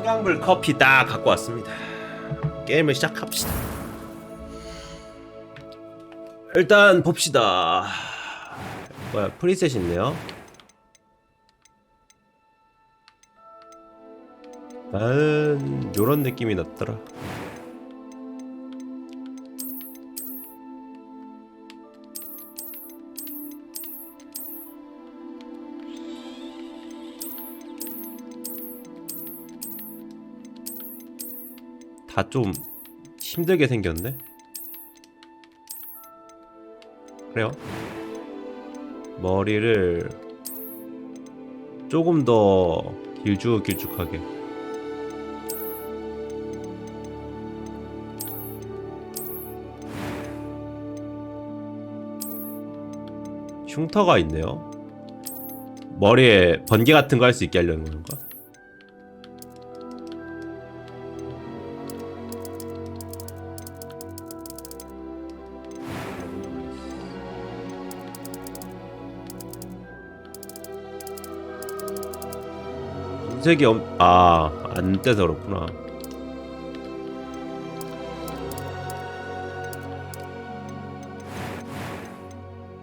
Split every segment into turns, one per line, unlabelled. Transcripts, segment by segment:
청양불 커피 딱 갖고 왔습니다. 게임을 시작합시다. 일단 봅시다. 뭐야, 프리셋이 있네요. 나는 요런 느낌이 났더라. 다 좀 힘들게 생겼네. 그래요. 머리를 조금 더 길쭉길쭉하게. 흉터가 있네요. 머리에 번개 같은 거 할 수 있게 하려는 건가? 색이 안 떼서 그렇구나.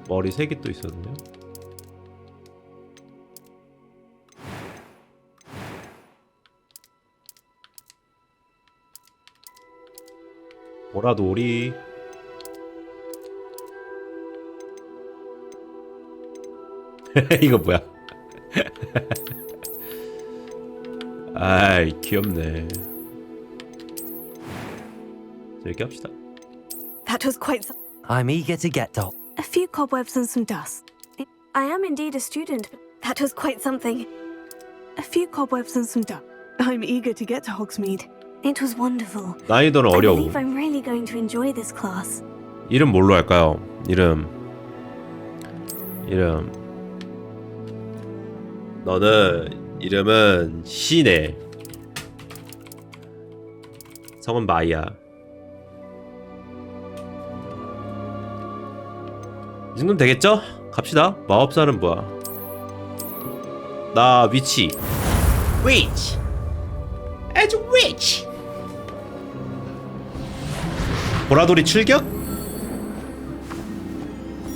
머리 색이 또 있었네요. 보라돌이. 이거 뭐야? 아이, 귀엽네. 이렇게 합시다.
That was quite some...
I'm eager to get to.
A few cobwebs and some dust. I am indeed a student, but that was quite something. A few cobwebs and some dust. I'm eager to get to Hogsmeade. It was wonderful.
난이도는
I
어려워.
believe I'm really going to enjoy this class.
이름 뭘로 할까요? 이름. 너는 이름은 시네. 성은 마이야. 이 정도면 되겠죠? 갑시다. 마법사는 뭐야? 나 위치. 위치. as witch. 보라돌이 출격?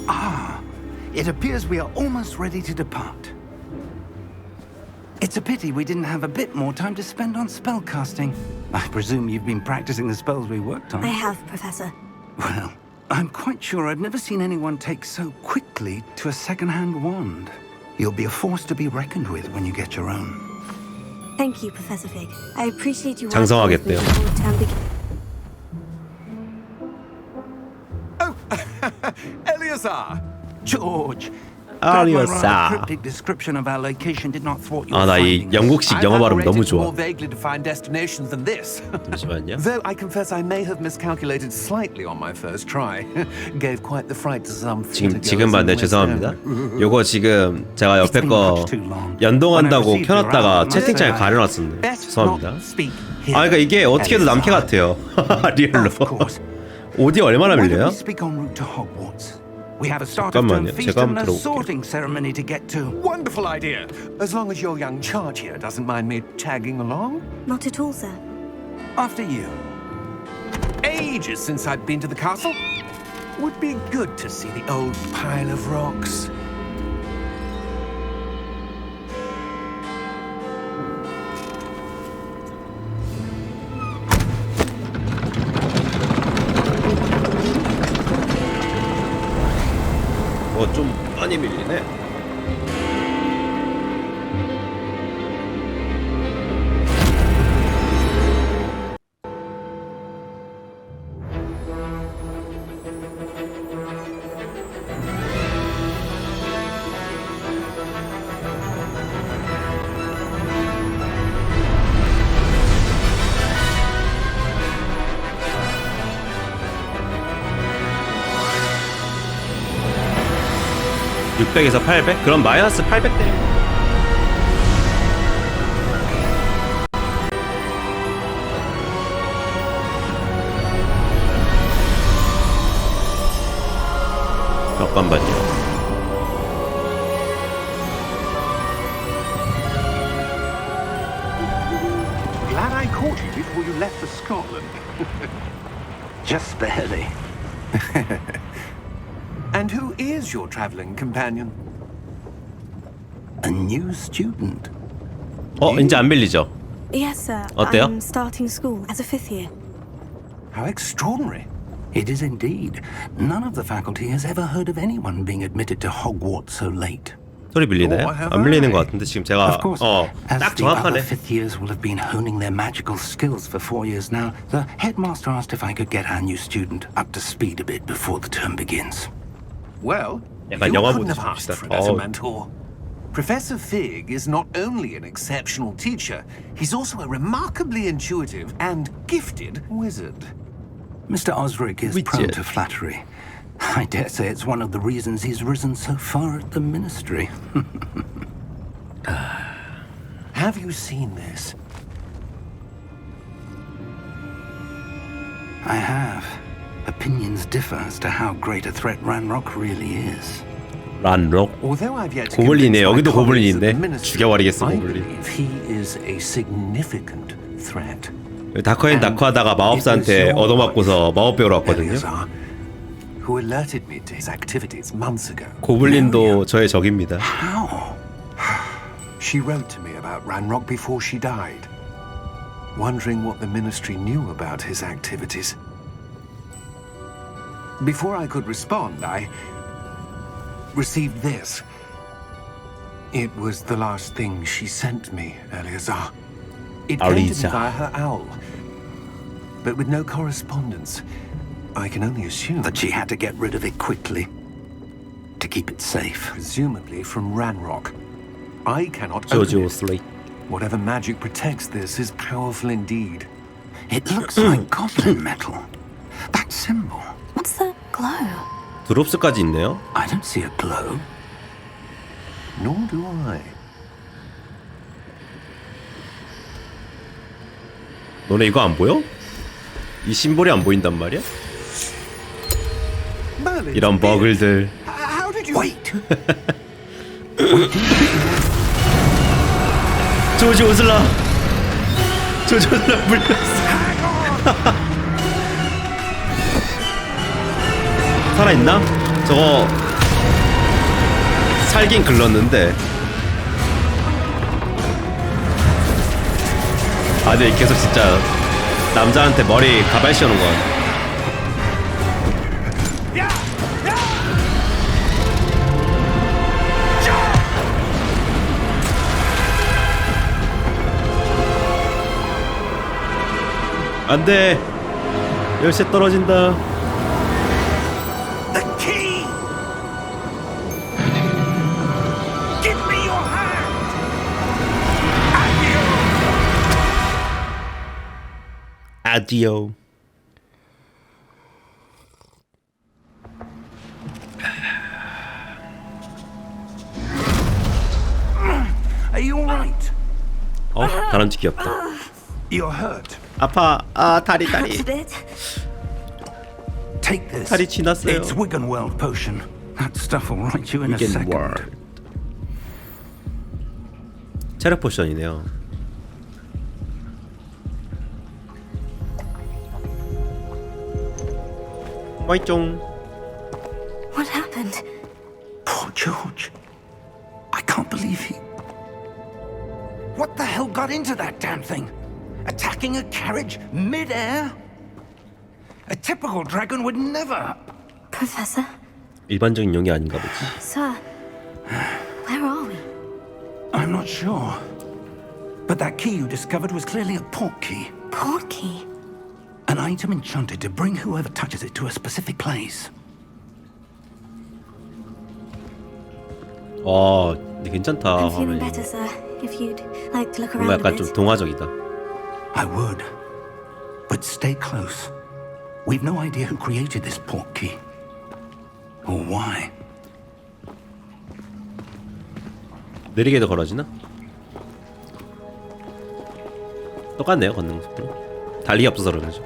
Ah, it appears we are almost ready to depart. It's a pity we didn't have a bit more time to spend on spellcasting. I presume you've been practicing the spells we worked on.
I have, Professor.
Well, I'm quite sure I've never seen anyone take so quickly to a second-hand wand. You'll be a force to be reckoned with when you get your own.
Thank you, Professor Fig. I appreciate you.
장성하겠대요.
Oh, Eleazar!
George!
아리오사.
Cryptic description of our location did not thwart your
아, 나 이
findings.
영국식 영어 발음 너무 좋아.
more vaguely defined destinations than this.
잠시만요.
Though I confess I may have miscalculated slightly on my first try. Gave quite the fright to some
지금 봤네. 죄송합니다. 요거 지금 제가 옆에 거 연동한다고 켜놨다가 채팅창에 가려놨었네. 죄송합니다. 아, 그러니까 이게 어떻게 해도 남캐 같아요. 리얼로. 오디오 얼마나 밀려요?
We have a start of
잠깐만요.
feast
제가
and
한번
a
들어볼게요.
sorting ceremony to get to.
Wonderful idea. As long as your young charge here doesn't mind me tagging along.
Not at all, sir.
After you.
Ages since I've been to the castle. Would be good to see the old pile of rocks.
좀 많이 밀리네. (600에서 800) 그럼 마이너스 800 때리면 잠깐만요.
left for Scotland. Just barely.
And who is your traveling companion?
A new student.
이제 안 밀리죠?
Yes, sir.
어때요?
I'm starting school as a fifth year.
How extraordinary.
It is indeed. None of the faculty has ever heard of anyone being admitted to Hogwarts so late.
소리 밀리나요? 안 밀리는 것 같은데 지금 제가
Of course, as
딱
the other
정확하네.
fifth years will have been honing their magical skills for 4 years now, the headmaster asked if I could get our new student up to speed a bit before the term begins.
Well,
약간
you
영화
couldn't
보듯이
have asked
비슷하다.
for a better mentor. Professor Fig is not only an exceptional teacher, he's also a remarkably intuitive and gifted wizard.
Mr. Osric is prone to flattery. I dare say it's one of the reasons he's risen so far at the ministry.
Have you seen this?
I have. Opinions differ as to how great a threat Ranrock really is.
란록.
Although I've yet to
고블린이네.
convince my
여기도
colleagues at the
고블린인데
ministry,
죽여버리겠어
I
고블린.
believe he is a significant threat.
다커인 다커하다가 마법사한테 얻어맞고서 마법배우러 왔거든요.
Who alerted me to his activities months ago.
고블린도 저의 적입니다.
How?
She wrote to me about Ranrock before she died, wondering what the ministry knew about his activities. Before I could respond, I received this. It was the last thing she sent me, Eleazar. It came to me via her owl, but with no correspondence. I can only assume
That she had to get rid of it quickly to keep it safe.
presumably from Ranrock. I cannot
조지
open it.
오슬레이.
Whatever magic protects this is powerful indeed.
It looks like goblin metal. That symbol.
What's the glow?
드롭스까지 있네요.
I don't see a glow.
Nor do I.
너네 이거 안 보여? 이 심볼이 안 보인단 말이야? 이런 버글들.
How did you
Wait!
조지 오슬라. 조지 오슬라 물렸어. 살아있나? 저거 살긴 글렀는데. 아 근데 계속 진짜 남자한테 머리 가발 씌우는 거야. 안돼. 열쇠 떨어진다.
The key! Give me your hand!
아디오.
Are you alright?
다람쥐 귀엽다.
You're hurt.
아파. 아 다리.
Perhaps a bit.
Take this.
다리 지났어요.
It's Wiggenweld potion. That stuff will right you in a second.
Wiggenweld. 체력 포션이네요. 와이쫑.
What happened?
Poor George. I can't believe he... What the hell got into that damn thing? Attacking a carriage mid-air? A typical dragon would never...
Professor?
일반적인 용이 아닌가 보지.
Sir? Where are we?
I'm not sure. But that key you discovered was clearly a port key.
Port key?
An item enchanted to bring whoever touches it to a specific place.
근데 괜찮다.
I'm feeling
화면이.
better, sir. If you'd like to look
뭔가
around a
약간
bit.
좀 동화적이다.
I would. But stay close. We've no idea who created this port key. Or why.
느리게도 걸어지나? 똑같네요 걷는 속도. 달리기 없어서 그러죠.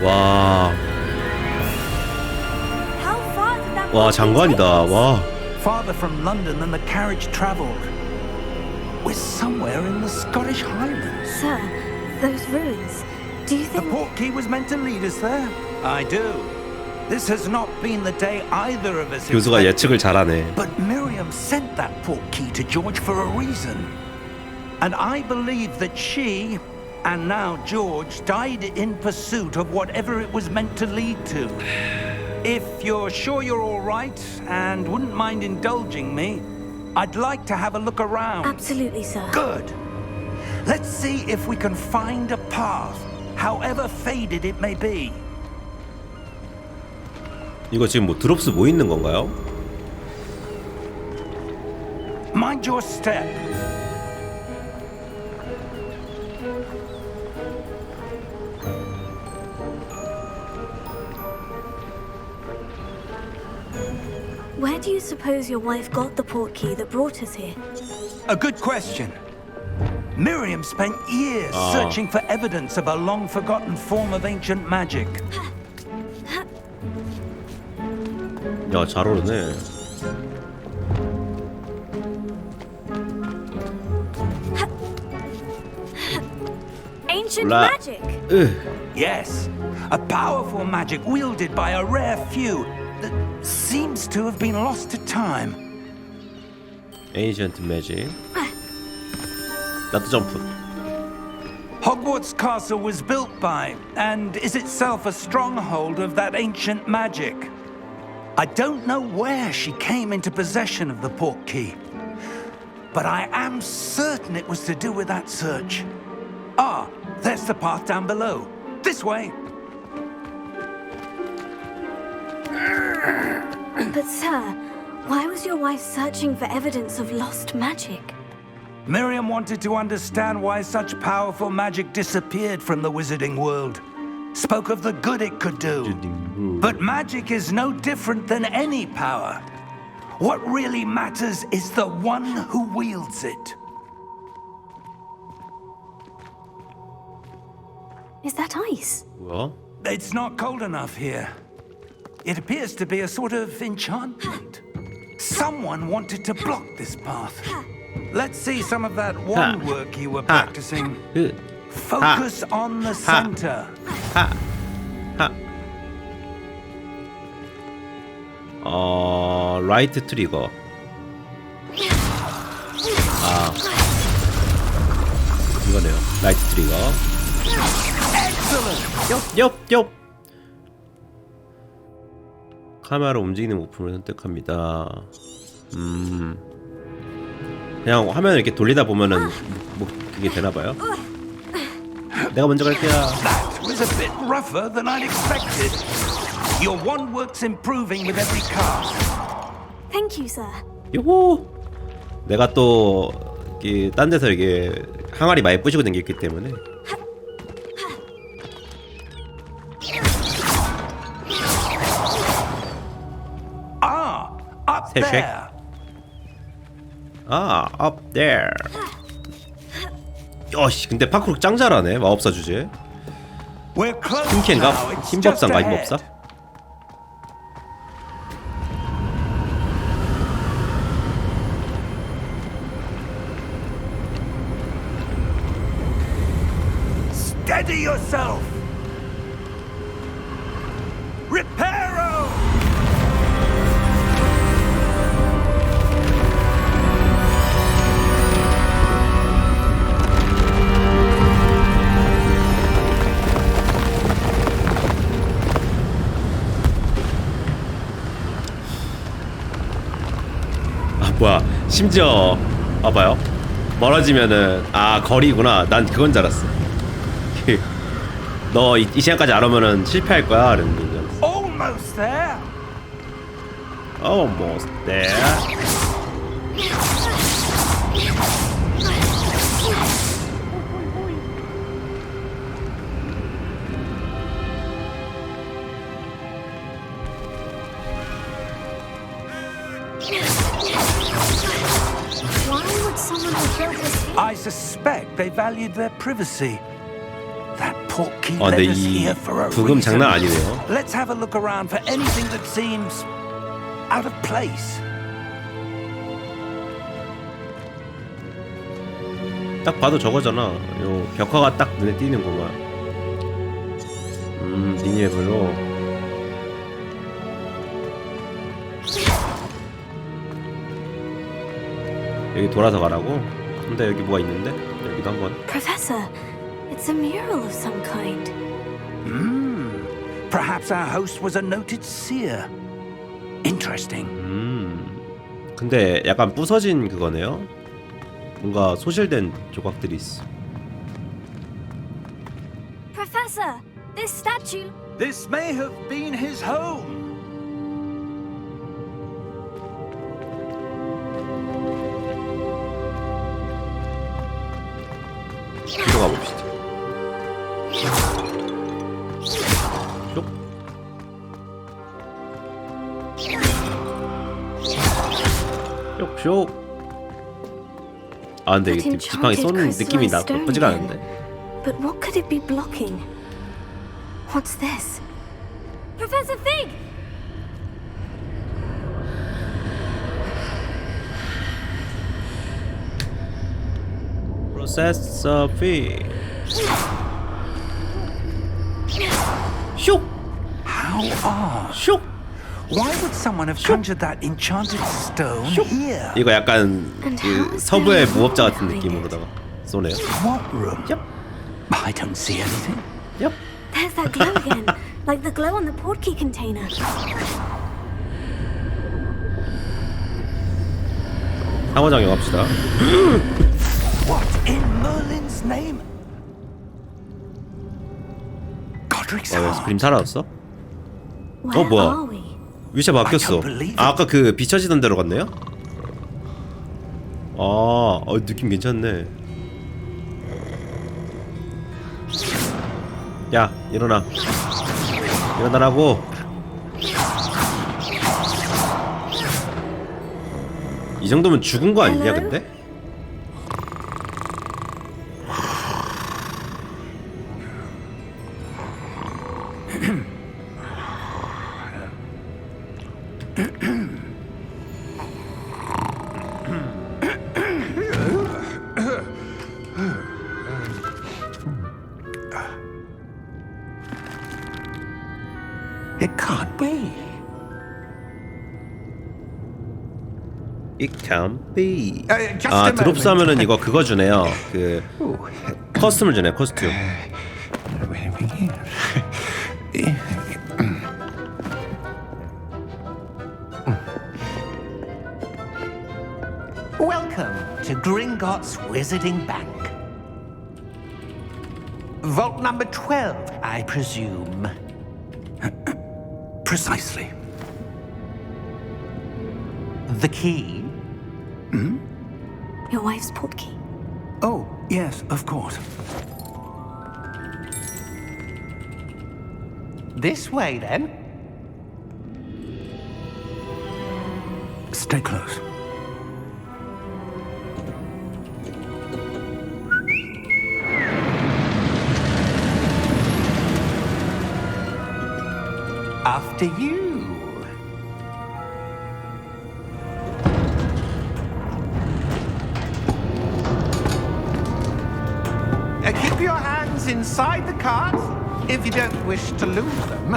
와,
How far did that
와
port key
장관이다.
take us?
와.
farther from London than the carriage travelled. We're somewhere in the Scottish Highlands.
Sir, those ruins. Do you
The
think...
portkey was meant to lead us there? I do. This has not been the day either of us
교수가
expected.
예측을 잘하네.
But Miriam sent that portkey to George for a reason. And I believe that she, and now George, died in pursuit of whatever it was meant to lead to. If you're sure you're all right and wouldn't mind indulging me, I'd like to have a look around.
Absolutely, sir.
Good. Let's see if we can find a path, however faded it may be.
이거 지금 뭐 드롭스 뭐 있는 건가요?
Mind your step.
Where do you suppose your wife got the portkey that brought us here?
A good question. Miriam spent years searching for evidence of a long-forgotten form of ancient magic.
야, 잘 오르네.
Ancient
La-
magic!
Yes, a powerful magic wielded by a rare few that seems to have been lost to time.
Ancient Magic. 나도 점프.
Hogwarts Castle was built by, and is itself a stronghold of that ancient magic. I don't know where she came into possession of the portkey, but I am certain it was to do with that search. Ah, there's the path down below. This way.
But sir, why was your wife searching for evidence of lost magic?
Miriam wanted to understand why such powerful magic disappeared from the wizarding world. Spoke of the good it could do. But magic is no different than any power. What really matters is the one who wields it.
Is that ice?
뭐야?
It's not cold enough here. It appears to be a sort of enchantment. Someone wanted to block this path. Let's see some of that wand work you were practicing. Focus on the center.
라이트 트리거. 이거네요. 라이트 트리거. 엽. 카메라 움직이는 부품을 선택합니다. 그냥 화면을 이렇게 돌리다 보면은 뭐 그게 되나봐요. 내가 먼저 갈게요.
That was a bit rougher than I'd expected. Your wand work's improving with every cast.
Thank you, sir.
요호. 내가 또 딴 데서 이게 항아리 많이 부시고 다녔기 때문에.
Up there.
up there. 여씨, 근데 파쿠르 짱 잘하네. 마법사 주제.
We're close
힘캔가?
now. It's just
힘법사인가?
ahead.
힘법사?
Steady yourself. Reparo.
뭐야, 심지어 봐봐요. 멀어지면은 거리구나. 난 그건 줄 알았어. 너 이 시간까지 안 오면은 실패할 거야. 이런 줄 알았어.
Almost there.
Almost there.
Why would someone have built this here?
I suspect they valued their privacy. That portkey
근데
led us
이
here for a
부금
reason.
장난 아니네요.
Let's have a look around for anything that seems out of place.
딱 봐도 저거잖아. 요 벽화가 딱 눈에 띄는구만. 미니맵으로. 여기 돌아서 가라고? 근데 여기 뭐가 있는데? 여기도 한번.
Professor, it's a mural of some kind.
Perhaps our host was a noted seer. Interesting.
근데 약간 부서진 그거네요. 뭔가 소실된 조각들이 있어.
Professor, this statue.
This may have been his home.
들어가 봅시다. 쇽. 아 근데 이게 지팡이 쏘는 느낌이 나쁘지가 않은데.
But what could it be blocking? What's this? Professor Fig!
Professor Fig. 쇽.
How odd.
쇽.
Why would someone have conjured that enchanted stone here?
이거 약간 그 서부의 무법자 같은 느낌으로다가 쏘네요.
What room?
Yep.
I don't see anything.
Yep.
There's that glow again, like the glow on the portkey container.
상호작용 합시다.
What in Merlin's name? Godric's heart.
그림 사라졌어?
Where
뭐야?
are we?
위치가 바뀌었어. 아, 아까 그 비춰지던 데로 갔네요? 아, 느낌 괜찮네. 야, 일어나. 일어나라고. 이 정도면 죽은 거 아니냐, 근데?
It can't be.
It can be.
Just
아,
a
드롭스
moment.
하면은 이거 그거 주네요. 그 커스텀을 주네, 커스튬.
Welcome to Gringotts Wizarding Bank. Vault number 12, I presume.
Precisely.
The key?
Your wife's portkey.
Oh, yes, of course.
This way, then.
Stay close.
After you. Keep your hands inside the cart if you don't wish to lose them.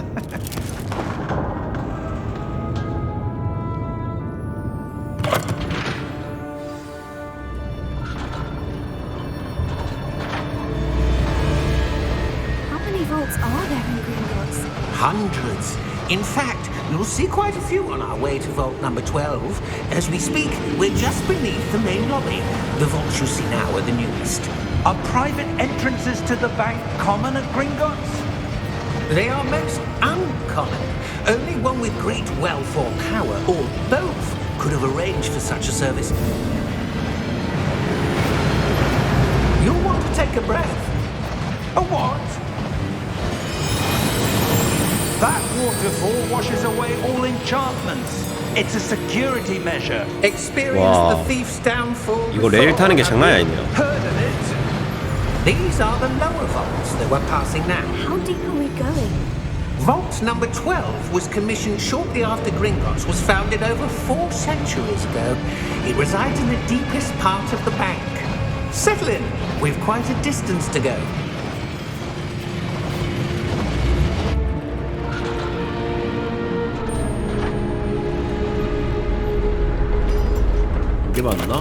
How many vaults are there in Gringotts?
Hundreds. In fact, you'll see quite a few on our way to vault number 12. As we speak, we're just beneath the main lobby. The vaults you see now are the newest.
Are private entrances to the bank common at Gringotts?
They are most uncommon. Only one with great wealth or power, or both, could have arranged for such a service. You'll want to take a breath.
A what? That waterfall washes away all enchantments. It's a security measure.
Experience
Wow.
the thief's downfall.
이거 레일 타는 게 장난이 아니네요.
Heard of it?
These are the lower vaults that we're passing now.
How deep are we going?
Vault number 12 was commissioned shortly after Gringotts was founded over 4 centuries ago. It resides in the deepest part of the bank. Settle in. We've quite a distance to go.
이게 맞나?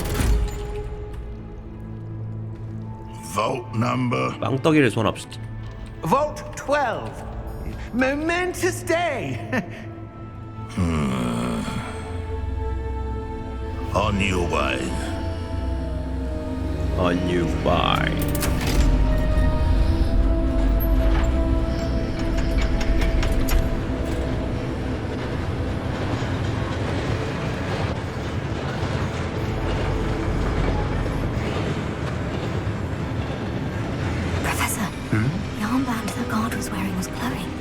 Vault number.
빵떡이를 소환합시다.
Vault 12. Momentous day.
A new wine.
A new wine.
Professor, the armband the guard was wearing was glowing.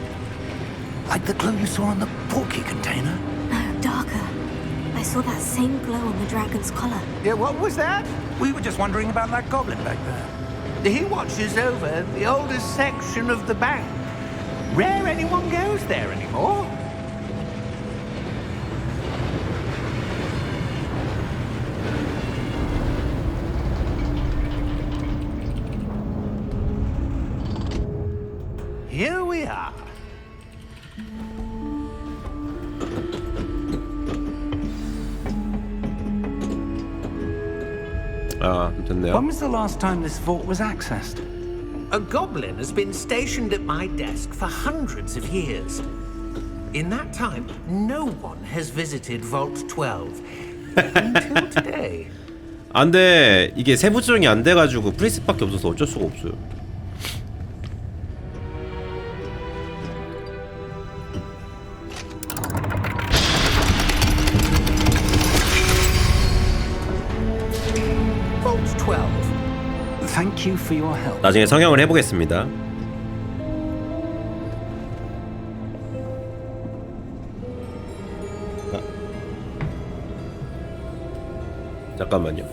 Like the glow you saw on the porky container?
No, darker. I saw that same glow on the dragon's collar.
Yeah, what was that?
We were just wondering about that goblin back there.
He watches over the oldest section of the bank. Rare anyone goes there anymore. Here we are.
아, 됐네요.
When was the last time this vault was accessed?
A goblin has been stationed at my desk for hundreds of years. In that time, no one has visited Vault 12 until today.
안 돼. 이게 세부 조정이 안 돼가지고 프리스밖에 없어서 어쩔 수가 없어요.
Vault 12.
Thank you for your help.
나중에 성형을 해보겠습니다. 잠깐만요.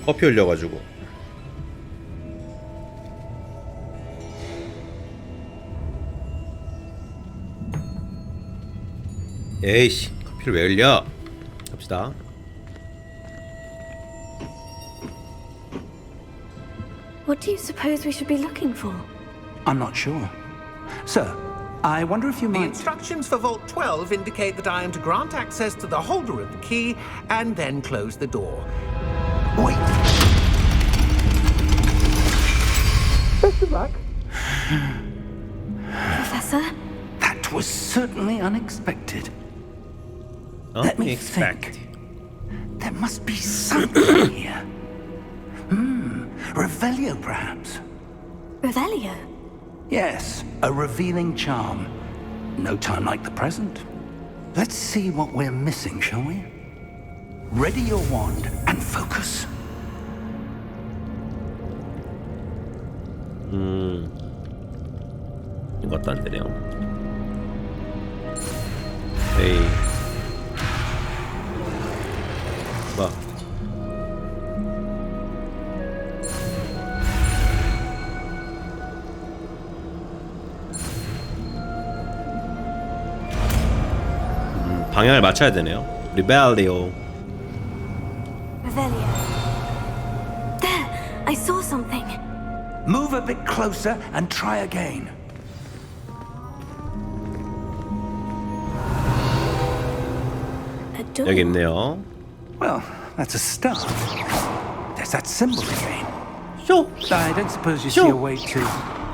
커피 흘려가지고. 에이씨, 커피를 왜 흘려? 갑시다.
What do you suppose we should be looking for?
I'm not sure. Sir, I wonder if you
The
might...
instructions for Vault 12 indicate that I am to grant access to the holder of the key and then close the door.
Wait!
Best of luck.
Professor?
That was certainly unexpected. Let me think. There must be something here. Revelio, perhaps?
Revelio?
Yes, a revealing charm. No time like the present. Let's see what we're missing, shall we? Ready your wand and focus.
이것도 안 되네요. 에이. 봐. 방향을 맞춰야 되네요. 리벨리오.
Revelio. There! I saw something.
Move a bit closer and try again.
A door.
여기 있네요.
Well, that's a start. There's that symbol again.
쇼.
I don't suppose you see a way to...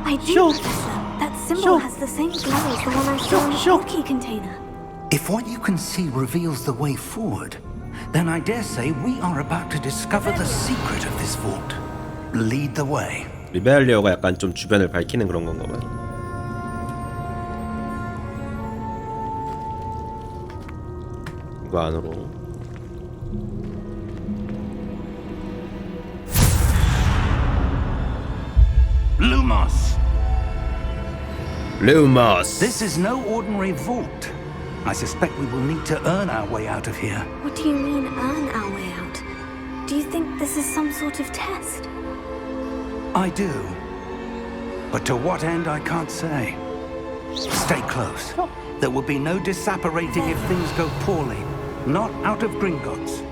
I do, Professor. That symbol has the same glow as the one I saw in the porky container.
If what you can see reveals the way forward, then I dare say we are about to discover the secret of this vault. Lead the way.
리벨리오가 약간 좀 주변을 밝히는 그런 건가 봐요. 이거 안으로.
Lumos!
루머스.
This is no ordinary vault. I suspect we will need to earn our way out of here.
What do you mean, earn our way out? Do you think this is some sort of test?
I do. But to what end, I can't say. Stay close. There will be no disapparating if things go poorly. Not out of Gringotts.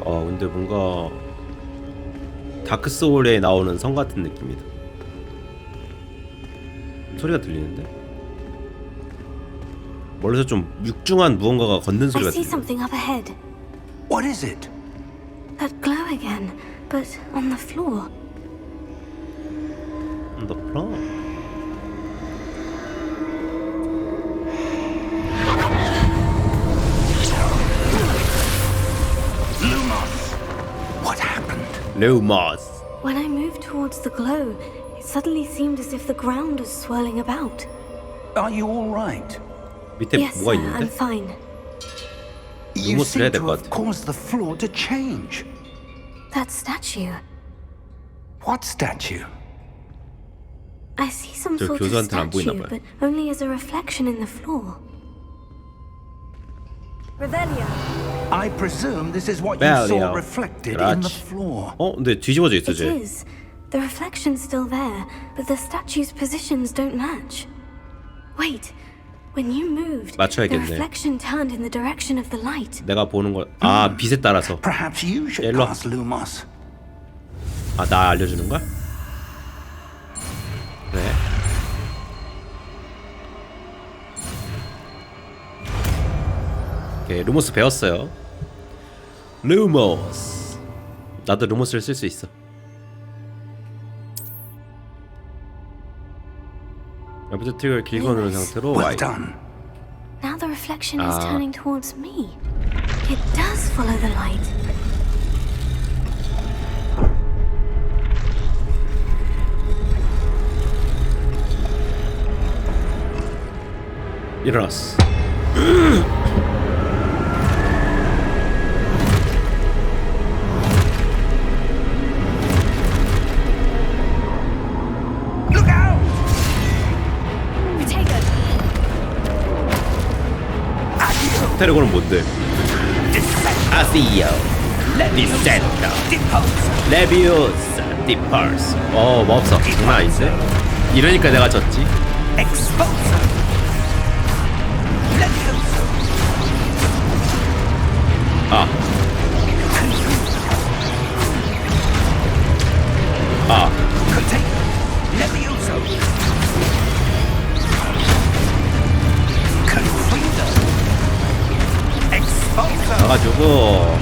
근데 뭔가 다크 소울에 나오는 성 같은 느낌이다. 소리가 들리는데? 멀리서 좀 육중한 무언가가 걷는
I
소리가
see
들려.
something up ahead.
What is it?
That glow again, but on the floor.
The floor.
Lumos! What happened?
Lumos.
When I moved towards the glow, it suddenly seemed as if the ground was swirling about.
Are you all right?
밑에
Yes,
뭐가
sir, I'm
있는데?
fine.
You
lumos
seem
해야 될
to
것
have
같아.
caused the floor to change.
That statue.
What statue?
I see some
저
sort of
교수한테는 안 보이나
statue,
봐요.
but only as a reflection in the floor. Revelio.
I presume this is what you
Valio.
saw reflected in the
그렇지.
floor.
근데 뒤집어져 있어
It
쟤.
is. The reflection's still there, but the statue's positions don't match. Wait. When you moved, the
맞춰야겠네.
reflection turned in the direction of the light.
내가 보는 걸 빛에 따라서.
Perhaps you should
일로 와.
cast Lumos.
나 알려주는 거야? 그래. 오케이, 루모스 배웠어요. 루모스. 나도 루모스를 쓸 수 있어. 레프트 트릭을 길고 누른 상태로
Well
Y.
done.
Now the reflection is
Ah.
turning towards me. It does follow the light.
일어났어.
Look out!
Potato.
테레고는 뭔데? 아시오. 레비센터. 레비우스. 디펄스. 마법사. 장난 아닌데? 이러니까 내가 졌지.
Expulsor! Leviosa! Contain! Leviosa! Confringo! Expulsor!
나가지고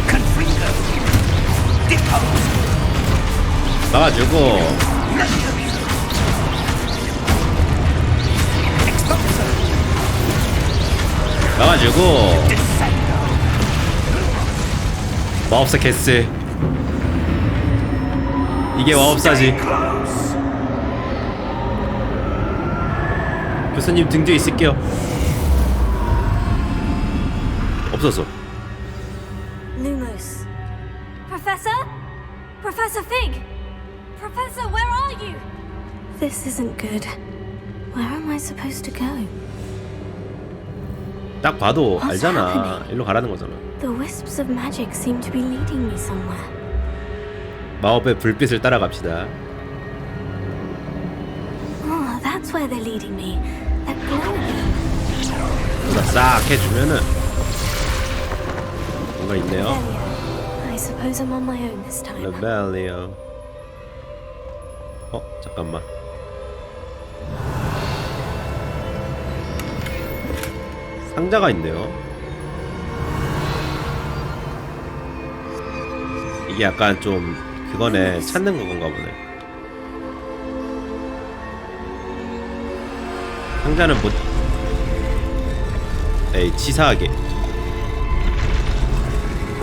Confringo! Depose!
나가지고
Leviosa! Expulsor!
나가지고
Descendo!
마법사 개쎄. 이게 마법사지.
Close!
교수님 등 뒤에 있을게요. 없었어.
Lumos. Professor? Professor Fig! Professor, where are you? This isn't good. Where am I supposed to go?
딱 봐도
What's
알잖아.
happening?
일로 가라는 거잖아.
The wisps of magic seem to be leading me somewhere.
마법의 불빛을 따라갑시다.
Oh, that's where they're leading me. That glow again.
뭔가 싹 해주면은 뭔가 있네요.
Revelio. I suppose I'm on my own this time.
레벨리오. 잠깐만. 상자가 있네요. 이게 약간 좀 그거네. 찾는 건가 보네. 상자는 뭐 치사하게.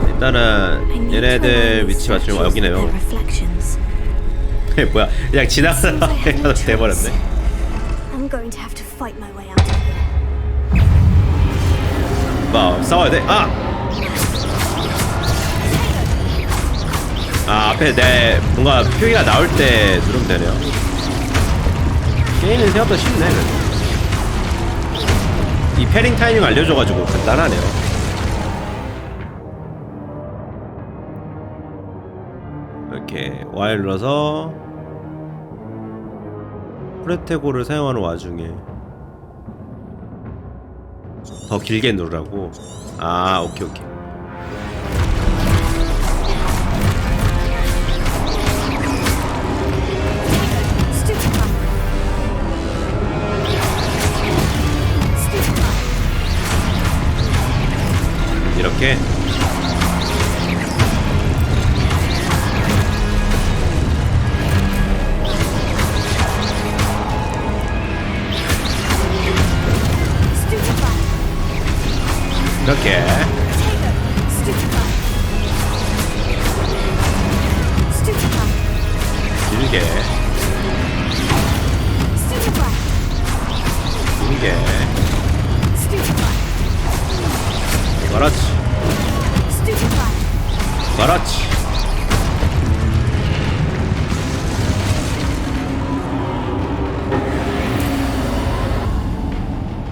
일단은 얘네들 위치 맞추는 거 여기네요. 뭐야? 그냥 지나가다 돼버렸네.
I'm going to have to fight my way out of here.
싸워야 돼. 앞에 내 뭔가 표기가 나올 때 누르면 되네요. 게임은 생각보다 쉽네. 그래도. 이 패링 타이밍 알려줘가지고 간단하네요. 이렇게 Y를 눌러서 프레테고를 사용하는 와중에 더 길게 누르라고. 아, 오케이. 이렇게. 이렇게. 길게. 길게. 그렇지. 그렇지.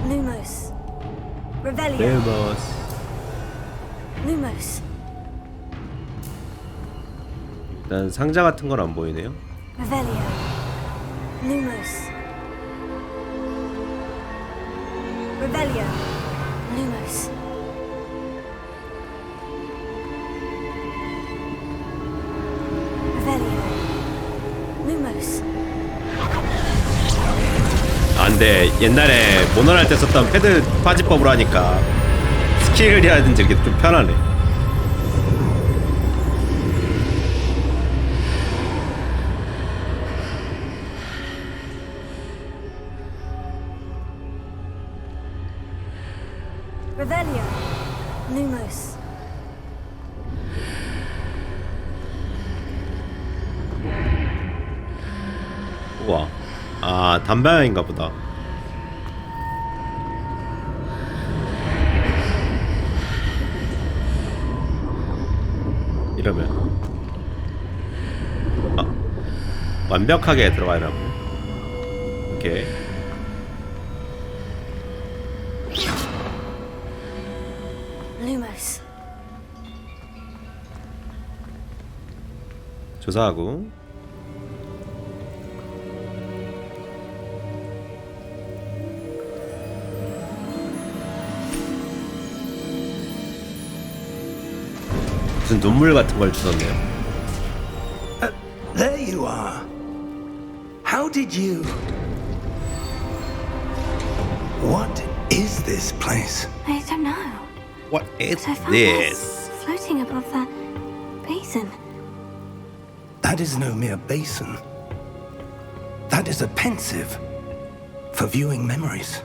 Lumos. Revelio.
레머스.
Lumos.
일단 상자 같은 건 안 보이네요.
Revelio. Lumos. Revelio. Lumos. Revelio. Lumos.
아, 근데 옛날에 모넌 할 때 썼던 패드 파지법으로 하니까 스킬이라든지 이렇게 좀 편하네.
Revelio. Lumos.
우와. 아, 담배인가 보다. 이러면 완벽하게 들어가려고. 오케이.
Lumos.
조사하고. 무슨 눈물 같은 걸 주셨네요.
There you are. How did you... What is this place?
I don't know.
What is
I found this floating above that basin.
That is no mere basin. That is a pensive for viewing memories.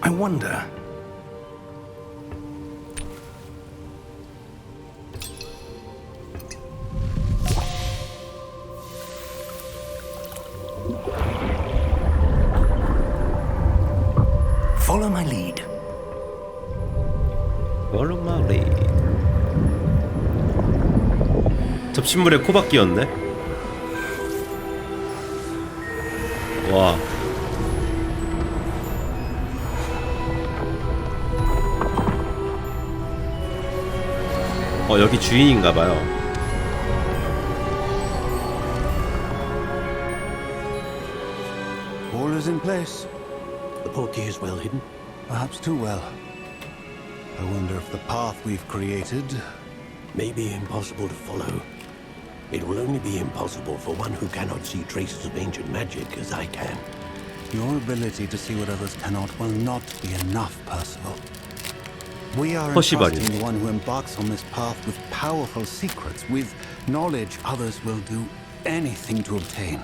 I wonder... Follow my lead.
Follow my lead. 접신물에 코박 끼었네. 와. 여기 주인인가봐요.
All is in place.
The portkey is well hidden.
Perhaps too well. I wonder if the path we've created...
May be impossible to follow. It will only be impossible for one who cannot see traces of ancient magic as I can.
Your ability to see what others cannot will not be enough, Percival. We are
possible.
entrusting the one who embarks on this path with powerful secrets, with knowledge others will do anything to obtain.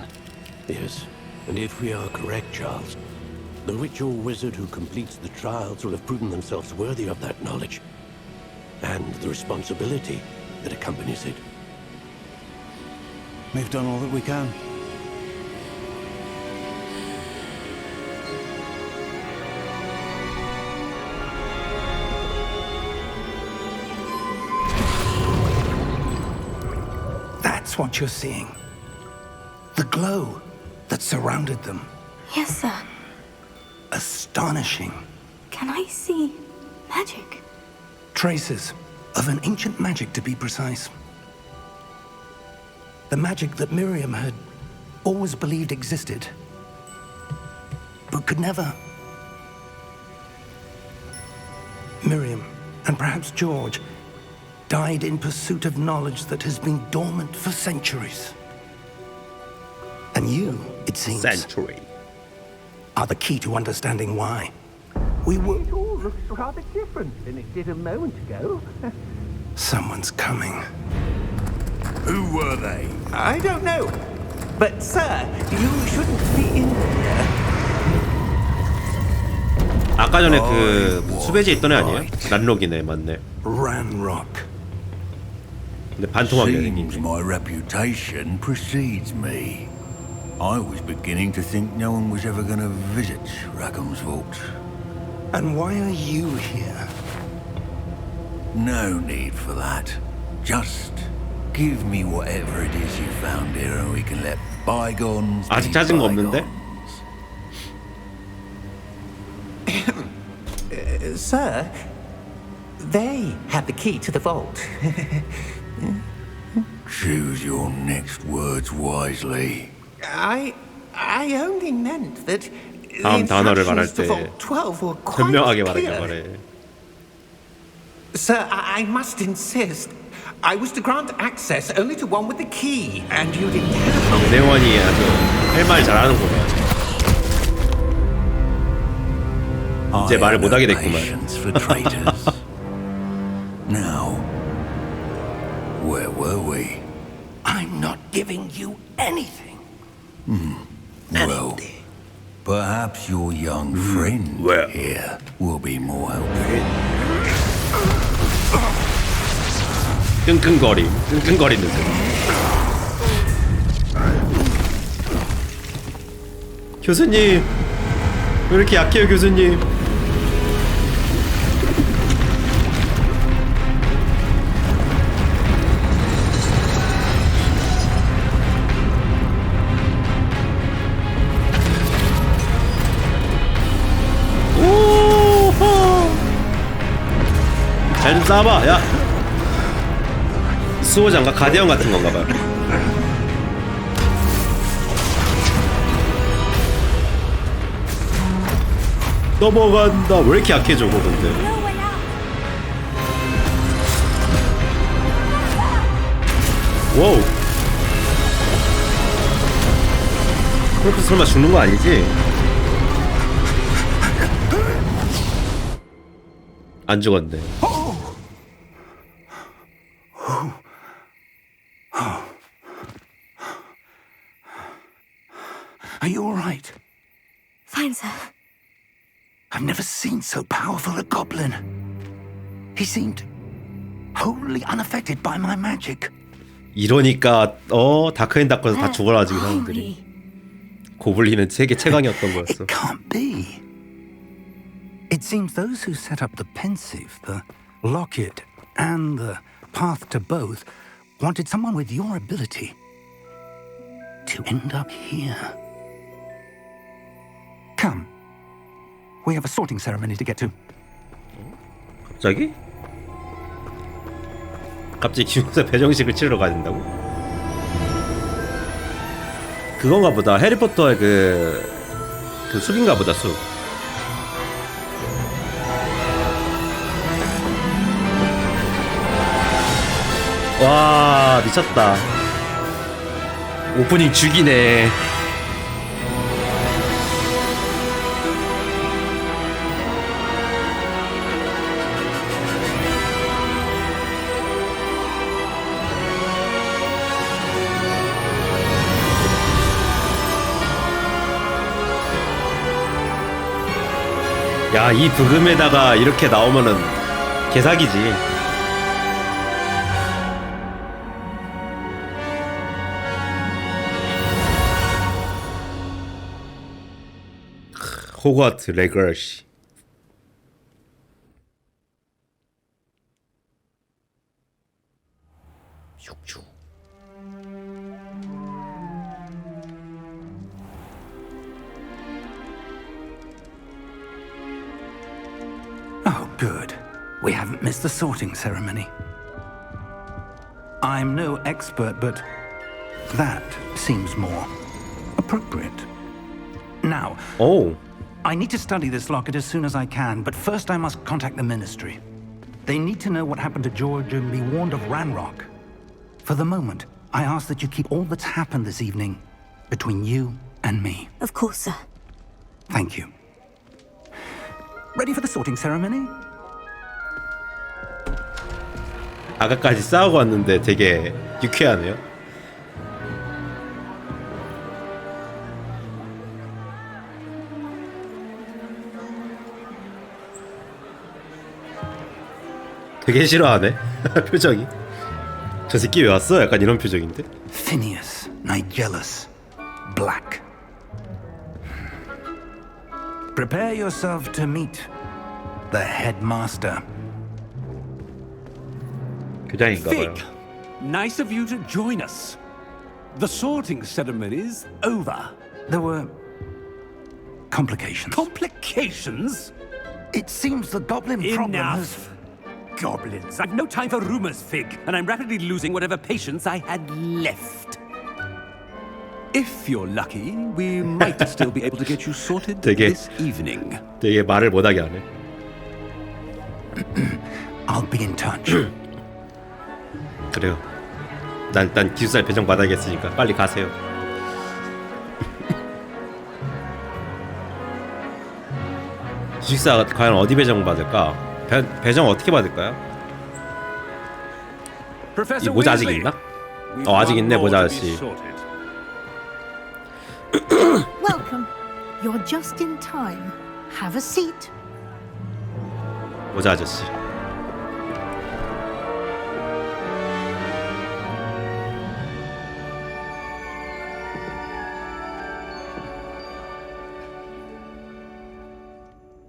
Yes, and if we are correct, Charles, the ritual wizard who completes the trials will have proven themselves worthy of that knowledge, and the responsibility that accompanies it.
We've done all that we can.
That's what you're seeing. The glow that surrounded them.
Yes, sir.
Astonishing.
Can I see magic?
Traces of an ancient magic, to be precise. The magic that Miriam had always believed existed, but could never. Miriam, and perhaps George, died in pursuit of knowledge that has been dormant for centuries. And you, it seems, are the key to understanding why. We were...
It all looks rather different than it did a moment ago.
Someone's coming.
Who were they?
I don't know. But, sir, you shouldn't be in here.
아까 전에 그 수배지에 있던 애 아니에요? 란록이네, 맞네.
Ranrock.
근데 반통하게
Seems
생긴.
my reputation precedes me. I was beginning to think no one was ever going to visit Rackham's vault.
And why are you here?
No need for that. Just give me whatever it is you found here and we can let bygones
아직
be
찾은 거 없는데?
bygones.
Sir, they had the key to the vault.
Choose your next words wisely.
I only meant that the
다음 단어를 말할
instructions to
때
Vault 12 were quite
현명하게 말하길
clear.
바래.
Sir, I must insist. I was to grant access only to one with the key, and you didn't have.
내원이 아주 할 말 잘하는구나. 이제 말을 못하게 됐구만.
For traitors. Now, where were we?
I'm not giving you anything.
Well, perhaps your young friend
well.
here will be more helpful.
끙끙거리는 소리. 교수님, 왜 이렇게 약해요, 교수님? 잘 좀 쏴봐, 야. 수호장가 가디언 같은 건가 봐요. 넘어간다. 왜 이렇게 약해 저거 근데? 와우. 그렇게 설마 죽는 거 아니지? 안 죽었네.
Are you all right?
Fine, sir.
I've never seen so powerful a goblin. He seemed wholly unaffected by my magic.
이러니까 다크앤다크에서 다 죽어가지고 사람들이. 고블린은 세계 최강이었던 거였어.
It can't be. It seems those who set up the pensive, the locket, and the path to both wanted someone with your ability to end up here. Come. We have a sorting ceremony to get to.
갑자기? 갑자기 기숙사 배정식을 치르러 가야 된다고? 그건가 보다. 해리포터의 그 숲인가 보다, 숲. 와, 미쳤다. 오프닝 죽이네. 야, 이 부금에다가 이렇게 나오면은 개사기지. 호그와트 레거시. 슉슉.
Oh, good. We haven't missed the sorting ceremony. I'm no expert, but that seems more appropriate. Now,
오.
I need to study this locket as soon as I can, but first I must contact the Ministry. They need to know what happened to George and be warned of Ranrock. For the moment, I ask that you keep all that's happened this evening between you and me.
Of course, sir.
Thank you. Ready for the sorting ceremony?
아까까지 싸우고 왔는데 되게 유쾌하네요. 되게 싫어하네. 표정이. 저 새끼 왜 왔어? 약간 이런 표정인데.
Phineas, Nigellus, Black. Prepare yourself to meet the headmaster.
교장인가 봐요.
Fig, nice of you to join us. The sorting ceremony's over.
There were complications.
Complications?
It seems the goblin problem has...
Enough. Goblins. I've no time for rumors, Fig, and I'm rapidly losing whatever patience I had left. If you're lucky, we might still be able to get you sorted
되게,
this evening.
되게 말을 못하게 하네.
I'll be in touch.
그래요. 난 기숙사에 배정 받아야겠으니까 빨리 가세요. 기숙사 과연 어디 배정 받을까? 배정 어떻게 받을까요? 이 모자 아직 있나? 아직 있네 모자 아저씨.
Welcome. You're just in time. Have a seat.
모자 아저씨.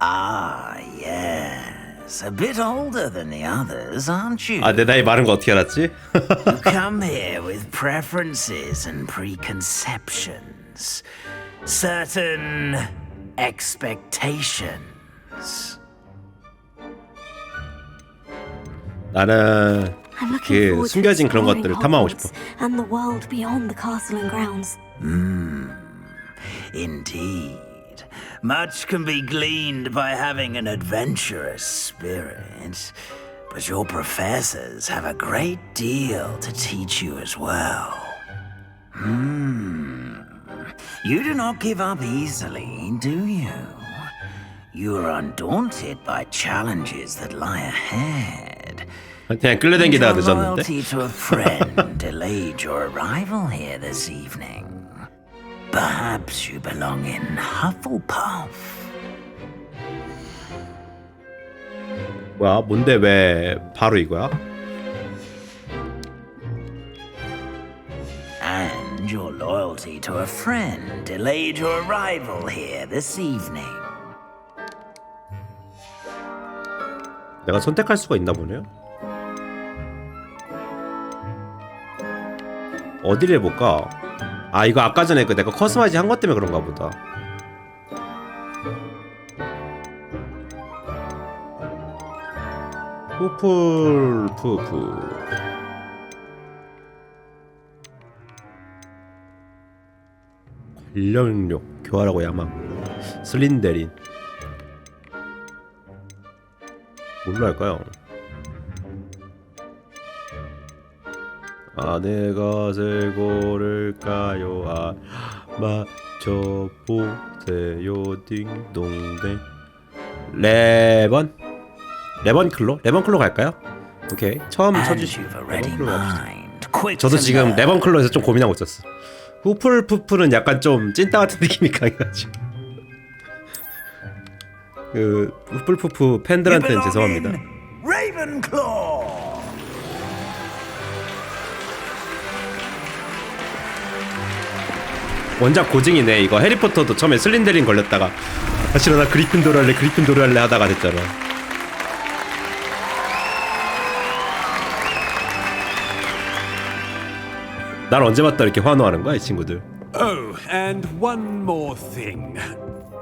Ah, yes. A bit older than the others, aren't you?
아, 내 나이 많은 거 어떻게 알았지?
You come here with preferences and preconceptions. Certain expectations.
나는
I'm looking
그
forward to
숨겨진 그런
exploring
것들을 탐험하고
Hogwarts
싶어.
and the world beyond the castle and grounds.
Indeed. Much can be gleaned by having an adventurous spirit, but your professors have a great deal to teach you as well. You do not give up easily, do you? You are undaunted by challenges that lie ahead.
그냥 끌려다니다가
Your
늦었는데.
loyalty to a friend delayed your arrival here this evening. Perhaps you belong in Hufflepuff.
뭐야? 뭔데 왜 바로 이거야?
And your loyalty to a friend delayed your arrival here this evening.
내가 선택할 수가 있나 보네요. 어디를 해볼까? 아 이거 아까 전에 그 내가 커스터마이즈 한 것 때문에 그런가 보다. 후플푸프 관련력 교환하고 야망 슬린데린 뭘로 할까요? 아내 것을 고를까요? 아 맞춰보세요 딩동댕 레번 클로 갈까요? 오케이 처음 쳐주신 레번클로 갑시다. 저도 지금 레번클로에서 좀 고민하고 있었어. 후플푸프는 약간 좀 찐따 같은 느낌이 강해가지고 그 후플푸프 팬들한테는 죄송합니다. 원작 고증이네. 이거 해리포터도 처음에 슬린데린 걸렸다가 사실은 나 그리핀도르 할래 하다가 됐잖아. 날 언제 봤다 이렇게 환호하는 거야 이 친구들.
Oh, and one more thing.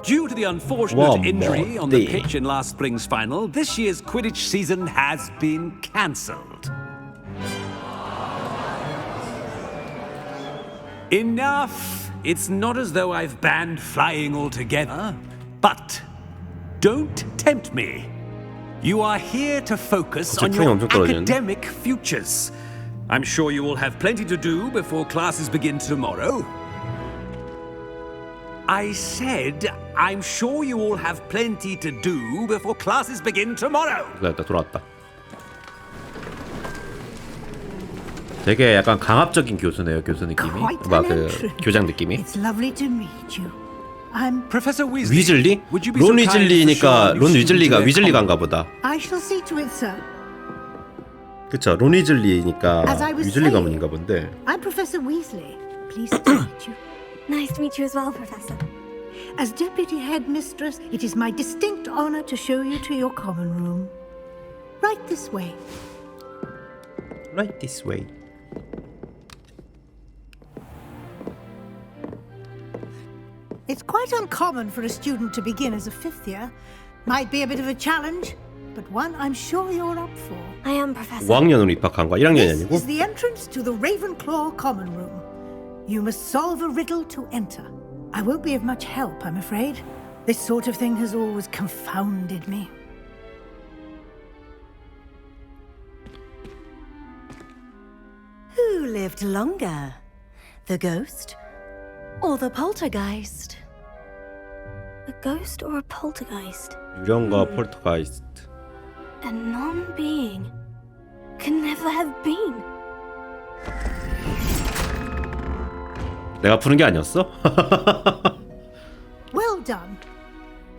Due to the unfortunate injury on the pitch in last spring's final, this year's Quidditch season has been cancelled. Enough! It's not as though I've banned flying altogether, but don't tempt me. You are here to focus on your academic futures. I'm sure you will have plenty to do before classes begin tomorrow. I said, I'm sure you all have plenty to do before classes begin tomorrow.
돌아왔다. 되게 약간 강압적인 교수네요, 교수 느낌이. 막 그 교장 느낌이.
It's lovely to meet you. I'm
Professor Weasley.
위즐리? 론 위즐리니까 론 위즐리가 위즐리가인가 보다.
I shall see to it, sir.
그쵸, 론 위즐리니까 위즐리 가문인가 본데.
I'm Professor Weasley. Pleased to meet you.
Nice to meet you as well, Professor.
As Deputy Headmistress, it is my distinct honor to show you to your common room. Right this way.
Right this way.
It's quite uncommon for a student to begin as a fifth year. Might be a bit of a challenge, but one I'm sure you're up for.
I am, Professor.
5학년으로 입학한 거야? 1학년이
This
아니고?
is the entrance to the Ravenclaw common room. You must solve a riddle to enter. I won't be of much help, I'm afraid. This sort of thing has always confounded me.
Who lived longer? The ghost or the poltergeist?
A ghost or a poltergeist?
유령과 폴터가이스트.
A non-being can never have been.
내가 푸는 게 아니었어?
Well done.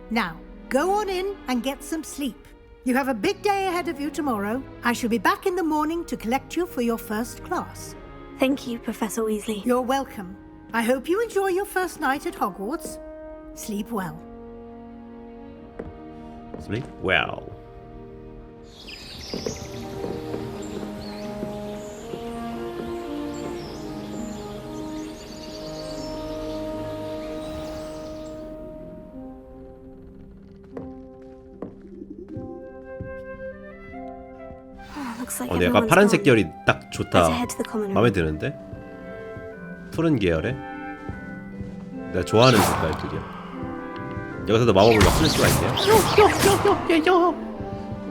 Now, go on in and get some sleep. You have a big day ahead of you tomorrow. I shall be back in the morning to collect you for your first class.
Thank you, Professor Weasley.
You're welcome. I hope you enjoy your first night at Hogwarts. Sleep well.
Sleep well. 내가 파란색 계열이 딱 좋다. 마음에 드는데? 푸른 계열에? 내가 좋아하는 색깔들이야. 여기서도 마법을 막 쓸 수가 있네요.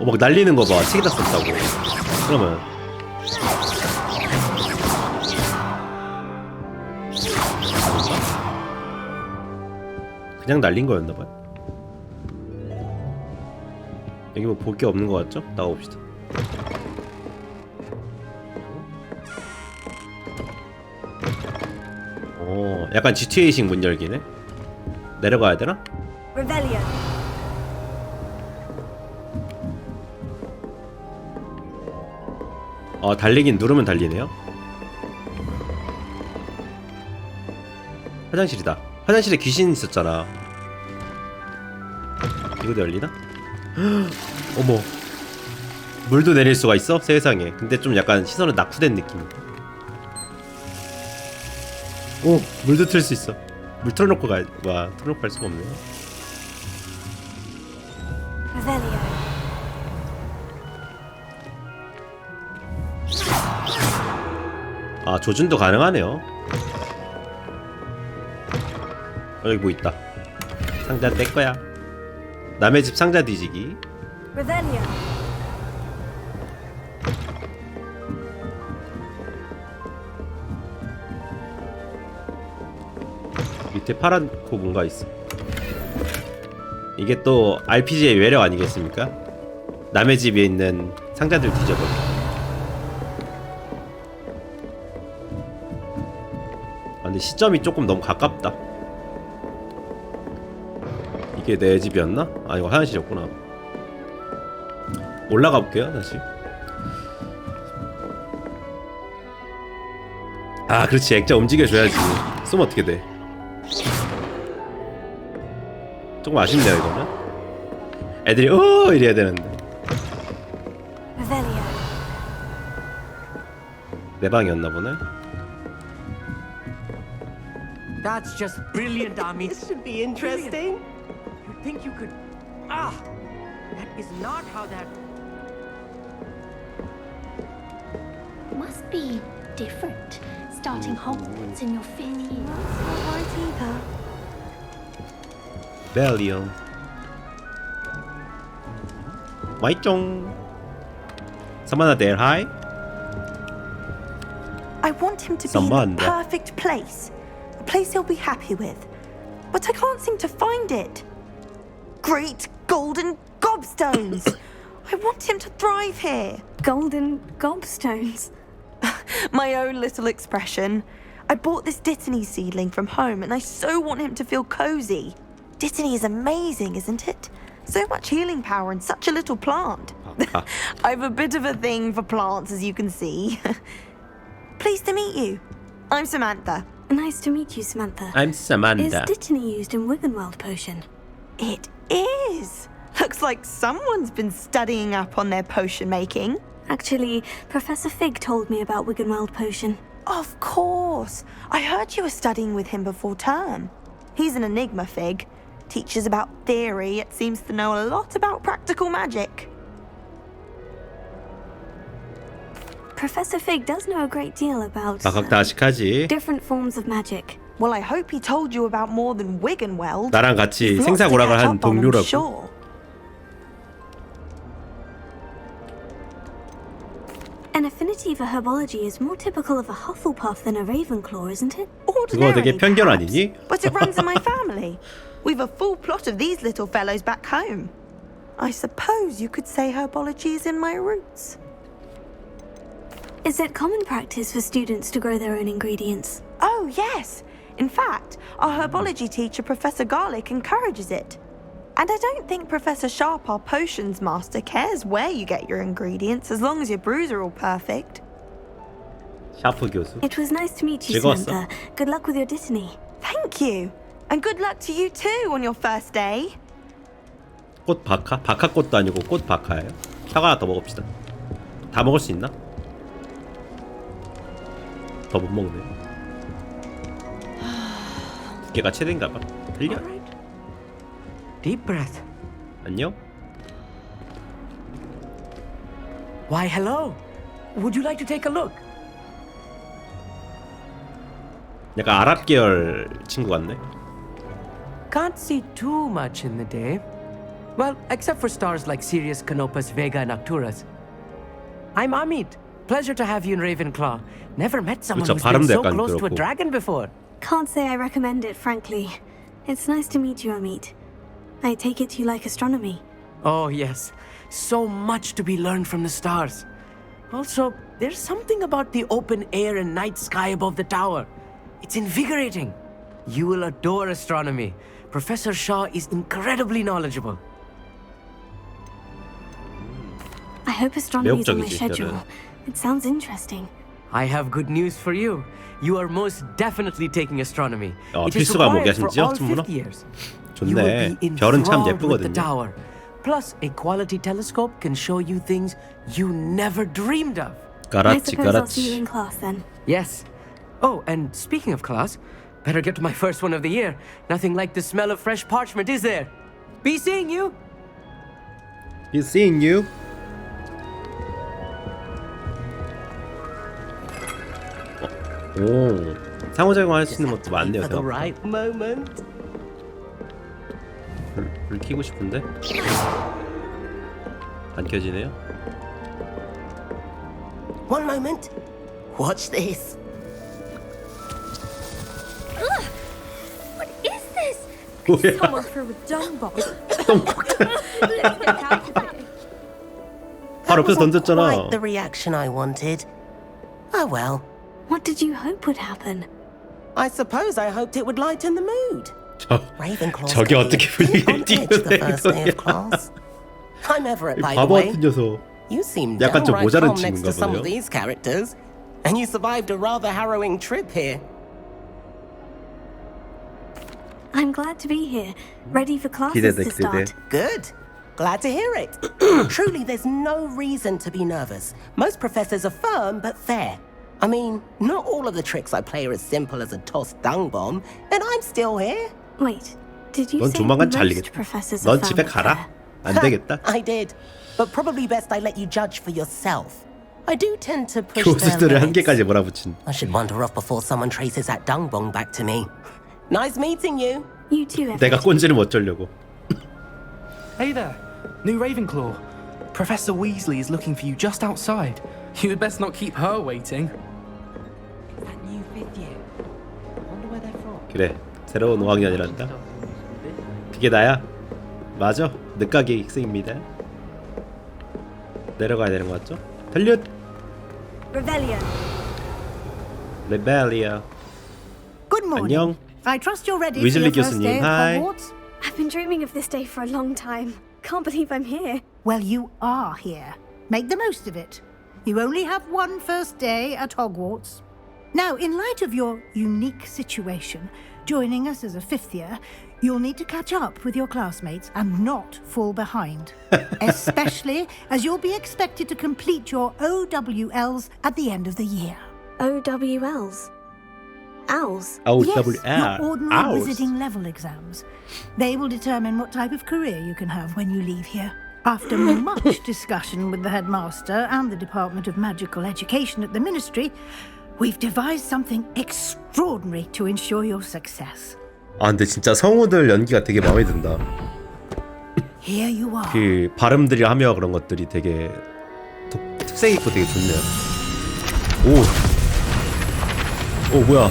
막 날리는 거 봐. 책에다 썼다고. 그러면 그냥 날린 거였나봐요. 여기 뭐 볼 게 없는 거 같죠? 나가봅시다. 약간 GTA식 문 열기네. 내려가야 되나?
Revelio.
달리긴 누르면 달리네요. 화장실이다. 화장실에 귀신 있었잖아. 이거도 열리나? 어머, 물도 내릴 수가 있어? 세상에. 근데 좀 약간 시선은 낙후된 느낌. 오, 물도 틀 수 있어. 물 틀어놓고 와, 틀어놓고 갈 수가 없네. 아, 조준도 가능하네요. 여기 뭐 있다. 상자 내 거야. 남의 집 상자 뒤지기. 밑에 파란 코 뭔가 있어. 이게 또 RPG의 매력 아니겠습니까? 남의 집에 있는 상자들 뒤져버려. 근데 시점이 조금 너무 가깝다. 이게 내 집이었나? 아, 이거 화장실이었구나. 올라가 볼게요, 다시. 아, 그렇지. 액자 움직여줘야지. 쏘면 어떻게 돼? 조금 아쉽네요, 이거는. 애들이 오 이래야 되는데. 내 방이었나 보네.
That's just brilliant, Ami. This should be interesting. You think you could... Ah! That is not how that...
Must be different. starting Hogwarts in your 5th year.
벨리온 마이쫑 Someone there, hi?
I want him to be in the perfect place. A place he'll be happy with. But I can't seem to find it. Great golden gobstones! I want him to thrive here.
Golden gobstones?
My own little expression. I bought this Dittany seedling from home and I so want him to feel cozy. Dittany is amazing, isn't it? So much healing power in such a little plant. I've a bit of a thing for plants, as you can see. Pleased to meet you. I'm Samantha.
Nice to meet you, Samantha.
I'm Samantha.
Is Dittany used in Wiggenweld potion?
It is. Looks like someone's been studying up on their potion making.
Actually, Professor Fig told me about Wiggenweld potion.
Of course. I heard you were studying with him before term. He's an enigma, Fig. Teaches about theory, yet seems to know a lot about practical magic.
Professor Fig does know a great deal about different forms of magic.
Well, I hope he told you about more than Wiggenweld.
나랑 같이 생사고락을 한 동료라고.
An affinity for herbology is more typical of a Hufflepuff than a Ravenclaw, isn't it?
그거 되게 편견 아니니?
But it runs in my family. We've a full plot of these little fellows back home. I suppose you could say herbology is in my roots.
Is it common practice for students to grow their own ingredients?
Oh, yes. In fact, our herbology teacher, Professor Garlick, encourages it. And I don't think Professor Sharp, our potions master, cares where you get your ingredients as long as your brews are all perfect.
샤프 교수.
It was nice to meet you, Samantha. Good luck with your Dittany.
Thank you. And good luck to you too on your first day.
꽃 바카? 바카꽃도 아니고 꽃 바카예요? 사과 하나 더 먹읍시다. 다 먹을 수 있나? 더 못 먹네. 두께가 최대인가봐. 틀려.
Deep breath.
안녕.
Why, hello. Would you like to take a look?
약간 아랍 계열 친구 같네.
Can't see too much in the day. Well, except for stars like Sirius, Canopus, Vega, and Arcturus. I'm Amit. Pleasure to have you in Ravenclaw. Never met someone who's been so close to a dragon before.
Can't say I recommend it, frankly. It's nice to meet you, Amit. I take it you like astronomy.
Oh, yes. So much to be learned from the stars. Also, there's something about the open air and night sky above the tower. It's invigorating. You will adore astronomy. Professor Shaw is incredibly knowledgeable.
I hope astronomy is on my schedule. It sounds interesting.
I have good news for you. You are most definitely taking astronomy. It is
필수가
required for
심지어
all
전부나?
5th years.
좋네. 별은 참 예쁘거든요.
Tower. Plus, a quality telescope can show you things you never dreamed of.
I suppose I'll see you in class then.
Yes. Oh, and speaking of class, better get to my first one of the year. Nothing like the smell of fresh parchment, is there? Be seeing you.
Be seeing you. 오, 상호작용할 수 있는 것도 많네요. 불 켜고 싶은데 안 켜지네요.
One moment. Watch this.
What is this?
뭐야?
Someone threw a dung bomb.
바로 옆에서 던졌잖아.
Quite the reaction I wanted. Oh well.
What did you hope would happen?
I suppose I hoped it would lighten the mood.
저게 어떻게 분위기를 띄우는 거야?
I'm Everett, by the
바보
way.
같은 녀석.
You seem
약간 좀
downright
모자란
calm next
친구인가
to some
보네요.
of these characters, and you survived a rather harrowing trip here.
I'm glad to be here, ready for classes to start.
Good. Glad to hear it. Truly, there's no reason to be nervous. Most professors are firm but fair. I mean, not all of the tricks I play are as simple as a tossed dung bomb, and I'm still here.
Wait, did you
넌
say
조만간
most
잘리겠다.
professors are
넌 집에
firm but
가라.
fair?
안 되겠다.
I did, but probably best I let you judge for yourself.
I do tend to push
교수들을
their
한
limits.
개까지 몰아붙인.
I should wander off before someone traces that dung bong back to me. Nice meeting you.
You too,
내가 꼰지를 어쩌려고.
Hey there, new Ravenclaw. Professor Weasley is looking for you just outside. You had best not keep her waiting.
That new fifth year. Wonder where they're from.
그래, 새로운 5학년이란다. 그게 나야? 맞아, 늦가기 학생입니다. 내려가야 되는 거 맞죠? 달려!
Revelio.
레벨리아.
Good morning.
안녕.
I trust you're ready for
위즐리
your first
교수님,
day at
hi.
Hogwarts.
I've been dreaming of this day for a long time. Can't believe I'm here.
Well, you are here. Make the most of it. You only have one first day at Hogwarts. Now, in light of your unique situation, joining us as a fifth year, you'll need to catch up with your classmates and not fall behind. Especially as you'll be expected to complete your OWLs at the end of the year.
OWLs? Owls?
Yes, your ordinary wizarding level exams. They will determine what type of career you can have when you leave here. After much discussion with the headmaster and the Department of Magical Education at the Ministry, we've devised something extraordinary to ensure your success.
아 근데 진짜 성우들 연기가 되게 마음에 든다.
Here you are.
그 발음들이 하며 그런 것들이 되게 특색 있고 되게 좋네요. 오 뭐야?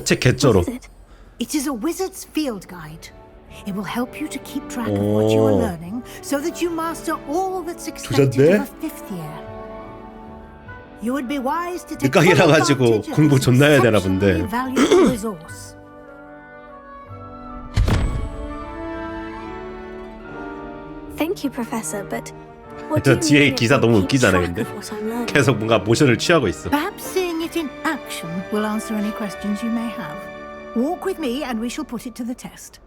책 개쩔어.
It is a wizard's field guide. It will help you to keep track of what you are learning so that you master all that's expected of a fifth year. You would be wise to take
늦가기라 가지고 공부 존나 해야 되나 본데.
valuable resource.
Thank you, Professor, but
저 뒤에 기사 너무 웃기잖아 근데. 계속 뭔가 모션을 취하고 있어.
Perhaps seeing it in action will answer any questions you may have. Walk with me and we shall put it to the test.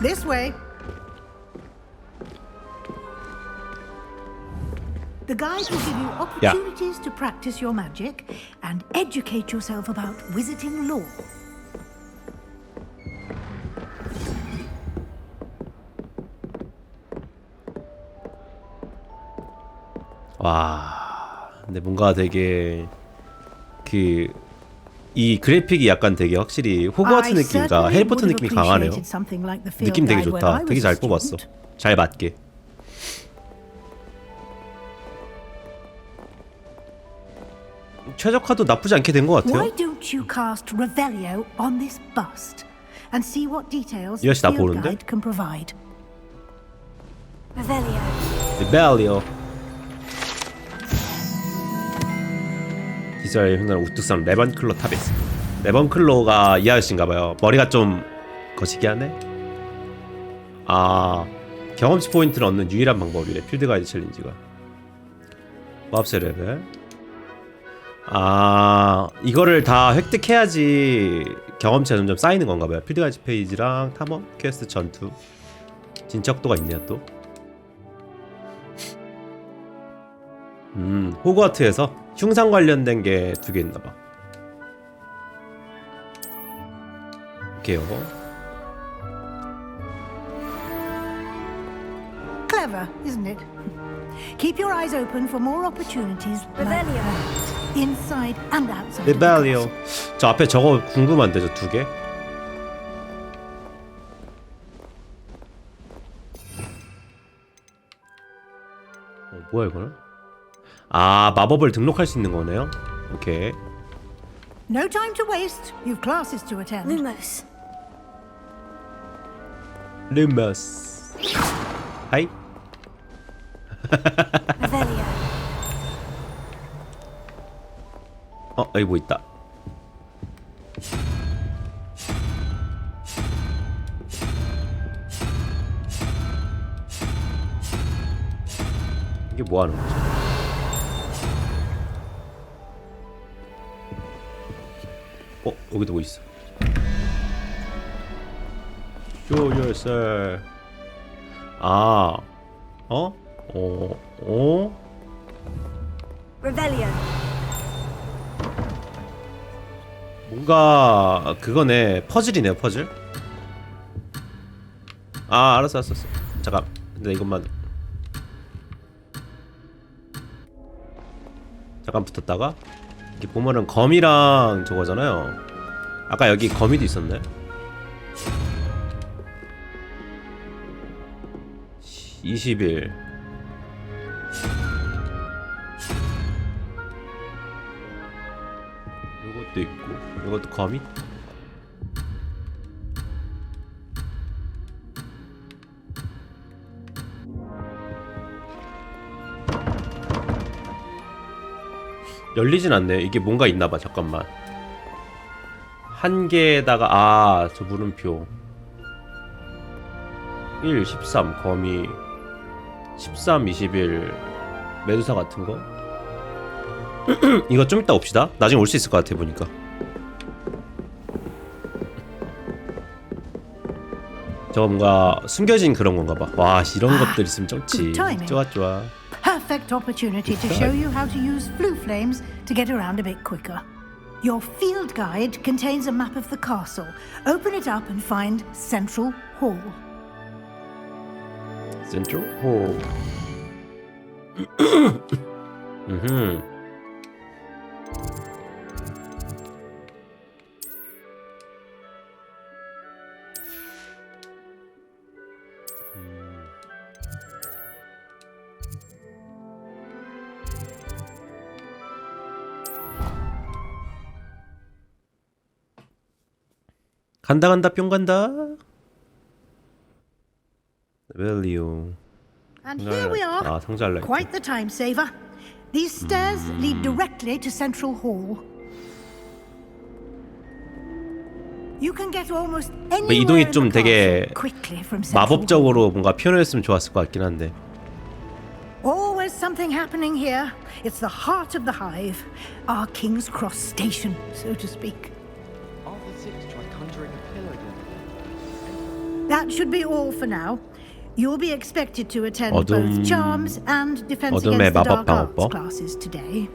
This way. The guide will give you opportunities to practice your magic and educate yourself about wizarding lore.
와, 근데 뭔가 되게 이 그래픽이 약간 되게 확실히 호그와트 느낌과 해리포터 느낌이 강하네요. 느낌 되게 좋다. 되게 잘 뽑았어. 잘 맞게. 최적화도 나쁘지 않게 된 것 같아요.
Why don't you cast Revelio on this bust and see what details
이 아저씨 나
the field
보는데?
guide can provide?
Revelio.
리벨리오. 기사의 흉난 우뚝섬 레번클로 탑에 있어. 레번클로가 이 아저씨인가봐요. 머리가 좀 거시기 하네. 아, 경험치 포인트를 얻는 유일한 방법이래. 필드 가이드 챌린지가. 마법세 레벨. 아, 이거를 다 획득해야지 경험치가 점점 쌓이는 건가봐요. 필드 가이드 페이지랑 탐험, 퀘스트, 전투. 진척도가 있네요 또. 호그와트에서 흉상 관련된 게 2개 있나봐. 오케이요.
Clever, isn't it? Keep your eyes open for more opportunities like that, inside and outside.
리벨리오. 저 앞에 저거 궁금한데 저 2개? 뭐야 이거는? 아, 마법을 등록할 수 있는 거네요. 오케이.
No time to waste. You've classes to attend.
Lumos.
루머스. 하이.
Revelio.
여기 뭐 있다. 이게 뭐 하는 거지? 여기도 뭐 있어? Show yourself. 아,
Revelio.
뭔가 그거네. 퍼즐이네요, 퍼즐. 아, 알았어. 잠깐. 근데 이것만 잠깐 붙었다가 이렇게 보면은 검이랑 저거잖아요. 아까 여기 거미도 있었네. 20일. 요것도 있고, 요것도 거미. 열리진 않네요. 이게 뭔가 있나봐. 잠깐만. 한 개에다가 저 물음표 1, 13 거미 13, 21 메두사 같은 거. 이거 좀 이따 옵시다. 나중에 올 수 있을 것 같아 보니까. 저거 뭔가 숨겨진 그런 건가 봐. 와, 이런 것들 있으면 좋지. 좋아.
Perfect opportunity to show you how to use flue flames to get around a bit quicker. Your field guide contains a map of the castle. Open it up and find Central Hall.
Central Hall. 간다 뿅 간다. Value.
And here we are. Quite the time saver. These stairs lead directly to Central Hall. You can get almost anywhere
이동이 좀 되게
quickly from Central Hall.
마법적으로 뭔가 표현했으면 좋았을 것 같긴 한데.
Always something happening here. It's the heart of the hive, our King's Cross station, so to speak. That should be all for now. You'll be expected to attend both charms and defense against the dark arts classes today.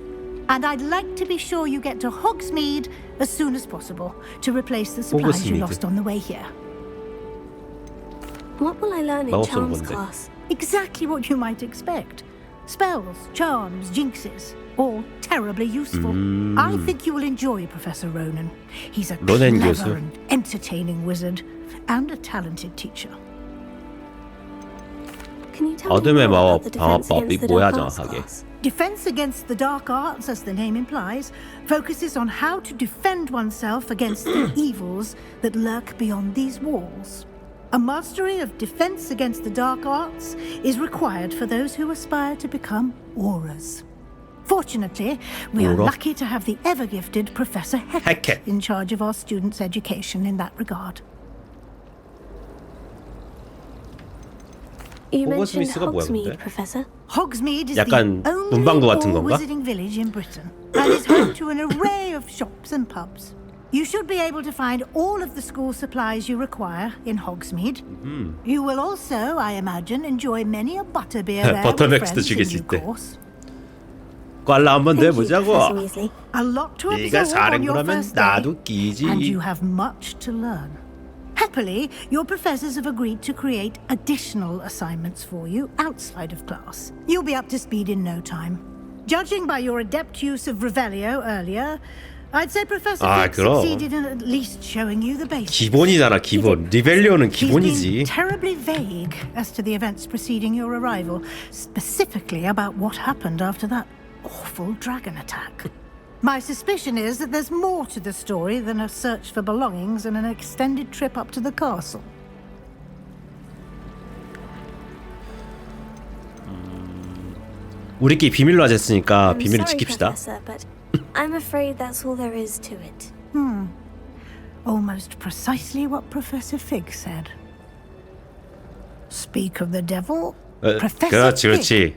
And I'd like to be sure you get to Hogsmeade as soon as possible to replace the supplies you lost on the way here.
What will I learn in charms class?
Exactly what you might expect. Spells, charms, jinxes, all terribly useful. I think you will enjoy Professor Ronan. He's a clever and entertaining wizard and a talented teacher.
Can you tell me more about the defense against the dark arts
정확하게?
class?
Defense against the dark arts, as the name implies, focuses on how to defend oneself against the evils that lurk beyond these walls. A mastery of defense against the dark arts is required for those who aspire to become auras. Fortunately, we are lucky to have the ever-gifted Professor Hecat in charge of our students' education in that regard.
You mentioned Hogsmeade, Professor.
Hogsmeade is the only all-wizarding village in Britain and is home to an array of shops and pubs. You should be able to find all of the school supplies you require in Hogsmeade. You will also, I imagine, enjoy many a butterbeer there with friends in due course.
꽐라 한번 내보자고.
A lot to absorb on your first day, and you have much to learn. Happily, your professors have agreed to create additional assignments for you outside of class. You'll be up to speed in no time. Judging by your adept use of Revelio earlier, I'd say Professor Fix succeeded in at least showing you the basics.
기본이잖아, 기본. 리벨리오는 기본이지.
He's been terribly vague as to the events preceding your arrival, specifically about what happened after that awful dragon attack. My suspicion is that there's more to the story than a search for belongings and an extended trip up to the castle.
우리끼리 비밀로 하셨으니까 비밀을 지킵시다.
Professor, but I'm afraid that's all there is to it.
Almost precisely what Professor Fig said. Speak of the devil, Professor
그렇지.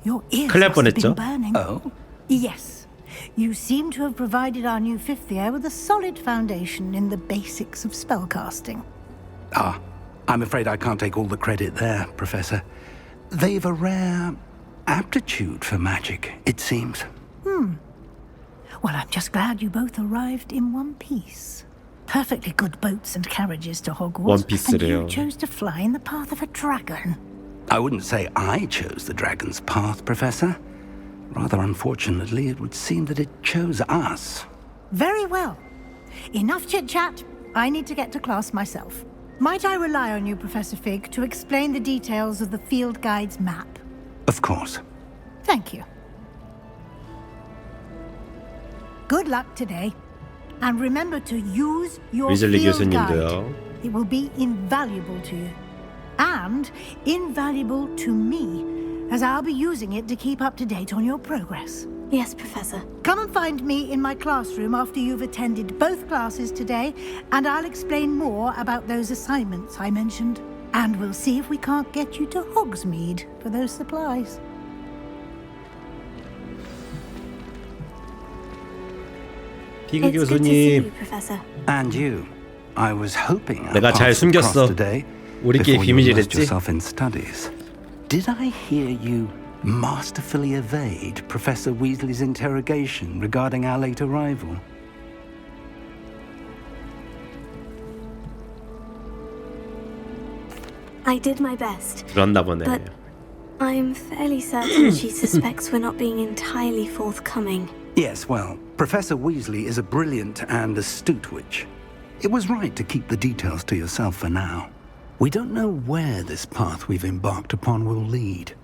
Your ears
클랩
must have
뻔했죠?
been burning. Oh? Yes. You seem to have provided our new fifth year with a solid foundation in the basics of spellcasting.
I'm afraid I can't take all the credit there, Professor. They've a rare aptitude for magic, it seems.
Well, I'm just glad you both arrived in one piece. Perfectly good boats and carriages to Hogwarts, and you chose to fly in the path of a dragon.
I wouldn't say I chose the dragon's path, Professor. Rather unfortunately, it would seem that it chose us.
Very well. Enough chit-chat. I need to get to class myself. Might I rely on you, Professor Fig, to explain the details of the field guide's map?
Of course.
Thank you. Good luck today. And remember to use your field guide. It will be invaluable to you. And invaluable to me, as I'll be using it to keep up to date on your progress.
Yes, Professor.
Come and find me in my classroom after you've attended both classes today, and I'll explain more about those assignments I mentioned. And we'll see if we can't get you to Hogsmeade for those supplies.
피그 교수님.
And you. I was hoping
내가 잘 숨겼어. 우리끼리 비밀이랬지.
Did I hear you masterfully evade Professor Weasley's interrogation regarding our late arrival?
I did my best.
그랬나 보네.
But I'm fairly certain she suspects we're not being entirely forthcoming.
Yes, well, Professor Weasley is a brilliant and astute witch. It was right to keep the details to yourself for now. We don't know where this path we've embarked upon will lead.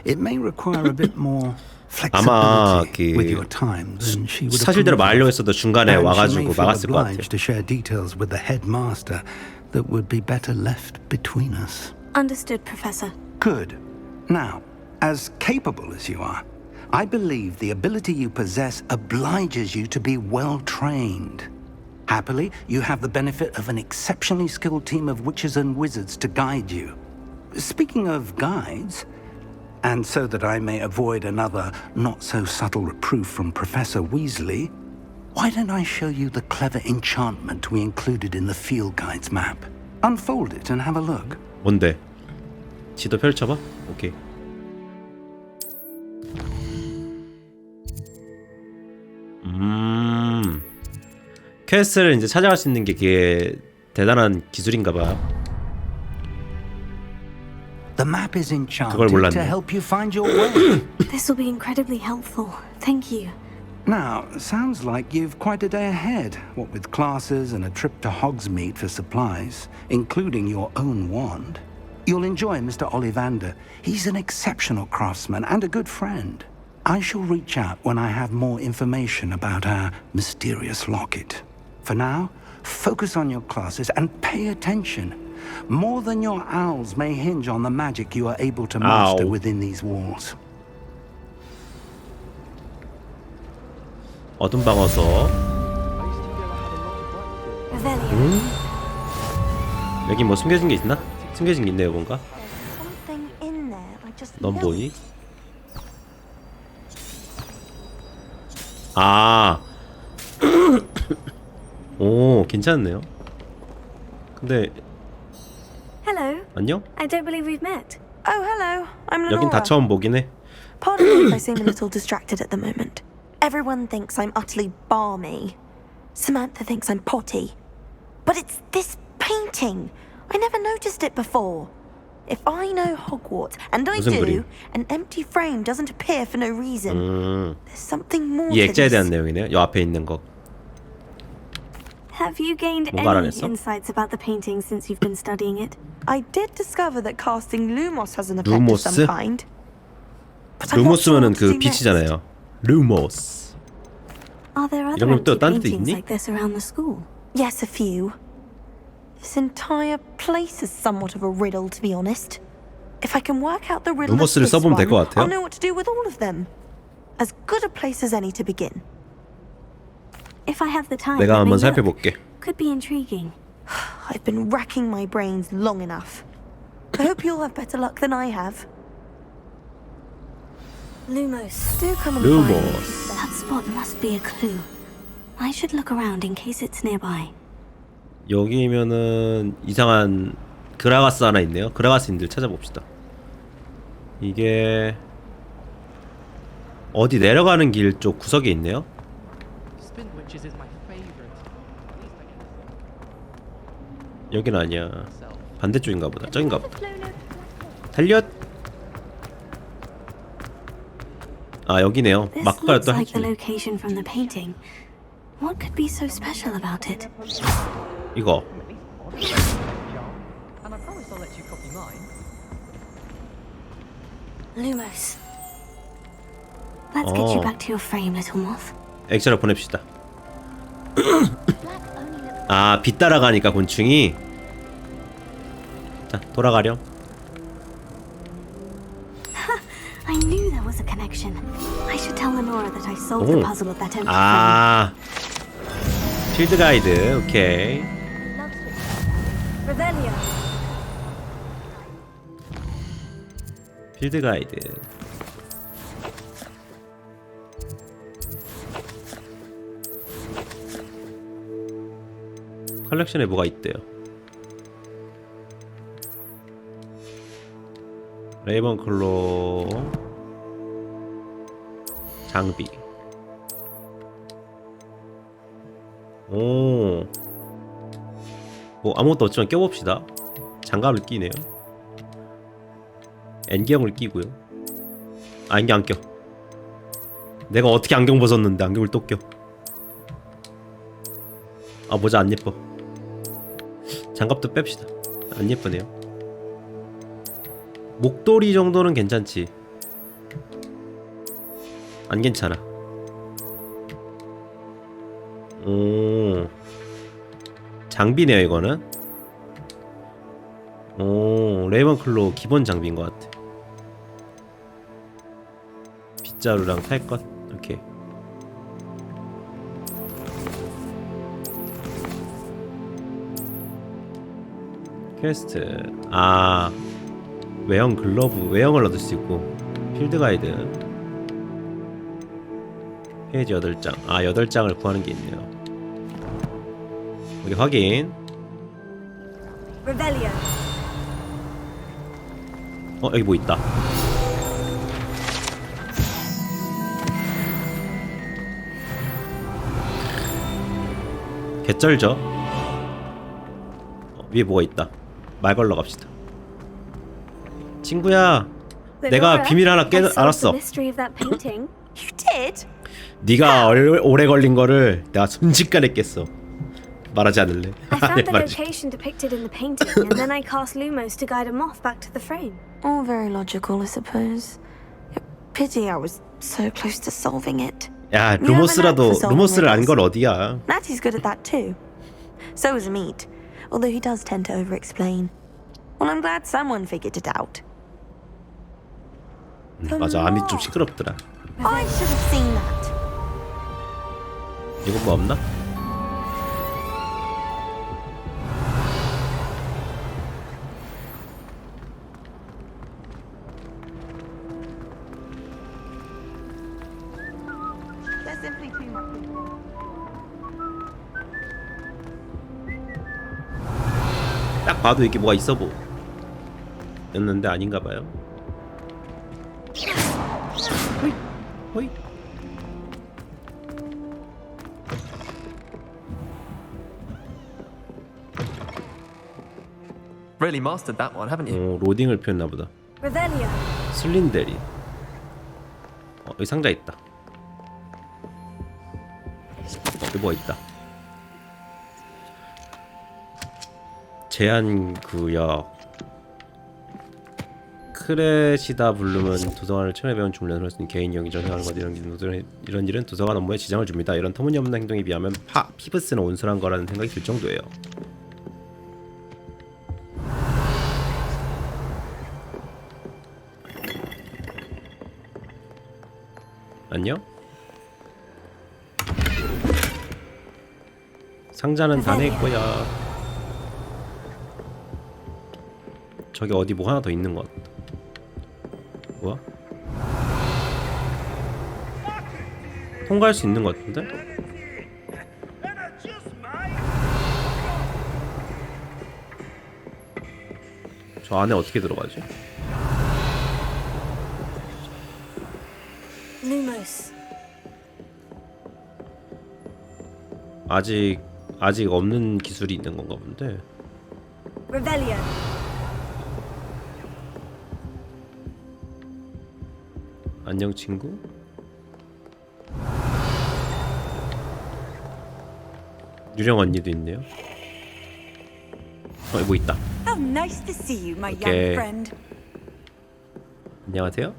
It may require a bit more flexibility with your time than she would
사실대로 말하려고 했어도 중간에 와가지고 막았을 것 같아요.
obliged to share details with the headmaster that would be better left between us.
Understood, Professor.
Good. Now, as capable as you are, I believe the ability you possess obliges you to be well trained. Happily, you have the benefit of an exceptionally skilled team of witches and wizards to guide you. Speaking of guides, and so that I may avoid another not-so-subtle reproof from Professor Weasley, why don't I show you the clever enchantment we included in the field guide's map? Unfold it and have a look.
뭔데? 지도 펼쳐봐? 오케이. 퀘스트를 이제 찾아갈 수 있는 게 그게 대단한 기술인가봐요.
The map is enchanted
그걸 몰랐네.
to help you find your way.
This will be incredibly helpful. Thank you.
Now, sounds like you've quite a day ahead, what with classes and a trip to Hogsmeade for supplies, including your own wand. You'll enjoy Mr. Ollivander. He's an exceptional craftsman and a good friend. I shall reach out when I have more information about our mysterious locket. For now, focus on your classes and pay attention. More than your owls may hinge on the magic you are able to master within these walls.
어둠 방어서. 여기 뭐 숨겨진 게 있나? 숨겨진 게 있네요, 뭔가. 넌 뭐니? 아. 오, 괜찮네요. 근데
Hello.
안녕?
I don't believe we've met.
Oh, hello. I'm Lenora.
여긴 다 처음 보긴 해.
Pardon me if I seem a little distracted at the moment. Everyone thinks I'm utterly balmy. Samantha thinks I'm potty. But it's this painting. I never noticed it before. If I know Hogwarts, and I do, an empty frame doesn't appear for no reason. There's something more
이
to
액자에 대한
this.
내용이네요. 요 앞에 있는 거.
Have you gained
뭐가
any
알아냈어?
insights about the painting since you've been studying it?
I did discover that casting Lumos has an effect of some
루모스?
kind. But I'm not sure
루모스면은
what to
그
do next.
빛이잖아요. 루모스.
Are there other
이런 건 또
empty
딴 데도
paintings
있니?
like this around the school?
Yes, a few. This entire place is somewhat of a riddle, to be honest. If I can work out the riddle of
루모스를
this
써보면 될 것
one,
같아요.
I'll know what to do with all of them. As good a place as any to begin.
If I have the time,
내가
let me
한번
look.
살펴볼게.
Could be intriguing.
I've been racking my brains long enough. I hope you'll have better luck than I have.
Lumos.
Do come and
Lumos.
find me.
That spot must be a clue. I should look around in case it's nearby.
여기면은 이상한 그라가스 하나 있네요. 그라가스인들 찾아봅시다. 이게 어디 내려가는 길 쪽 구석에 있네요.
Churches is my favorite.
여긴 아니야. 반대쪽인가 보다. 저긴가 보다. 달려. 아 여기네요.
This
막가가
looks
또
like the
해주네.
location from the painting. What could be so special about it?
이거.
And I promise I'll let you copy mine.
Lumos. Let's get you back to your frame, little moth.
액자를 보냅시다. 아, 빛 따라가니까 곤충이. 자, 돌아가렴.
I knew there was a connection. I should tell Lenora that I solved the puzzle of that empty frame.
아, 필드 가이드. 오케이.
Revelio.
필드 가이드. 컬렉션에 뭐가 있대요? 레이번클로 장비. 오, 뭐 아무것도 없지만 껴봅시다. 장갑을 끼네요. 안경을 끼고요. 아, 안경 안 껴. 내가 어떻게 안경 벗었는데 안경을 또 껴. 아, 모자 안 예뻐. 장갑도 뺍시다. 안 예쁘네요. 목도리 정도는 괜찮지. 안 괜찮아. 오, 장비네요 이거는. 오, 레이번클로 기본 장비인 것 같아. 빗자루랑 탈것. 오케이. 퀘스트. 아, 외형 글러브, 외형을 얻을 수 있고. 필드 가이드 페이지 8장. 아, 8장을 구하는 게 있네요. 여기 확인.
Revelio.
여기 뭐 있다. 개쩔죠? 위에 뭐가 있다. 말 걸러 갑시다. 친구야, 내가 비밀 하나 알았어.
You did?
네가 오래 걸린 거를 내가 순식간에 깼어. 말하지 않을래?
I found the location depicted in the painting, and then I cast Lumos to guide a moth back to the frame. All very logical, I suppose. Pity I was so close to solving it.
야, 루모스를 안 걸 어디야?
Natty's good at that too. So is Meat, although he does tend to over-explain. Well, I'm glad someone figured it out.
맞아, 아미 좀 시끄럽더라.
I should have seen that.
이거 뭐 없나?
There's simply too much.
딱 봐도 이게 뭐가 있어 보. 였는데 아닌가 봐요. 호이.
Really mastered that one, haven't you?
로딩을 폈나 보다.
Revelio.
슬린데리. 여기 상자 있다. 여기 뭐 있다. 제한 구역. 크레시다 블룸은 도서관을 처음에 배운 중년을 할 수 있는 개인 영이 전생하는 것 이런 일은 도서관 업무에 지장을 줍니다. 이런 터무니없는 행동에 비하면 피브스는 온순한 거라는 생각이 들 정도예요. 안녕? 상자는 다 내 거야. 저기 어디 뭐 하나 더 있는 것 같다. 뭐야? 통과할 수 있는 것 같은데? 저 안에 어떻게 들어가지?
Lumos.
아직 없는 기술이 있는 건가 본데.
Revelio.
안녕 친구. 유령 언니도 있네요. 뭐 있다.
How nice to see you, my
Okay.
young friend.
안녕하세요.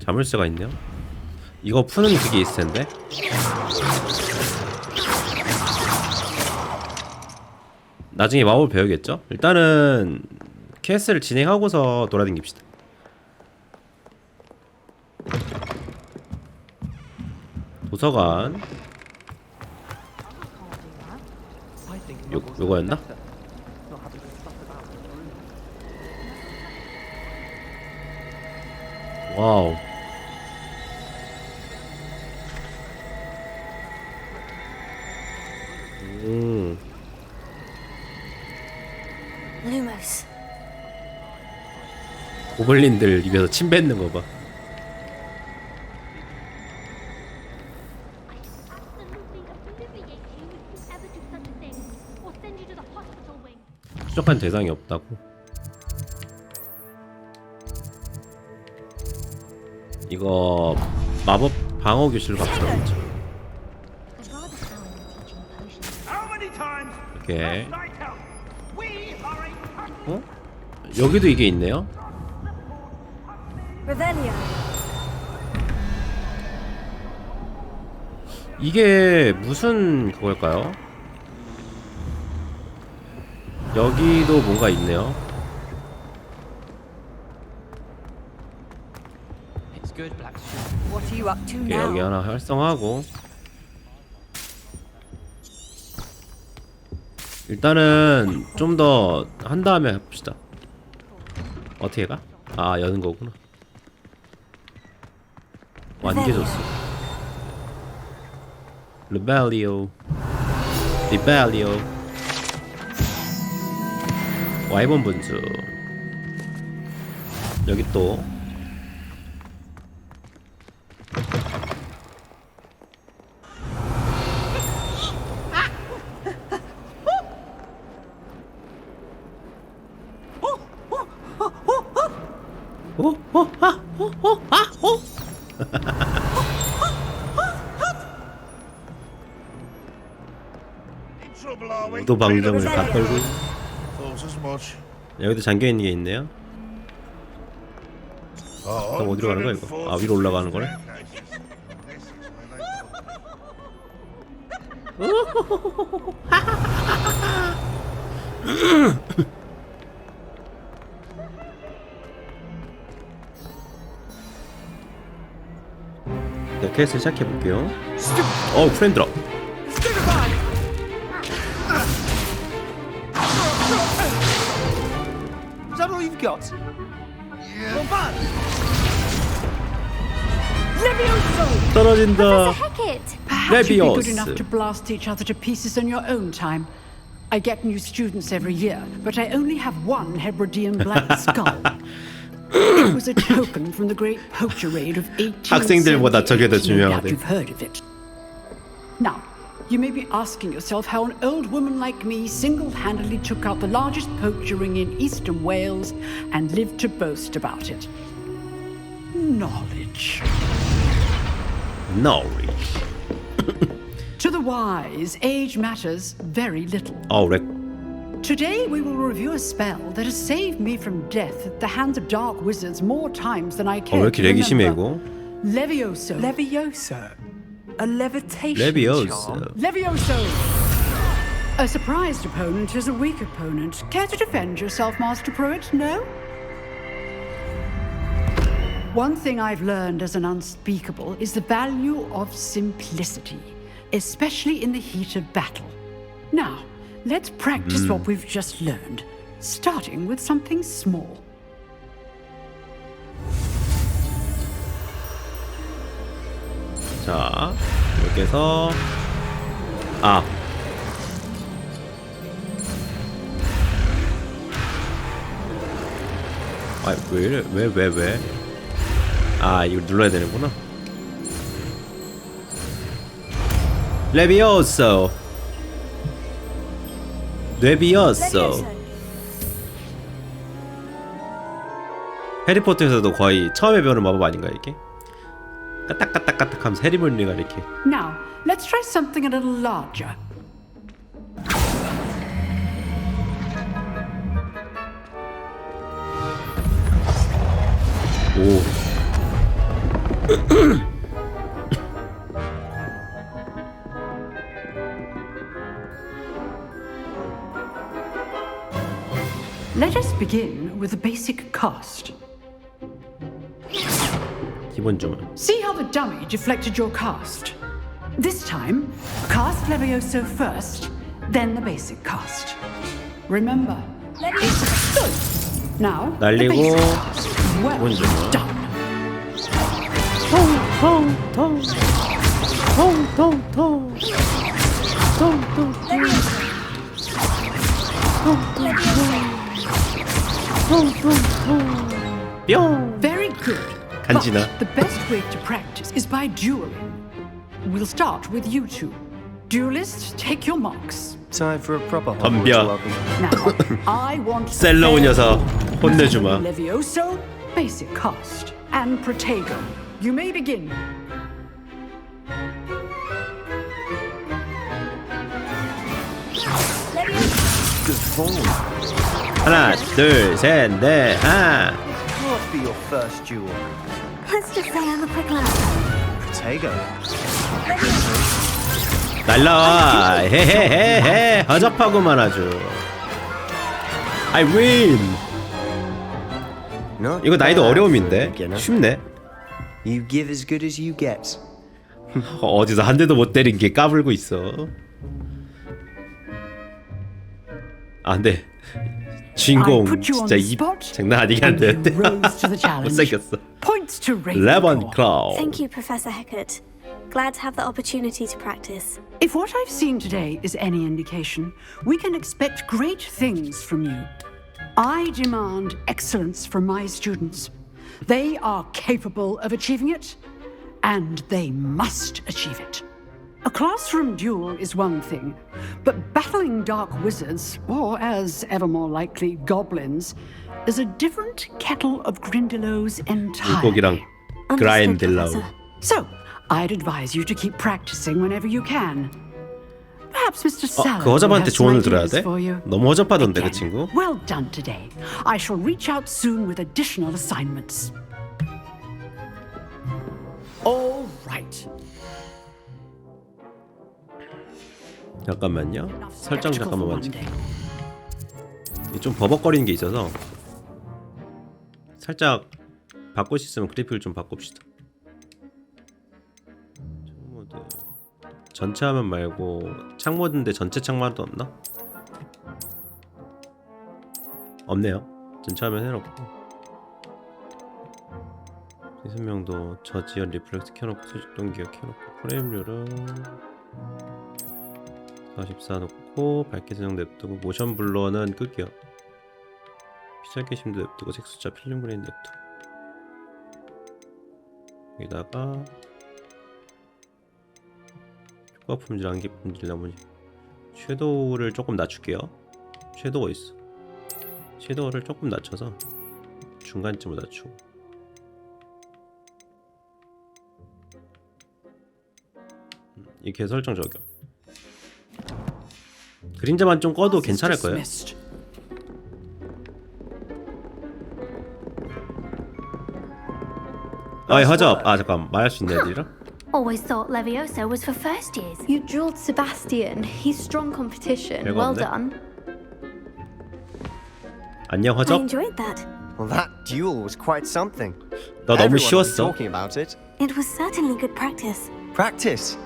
자물쇠가 있네요. 이거 푸는 그게 있을 텐데. 나중에 마법을 배우겠죠? 일단은 퀘스트를 진행하고서 돌아다닙시다. 도서관. 요거였나? 와우.
Lumos.
고블린들 입에서 침 뱉는 거 봐. 추적한 대상이 없다고. 이거 마법 방어 교실로 갑시다. 오케이. 어? 여기도 이게 있네요.
Revelio.
이게 무슨 그걸까요? 여기도 뭔가 있네요.
What are you up to
오케이,
now?
여기 하나 활성화하고. 일단은 좀 더 한 다음에 해봅시다. 어떻게 가? 아, 여는 거구나. 완개줬어. 르벨리오. 리벨리오. 와이번 분수. 여기 또 모두 방정을 다 떨고. 여기도 잠겨있는 게 있네요. 그럼 어디로 가는 거야 이거? 아, 위로 올라가는 거네? 네, 퀘스트 시작해볼게요. 프렌드라.
Is that all you've got? Well, bad.
떨어진다.
Perhaps you'd be good enough to blast each other to pieces in your own time. I get new students every year, but I only have one Hebridean black skull. It was a token from the great poacher raid of 1878.
학생들보다 저게 더 중요하대.
You've heard of it. Now, you may be asking yourself how an old woman like me single-handedly took out the largest poacher ring in eastern Wales and lived to boast about it. Knowledge. To the wise, age matters very little. Today we will review a spell that has saved me from death at the hands of dark wizards more times than I care to remember. Levioso.
Levioso? A levitation charm?
Levioso! A surprised opponent is a weak opponent. Care to defend yourself, Master Pruitt? No? One thing I've learned as an unspeakable is the value of simplicity, especially in the heat of battle. Now, let's practice what we've just learned, starting with something small.
자, 이렇게 해서 아, 왜 이래? 왜? 아, 이거 눌러야 되는구나. 레비오소. 레비오소. 해리포터에서도 거의 처음에 배우는 마법 아닌가 이게? 까딱까딱까딱 하면서 해리물리가 이렇게.
Now, let's try something a little larger.
오.
Let us begin with the basic cast.
기본 주문.
See how the dummy deflected your cast. This time, cast Levioso first, then the basic cast. Remember, it's good. Now, the
날리고
basic cast. Well
기본 주문.
done. Very good.
간지나.
But the best way to practice is by dueling. We'll start with you two. Duelists, take your marks.
Time for a proper
덤벼.
Now, I want
셀러운 녀석 혼내주마.
Levioso, basic cast, and Protego. You may begin.
Good form.
하나, 둘, 셋, 넷, 하.
Can't be your first duel.
Let's just say I'm a quick learner.
Protego.
날라와. 헤헤헤헤. 허접하구만 아주. I win. 이거 난이도 어려움인데 쉽네.
You give as good as you get.
어디서 한 대도 못 때린 게 까불고 있어. 아 근데 주인공 진짜 입 장난 아니게 안 되는데. 못생겼어. 레번 클라우.
Thank you, Professor Heckert. Glad to have the opportunity to practice.
If what I've seen today is any indication, we can expect great things from you. I demand excellence from my students. They are capable of achieving it, and they must achieve it. A classroom duel is one thing, but battling dark wizards, or as ever more likely, goblins, is a different kettle of Grindylows entirely.
물고기랑 그라인딜라우.
So, I'd advise you to keep practicing whenever you can. Perhaps Mr. Sallow
그 허접한테
has
조언을
some
들어야
ideas
돼?
for you.
너무 허접하던데 그 친구.
Well done today. I shall reach out soon with additional assignments. All right.
잠깐만요. 설정 잠깐만 좀 버벅거리는 게 있어서 살짝 바꿀 수 있으면 그래픽을 좀 바꿉시다. 모드 전체 화면 말고 창 모드인데 전체 창만도 없나? 없네요. 전체 화면 해놓고 설명도 저지연 리플렉스 켜놓고 수직동 기어 켜놓고 프레임률은 44 놓고 밝게 설정 냅두고 모션 블러는 끌게요. 피자 게심도 냅두고 색숫자 필름 그레인 냅두고 여기다가 효과 품질 안개 품질 나머지 섀도우를 조금 낮출게요. 섀도우 어딨어? 섀도우를 조금 낮춰서 중간쯤으로 낮추고 이렇게 설정 적용. 그림자만 좀 꺼도 괜찮을 거예요. 아이 허접. 아 잠깐 말할 수 있는 애들이라?
Always thought Levioso was for first years.
You dueled Sebastian. He's strong competition.
별거
Well
없네.
done.
안녕
I
허접.
enjoyed that.
Well, that duel was quite something.
너 너무
Everyone was
쉬웠어.
talking about it.
It was certainly good practice.
Practice.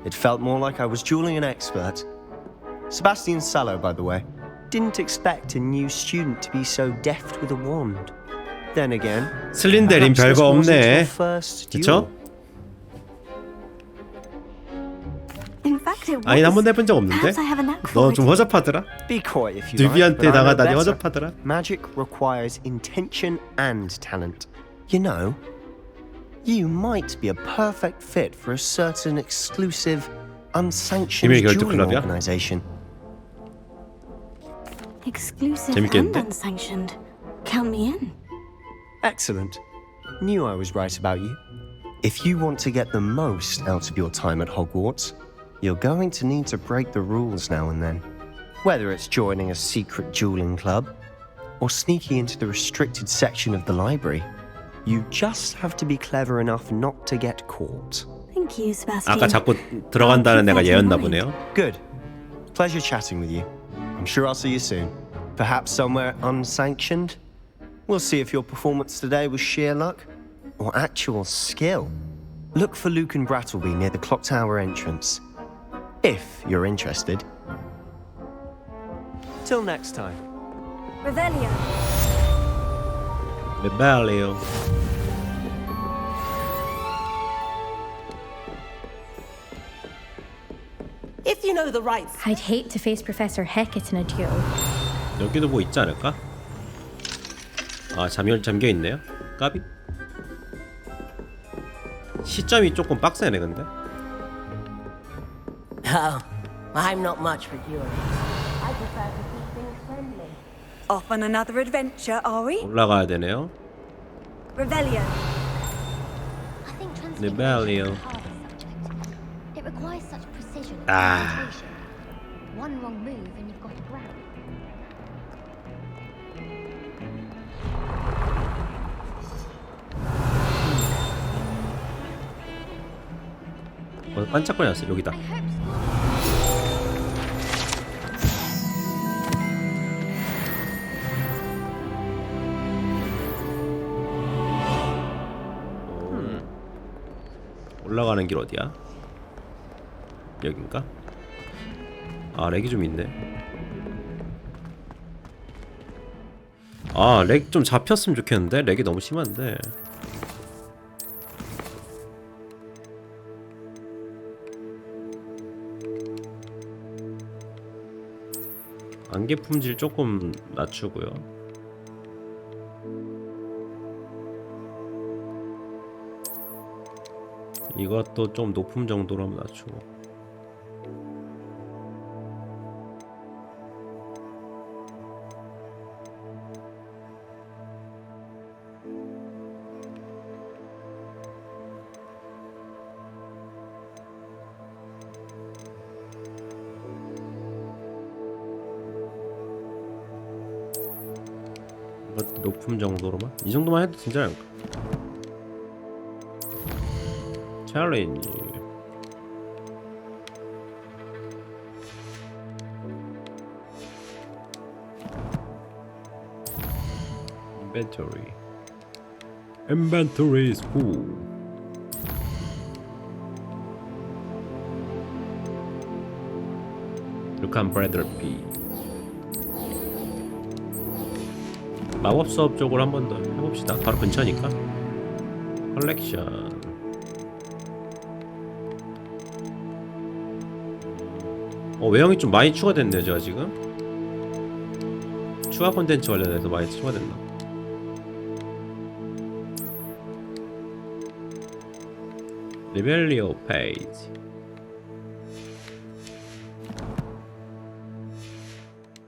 It felt more like I was dueling an expert. Sebastian Sallow, by the way, didn't expect a new student to be so deft with a wand. Then again,
슬린데린
perhaps this
별거
wasn't your
없네.
first
그쵸?
duel.
In fact, it
아니 한
was.
번도 해본 적 없는데?
Perhaps I have a knack for
너
it.
좀 허접하더라.
Be quiet if you like,
뉴비한테
but I know
당하다니
better.
허접하더라.
Magic requires intention and talent. You know, you might be a perfect fit for a certain exclusive, unsanctioned
비밀 결투
dueling
클럽이야?
organization.
Exclusive
재밌겠는데?
and unsanctioned. Count me in.
Excellent. Knew I was right about you. If you want to get the most out of your time at Hogwarts, you're going to need to break the rules now and then. Whether it's joining a secret dueling club or sneaking into the restricted section of the library, you just have to be clever enough not to get caught.
Thank you, Sebastian.
아까 자꾸 들어간다는 애가 얘였나 보네요.
Good. Pleasure chatting with you. I'm sure I'll see you soon. Perhaps somewhere unsanctioned? We'll see if your performance today was sheer luck or actual skill. Look for Luke and Brattleby near the clock tower entrance, if you're interested. Till next time.
Revelio.
레벨리오.
If you know the rights.
I'd hate to face Professor Hecat in a duel.
여기도 뭐 있지 않을까? 아 잠겨 있네요. 까비. 시점이 조금 빡세네 근데.
Oh, I'm not much for dueling. I prefer to keep things friendly.
Off on another adventure, are we?
올라가야 되네요.
Revelio.
I think
레벨리오.
it requires such precision and
Ah.
concentration. One wrong move and you've got it ground.
반짝거렸어. 여기다. 올라가는 길 어디야? 여긴가? 아 렉이 좀 있네. 아 렉 좀 잡혔으면 좋겠는데? 렉이 너무 심한데. 안개 품질 조금 낮추고요. 이것도 좀 높음 정도로 한번 낮추고. 이것도 높음 정도로만? 이 정도만 해도 진짜 않을까? 챌린지. Inventory is full. Lucan Bradley. 마법 수업 쪽으로 한 번 더 해봅시다. 바로 근처니까. 컬렉션. 외형이 좀 많이 추가됐네요. 제가 지금 추가 콘텐츠 관련해서 많이 추가됐나. 리벨리오 페이지.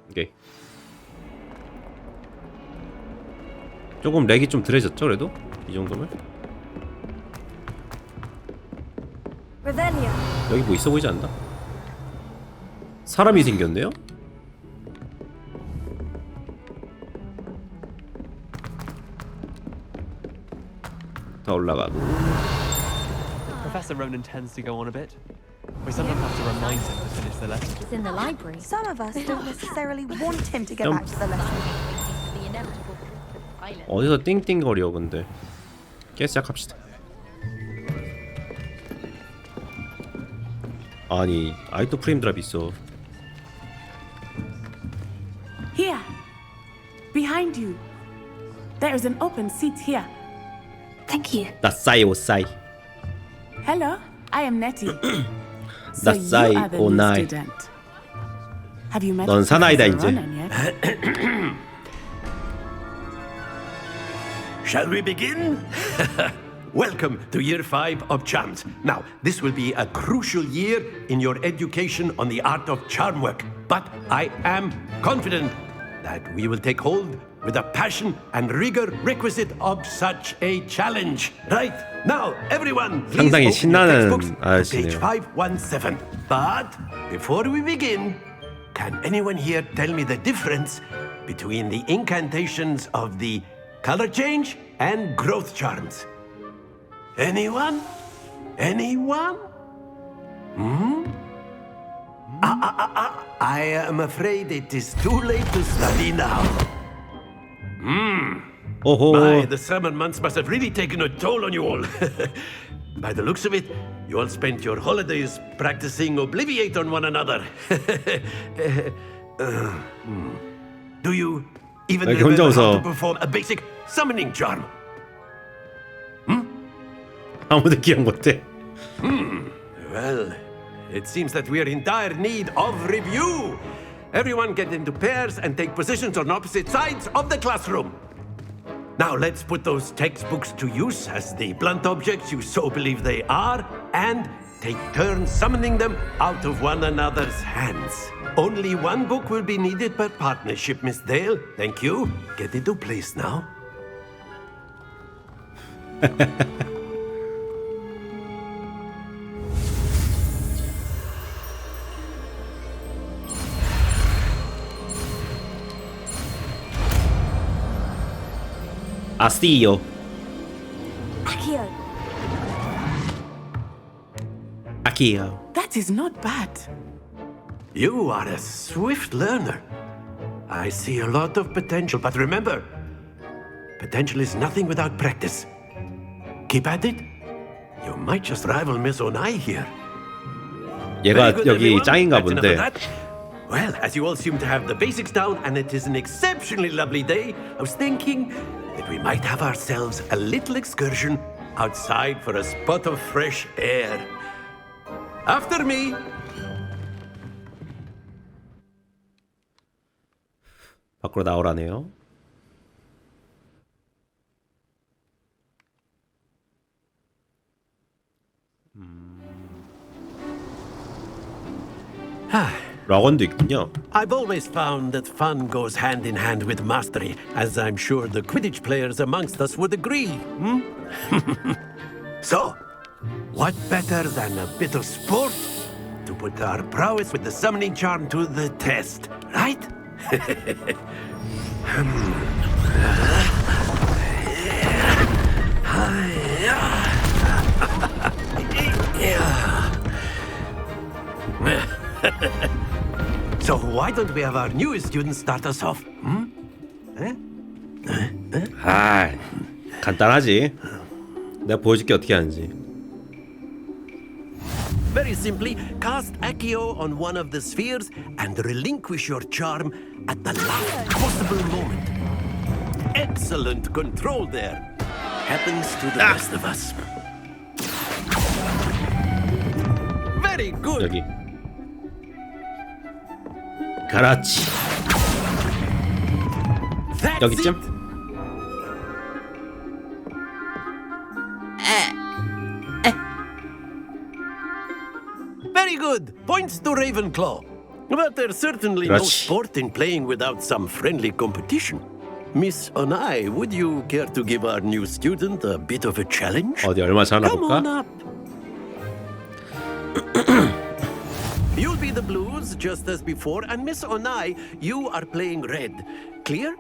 오케이. 조금 렉이 좀 덜해졌죠 그래도? 이 정도면?
Revelio.
여기 뭐 있어 보이지 않나? 사람이 생겼네요? 더 올라가고.
Professor Ronan tends to go on a bit. We sometimes have to remind him to finish the lesson.
It's in the library.
Some of us don't necessarily want him to get back to the lesson.
The inevitable island.
어디서 띵띵거려 근데. 깨 시작합시다. 아니 아이도 프레임 드랍 있어.
Here, behind you. There is an open seat here.
Thank you.
나 싸이 오 싸이.
Hello, I am Nettie. So you
나사이
are the new
오나이.
student. Have you met
넌 사나이다
Professor
이제.
Ronan yet?
Shall we begin? Welcome to Year 5 of Charms. Now, this will be a crucial year in your education on the art of charm work. But I am confident that we will take hold with the passion and rigor requisite of such a challenge. Right, now, everyone, please
상당히
open your textbooks
신나는
to page
아저씨네요.
517. But before we begin, can anyone here tell me the difference between the incantations of the color change and growth charms? Anyone? Anyone? I am afraid it is too late to study now. My, the summer months must have really taken a toll on you all. By the looks of it, you all spent your holidays practicing Obliviate on one another. Do you even
왜 이렇게
remember
혼자
how
웃어?
to perform a basic summoning charm?
아무도 기억 못해.
Well, it seems that we are in dire need of review. Everyone get into pairs and take positions on opposite sides of the classroom. Now let's put those textbooks to use as the blunt objects you so believe they are, and take turns summoning them out of one another's hands. Only one book will be needed per partnership, Miss Dale. Thank you. Get into place now.
아스티요.
Accio.
아키요.
That is not bad.
You are a swift learner. I see a lot of potential, but remember, potential is nothing without practice. Keep at it. You might just rival Miss Onai here.
얘가
Very good,
여기
everyone.
짱인가
That's enough
본데.
of that. Well, as you all seem to have the basics down and it is an exceptionally lovely day, I was thinking that we might have ourselves a little excursion outside for a spot of fresh air. After me.
밖으로 나오라네요. 락원도 있군요.
I've always found that fun goes hand in hand with mastery, as I'm sure the Quidditch players amongst us would agree. So, what better than a bit of sport to put our prowess with the summoning charm to the test, right? So why don't we have our newest student start us off?
아, 간단하지. 내가 보여줄게 어떻게 하는지.
Very simply, cast Accio on one of the spheres and relinquish your charm at the last possible moment. Excellent control there. Happens to the rest of us. Very good.
여기. 그렇지. 여기쯤?
Very good. Points to Ravenclaw. But there's certainly no
그렇지.
sport in playing without some friendly competition. Miss Onai, would you care to give our new student a bit of a challenge?
어디 얼마 잘하나
Come on
볼까?
up. You'll be the blues just as before, and Miss Onai, you are playing red. Clear?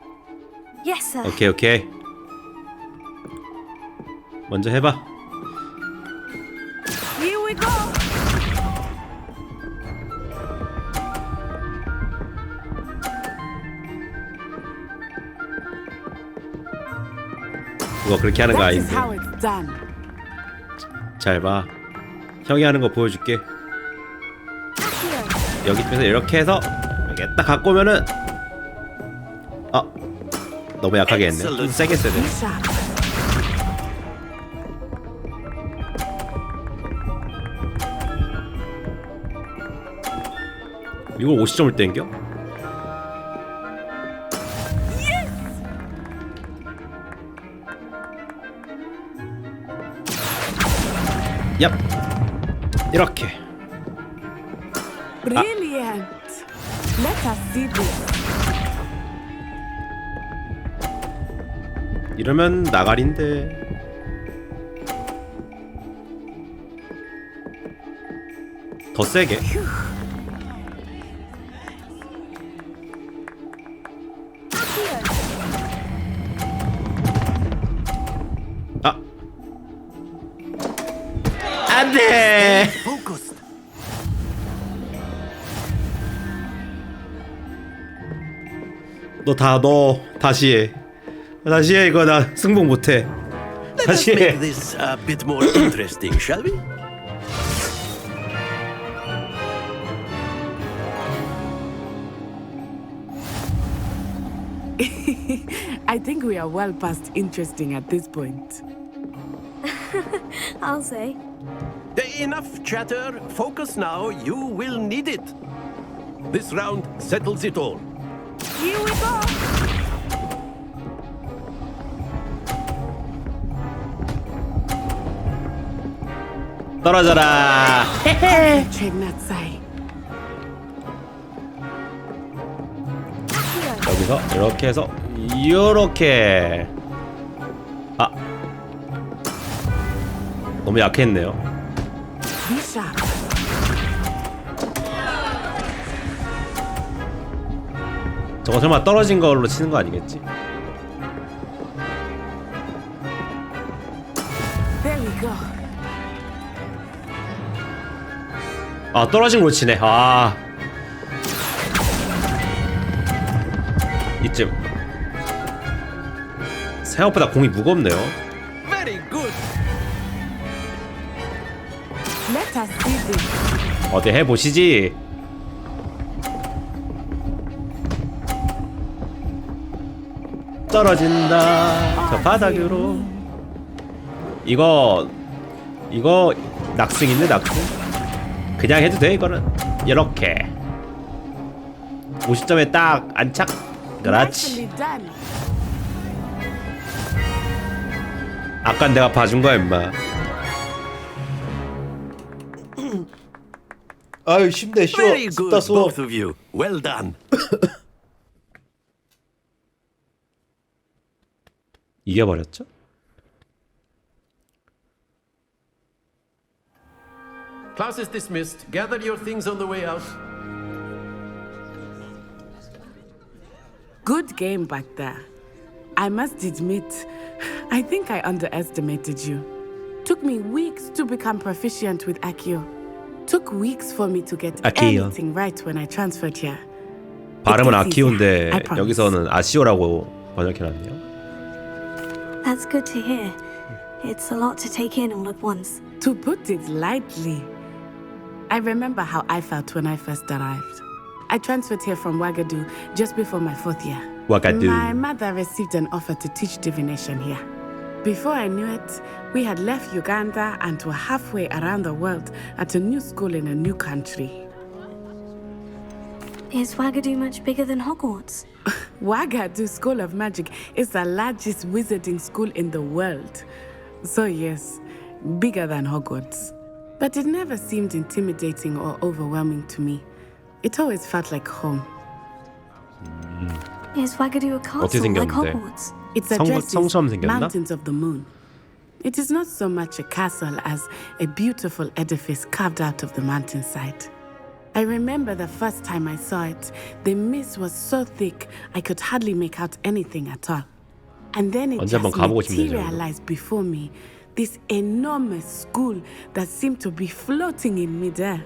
Yes, sir.
오케이 오케이. 먼저 해봐.
Here we go.
그거 그렇게 하는 거
That is
아닌데.
how it's done.
잘 봐. 형이 하는 거 보여줄게. 여기 쪽에서 이렇게 해서 이렇게 딱 갖고 오면은 너무 약하게 했네. 좀 세게 써야 돼. 이걸 50점을 땡겨? 얍! 이렇게.
Brilliant. Let us see this.
이러면 나가린데. 더 세게. 아. 안돼. 너 다시 해. 다시 해. 이거 나 승복 못해.
Let us
다시 해.
make this a bit more interesting, shall we?
I think we are well past interesting at this point.
I'll say.
Enough chatter. Focus now. You will need it. This round settles it all.
Here we go.
떨어져라.
Check that side.
여기서 이렇게 해서 이렇게. 아, 너무 약했네요. 저거 설마 떨어진 걸로 치는 거 아니겠지?
There we go.
아, 떨어진 걸로 치네. 아, 이쯤. 생각보다 공이 무겁네요.
Very good.
Let us see this.
어디 해보시지. 떨어진다. 저 바닥으로. 이거 낙승인데 낙승. 그냥 해도 돼 이거는. 이렇게 50점에 딱 안착. 그렇지. 아깐 내가 봐준 거야 임마. 아유 힘내 쉬워.
Very good, both of you. Well done.
이겨버렸죠?
Class is dismissed. Gather your things on the way out.
Good game back there. I must admit, I think I underestimated you. Took me weeks to become proficient with Accio. Took weeks for me to get
Accio.
anything right when I transferred here.
발음은 아키오인데 여기서는 아시오라고 번역해놨네요.
That's good to hear. It's a lot to take in all at once.
To put it lightly, I remember how I felt when I first arrived. I transferred here from Ouagadougou just before my 4th year.
Ouagadougou.
My mother received an offer to teach divination here. Before I knew it, we had left Uganda and were halfway around the world at a new school in a new country.
Is Ouagadougou much bigger than Hogwarts?
Ouagadougou School of Magic is the largest wizarding school in the world. So yes, bigger than Hogwarts. But it never seemed intimidating or overwhelming to me. It always felt like home.
Is Ouagadougou a castle like Hogwarts?
Its address is Mountains of the Moon. It is not so much a castle as a beautiful edifice carved out of the mountainside. I remember the first time I saw it, the mist was so thick I could hardly make out anything at all. And then it just materialized before me, this enormous school that seemed to be floating in midair.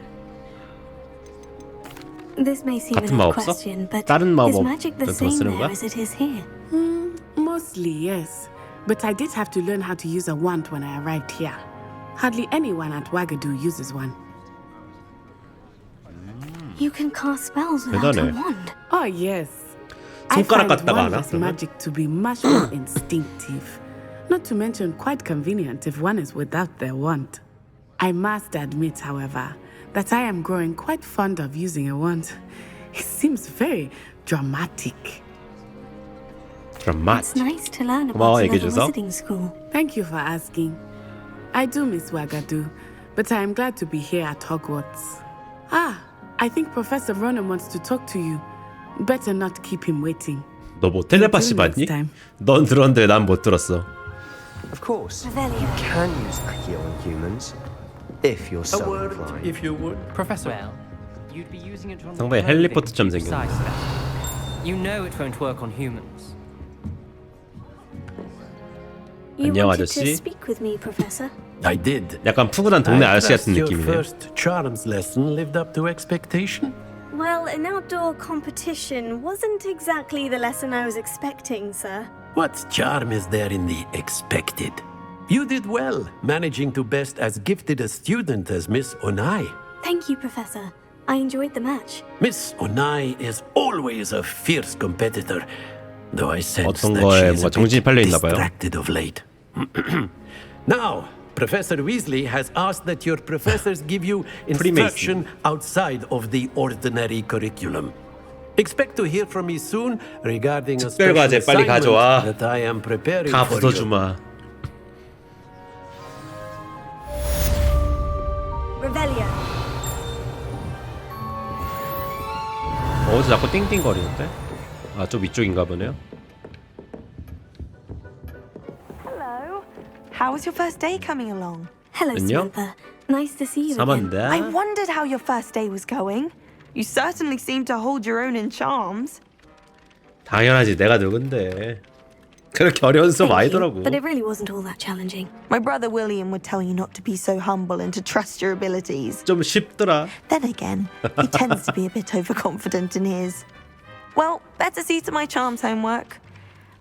This may seem an odd question, but is magic the same there as it is here?
Mostly, yes. But I did have to learn how to use a wand when I arrived here. Hardly anyone at Ouagadougou uses one.
You can cast spells without a wand.
Oh, yes. I find wandless magic to be much more instinctive. Not to mention quite convenient if one is without their wand. I must admit, however, that I am growing quite fond of using a wand. It seems very dramatic.
It's nice to learn about another wizarding school.
Thank you for asking. I do miss Wagadu, but I am glad to be here at Hogwarts. Ah, I think Professor Ronan wants to talk to you. Better not keep him waiting.
너 뭐 텔레파시 봤니? 넌 들었는데 난 못 들었어.
Of course, you can use Accio on humans, if you're so inclined.
If you would.
Professor.
Well, you'd be using it on
상당히 헬리포터처럼 생겼네.
You know it won't work on humans.
You
안녕
wanted to
아저씨.
speak with me, Professor?
I did.
약간 푸근한 동네 아저씨 같은
Your
느낌이네.
first charms lesson lived up to expectation?
Well, an outdoor competition wasn't exactly the lesson I was expecting, sir.
What charm is there in the expected? You did well, managing to best as gifted a student as Miss Onai.
Thank you, Professor. I enjoyed the match.
Miss Onai is always a fierce competitor, though I sense
어떤
that
거에
she is
뭔가
a
정신이
bit
팔려 있나 봐요.
distracted of late. Now, Professor Weasley has asked that your professors give you instruction outside of the ordinary curriculum. Expect to hear from me soon regarding a special
특별과제 빨리 가져와.
assignment that I am preparing
다
for you.
부숴주마.
Revelio.
어디서 자꾸 띵띵거리는데? 아, 좀 이쪽인가 보네요.
Hello. How was your first day coming along?
Hello,
안녕.
Samantha. Nice to see you again.
사만다.
I wondered how your first day was going. You certainly seem to hold your own in charms.
당연하지, 내가 누군데. 그렇게 어려운 수업 아니더라고.
But it really wasn't all that challenging.
My brother William would tell you not to be so humble and to trust your abilities.
좀 쉽더라.
Then again, he tends to be a bit overconfident in his. Well, better see to my charms homework.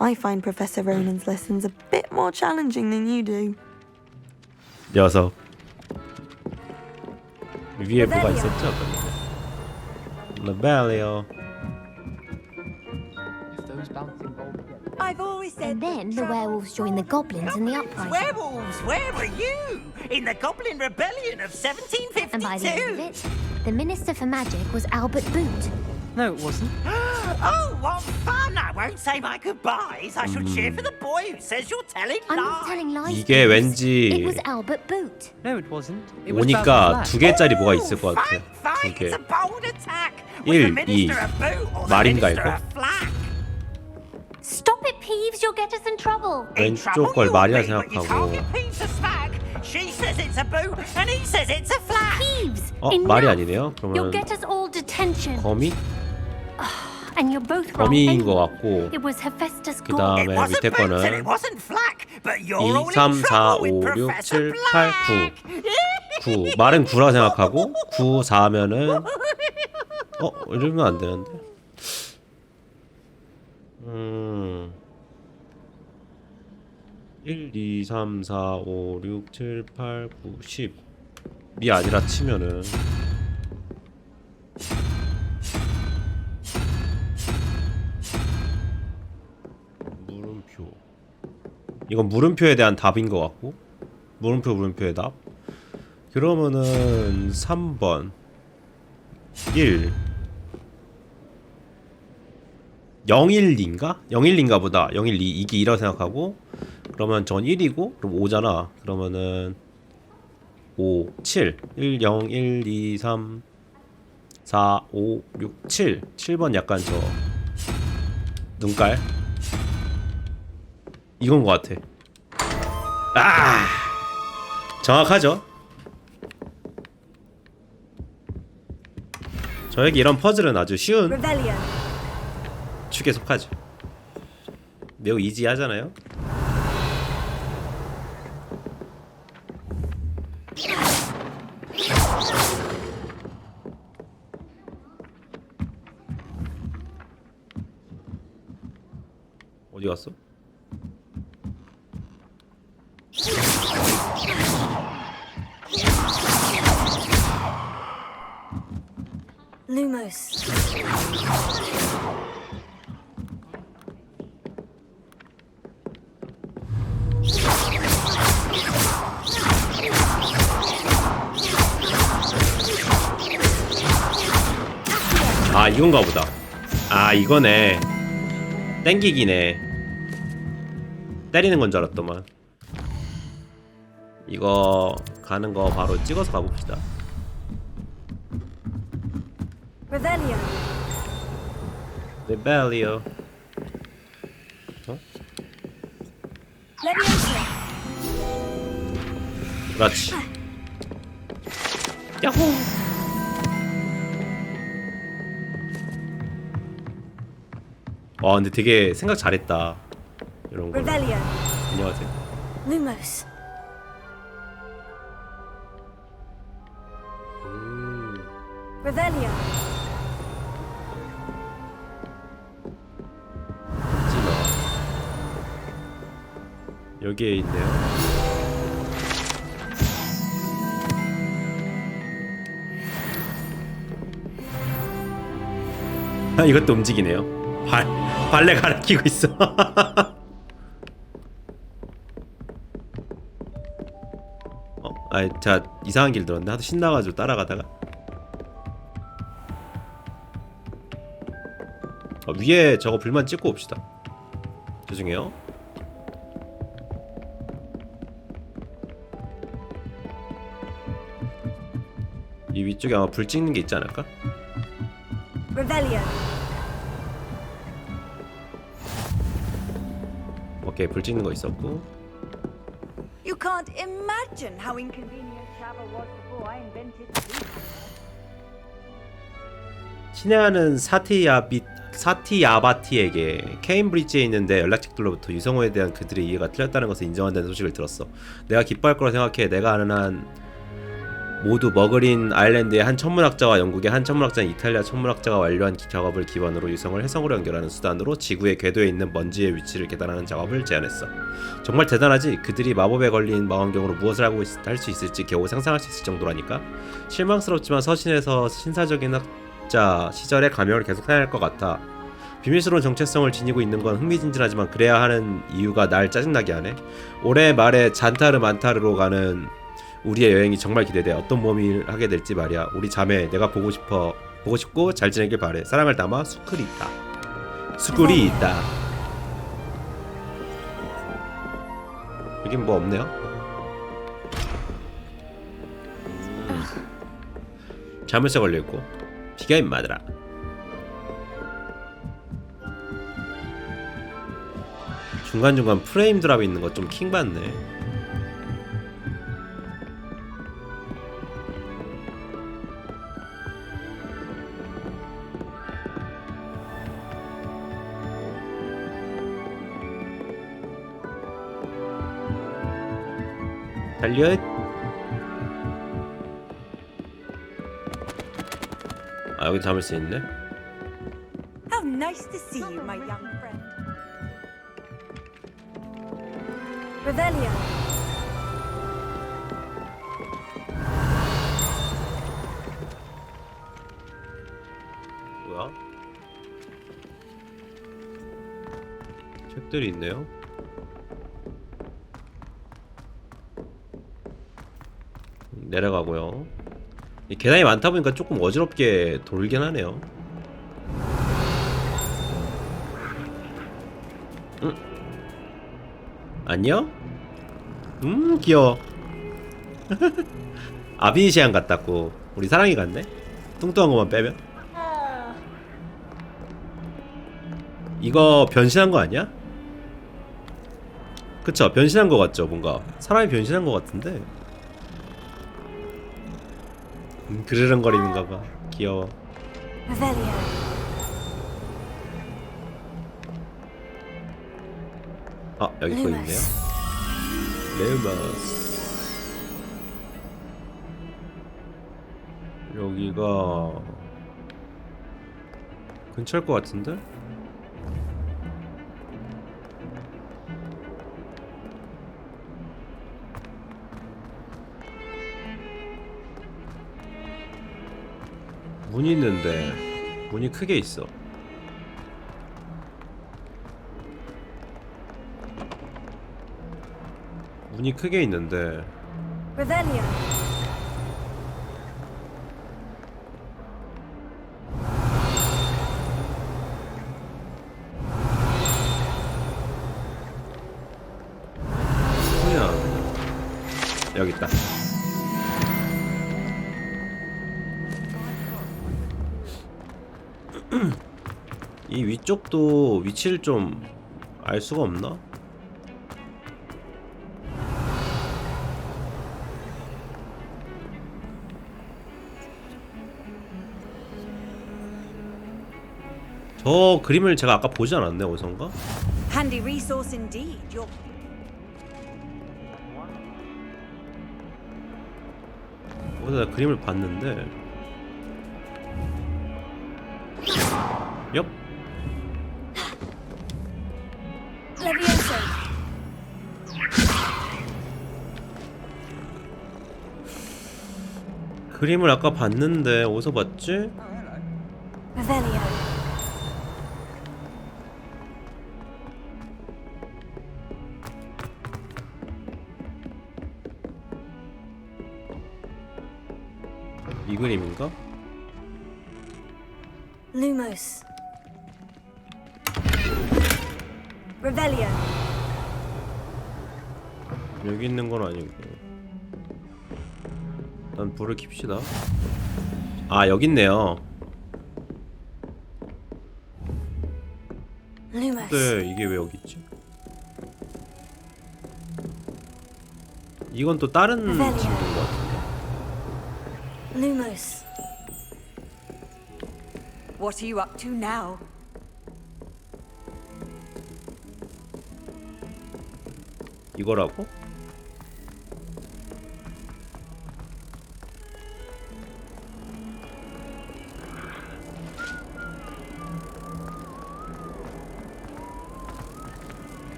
I find Professor Ronan's lessons a bit more challenging than you do.
녀석. 위에 뭐가 있었죠? 레벨리오.
I've always said. And then the werewolves joined the goblins in the uprising.
Werewolves, where were you? In the Goblin Rebellion of 1752.
And by the end of it, the Minister for Magic was Albert Boot.
No, it wasn't.
Oh, what fun! I won't say my goodbyes. I shall cheer for the boy who says you're telling lies.
I'm not telling lies.
이게 왠지
It was Albert Boot.
No, it wasn't. It was
오니까 두 개짜리 뭐가 있을 것 같아. 두 개. 1, 2 말인가 이거?
Stop it, Peeves! You'll get us in trouble.
왼쪽 걸 말이라 생각하고.
She says it's a boot, and he says it's a flag.
Peeves!
말이 아니네요.
You'll
그러면
get us all detention.
거미?
And you're both wrong.
거미인 것 같고.
It was Hephaestus
그 다음에 밑에 거는 2, 3, 4, 5, 6, 7, 8, 9 9 말은 9라 생각하고 9, 4면은 이러면 안 되는데 1, 2, 3, 4, 5, 6, 7, 8, 9, 10이 아니라 치면은 물음표 이건 물음표에 대한 답인 것 같고 물음표의 답 그러면은 3번 1 012인가? 012인가 보다 012 이게 2라고 생각하고 그러면 전 1이고 그럼 5잖아 그러면은 5, 7 1, 0, 1, 2, 3 4, 5, 6, 7 7번 약간 저 눈깔 이건 것 같아 아 정확하죠? 저에게 이런 퍼즐은 아주 쉬운 축에 속하죠 매우 이지하잖아요 어디 갔어?
Lumos.
아 이건가 보다. 아 이거네. 땡기기네. 때리는 건 줄 알았더만. 이거 가는 거 바로 찍어서 가봅시다.
Revelio.
레벨리오. 어?
Leviosa.
그렇지. 야호. 와 근데 되게 생각 잘했다. 이런 거.
Revelio.
안녕하세요.
Lumos.
Revelio.
여기에 있네요. 아 이것도 움직이네요. 발레 가르치고 있어. 자 이상한 길 들었네. 하도 신나가지고 따라가다가. 위에 저거 불만 찍고 옵시다. 죄송해요. 이 위쪽에 아마 불 찍는 게 있지 않을까?
Revelio.
오케이 불 찍는 거 있었고.
You can't imagine how inconvenient travel was before I invented sleep.
친애하는 사티야바티에게 케임브리지에 있는데 연락책들로부터 유성호에 대한 그들의 이해가 틀렸다는 것을 인정한다는 소식을 들었어. 내가 기뻐할 거라 생각해. 내가 아는 한 모두 머그린 아일랜드의 한 천문학자와 영국의 한 천문학자는 이탈리아 천문학자가 완료한 작업을 기반으로 유성을 해성으로 연결하는 수단으로 지구의 궤도에 있는 먼지의 위치를 계산하는 작업을 제안했어. 정말 대단하지? 그들이 마법에 걸린 망원경으로 무엇을 하고 할 수 있을지 겨우 상상할 수 있을 정도라니까? 실망스럽지만 서신에서 신사적인 학자 시절의 가명을 계속 사용할 것 같아. 비밀스러운 정체성을 지니고 있는 건 흥미진진하지만 그래야 하는 이유가 날 짜증나게 하네. 올해 말에 잔타르 만타르로 가는 우리의 여행이 정말 기대돼. 어떤 모험을 하게 될지 말이야. 우리 자매 내가 보고 싶고 잘 지내길 바래. 사랑을 담아 수쿨이 있다. 수쿨이 있다. 여긴 뭐 없네요. 자물쇠 걸려있고 비가 임마들아. 중간중간 프레임 드랍이 있는 거 좀 킹받네. 달려. 아 여기 잡을 수 있네.
How nice to see you, my young friend. Revelio.
뭐야? 책들이 있네요. 내려가고요. 이 계단이 많다 보니까 조금 어지럽게 돌긴 하네요. 안녕? 귀여워. 아비니시안 같다고. 우리 사랑이 같네. 뚱뚱한 것만 빼면. 이거 변신한 거 아니야? 그쵸? 변신한 거 같죠? 뭔가 사람이 변신한 거 같은데. 그르렁거리는가 봐. 귀여워. 아 여기 거 있네요. 레마스. 여기가 근처일 것 같은데? 문이 있는데 문이 크게 있어. 문이 크게 있는데
Revelio.
있다. 이 위쪽도 위치를 좀 알 수가 없나? 저 그림을 제가 아까 보지 않았네, 어디선가?
Handy resource indeed. You're
어디서 내가 그림을 봤는데. 엽. 그림을 아까 봤는데 어디서 봤지? 이 그림인가?
Lumos. Revelio.
여기 있는 건 아니고. 일단 불을 킵시다. 아, 여기 있네요.
Lumos.
근데 이게 왜 여기 있지? 이건 또 다른 친구인 것 같은데.
Lumos.
What are you up to now?
이거라고?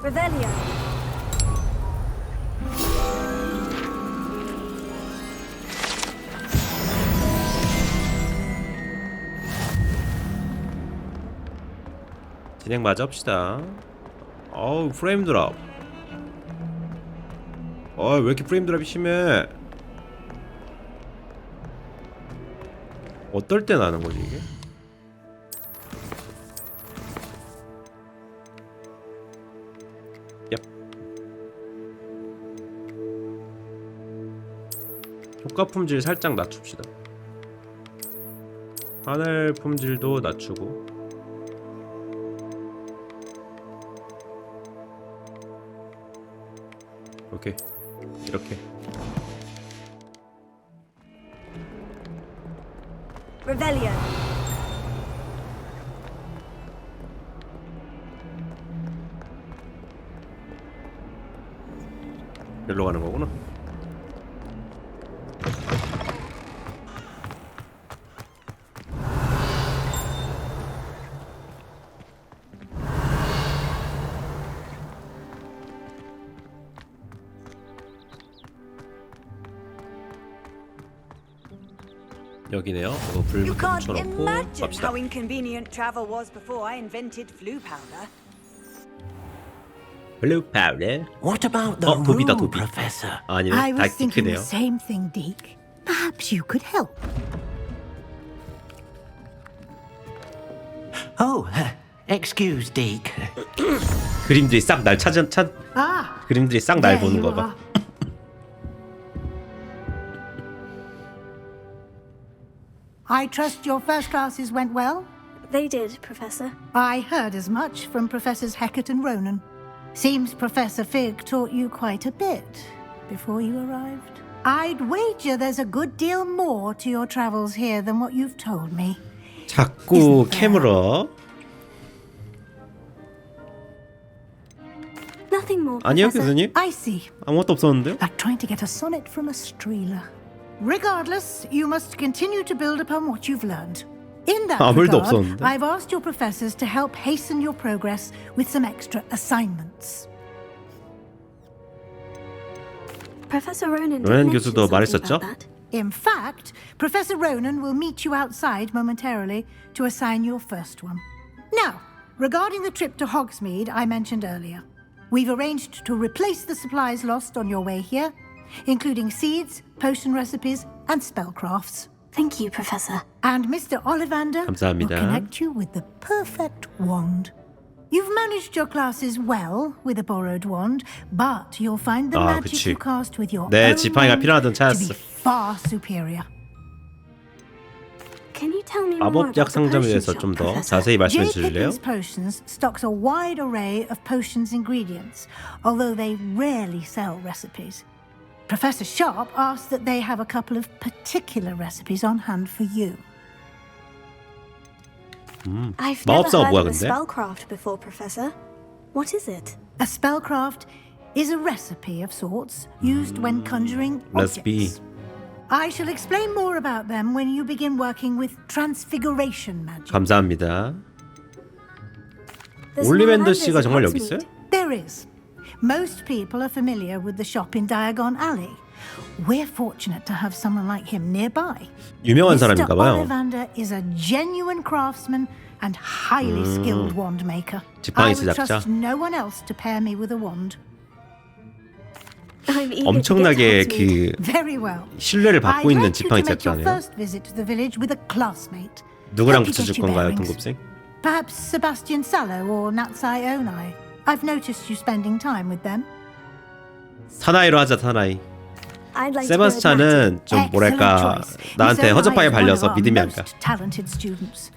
Revelio.
진행 마저 합시다. 어우, 프레임 드랍. 왜 이렇게 프레임 드랍이 심해? 어떨 때 나는 거지 이게? 얍. 효과 품질 살짝 낮춥시다. 하늘 품질도 낮추고. 오케이, 이렇게.
Revelio.
여기로 가는 거구나. 여기네요. 불
You can't
붙여놓고
imagine
갑시다.
how inconvenient travel was before I invented flu powder.
블루 파우더.
What about the
도비다,
room,
도비.
Professor?
아니네,
I was thinking
닥티크네요.
the same thing, Deke. Perhaps you could help.
Oh, excuse, Deke.
그림들이 싹 날
Ah,
그림들이 싹 날
there
보는
you
거 봐.
are. I trust your first classes went well?
They did, Professor.
I heard as much from Professors Hecat and Ronan. Seems Professor Fig taught you quite a bit before you arrived. I'd wager there's a good deal more to your travels here than what you've told me.
자꾸 캐물어.
Nothing more,
아니요,
Professor.
교수님.
I see.
아무것도 없었는데요?
Like trying to get a sonnet from a streeler. Regardless, you must continue to build upon what you've learned. In that
아무 일도
regard,
없었는데.
I've asked your professors to help hasten your progress with some extra assignments.
Professor Ronan
로난
did mention
교수도
something
말했었죠?
about that.
In fact, Professor Ronan will meet you outside momentarily to assign your first one. Now, regarding the trip to Hogsmeade I mentioned earlier, we've arranged to replace the supplies lost on your way here, including seeds, potion recipes, and spellcrafts.
Thank you, Professor.
And Mr. Ollivander will
감사합니다.
connect you with the perfect wand. You've managed your classes well with a borrowed wand, but you'll find the magic you cast with your
내
own
지팡이가
wand
필요하던
to be
찾았어.
far superior.
Can you tell me more about
마법약
the
상점에
potion
대해서
shop,
좀 더
Professor?
자세히 말씀해
J.
주실래요?
Pippin's Potions stocks a wide array of potions ingredients, although they rarely sell recipes. Professor Sharp asks that they have a couple of particular recipes on hand for you.
I've never
마법사가
heard
뭐야
of a
근데?
spellcraft before, Professor. What is it?
A spellcraft is a recipe of sorts used when conjuring
Recipe.
objects. I shall explain more about them when you begin working with transfiguration magic.
감사합니다.
There's
올리밴더
no
씨가
Hogsmeade.
정말 여기 있어요?
There is. Most people are familiar with the shop in Diagon Alley. We're fortunate to have someone like him nearby.
유명한
Mr.
사람인가 봐요.
Ollivander is a genuine craftsman and highly skilled wand maker. I
지팡이
would
제작자.
trust no one else to pair me with a wand.
I'm eager
엄청나게
to get to Hogsmeade.
그
Very well.
신뢰를 받고
I'd
있는
like you
지팡이
to make your
제작자네요.
first visit to the village with a classmate.
누구랑
Help you
붙여줄
get your
건가요,
bearings.
동급생?
Perhaps Sebastian Sallow or Natsai Onai. I've noticed you spending time with them.
사나이로 하자, 사나이.
I'd like to go with
세바스찬은 좀 뭐랄까 나한테 허접하게 발려서 믿음이 안 가.
Talented students,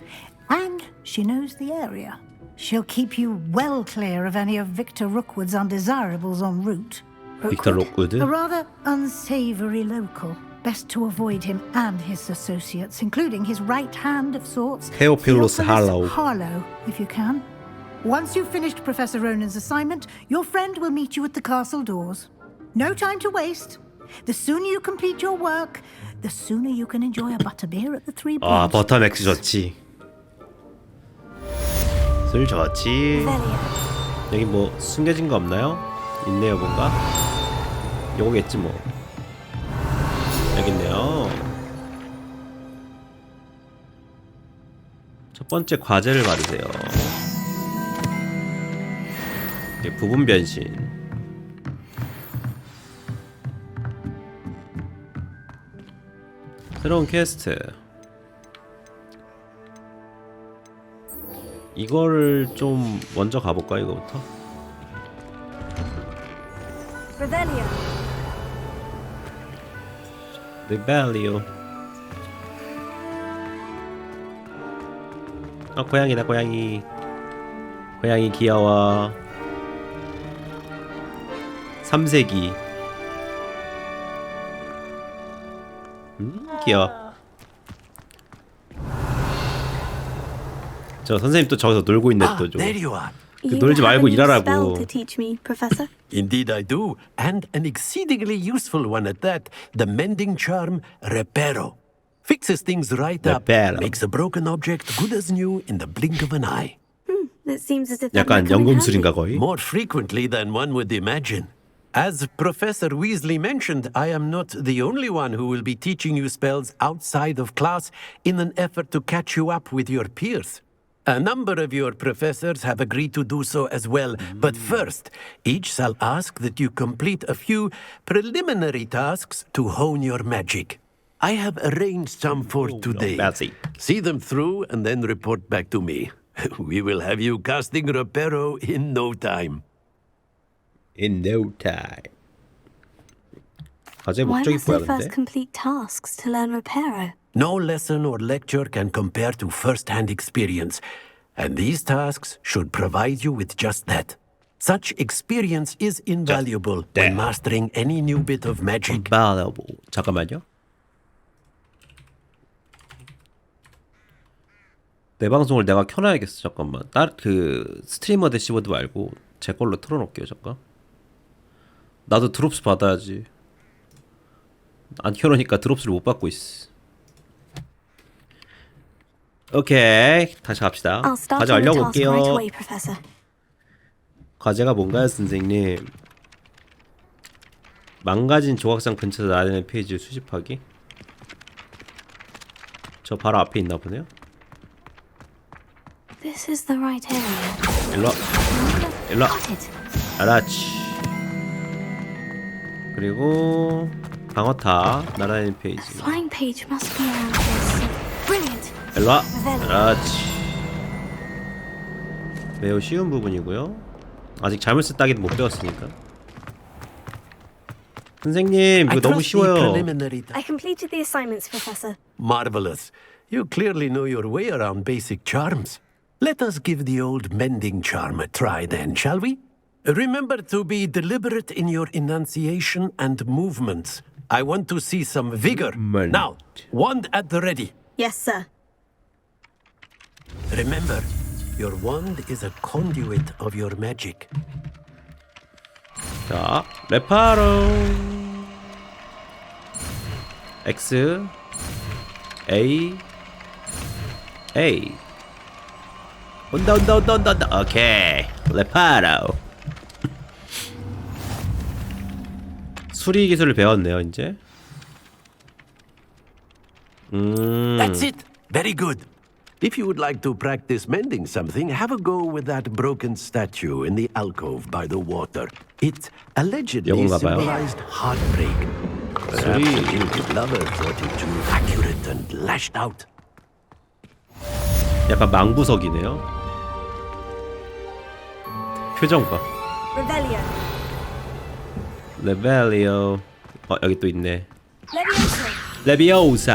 and she knows the area. She'll keep you well clear of any of Victor Rookwood's undesirables en route.
빅터 록우드.
A rather unsavory local. Best to avoid him and his associates, including his right hand of sorts,
Theophilus Harlow.
Harlow, if you can. Once you've finished Professor Ronan's assignment, your friend will meet you at the castle doors. No time to waste. The sooner you complete your work, the sooner you can enjoy a butterbeer at the Three
아,
Bridges.
버터맥스 좋지. 술 좋지. 여기 뭐 숨겨진 거 없나요? 있네요, 뭔가. 요거겠지 뭐. 여기 있네요. 첫 번째 과제를 받으세요. 부분 변신. 새로운 퀘스트. 이거를 좀 먼저 가볼까, 이거부터?
Revelio.
리벨리오. 고양이다, 고양이. 고양이 귀여워. 3세기. 귀여워. 저 선생님 또 저기서 놀고 있네 또 좀.
There you are.
놀지 말고
spell
일하라고.
to teach me, Professor?
Indeed I do, and an exceedingly useful one at that. The mending charm, Reparo. Fixes things right
Reparo.
up, makes a broken object good as new in the blink of an eye.
It seems as if that
약간
might come in
연금술인가 거의?
More frequently than one would imagine. As Professor Weasley mentioned, I am not the only one who will be teaching you spells outside of class in an effort to catch you up with your peers. A number of your professors have agreed to do so as well, but first, each shall ask that you complete a few preliminary tasks to hone your magic. I have arranged some for today. See them through and then report back to me. We will have you casting Reparo in no time.
In no time. 과제
Why
목적이
must
뭐야
I first
근데?
complete tasks to learn Reparo?
No lesson or lecture can compare to first-hand experience, and these tasks should provide you with just that. Such experience is invaluable when mastering any new bit of magic.
Invaluable. 잠깐만요. 내 방송을 내가 켜놔야겠어. 잠깐만. 그 스트리머 대시보드 말고 제 걸로 틀어놓을게요. 잠깐. 나도 드롭스 받아야지. 안 켜놓으니까 드롭스를 못 받고 있어. 오케이, 다시 갑시다. 과제 완료하고 올게요. 과제가 뭔가요, 선생님? 망가진 조각상 근처에서 나타내는 페이지 수집하기? 저 바로 앞에 있나 보네요.
This is the right area.
일로 와. 일로 와. 알았지. 그리고 방어탑 날아다니는 페이지.
Flying page must be around here. Brilliant.
일로 와. 알았지. 매우 쉬운 부분이고요. 아직 자물쇠 따기도 못 배웠으니까. 선생님, 이거 너무 쉬워요.
I completed the assignments, Professor.
Marvelous. You clearly know your way around basic charms. Let us give the old mending charm a try then, shall we? Remember to be deliberate in your enunciation and movements. I want to see some vigor. Now, wand at the ready.
Yes, sir.
Remember, your wand is a conduit of your magic.
자, 레파로. X A A. 온다. 오케이. 레파로. 수리 기술을 배웠네요, 이제.
That's it. Very good. If you would like to practice mending something, have a go with that broken statue in the alcove by the water. It allegedly symbolized heartbreak. Perhaps the jilted lover thought it too accurate and lashed out.
약간 망부석이네요. 표정 봐.
Revelio.
레벨리오. 여기 또 있네.
Levioso.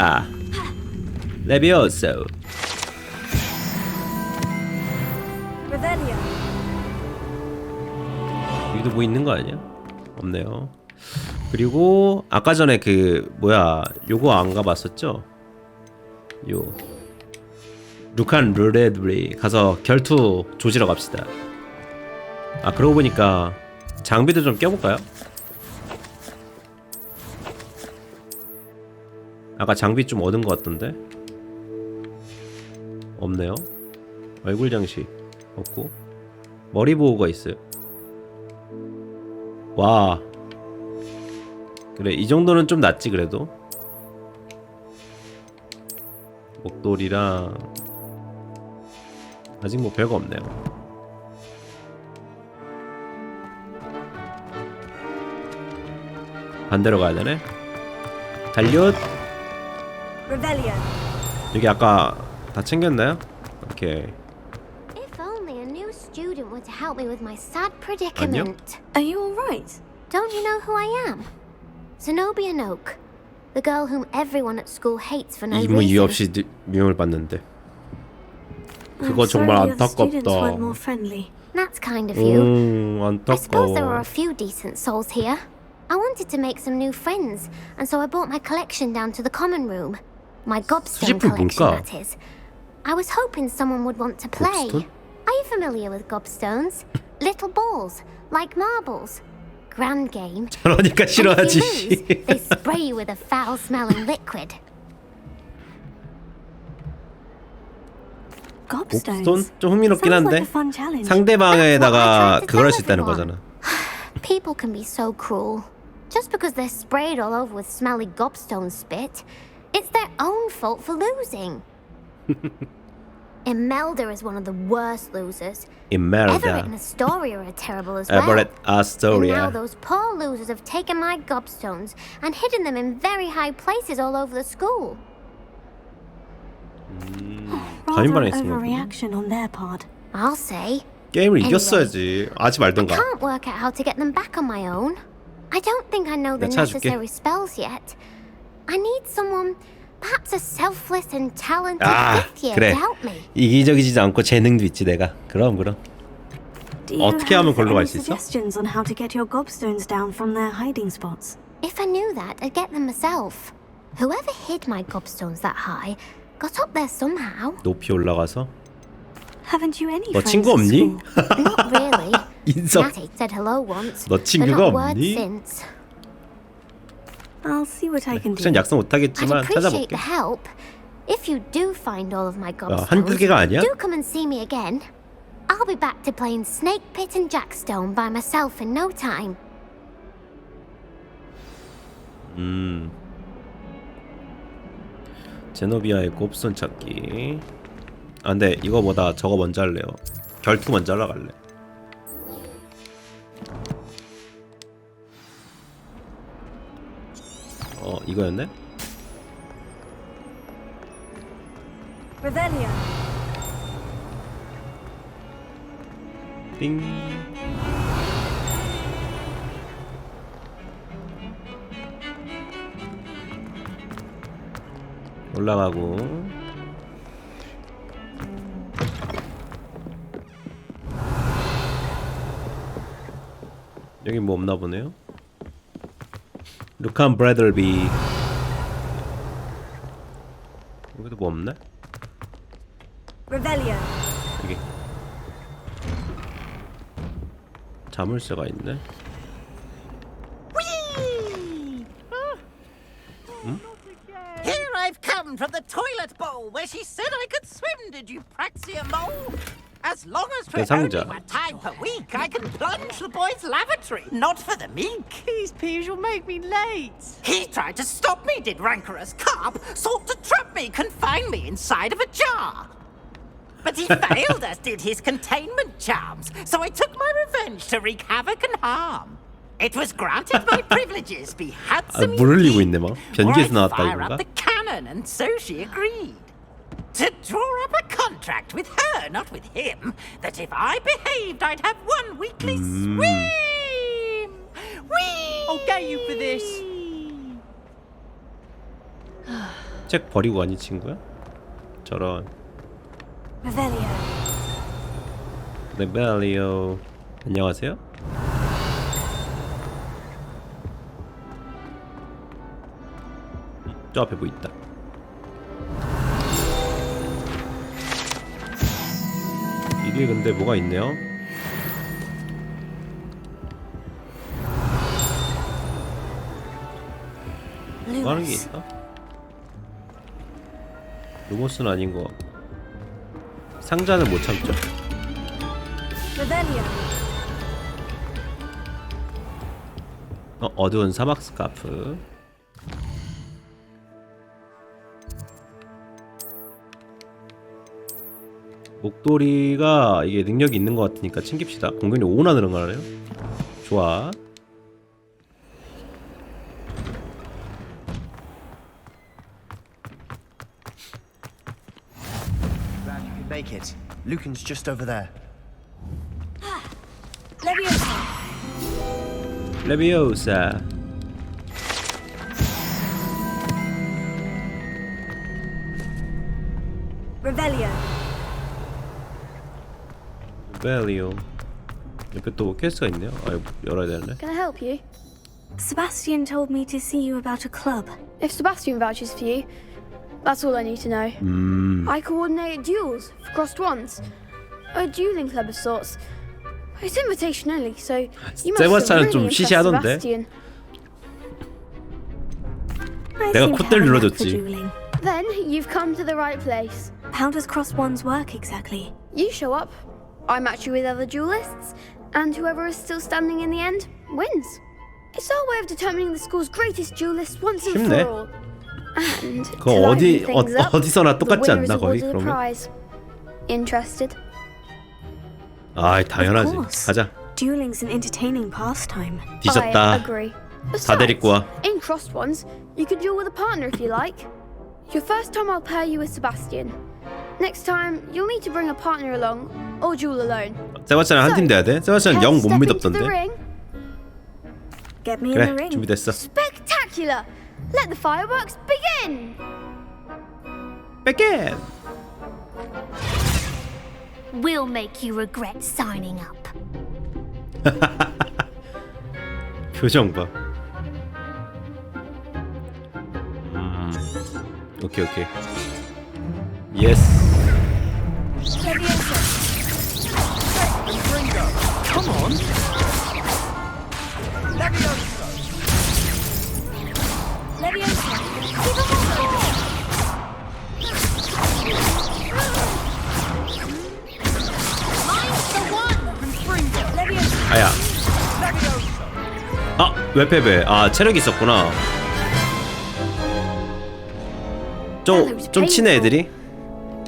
레비오소.
Revelio.
여기도 뭐 있는 거 아니야? 없네요. 그리고 아까 전에 그 뭐야, 요거 안 가봤었죠? 요 루칸 르레드리 가서 결투 조지러 갑시다. 아, 그러고 보니까 장비도 좀 껴볼까요? 아까 장비 좀 얻은 것 같던데? 없네요. 얼굴 장식 없고 머리 보호가 있어요. 와, 그래, 이 정도는 좀 낫지. 그래도 목도리랑 아직 뭐 별거 없네요. 반대로 가야 되네. 달려.
Revelio.
여기 아까 다 챙겼나요? 오케이.
If only a new student were to help me with my sad predicament.
Are you all right?
Don't you know who I am? Zenobia Noak, the girl whom everyone at school hates for no
이분
reason.
이유 없이 미움을 받는데. 그거 정말 안타깝다.
That's kind of you. I suppose there
안타까워.
are a few decent souls here. I wanted to make some new friends, and so I brought my collection down to the common room. My gobstone collection, that is. I was hoping someone would want to play.
gobstone?
Are you familiar with gobstones? Little balls, like marbles. Grand game.
저러니까 싫어하지.
And if you lose, they spray you with a foul-smelling liquid.
곱스톤? 좀 흥미롭긴 한데 상대방에다가 그걸 할 수 있다는 거잖아.
People can be so cruel. Just because they're sprayed all over with smelly gobstone spit, it's their own fault for losing. Imelda is one of the worst losers.
Imelda.
Everett and Astoria are terrible as well.
Everett, Astoria.
And now those poor losers have taken my gobstones and hidden them in very high places all over the school.
Rather an overreaction on their part.
I'll say.
게임을 이겼어야지. 하지 말던가.
I can't work out how to get them back on my own. I don't think I know the necessary spells yet. I need someone, perhaps a selfless and talented fifth year
그래.
to help me.
이기적이지 않고 재능도 있지 내가. 그럼. 어떻게 하면 걸로 갈 수 있어?
Suggestions on how to get your gobstones down from their hiding spots.
If I knew that, I'd get them myself. Whoever hid my gobstones that high got up there somehow.
높이 올라가서.
Haven't you any
너
friends
친구
at
Not
없니?
really.
인성.
Natty said hello once.
너
but
친구가
not word
없니?
since.
I'll see what I can do.
혹시 약속 못
I'd
하겠지만
appreciate
찾아볼게.
the help. If you do find all of my gobstones,
한두 개가 아니야?
do come and see me again. I'll be back to playing Snake Pit and Jackstone by myself in no time.
제노비아의 곱손 찾기. 아 근데 이거보다 저거 먼저 할래요. 결투 먼저 하러 갈래. 이거였네?
Revelio.
띵. 올라가고. 여기 뭐 없나 보네요. 루칸 브래들비. 여기도 뭐 없나?
Revelio.
여기 자물쇠가 있네.
Here I've come from the toilet bowl where she said I could swim, did you praxia mole? As long as for only one time per week, I can plunge the boy's lavatory, not for the meek.
These peas will make me late.
He tried to stop me, did rancorous carp, sought to trap me, confine me inside of a jar. But he failed, as did his containment charms, so I took my revenge to wreak havoc and harm. It was granted my privileges be handsome
물 흘리고 있네 막. 변기에서 나왔다
fire
이건가?
up the cannon, and so she agreed. To draw up a contract with her, not with him, that if I behaved, I'd have one weekly swim. Whee!
I'll get you for this.
책 버리고 가니 친구야? 저런.
Revelio.
레벨리오. 안녕하세요. 저 앞에 뭐 있다. 이게 근데 뭐가 있네요. 뭐 하는 게 있나? 루모스는 아닌 거 같고. 상자는 못 참죠.
Revelio.
어두운 사막 스카프. 목도리가 이게 능력이 있는 것 같으니까 챙깁시다. 공격력 5나 늘어나네요. 좋아.
Glad you could make it. Lucan's just over there.
Leviosa.
레비오사.
Revelio.
레벨리오. 옆에 또 퀘스트가 있네요. 아, 이거 열어야 되는데.
Can I help you? Sebastian told me to see you about a club.
If Sebastian vouches for you, that's all I need to know. I coordinate duels for crossed ones. A dueling club of sorts. It's invitation only, so you must
세바스찬은
really
좀
impress
시시하던데.
Sebastian.
내가 콧대를 눌러줬지.
Then you've come to the right place.
How does crossed ones work exactly?
You show up, I match you with other duelists, and whoever is still standing in the end wins. It's our way of determining the school's greatest duelist once and
쉽네.
for all. And to
그거
liven things up,
어디서나
the
똑같지
winner is
않나 거의
awarded a
그러면?
prize. Interested?
아, 당연하지. 가자.
Dueling's an entertaining pastime.
뒤졌다.
I agree.
다 데리고 와.
In crossed ones, you can duel with a partner if you like. Your first time I'll pair you with Sebastian. Next time, you'll need to bring a partner along, or duel alone.
세바스찬은 한 팀 돼야 돼. 세바스찬은 영 못 믿었던데.
Get me in the
그래,
ring.
준비됐어.
Spectacular! Let the fireworks begin!
Begin!
We'll make you regret signing up.
표정 봐. 오케이 오케이. 예스.
Come on.
아야. 아, 왜 패배? 아, 체력이 있었구나. 좀 친해 애들이.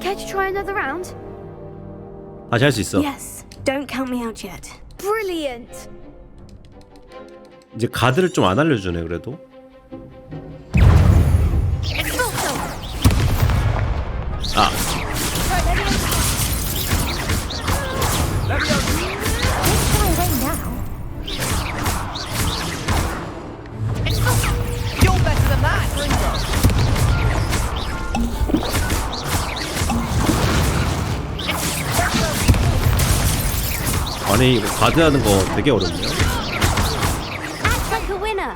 Care to try another round?
다시 할 수 있어.
Yes. Don't count me out yet.
Brilliant!
이제 가드를 좀 안 알려주네 그래도. 아. 근데 이거 가드하는 거 되게 어렵네요.
Act like a winner.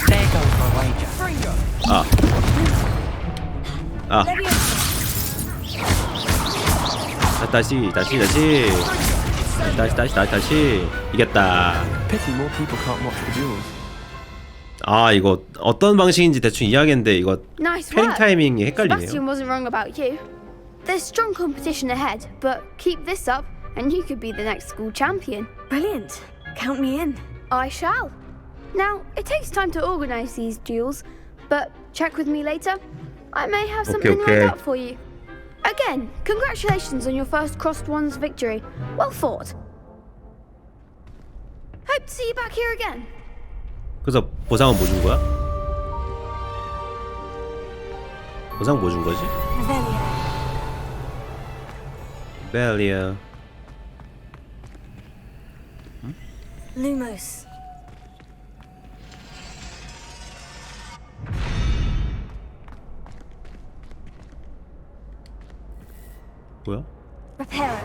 There goes my wager.
아. 아. 다시 이겼다.
Pity more people can't watch the duels.
아 이거 어떤 방식인지 대충 이해하겠는데 이거
Nice
패링
work.
타이밍이 헷갈리네요.
Sebastian wasn't wrong about you. There's strong competition ahead, but keep this up and you could be the next school champion.
Brilliant. Count me in.
I shall. Now, it takes time to organize these duels, but check with me later. I may have something
Okay.
lined up for you. Again, congratulations on your first Crossed Ones victory. Well fought. Hope to see you back here again.
그래서 보상은 뭐 준 거야? 보상 뭐 준 거지? 벨리아.
Lumos.
뭐야?
Reparo.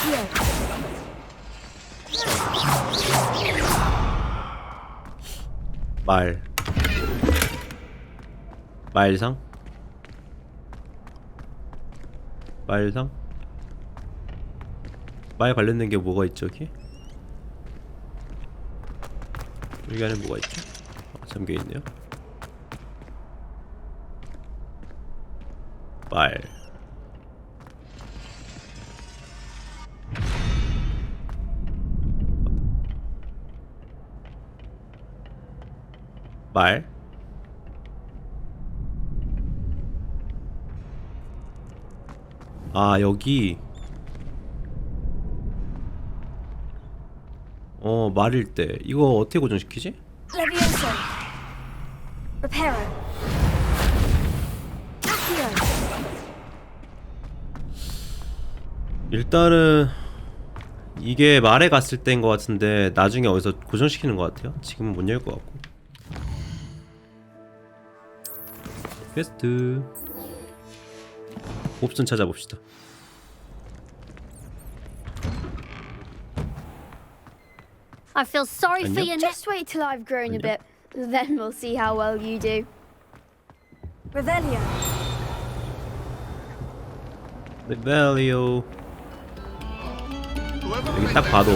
Heal.
말상? 말 관련된 게 뭐가 있죠, 여기? 여기 안에 뭐가 있죠? 잠겨있네요. 말? 아 여기 말일 때 이거 어떻게 고정시키지?
Levioso. Reparo. Accio.
일단은 이게 말에 갔을 때인 것 같은데 나중에 어디서 고정시키는 것 같아요. 지금은 못 열 것 같고. 퀘스트 옵션 찾아봅시다.
I feel sorry for
안녕?
you. Just wait till I've grown a bit. Then we'll see how well you do.
Revelio.
레벨리오. 여기 딱 봐도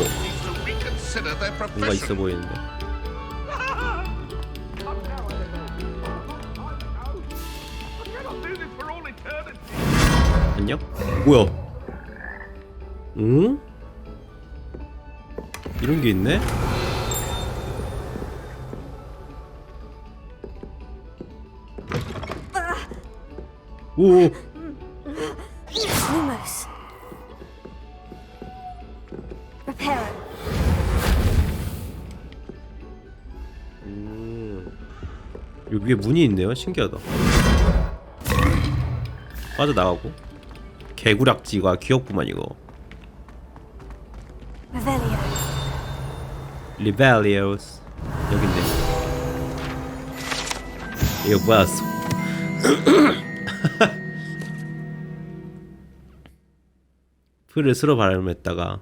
뭔가 있어 보이는데. 안녕? 뭐야? 응? 이런 게 있네? 오.
Lumos. Reparo.
여기 위에 문이 있네요. 신기하다. 빠져나가고. 개구락지가 귀엽구만 이거.
Revelio.
리벨리오스. 여기 있네. 이거 뭐야? 풀을 쓸어 발음했다가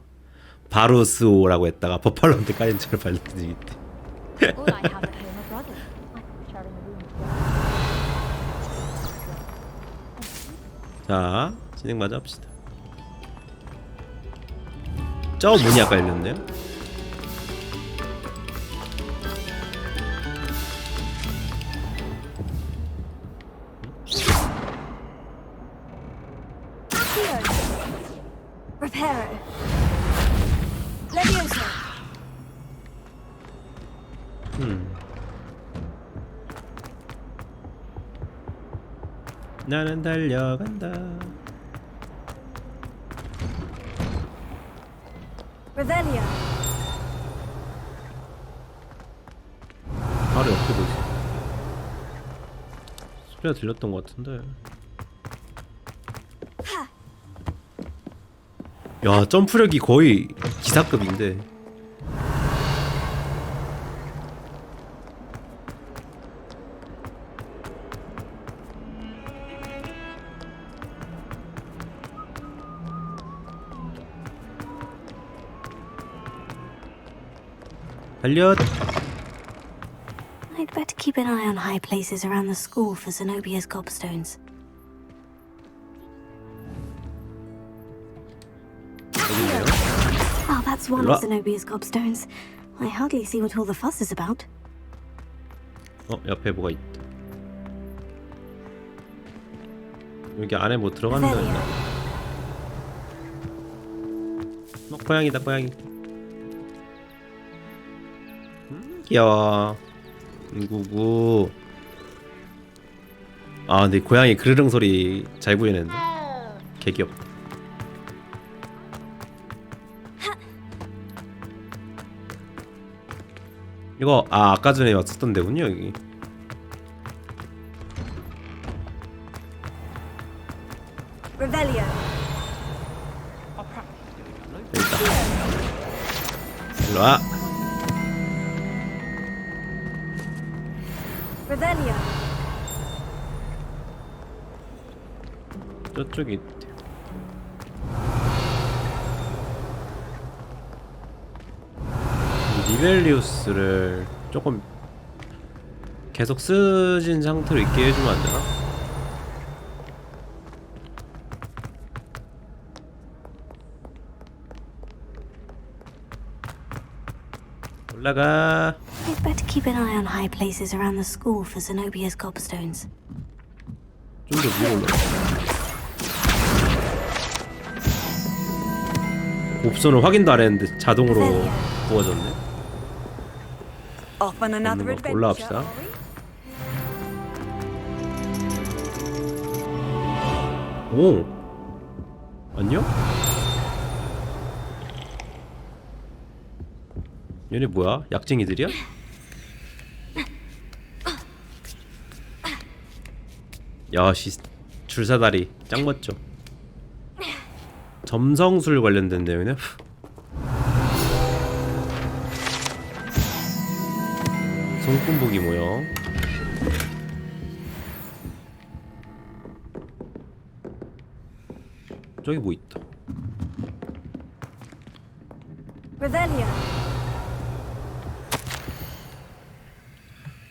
바로스오라고 했다가 버팔로한테 까인 줄 발라드기 때. 자, 진행 마저 합시다. 저 문이 아까 열렸네요.
Reparo. Levioso.
나는 달려간다.
Revelio.
바로 옆에 보이지. 소리가 들렸던 것 같은데. 야, 점프력이 거의 기사급인데. 달려.
I'd better keep an eye on high places around the school for Zenobia's gobstones. Oh, that's one of Zenobia's gobstones. I hardly see what all the fuss is about.
옆에 뭐가 있다. 여기 안에 뭐 들어가는 데 있나? 고양이다, 고양이. 귀여워. 구구. 아, 근데 고양이 그르릉 소리 잘 구해낸다. 개 귀엽다. 이거 아까 전에 왔었던 데군요, 여기.
Revelio.
여기다. 일로 와.
Revelio.
저쪽이 있대. 리벨리우스를 조금 계속 쓰진 상태로 있게 해주면 안 되나? 올라가.
I'd better keep an eye on high places around the school for Zenobia's gobstones.
좀 더 위로 올라가. 옵션을 확인도 안 했는데 자동으로 부어졌네.
Off on another adventure.
올라갑시다. 오, 안녕? 얘네 뭐야? 약쟁이들이야? 야씨, 줄사다리 짱 멋져. 점성술 관련된 내용이네. 손금보기 모형. 저기 뭐 있다.
Revelio.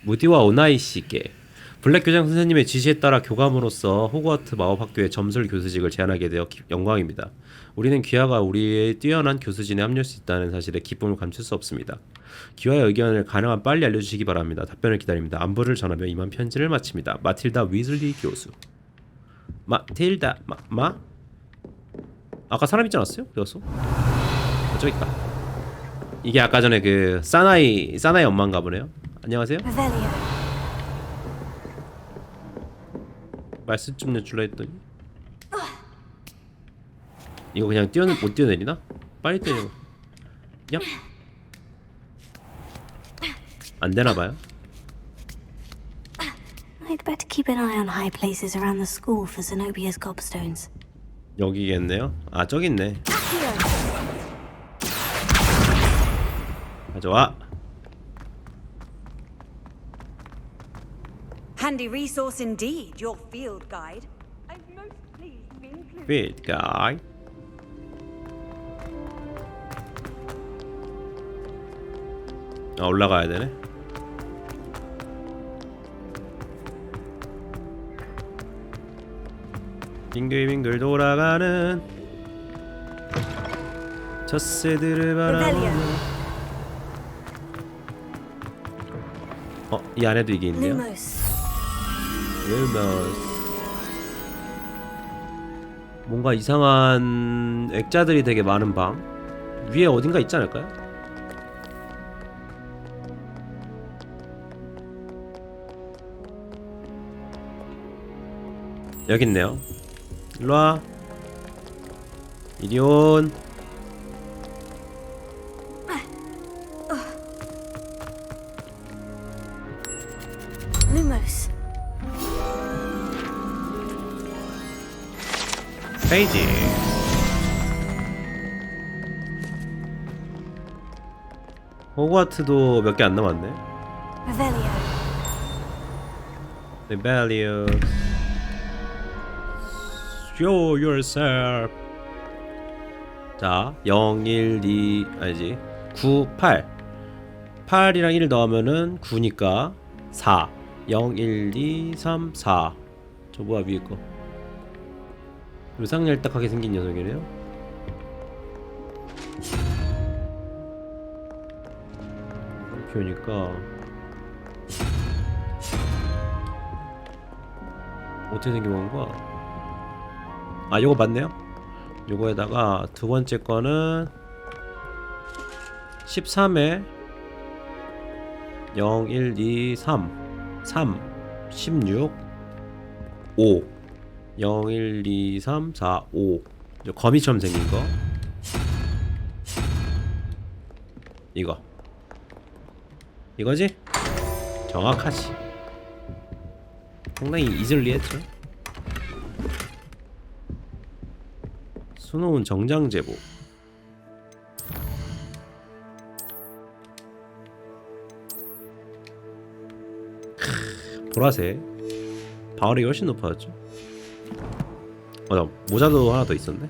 무디와 오나이 씨께 블랙 교장 선생님의 지시에 따라 교감으로서 호그와트 마법학교의 점술 교수직을 제안하게 되어 영광입니다. 우리는 귀하가 우리의 뛰어난 교수진에 합류할 수 있다는 사실에 기쁨을 감출 수 없습니다. 귀하의 의견을 가능한 빨리 알려주시기 바랍니다. 답변을 기다립니다. 안부를 전하며 이만 편지를 마칩니다. 마틸다 위즐리 교수. 마틸다 아까 사람 있지 않았어요? 어디갔어? 저기 있다. 이게 아까 전에 그 사나이 엄마인가 보네요. 안녕하세요. 말씀 좀 내줄라 했더니 이거 그냥 못 뛰어내리나? 빨리 뛰어. 야, 안 되나봐요.
I'd better keep an eye on high places around the school for Zenobia's gobstones.
여기겠네요. 아, 저기 있네. 가져와.
Handy resource indeed, your field guide. I'm most pleased to be included.
Field guide. 아, 올라가야 되네. 빙글빙글 돌아가는 젖새들을 바라보며. 이 안에도 이게 있네요. 루머스. 뭔가 이상한 액자들이 되게 많은 방 위에 어딘가 있지 않을까요? 여기 있네요. 일로와. 이리온.
Lumos.
페이지. 호그와트도 몇 개 안 남았네. Revelio. Show yourself. 자, 0, 1, 2 아니지 9, 8 8이랑 1 넣으면은 9니까 4 0 1 2 3 4. 저 뭐야 위에 거 요상열딱하게 생긴 녀석이네요. 표니까 어떻게 생긴 건가? 아 요거 맞네요. 요거에다가 두 번째 거는 13에 0 1 2 3 3 16 5 0 1 2 3 4 5 거미처럼 생긴 거 이거지? 정확하지. 상당히 이즐리했죠. 수놓은 정장 제복. 보라색. 방어력이 훨씬 높아졌죠. 나 모자도 하나 더 있었네.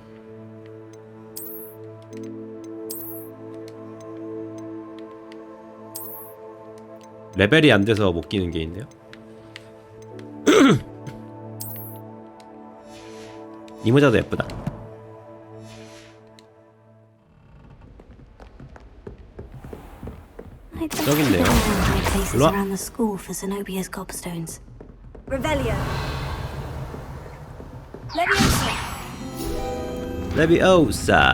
레벨이 안 돼서 못 끼는 게 있네요. 이 모자도 예쁘다. 저기 있네요. 일로 와. 레비오사.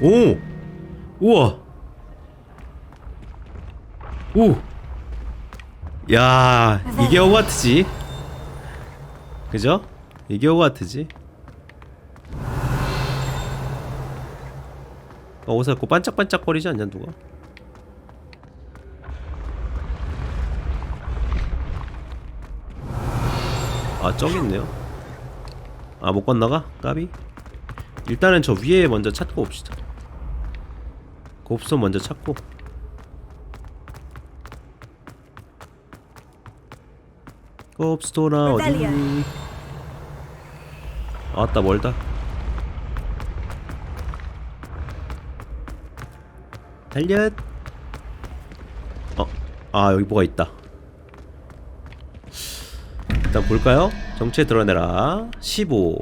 오! 우와! 오! 야, 이게 호그와트지? 그죠? 이게 호그와트지? 옷을 입고 반짝반짝거리지 않냐 누가? 아 저기 있네요. 아 못 건너가? 까비? 일단은 저 위에 먼저 찾고 옵시다. 곱선 먼저 찾고. 곱스토나 어디? 아따 멀다. 달려. 아 여기 뭐가 있다. 일단 볼까요? 정체 드러내라. 15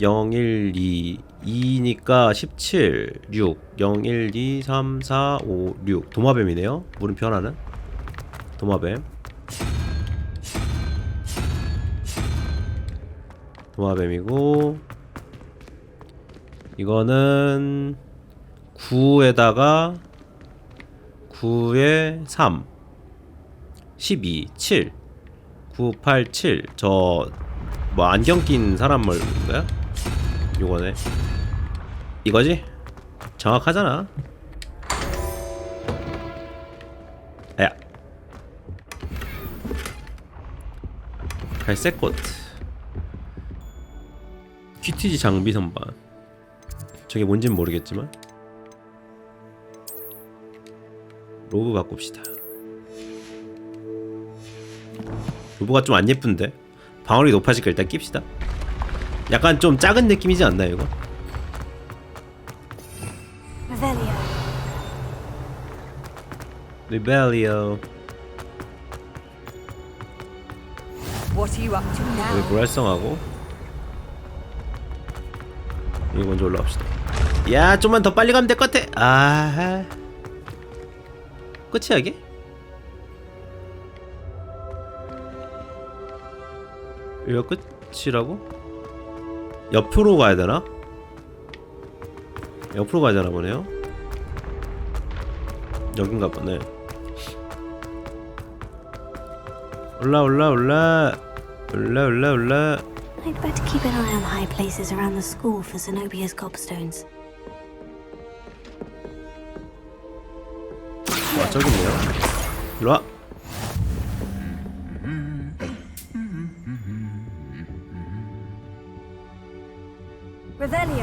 0 1 2 2니까 17 6 0 1 2 3 4 5 6 도마뱀이네요. 물음표 하나는 도마뱀. 도마뱀이고 이거는 9에다가 9에 3 12 7 9 8 7 저 뭐 안경 낀 사람 말인가요? 요거네. 이거지? 정확하잖아. 야. 갈색 코트. 퀴티지 장비 선반. 저게 뭔진 모르겠지만 로브 바꿉시다. 로브가 좀 안 예쁜데 방어력이 높아지니까 일단 낍시다. 약간 좀 작은 느낌이지 않나요 이거? 리벨리오. 여기 불활성하고 여기 먼저 올라갑시다. 야 좀만 더 빨리 가면 될 것 같아. 아 끝이야 이게? 여기가 끝이라고? 옆으로 가야 되나? 옆으로 가야 되나 보네요. 여긴가 보네. 올라.
I'd better keep an eye on high places around the school for Zenobia's gobstones.
와 저기 있네요. 일로와.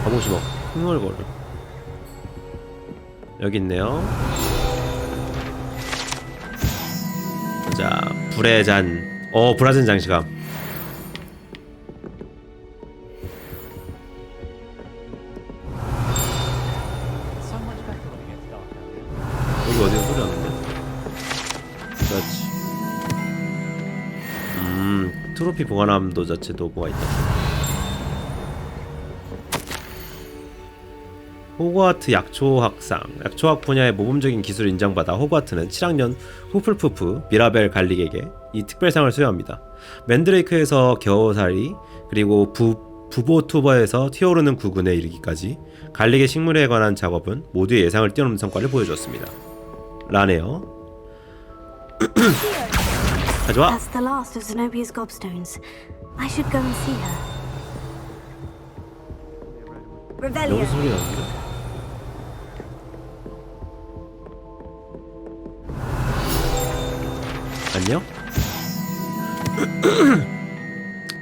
가보시고 흥얼거려. 여기 있네요. 자 불의 잔. 불화전 장식함. 트로피 보관함도 자체 도구가 있다. 호그와트 약초학상. 약초학 분야의 모범적인 기술을 인정받아 호그와트는 7학년 후플푸프 미라벨 갈릭에게 이 특별상을 수여합니다. 맨드레이크에서 겨우살이, 그리고 부보투버에서 튀어오르는 구근에 이르기까지 갈릭의 식물에 관한 작업은 모두의 예상을 뛰어넘는 성과를 보여주었습니다. 라네요. 가져와.
That's the last of Zenobia's gobstones. I should go and see her.
여기 소리 나는데? 안녕?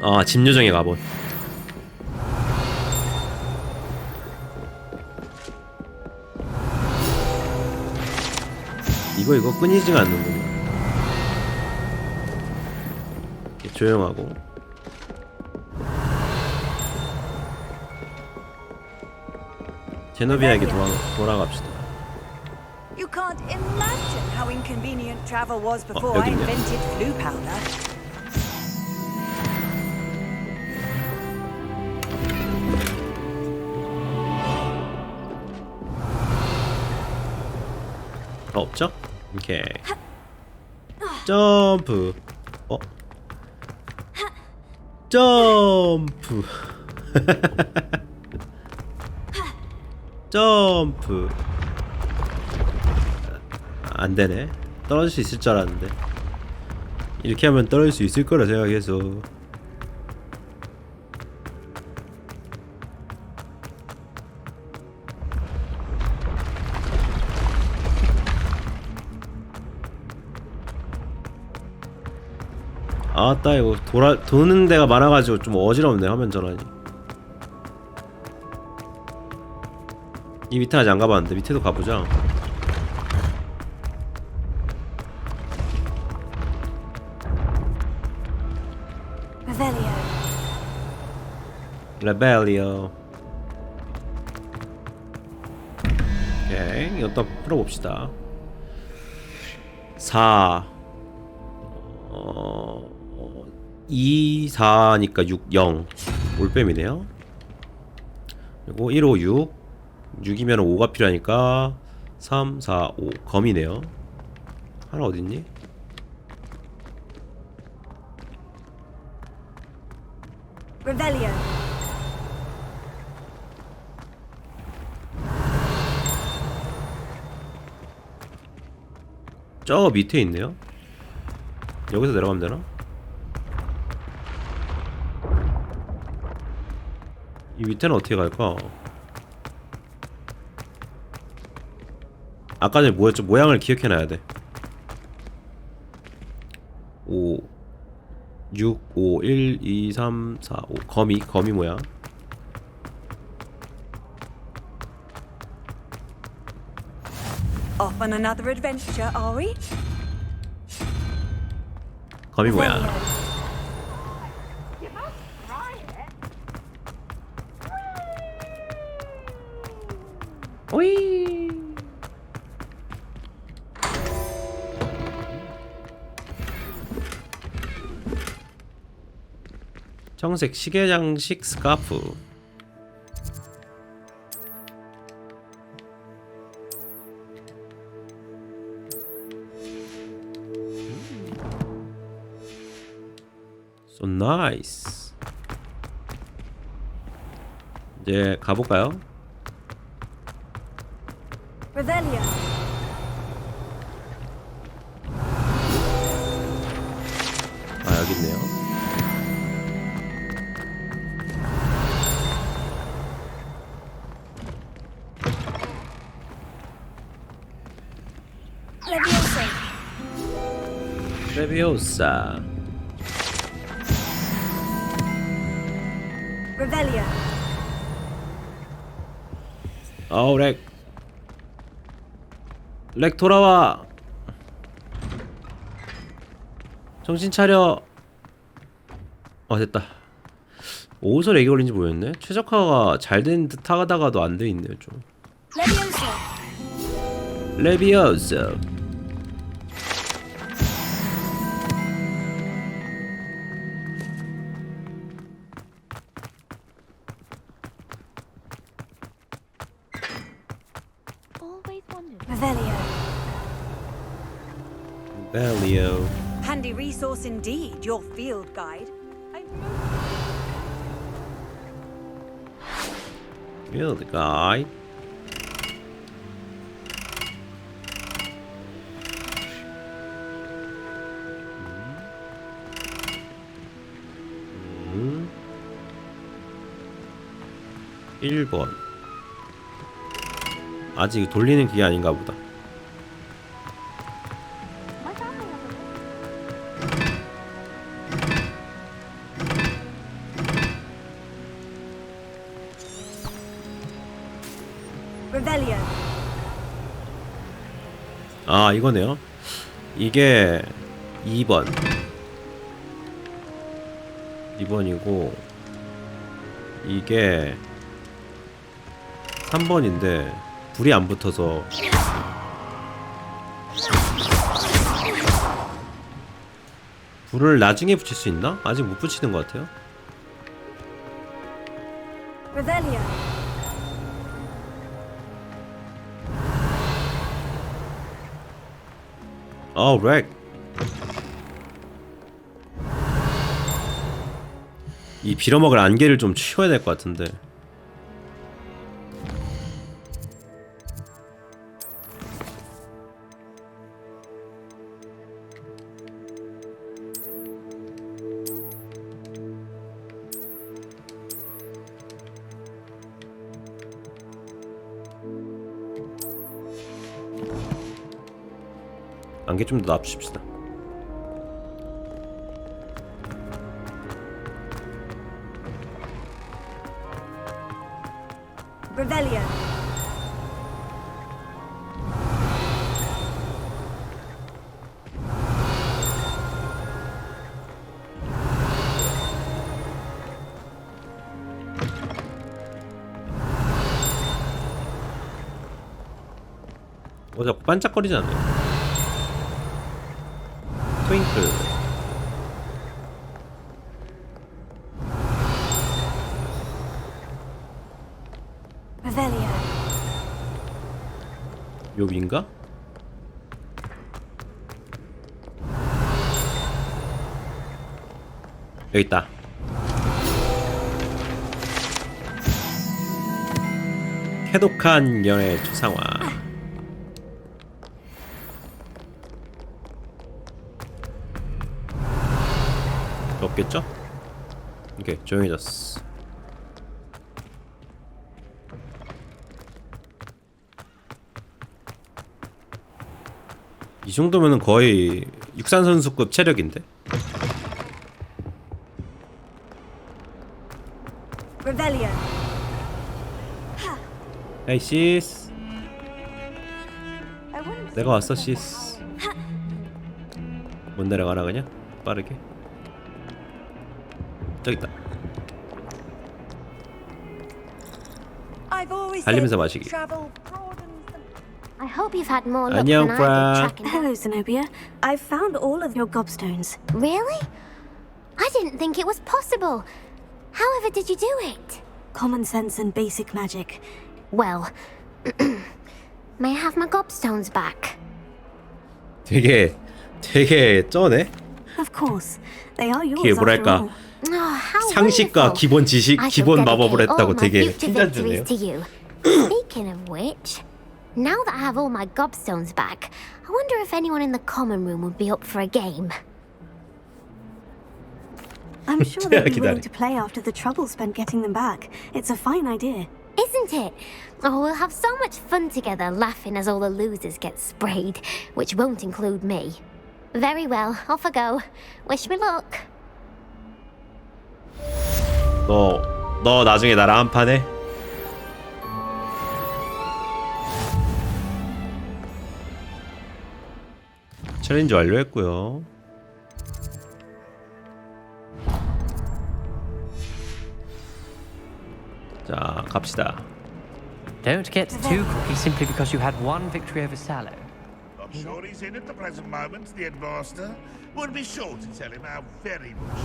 아, 집 요정의 갑옷. 이거 끊이지가 않는군요. 조용하고. 제노비아에게 돌아갑시다.
You can't imagine how inconvenient travel was before I invented flu powder.
없죠? 오케이. 점프. 점프. 점프. 안 되네. 떨어질 수 있을 줄 알았는데. 이렇게 하면 떨어질 수 있을 거라 생각해서. 아따, 이거 도는 데가 많아가지고 좀 어지럽네, 화면 전환이. 이 밑에 아직 안 가봤는데 밑에도 가보자. 레벨리오. 오케이, 이것도 풀어봅시다. 4 2, 4니까 6, 0 올빼미네요. 그리고 1, 5, 6 6이면 5가 필요하니까 3, 4, 5 검이네요. 하나 어딨니?
Revelio.
저 밑에 있네요. 여기서 내려가면 되나? 이 밑에는 어떻게 갈까? 아까 전에 뭐였죠? 모양을 기억해놔야 돼. 5 6, 5, 1, 2, 3, 4, 5 거미 모양.
Off on another adventure, are we?
거미 모양. 오이. 청색 시계 장식 스카프. So nice. 이제 가볼까요?
Revelio.
아, 여기 있네요. 레비오사.
Revelio.
아우, 렉 돌아와. 정신 차려. 됐다. 어디서 렉이 걸린지 모르겠네. 최적화가 잘 된 듯 하다가도 안 돼 있네요, 좀. 레비오사.
Revelio.
Valio.
Handy resource indeed, your field guide.
Field guide. 음. 1번. 아직 돌리는 게 아닌가 보다.
Revelio.
아, 이거네요. 이게 2번. 2번이고 이게 3번인데 불이 안 붙어서 불을 나중에 붙일 수 있나? 아직 못 붙이는 것 같아요.
Revelio.
렉. 이 빌어먹을 안개를 좀 치워야 될 것 같은데. 안개 좀 더 납줍시다.
Revelio.
자꾸 반짝거리지 않아요? 트윙클.
Revelio.
여기인가? 여기 있다. 해독한 연의 초상화. 없겠죠? 오케이, 조용해졌어. 이 정도면은 거의 육산 선수급 체력인데.
Revelio.
에이 시스. 내가 왔어 시스. 못 내려가나 그냥? 빠르게. 저기 있다. 달리면서 마시기.
I hope you've had more luck
안녕,
than I did
브라.
tracking
Hello, Zenobia. I've found all of your gobstones.
Really? I didn't think it was possible. However did you do it?
Common sense and basic magic.
Well, may I have my gobstones back?
되게 쩌네.
Of course. They are yours
이게
after
뭐랄까
all.
Oh, how
상식과
wonderful.
기본 지식,
I shall
기본 마법을
dedicate all
했다고
my
되게
future
칭찬주네요.
victories to you. Speaking of which, now that I have all my gobstones back, I wonder if anyone in the common room would be up for a game.
I'm sure they'd be willing to play after the trouble spent getting them back. It's a fine idea.
Isn't it? Oh, we'll have so much fun together, laughing as all the losers get sprayed, which won't include me. Very well, off I go. Wish me luck.
너 나중에 나랑 한 판 해? 챌린지 완료했고요. 자, 갑시다.
Don't get too cocky simply because you had one victory over Sallow.
I'm sure he's in at the present moment, the headmaster. Would be sure to tell him how very much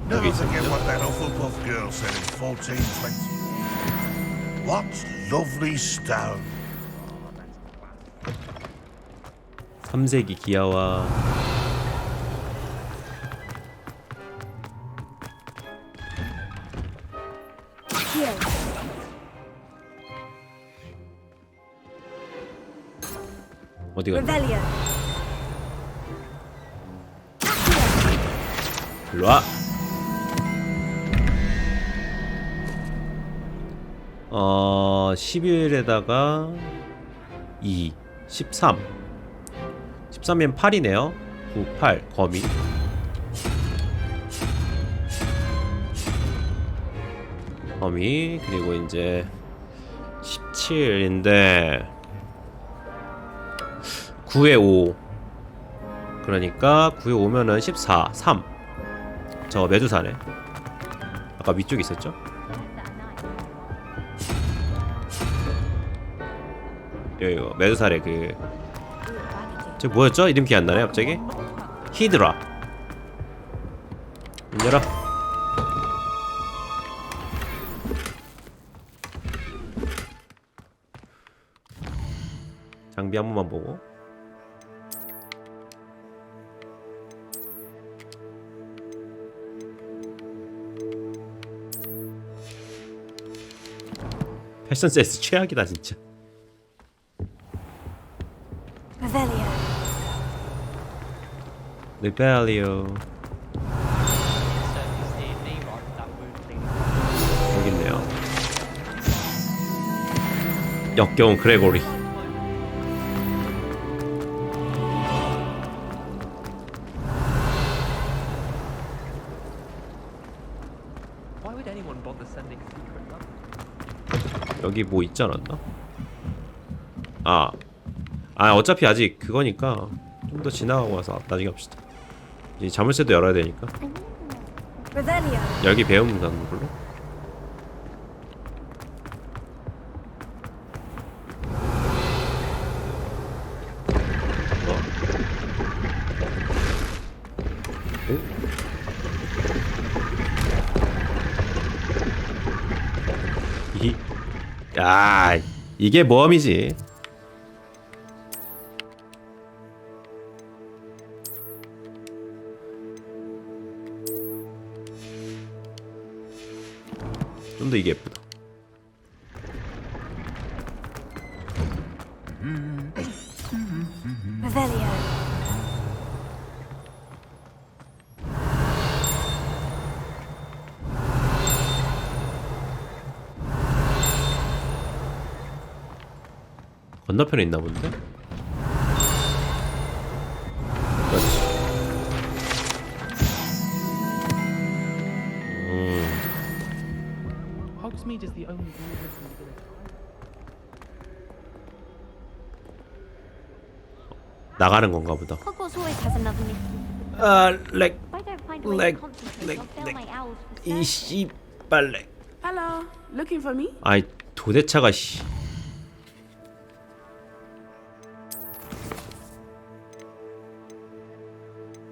Never forget what that Hufflepuff girl said in 1420. What lovely stone.
3세기 기아와 어디 갔냐? 일로 와. 11에다가 2, 13. 13이면 8이네요. 9, 8 거미. 거미 그리고 이제 17인데 9에 5. 그러니까 9에 5면은 14, 3. 저 메두사네. 아까 위쪽에 있었죠? 이거 메두사래 그. 저 뭐였죠? 이름 기억 안 나네 갑자기. 히드라. 문 열어. 장비 한 번만 보고. 패션 센스 최악이다 진짜. 리벨리오. 여기 있네요. 역겨운 그레고리. 여기 뭐 있지 않았나? 어차피 아직 그거니까 좀 더 지나가고 와서 나중에 합시다. 이제 자물쇠도 열어야 되니까. 여기 배움 가는 걸로. 이게 모험이지. 좀 더 이게 예쁘다. 건너편에 있나 본데? 그렇지.
Hogsmeade is the only brewery in the village.
나가는 건가 보다.
Hogwarts always has another Mickey.
렉.
If I don't find a way to concentrate, I'll fail my owls for certain.
이 씨발렉.
Hello, looking for me?
아이 도대차가 씨.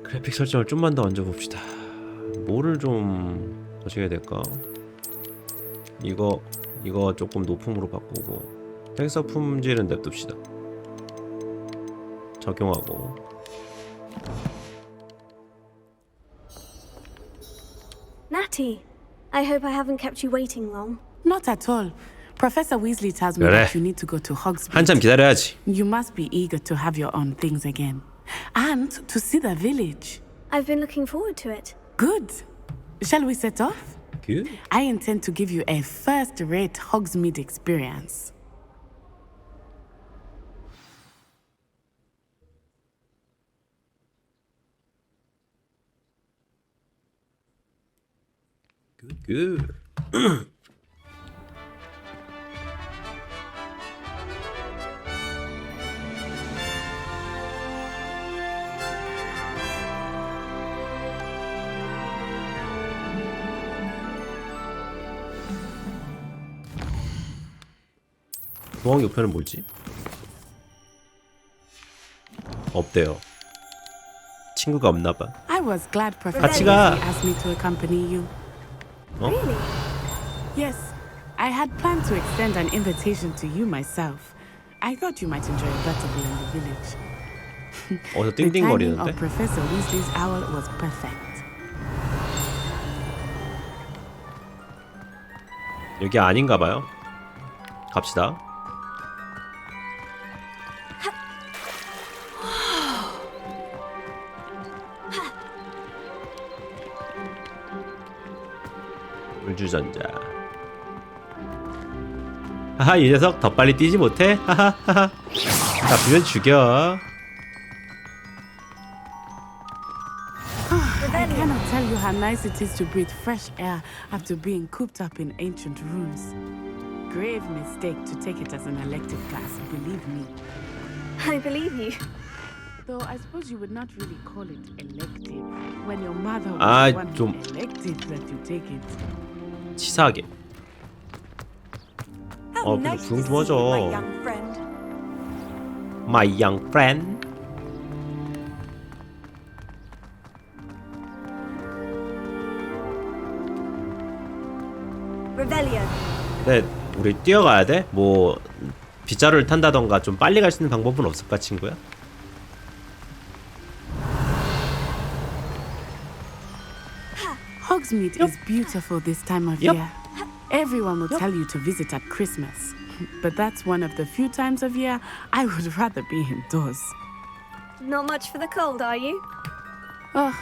그래픽 설정을 좀만 더 얹어봅시다. 뭐를 좀 어떻게 될까? 이거 조금 높음으로 바꾸고 텍스처 품질은 냅둡시다. 적용하고.
Natty, I hope I haven't kept you waiting long.
Not at all. Professor Weasley tells me
그래.
that you need to go to Hogsmeade.
한참 기다려야지.
You must be eager to have your own things again. And to see the village.
I've been looking forward to it.
Good. Shall we set off?
Good.
I intend to give you a first-rate Hogsmeade experience.
Good. 도망 옆에는 뭐지? 없대요. 친구가 없나봐.
I was glad
같이
Professor
가.
Weasley asked me to accompany you.
어?
Yes. I had planned to extend an invitation to you myself. I thought you might enjoy a butterbeer in the village.
어서
The timing
띵띵거리는데?
of Professor Weasley's owl was perfect.
여기 아닌가 봐요. 갑시다. 물주전자. 하하, 이 녀석 더 빨리 뛰지 못해? 하하하하. 잡히면 죽여.
I cannot tell you how nice it is to breathe fresh air after being cooped up in ancient rooms. Grave mistake to take it as an elective class, believe me.
I believe you.
Though I suppose you would not really call it elective when your mother was
아,
the one
좀
who elected that you take it.
치사하게. 근데 구경 좀 하죠. My young friend. 네, 우리 뛰어가야 돼? 뭐 빗자루를 탄다던가 좀 빨리 갈 수 있는 방법은 없을까, 친구야?
Hogsmeade is beautiful this time of year. Everyone will tell you to visit at Christmas. But that's one of the few times of year I would rather be indoors.
Not much for the cold, are you?
Oh,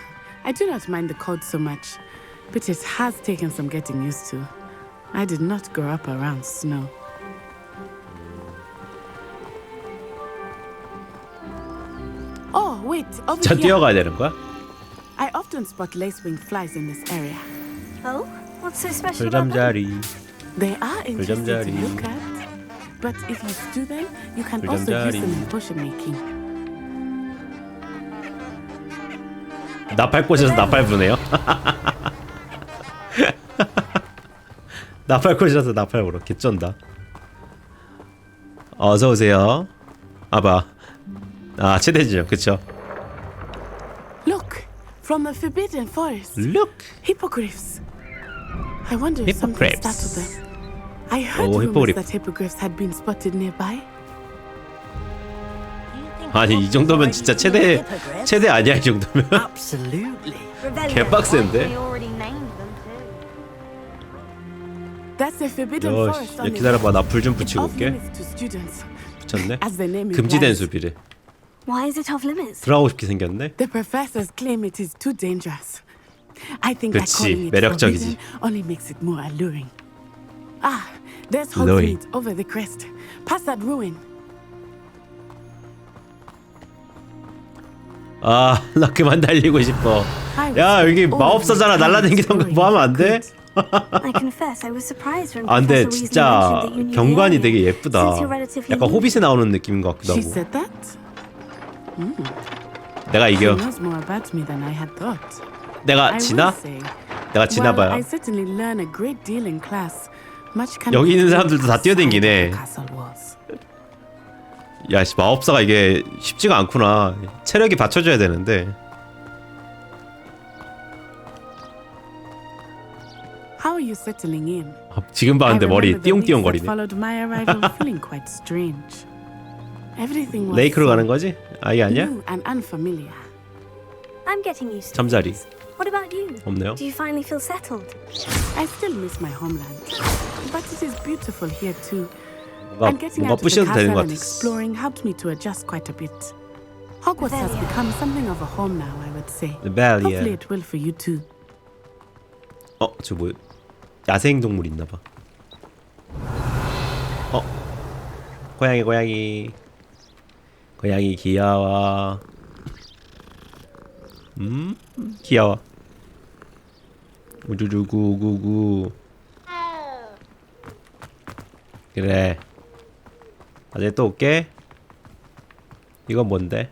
I do not mind the cold so much, but it has taken some getting used to. I did not grow up around snow. Oh, wait, over
전
here.
뛰어가야 되는 거야?
I often spot lacewing flies in this area.
Oh, what's so special about them?
불잠자리.
They are interesting to
불잠자리.
look at, but if you stew them, you can also use them in potion making.
나팔 꽂아서 나팔 부네요. 나팔 꽂아서 나팔 불어. 개쩐다. 어서 오세요. 아봐. 아, 최대지요. 그쵸?
Look, from the Forbidden Forest.
Look.
Hippogriffs. I wonder if something startled them. I heard rumors
hippogriff.
that hippogriffs had been spotted nearby.
아니, 이 정도면 진짜 최대 아니야, 이 정도면?
Absolutely.
개빡센데?
That's the Forbidden Forest.
야, 기다려봐. 나 불 좀 붙이고 올게. 붙였네? 금지된 숲이래.
Why is it off limits?
들어가고 싶게 생겼네?
The professors claim it is too dangerous. I think that
그치,
calling it
매력적이지.
forbidden only makes it more alluring. Ah, there's
Alluring.
Hogsmeade over the crest. Past that ruin.
아, 나 그만 달리고 싶어. 야, 여기 마법사잖아. 날라다니던가 뭐 하면 안 돼?
I confess I was surprised when
아, 근데
Professor Weasley
진짜
mentioned that you knew the
경관이
area.
되게 예쁘다.
Since you're relatively
약간
new.
호빗에 나오는 느낌인 것 같기도
She
하고.
said that?
내가
She
이겨.
knows more about me than I had thought.
내가
I
지나?
will say,
내가 지나
well, I
봐요.
certainly learn a great deal in class. Much can
여기
be
있는
gained
사람들도 다 뛰어댕기네.
outside the castle walls.
야, 씨, 마법사가 이게 쉽지가 않구나. 체력이 받쳐줘야 되는데.
How are you settling in?
지금 봤는데 머리 띠용띠용거리네.
Followed my arrival feeling quite strange. Everything was
레이크로
so
가는 거지? 아, 이게 아니야?
new and unfamiliar.
I'm getting used to
잠자리.
things. What about you?
없네요.
Do you finally feel settled?
I still miss my homeland, but it is beautiful here too.
뭔가,
And getting
뭔가
out of the
부셔도 되는
castle
것
and
같아.
exploring helped me to adjust quite a bit. Hogwarts has become something of a home now, I would say.
Rebellion.
Hopefully it will for you too.
저 뭐 야생 동물 있나 봐. 고양이 귀여워. 귀여워. 우두두구구구. 그래. 나중에 또 올게. 이건 뭔데?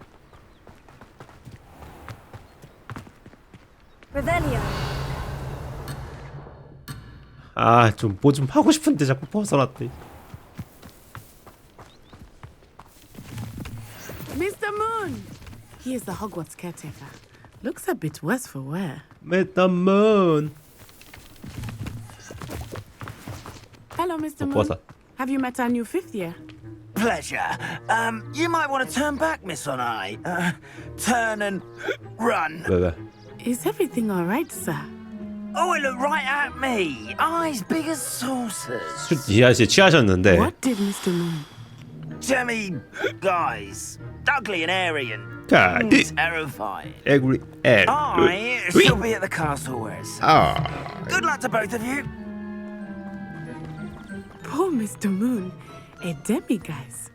Revelio.
아, 좀 뭐 좀 하고 싶은데 자꾸 벗어났대.
Mr. Moon! He is the Hogwarts caretaker. Looks a bit worse for wear.
Mr. Moon.
Hello, hello, Mr. Moon.
버섯.
Have you met our new fifth year?
Pleasure. You might want to turn back, Miss Onai. Turn and run.
왜?
Is everything all right, sir?
Oh, it looked right at me. Eyes big as saucers.
이 아저씨 취하셨는데.
What did Mr. Moon?
Jemmy, guys, ugly and airy and terrifying.
Angry.
I shall be at the castle where it's. Good luck to both of you.
Poor Mr. Moon, a demiguise.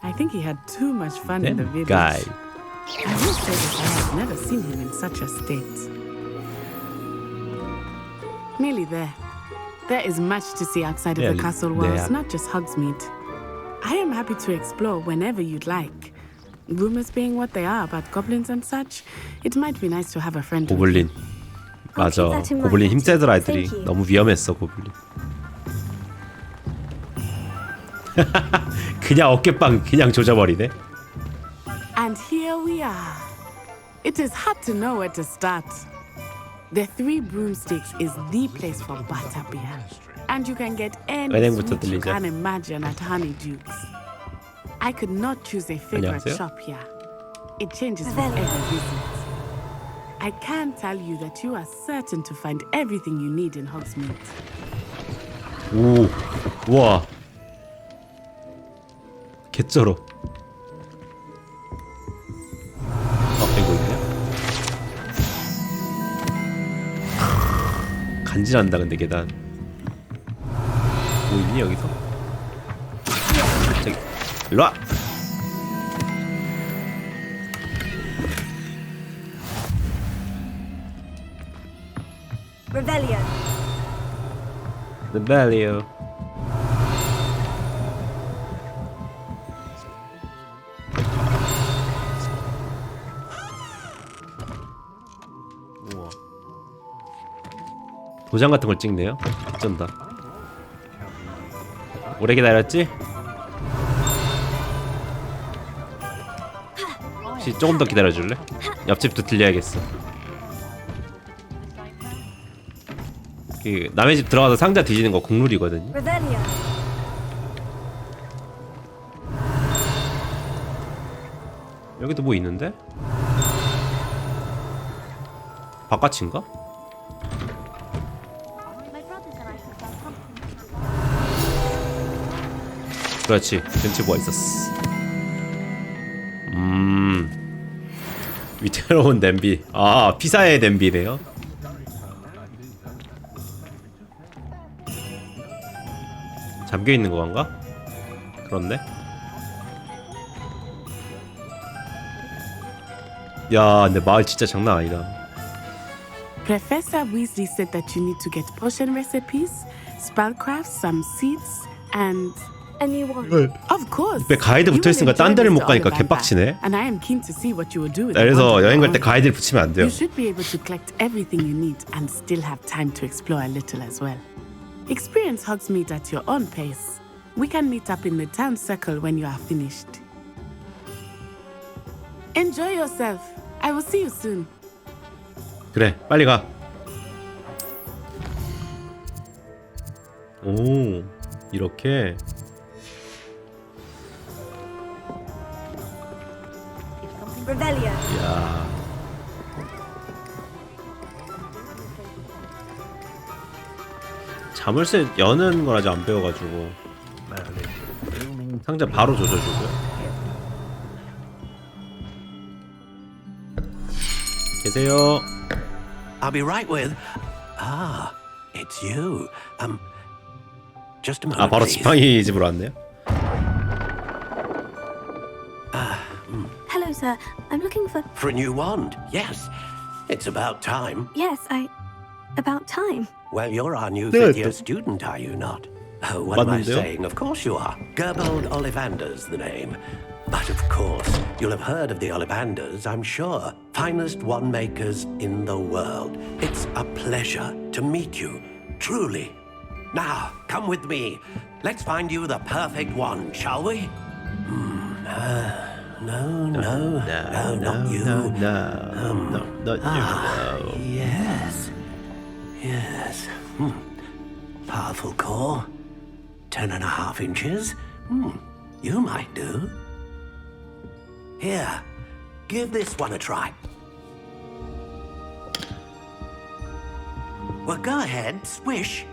I think he had too much fun in the village. I will say that I have never seen him in such a state. Nearly there. There is much to see outside of the castle walls, not just Hogsmeade. I am happy to explore whenever you'd like. Rumors being what they are about goblins and such, it might be nice to have a friend.
고블린. 맞아. 고블린 힘세더라 애들이. 너무 위험했어 고블린. 그냥 어깨빵 그냥 조져버리네.
And here we are. It is hard to know where to start. The Three Broomsticks is the place for butterbeer. And you can get any sweet you can imagine at Honeyduke's. I could not choose a favorite
안녕하세요.
shop here. It changes with every visit. I can tell you that you are certain to find everything you need in Hogsmeade.
오, 우와. 개쩔어. 이거 있냐? 간지난다 근데 계단. 뭐 있니 여기서? 저기 일로와.
Revelio.
Revelio. 우와. 도장 같은 걸 찍네요. 어쩐다. 오래 기다렸지? 혹시 조금 더 기다려줄래? 옆집도 들려야겠어. 그 남의 집 들어가서 상자 뒤지는 거 국룰이거든요. 여기도 뭐 있는데? 바깥인가? 그렇지. 근처에 뭐가 있었어. 위태로운 냄비. 아, 피사의 냄비네요. 잠겨 있는 건가? 그렇네. 야, 근데 마을 진짜 장난 아니다.
Professor Weasley said that you need to get potion recipes, spellcraft, some seeds, and
a new one.
Of course.
옆에 가이드 붙어있으니까 딴 데를 못 가니까 개빡치네.
And I am keen to see what you will do with
그래서 여행 갈 때 가이드를 붙이면 안 돼요.
You should be able to collect everything you need and still have time to explore a little as well. Experience Hogsmeade at your own pace. We can meet up in the town circle when you are finished. Enjoy yourself. I will see you soon.
그래, 빨리 가. 오, 이렇게. 야. 자물쇠 여는 걸 아직 안 배워가지고 상자 바로 조져주고요. 계세요.
I'll be right with. Ah, it's you. Just a moment.
아, 바로 지팡이 집으로 왔네요.
Hello, sir. I'm looking for
For a new wand. Yes, it's about time.
Yes, about time.
Well, you're our new fifth-year student, are you not? Oh, what am I saying? Of course you are. Gerbold Ollivander's the name. But of course, you'll have heard of the Ollivanders, I'm sure. Finest wand makers in the world. It's a pleasure to meet you, truly. Now, come with me. Let's find you the perfect wand, shall we? No, not you.
Not you.
Yes. Powerful core. 10.5 inches. You might do. Here, give this one a try. Well, go ahead, swish.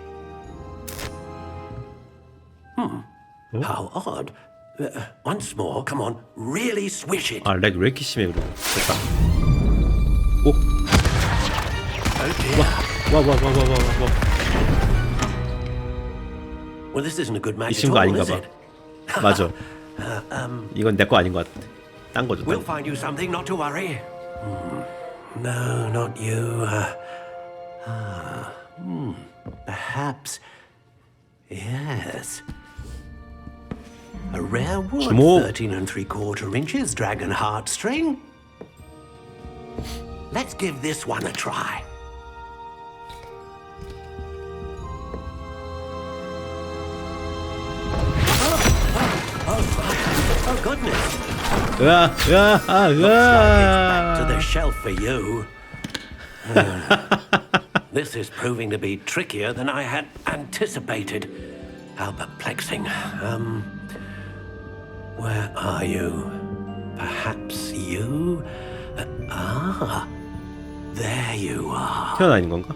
How odd. Once more, come on, really swish it.
아, 렉 왜 이렇게 심해 그래? 됐다. 오. 와.
Well, this isn't a good
이
match at
친구
all,
아닌가
is
봐.
it?
맞아. 이건 내 거 아닌 것 같아. 딴 거죠.
We'll find you something, not to worry. No, not you. Perhaps. Yes. A rare wood,
주목.
13 3/4 inches, dragon heartstring. Let's give this one a try. Oh goodness. Looks like it's back to the shelf for you. This is proving to be trickier than I had anticipated. How perplexing. Where are you? Perhaps you? There you are.
튀어나오는 건가?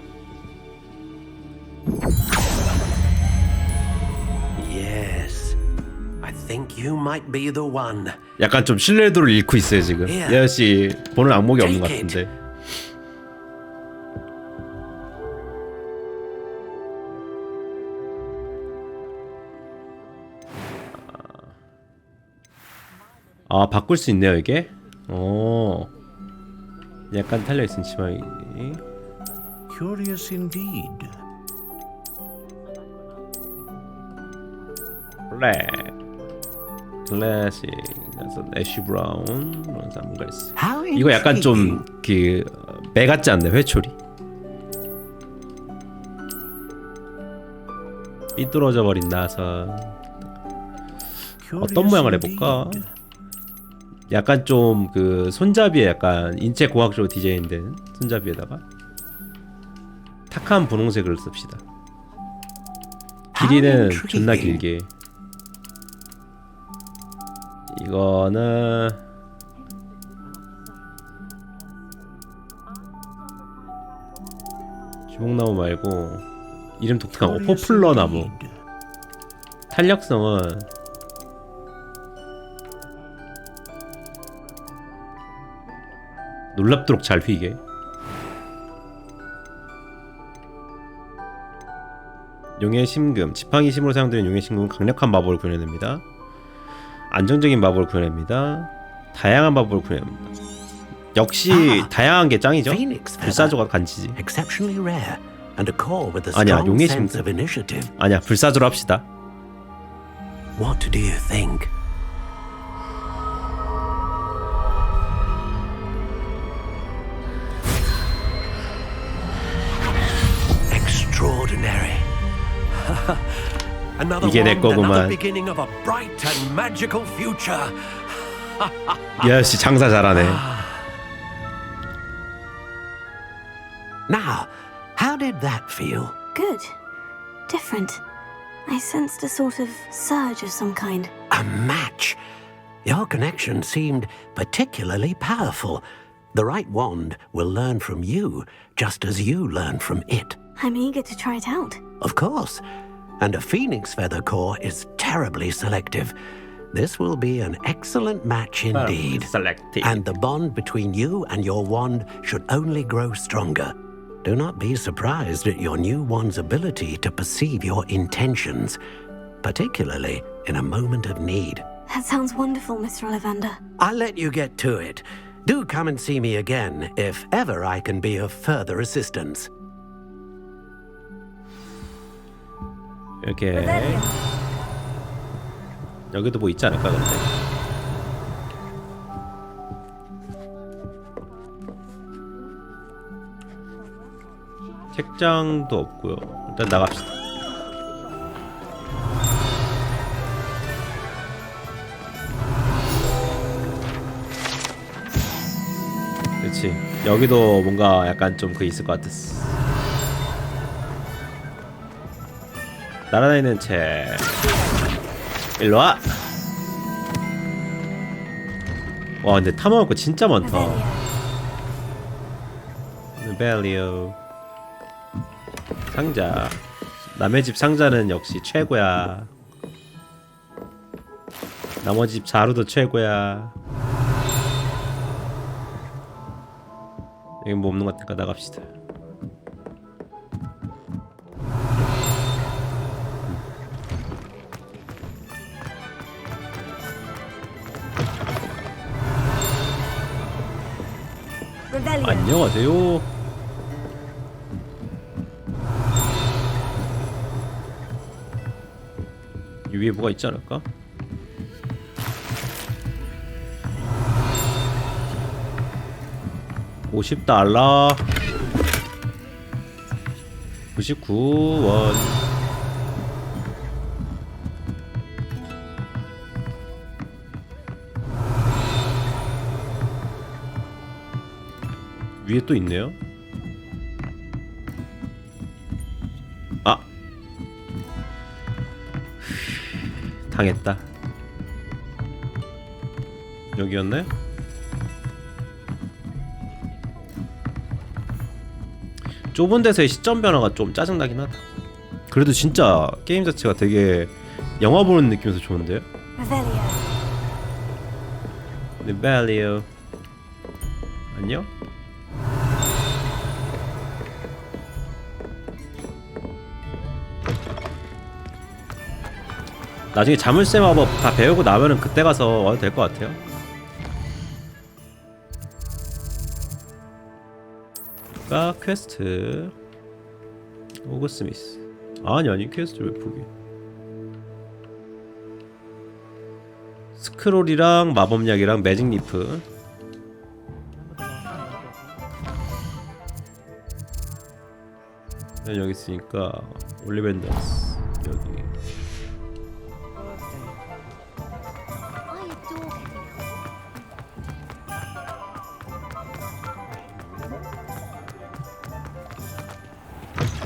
Yes. I think you might be the one.
약간 좀 신뢰도를 잃고 있어요 지금. 이 아저씨 보는 악목이 없는 것 같은데. 아, 바꿀 수 있네요 이게. 약간 탈려 있은 치마이.
Curious indeed.
블랙, 클래식, 그래서 애쉬 브라운 이런 뭔가 있어. 이거 약간 좀 그 매 같지 않나요? 회초리. 삐뚤어져 버린 나선. 어떤 모양을 해볼까? 약간 좀 그 손잡이에 약간 인체 공학적으로 디자인된 손잡이에다가 탁한 분홍색을 씁시다. 길이는 존나 길게. 이거는 주목나무 말고 이름 독특한 거 포플러 나무. 탄력성은 놀랍도록 잘 휘게. 용의 심금, 지팡이 심으로 사용되는 용의 심금은 강력한 마법을 구현해냅니다. 안정적인 마법을 구현합니다. 다양한 마법을 구현합니다. 역시 다양한 게 짱이죠. 불사조가 간지지. 아니야, 용의 심금. 아니야, 불사조로 합시다.
What do you think? Extraordinary.
이게 내 거구만. 야씨 장사 잘하네.
Now, how did that feel?
Good. Different. I sensed a sort of surge of some kind.
A match. Your connection seemed particularly powerful. The right wand will learn from you, just as you learn from it.
I'm eager to try it out.
Of course. And a phoenix feather core is terribly selective. This will be an excellent match indeed.
Selective.
And the bond between you and your wand should only grow stronger. Do not be surprised at your new wand's ability to perceive your intentions, particularly in a moment of need.
That sounds wonderful, Mr. Ollivander.
I'll let you get to it. Do come and see me again if ever I can be of further assistance.
이렇게 여기도 뭐 있지 않을까 근데. 책장도 없고요. 일단 나갑시다. 그렇지. 여기도 뭔가 약간 좀 그 있을 것 같았어. 날아다니는 책. 일로와. 와 근데 탐험할 거 진짜 많다. 벨리오. 상자. 남의 집 상자는 역시 최고야. 나머지 집 자루도 최고야. 여기 뭐 없는 것 같으니까 나갑시다. 안녕하세요. 이 위에 뭐가 있지 않을까? $50 99원. 위에 또 있네요. 아 당했다. 여기였네? 좁은 데서의 시점 변화가 좀 짜증나긴 하다. 그래도 진짜 게임 자체가 되게 영화 보는 느낌에서 좋은데요? 리벨리오. 안녕? 나중에 자물쇠 마법 다 배우고 나면은 그때 가서 와도 될 것 같아요. 가 퀘스트 오그스미스. 아니 퀘스트를 왜 포기. 스크롤이랑 마법약이랑 매직리프. 여기 있으니까 올리벤더스 여기.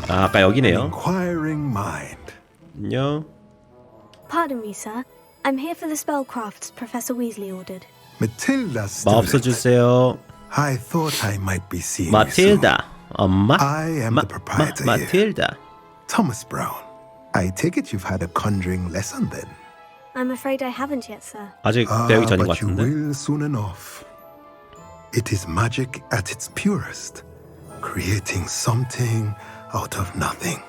아, 아까 여기네요. 안녕.
Pardon me, sir. I'm here for the spellcrafts Professor Weasley ordered.
Matilda
마법서 주세요.
I thought I might be seeing you
마틸다. 엄마?
I am the proprietor here.
마틸다.
Thomas Brown. I take it you've had a conjuring lesson then.
I'm afraid I haven't yet, sir.
아직 배우기 전인 것
but you
같은데.
will soon enough. It is magic at its purest, creating something out of nothing.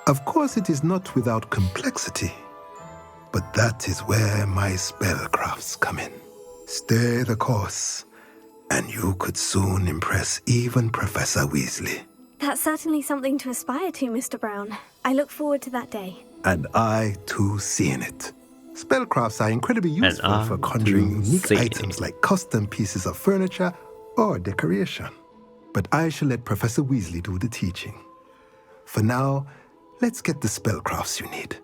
Of course, it is not without complexity, but that is where my spellcrafts come in. Stay the course, and you could soon impress even Professor Weasley.
That's certainly something to aspire to, Mr. Brown. I look forward to that day.
And I too see in it. Spellcrafts are incredibly useful for conjuring unique items like custom pieces of furniture or decoration. But I shall let Professor Weasley do the teaching. For now, let's get the spellcrafts you need.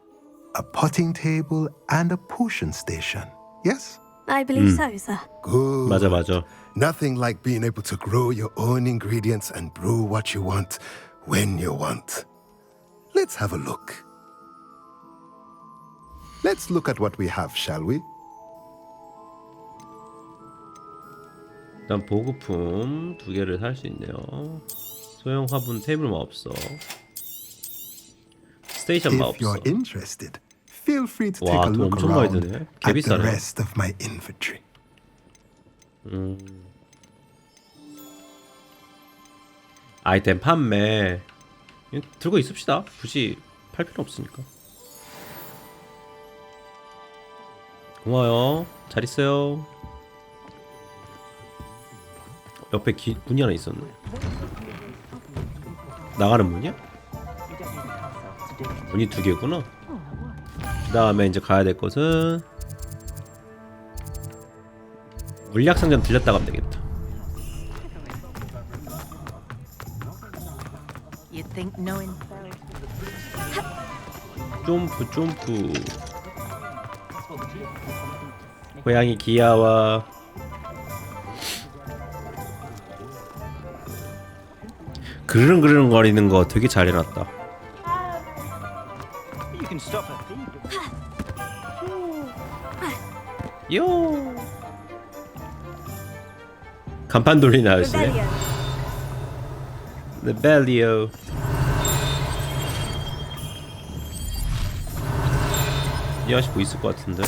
A potting table and a potion station, yes?
I believe so, sir.
Good.
맞아.
Nothing like being able to grow your own ingredients and brew what you want when you want. Let's have a look. Let's look at what we have, shall we?
일단 보급품 2개를 살 수 있네요. 소형 화분 테이블 마법서. 스테이션
If you're
마법서.
interested, feel free to take
와,
a
돈
look
엄청 많이
around
드네.
at
개
the
비싸네.
rest of my inventory.
아이템 판매. 들고 있읍시다. 굳이 팔 필요 없으니까. 고마워요. 잘 있어요. 옆에 문이 하나 있었네. 나가는 문이야? 문이 2개구나. 그 다음에 이제 가야 될 곳은 물약상점 들렸다 가면 되겠다. 점프. 고양이 귀여워. 그르릉 거리는 거 되게 잘 해놨다.
can stop her thieving.
요. 간판 돌리는 아저씨네. Rebellion. 이 아저씨 뭐 있을 것 같은데.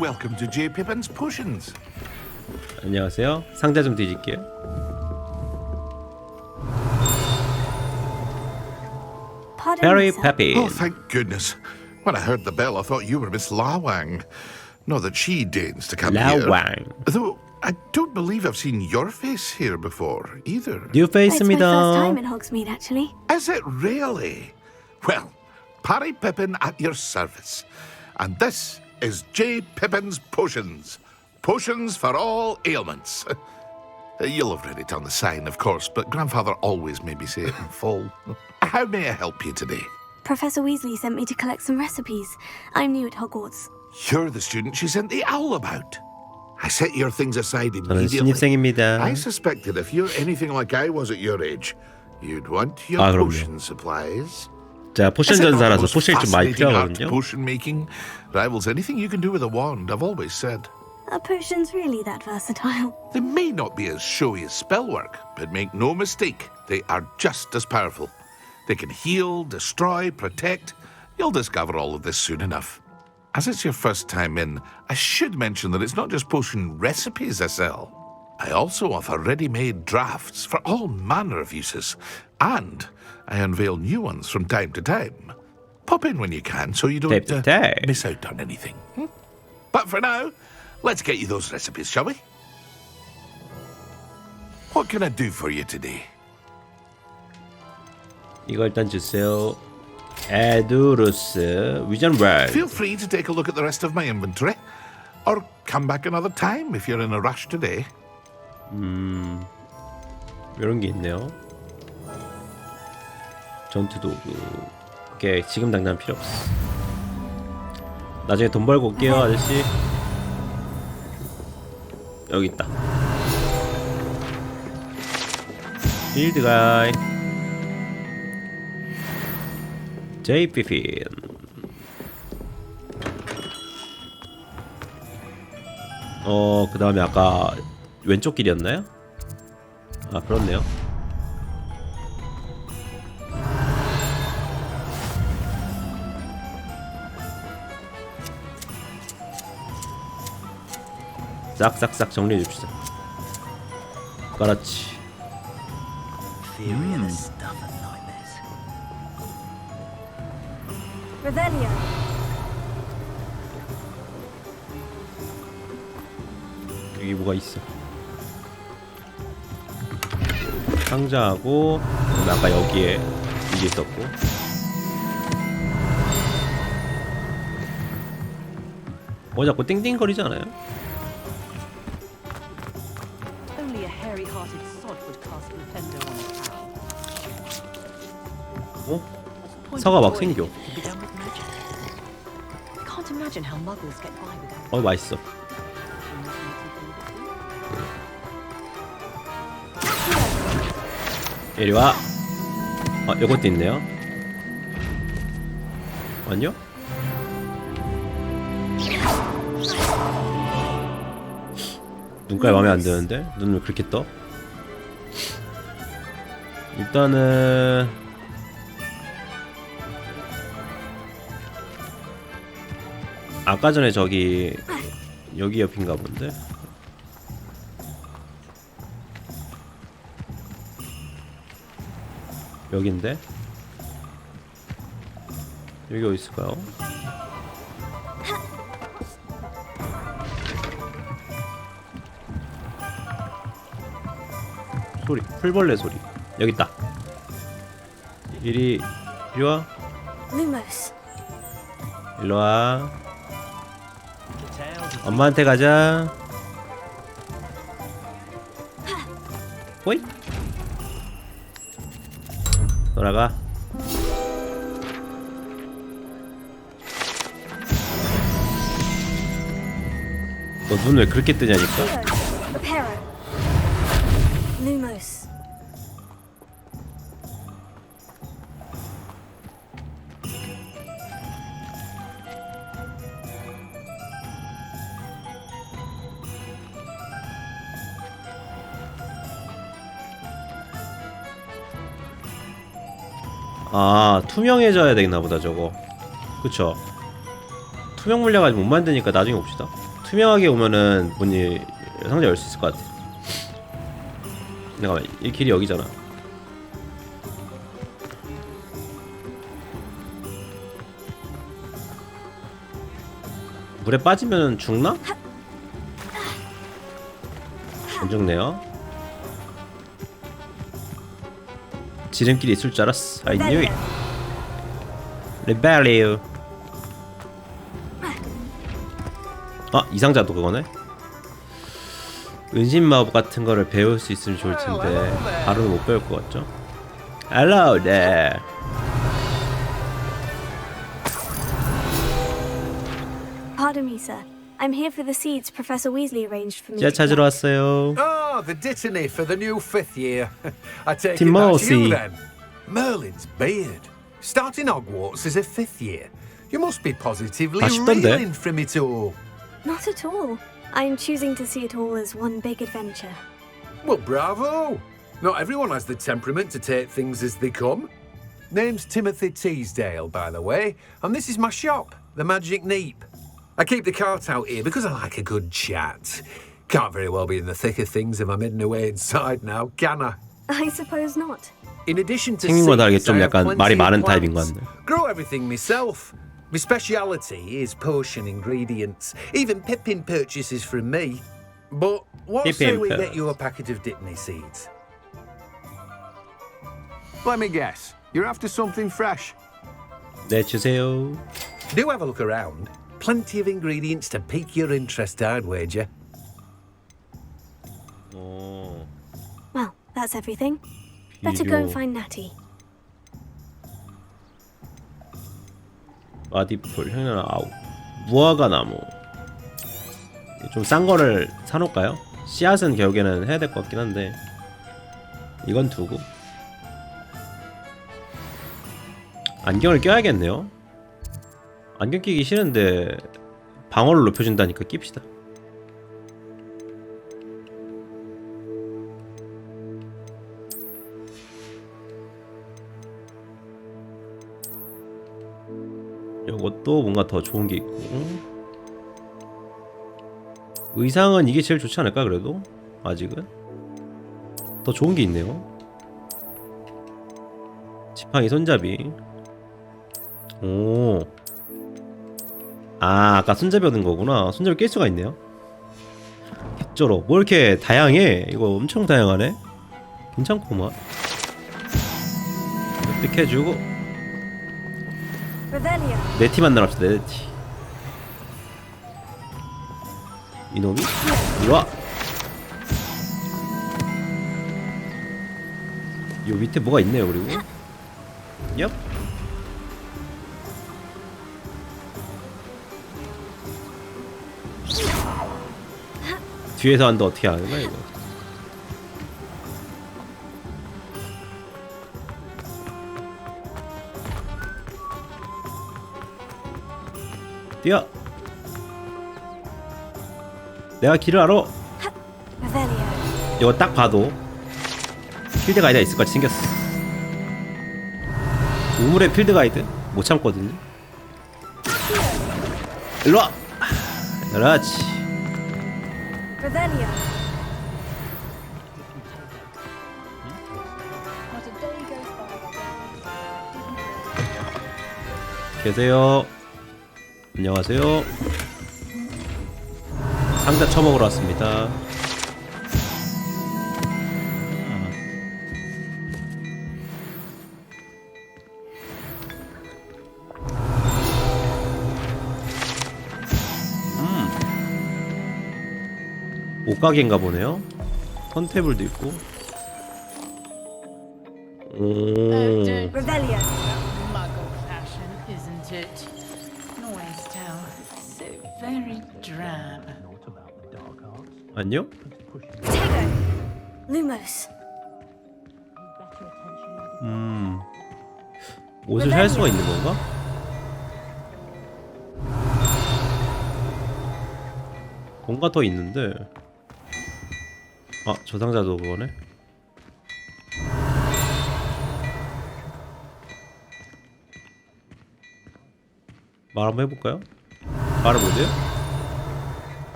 Welcome to J. Pippin's Potions.
안녕하세요. 상자 좀 뒤질게요. Harry Peppin.
Oh, thank goodness. When I heard the bell, I thought you were Miss Lawang. Not that she deigns to come here.
Lawang.
Though I don't believe I've seen your face here before, either.
New
It's my
face입니다.
first time in Hogsmeade, actually.
Is it really? Well, Parry Pippin at your service. And this is J. Pippin's Potions. Potions for all ailments. You'll have read it on the sign, of course, but Grandfather always made me say it in full. How may I help you today?
Professor Weasley sent me to collect some recipes. I'm new at Hogwarts.
You're the student she sent the owl about. I set your things aside
저는
immediately.
신입생입니다.
I suspected if you're anything like I was at your age, you'd want your
그럼요.
potion supplies.
제가 포션
Is it not
전사라서
the most
포션이 좀 많이
fascinating art,
필요하거든요.
potion making rivals anything you can do with a wand, I've always said.
Are potions really that versatile?
They may not be as showy as spellwork, but make no mistake, they are just as powerful. They can heal, destroy, protect. You'll discover all of this soon enough. As it's your first time in, I should mention that it's not just potion recipes I sell. I also offer ready-made drafts for all manner of uses, and I unveil new ones from time to time. Pop in when you can so you don't miss out on anything. But for now, let's get you those recipes, shall we? What can I do for you today?
이거 일단 주세요. 에두루스 위전 red.
Feel free to take a look at the rest of my inventory, or come back another time if you're in a rush today.
이런 게 있네요. 전투 도구. 오케이, 지금 당장 필요 없어. 나중에 돈 벌고 올게요, 아저씨. 여기 있다. 필드 가이. 제이 피핀. 그 다음에 아까 왼쪽 길이었나요? 아, 그렇네요. 싹싹싹 정리해 줍시다. 그렇지.
Revelio.
여기 뭐가 있어? 상자하고 그다음에 아까 여기에 이게 있었고. 자꾸 띵띵거리잖아요.
Only a hairy-hearted sod would cast Nintendo on a cow.
사과 막 생겨.
Can't imagine how muggles get by without.
맛있어. 이리 와. 요것도 있네요. 아니요? 눈깔 마음에 안 드는데? 눈을 그렇게 떠? 일단은 아까 전에 저기 여기 옆인가 본데? 여긴데? 여기 어디 있을까요? 소리, 풀벌레 소리. 여기 있다. 이리 와.
Lumos.
일로 와. 엄마한테 가자. 호이. 돌아가. 너 눈 왜 그렇게 뜨냐니까?
Reparo. Lumos.
아, 투명해져야 되나 보다 저거. 그쵸. 투명 물량 아직 못 만드니까 나중에 봅시다. 투명하게 오면은 문이 상자 열 수 있을 것 같아. 잠깐만, 이 길이 여기잖아. 물에 빠지면 죽나? 안 죽네요. 지름길이 있을 줄 알았어. I knew it. Rebellion. 아, 이 상자도 그거네. 은신 마법 같은 거를 배울 수 있으면 좋을 텐데 바로는 못 배울 것 같죠? Hello there.
Pardon me, sir. I'm here for the seeds Professor Weasley arranged for me.
제가 찾으러 왔어요.
Ah, the dittany for the new 5th year. I take it that's you then. Merlin's beard. Starting Hogwarts as a 5th year. You must be positively reeling from it all.
Not at all. I'm choosing to see it all as one big adventure.
Well, bravo! Not everyone has the temperament to take things as they come. Name's Timothy Teasdale, by the way, and this is my shop, the Magic Neep. I keep the cart out here because I like a good chat. Can't very well be in the thick of things if I'm hidden away inside now, can I?
I suppose not.
In addition to
생긴 거 다르게
seeds,
좀
I have
약간 말이
plenty
많은
of
타입인 것
plants.
같네.
Grow everything myself. My speciality is potion ingredients. Even Pippin purchases from me. But what say we get you a packet of Dittany seeds?
Let me guess. You're after something fresh.
네, 주세요.
Do have a look around. Plenty of ingredients to pique your interest, I'd wager.
Well, that's everything. Better go and find Natty.
마디풀, 향연 아우, 무화과 나무. 좀 싼 거를 사놓을까요? 씨앗은 결국에는 해야 될 것 같긴 한데 이건 두고 안경을 껴야겠네요. 안경 끼기 싫은데 방어를 높여준다니까 낍시다. 이것도 뭔가 더 좋은 게 있고 의상은 이게 제일 좋지 않을까 그래도 아직은 더 좋은 게 있네요. 지팡이 손잡이. 오. 아, 아까 손잡이 얻은 거구나. 손잡이 낄 수가 있네요. 개쩔어. 뭐 이렇게 다양해. 이거 엄청 다양하네. 괜찮구만. 획득해주고 네 티 만나랍시다. 네 티. 이놈이? 이리와. 요 밑에 뭐가 있네요. 그리고 얍. 뒤에서 한다. 어떻게 하는 거야 이거? 뛰어. 내가 길을 알아. 이거 딱 봐도 필드 가이드가 있을 것 같이 생겼어. 우물의 필드 가이드 못 참거든요. 일로와. 그렇지. 계세요. 안녕하세요. 상자 처먹으러 왔습니다. 옷가게인가 보네요. 턴테이블도 있고. 안녕?
Lumos.
옷을 살 수가 있는 건가? 뭔가 더 있는데. 아, 저 상자도 그거네. 말 한번 해볼까요? 말을 못해요?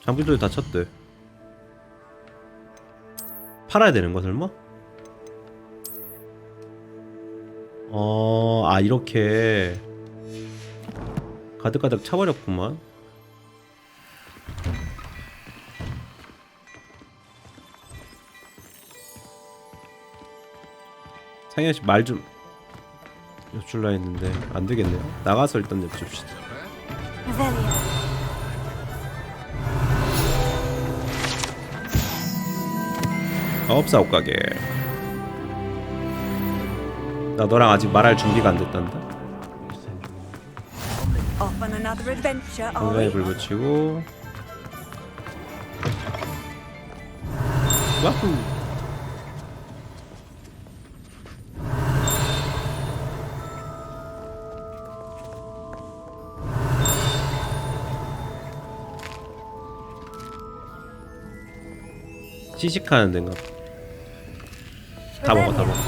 장비들이 다쳤대. 팔아야 되는 거 설마? 아 이렇게 가득가득 차버렸구만. 상현씨 말 좀 여쭐라 했는데 안되겠네요. 나가서 일단 여쭙시다. 사업 가게. 나 너랑 아직 말할 준비가 안 됐단다.
Off on another adventure, are
공간에
we?
불 붙이고. 와후. 시식하는 데인가? 다 먹어, 다 먹어.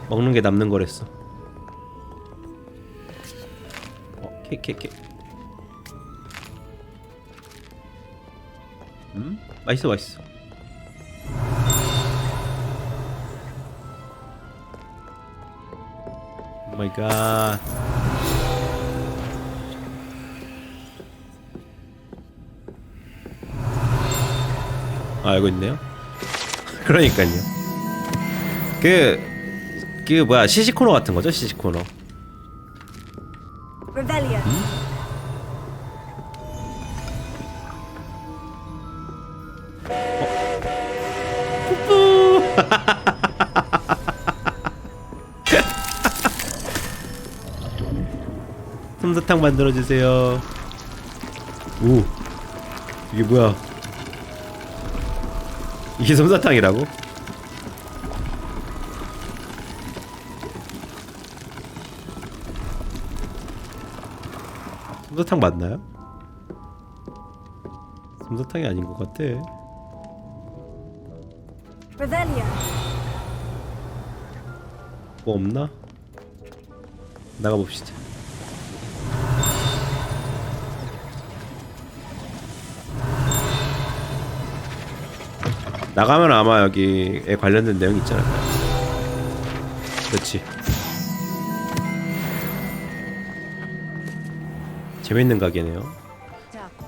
먹는 게 남는 거랬어. 케이크. 맛있어. 오 마이 갓. 아, 알고 있네요. 그러니까요. 그 뭐야, 시식 코너 같은 거죠? 시식 코너.
Revelio.
솜사탕 만들어주세요. 오, 이게 뭐야? 이게 솜사탕이라고? 솜사탕 맞나요? 솜사탕이 아닌 것 같아.
Revelio.
뭐 없나? 나가봅시다. 나가면 아마 여기에 관련된 내용이 있지 않을까? 그렇지. 재밌는 가게네요.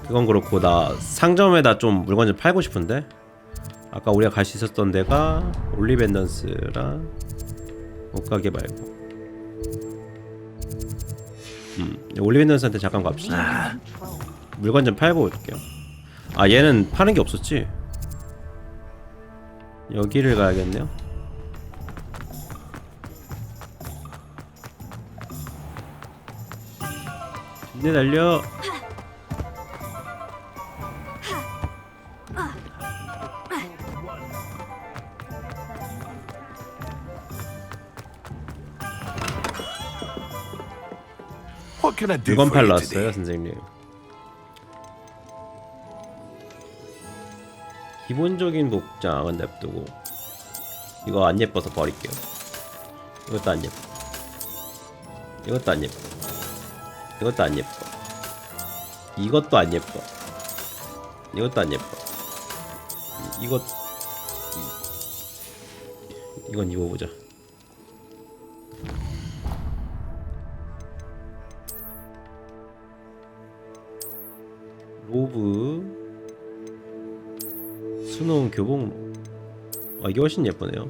그건 그렇고 나 상점에다 좀 물건 좀 팔고 싶은데 아까 우리가 갈 수 있었던 데가 올리벤던스랑 옷가게 말고 올리벤던스한테 잠깐 갑시다. 물건 좀 팔고 올게요. 아 얘는 파는 게 없었지? 여기를 가야겠네요. 네 달려. 물건 팔러 왔어요, 선생님. 기본적인 복장은 냅두고 이거 안 예뻐서 버릴게요. 이것도 안 예뻐. 이것도 안 예뻐. 이것도 안 예뻐. 이것도 안 예뻐. 이것도 안 예뻐. 이건 입어보자. 로브 수놓은 교복. 아 이게 훨씬 예쁘네요.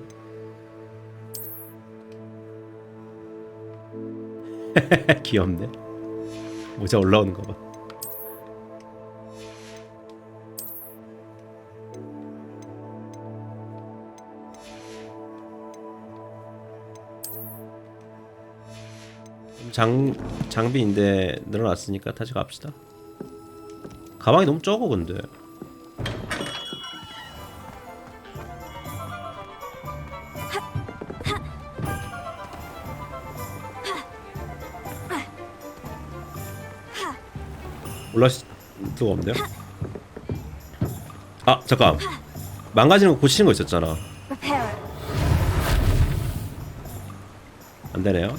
귀엽네. 모자 올라오는 거 봐. 장비인데 늘어났으니까 다시 갑시다. 가방이 너무 적어 근데. 올라갈 수가 없네요. 아 잠깐, 망가지는 거 고치는 거 있었잖아. 안 되네요.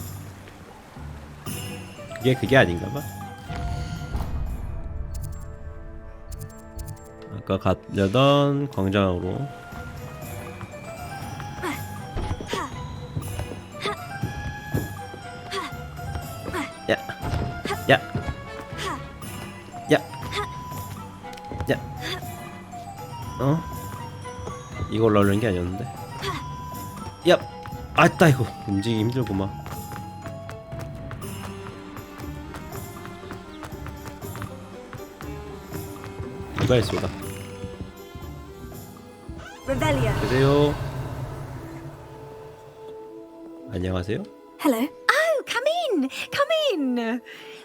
그게 아닌가 봐. 아까 가려던 광장으로. 야, 야, 야, 야. 이걸 넣으려는 게 아니었는데. 야, 아따 이거 움직이기 힘들구만. 이발소다.
Revelia.
계세요. 안녕하세요.
Hello. Oh, come in. Come in.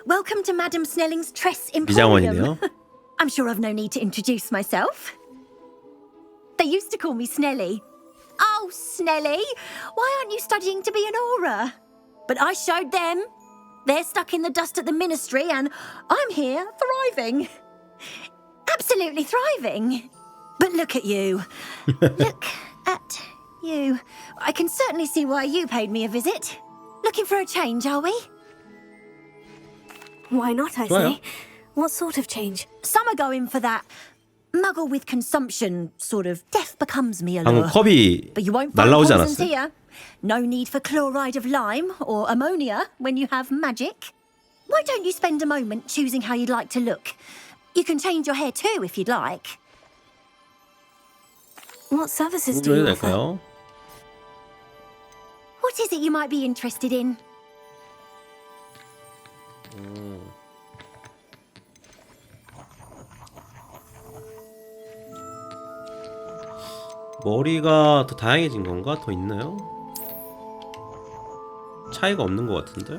Welcome to Madame Snelling's Tress
미장원이네요.
Emporium. I'm sure I've no need to introduce myself. They used to call me Snelly. Oh, Snelly, why aren't you studying to be an aura? But I showed them. They're stuck in the dust at the ministry, and I'm here thriving. Absolutely thriving. But look at you. Look at you. I can certainly see why you paid me a visit. Looking for a change, are we?
Why not, I say? What sort of change?
Some are going for that muggle with consumption, sort of death becomes me
방금
allure.
컵이
But you won't find
날라오지
poisons
않았어요?
here. No need for chloride of lime or ammonia when you have magic. Why don't you spend a moment choosing how you'd like to look? You can change your hair too if you'd like.
What services do
좀
you
해도
offer?
될까요?
What is it you might be interested in?
머리가 더 다양해진 건가? 더 있나요? 차이가 없는 것 같은데?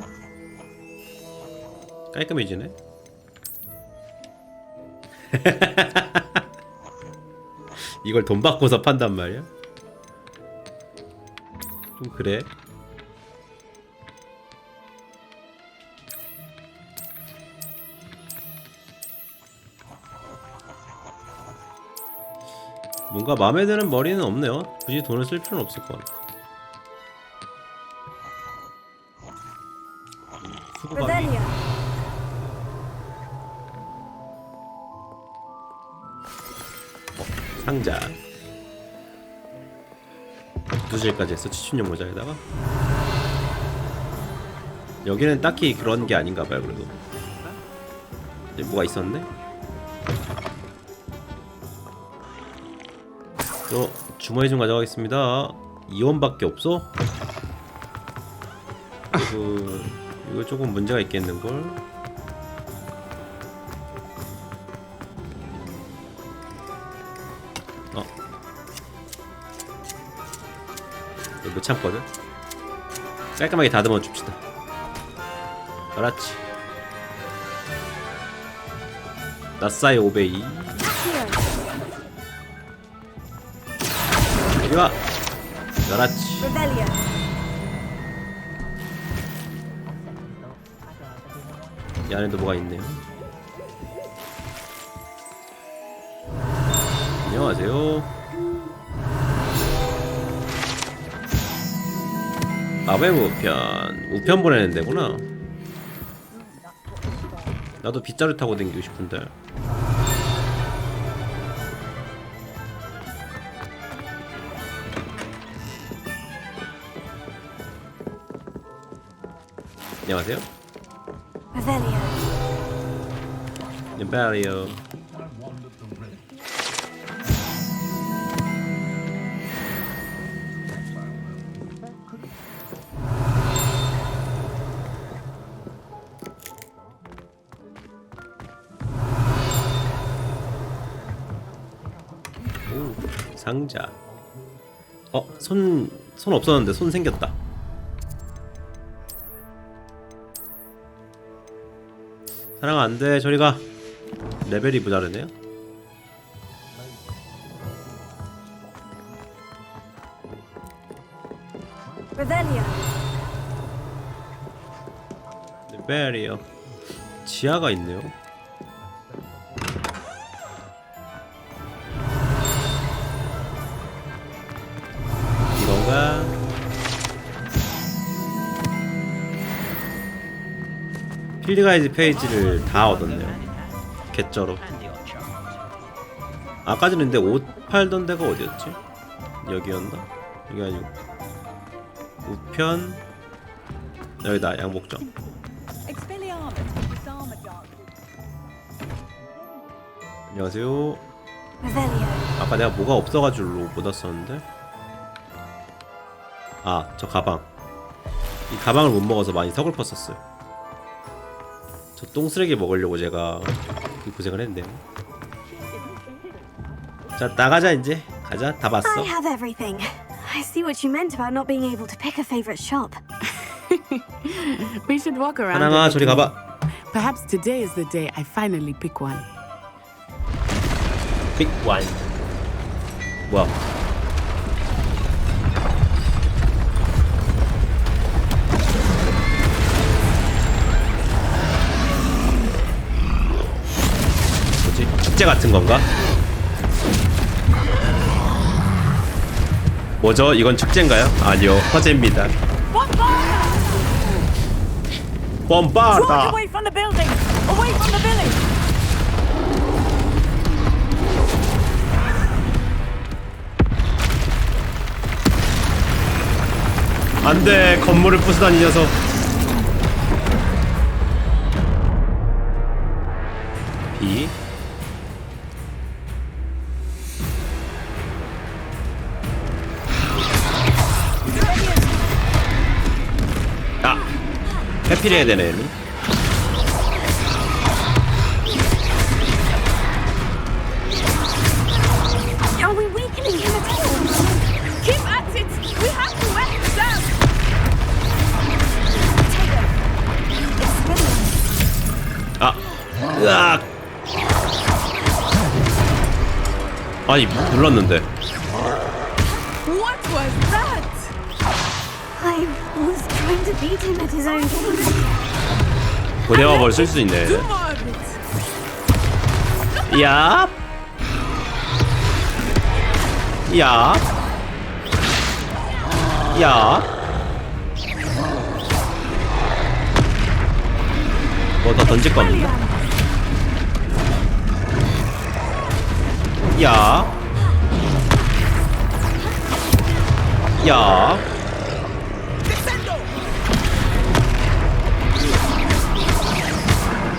깔끔해지네? 이걸 돈 받고서 판단 말이야? 좀 그래. 뭔가 마음에 드는 머리는 없네요. 굳이 돈을 쓸 필요는 없을 것 같아.
Revelia.
상자. 두질까지 했어. 치춘용 모자에다가. 여기는 딱히 그런 게 아닌가봐요. 그래도 뭐가 있었네? 저 주머니 좀 가져가겠습니다. 2원밖에 없어? 이거 조금 문제가 있겠는걸? 이거 못 참거든? 깔끔하게 다듬어 줍시다. 그렇지. 나사이 오베이. 이리와. 그렇지.
Revelia.
이 안에도 뭐가 있네요. 안녕하세요. 마법의 우편. 우편 보내는 데구나. 나도 빗자루 타고 다니고 싶은데. 안녕하세요.
Revelia.
Revelia. 오, 상자. 손 없었는데 손 생겼다. 사랑 안돼. 저리가. 레벨이 모자르네요.
Revelia.
레벨이요. 지하가 있네요. 이건가? 필드가이드 페이지를 다 얻었네요. 개쩔어. 아까 전에 근데 옷 팔던 데가 어디였지? 여기였나? 여기 아니고 우편 여기다. 양복점. 안녕하세요. 아까 내가 뭐가 없어가지고 못 왔었는데. 아, 저 가방. 이 가방을 못 먹어서 많이 서글펐었어요. 저 똥쓰레기 먹으려고 제가 이 고생을 했네요. 자, 나가자 이제. 가자. 다 봤어.
I have everything. I see what you meant about not being able to pick a favorite shop.
We should walk around.
하나마 저리 가봐.
Perhaps today is the day I finally pick one.
Pick one. 뭐야? 뭐지? 축제 같은 건가? 뭐죠? 이건 축제인가요? 아니요, 화제입니다. 뻔빠다.
Away from the building! Away from the village!
안돼, 건물을 부수다니 녀석. B. 아, 회피를 해야 되네.
Are we weakening him at all?
Keep at it! We have to wear him down!
아, 으악. 아니, 눌렀는데.
What was that?
I was trying to beat him at his own game.
고대화벌 쓸 수 있네.
Do more of it!
야, 야, 야. 뭐 더 던질 거 없나? 야, 야.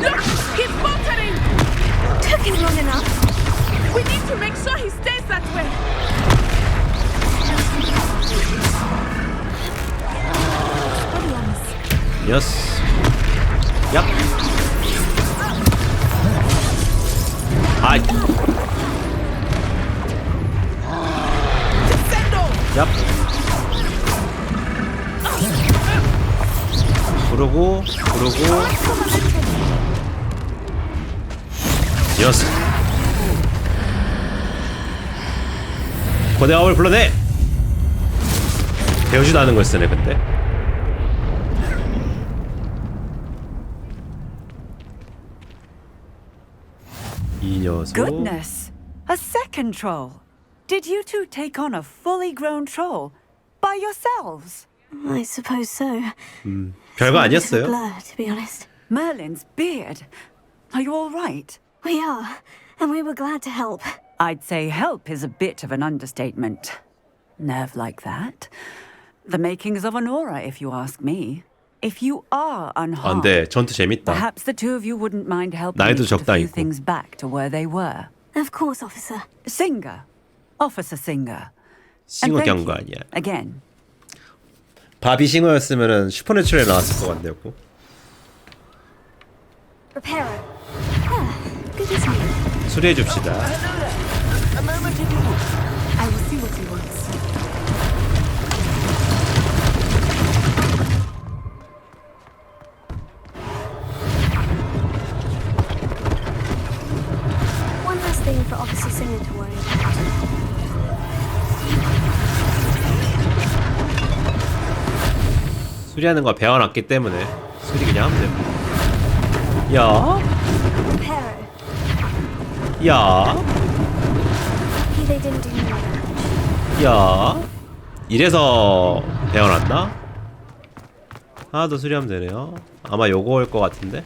Look! He's faltering!
Took him long enough.
We need to make sure he stays that way!
Yes. Yep. Hi. Yep. 그러고 Yes. 고대화을 불러내. 배우지도 않은 걸 쓰네 근데. 이 녀석.
Goodness! A second troll! Did you two take on a fully grown troll by yourselves?
I suppose so.
별거 아니었어요.
Blur, to be honest.
Merlin's beard. Are you all right?
We are, and we were glad to help.
I'd say help is a bit of an understatement. Nerve like that. The makings of an aura, if you ask me. If you are unharmed,
안돼, 전투 재밌다.
perhaps the two of you wouldn't mind helping
나이도
me put a few
적당히고.
things back to where they were.
Of course, officer.
Singer. Officer Singer.
싱어
And thank
거
you
아니야.
again.
바비 싱어였으면은 슈퍼내추럴에 나왔을 것 같네요.
Reparo. Good to see you.
수리해 줍시다.
A moment if you want. I will see what he wants.
One last thing for Officer Singer to worry about.
수리하는 거 배워놨기 때문에 수리 그냥 하면 됩니다. 야,
Reparo.
야,
They didn't do me much.
야. 이래서 배워놨나? 하나 더 수리하면 되네요. 아마 요거일 것 같은데.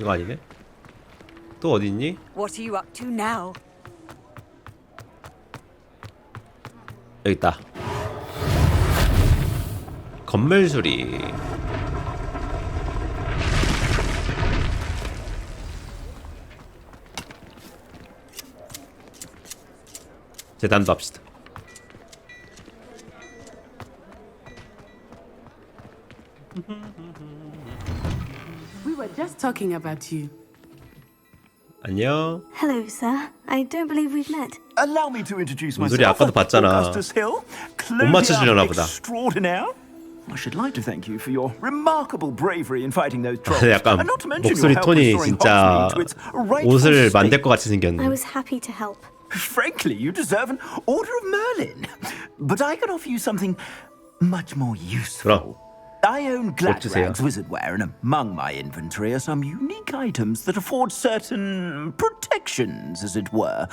이거 아니네? 또 어디 있니?
What are you up to now?
여기 있다. 건물수리. 재단도 합시다.
We were just talking about you.
안녕.
Hello, sir. I don't believe we've met.
Allow me to introduce
무슨 소리
myself.
아까도 봤잖아.
Augustus Hill,
못 맞춰주려나 보다.
extraordinaire. I should like to thank you for your remarkable bravery in fighting those trolls.
약간
And not to mention
목소리
your help
톤이
restoring
진짜
Hogsmeade to its rightful
옷을
state.
만들 것 같이
I
생겼네.
was happy to help.
Frankly, you deserve an Order of Merlin. But I can offer you something much more useful. I own Gladrag's wizardware, and among my inventory are some unique items that afford certain protections, as it were.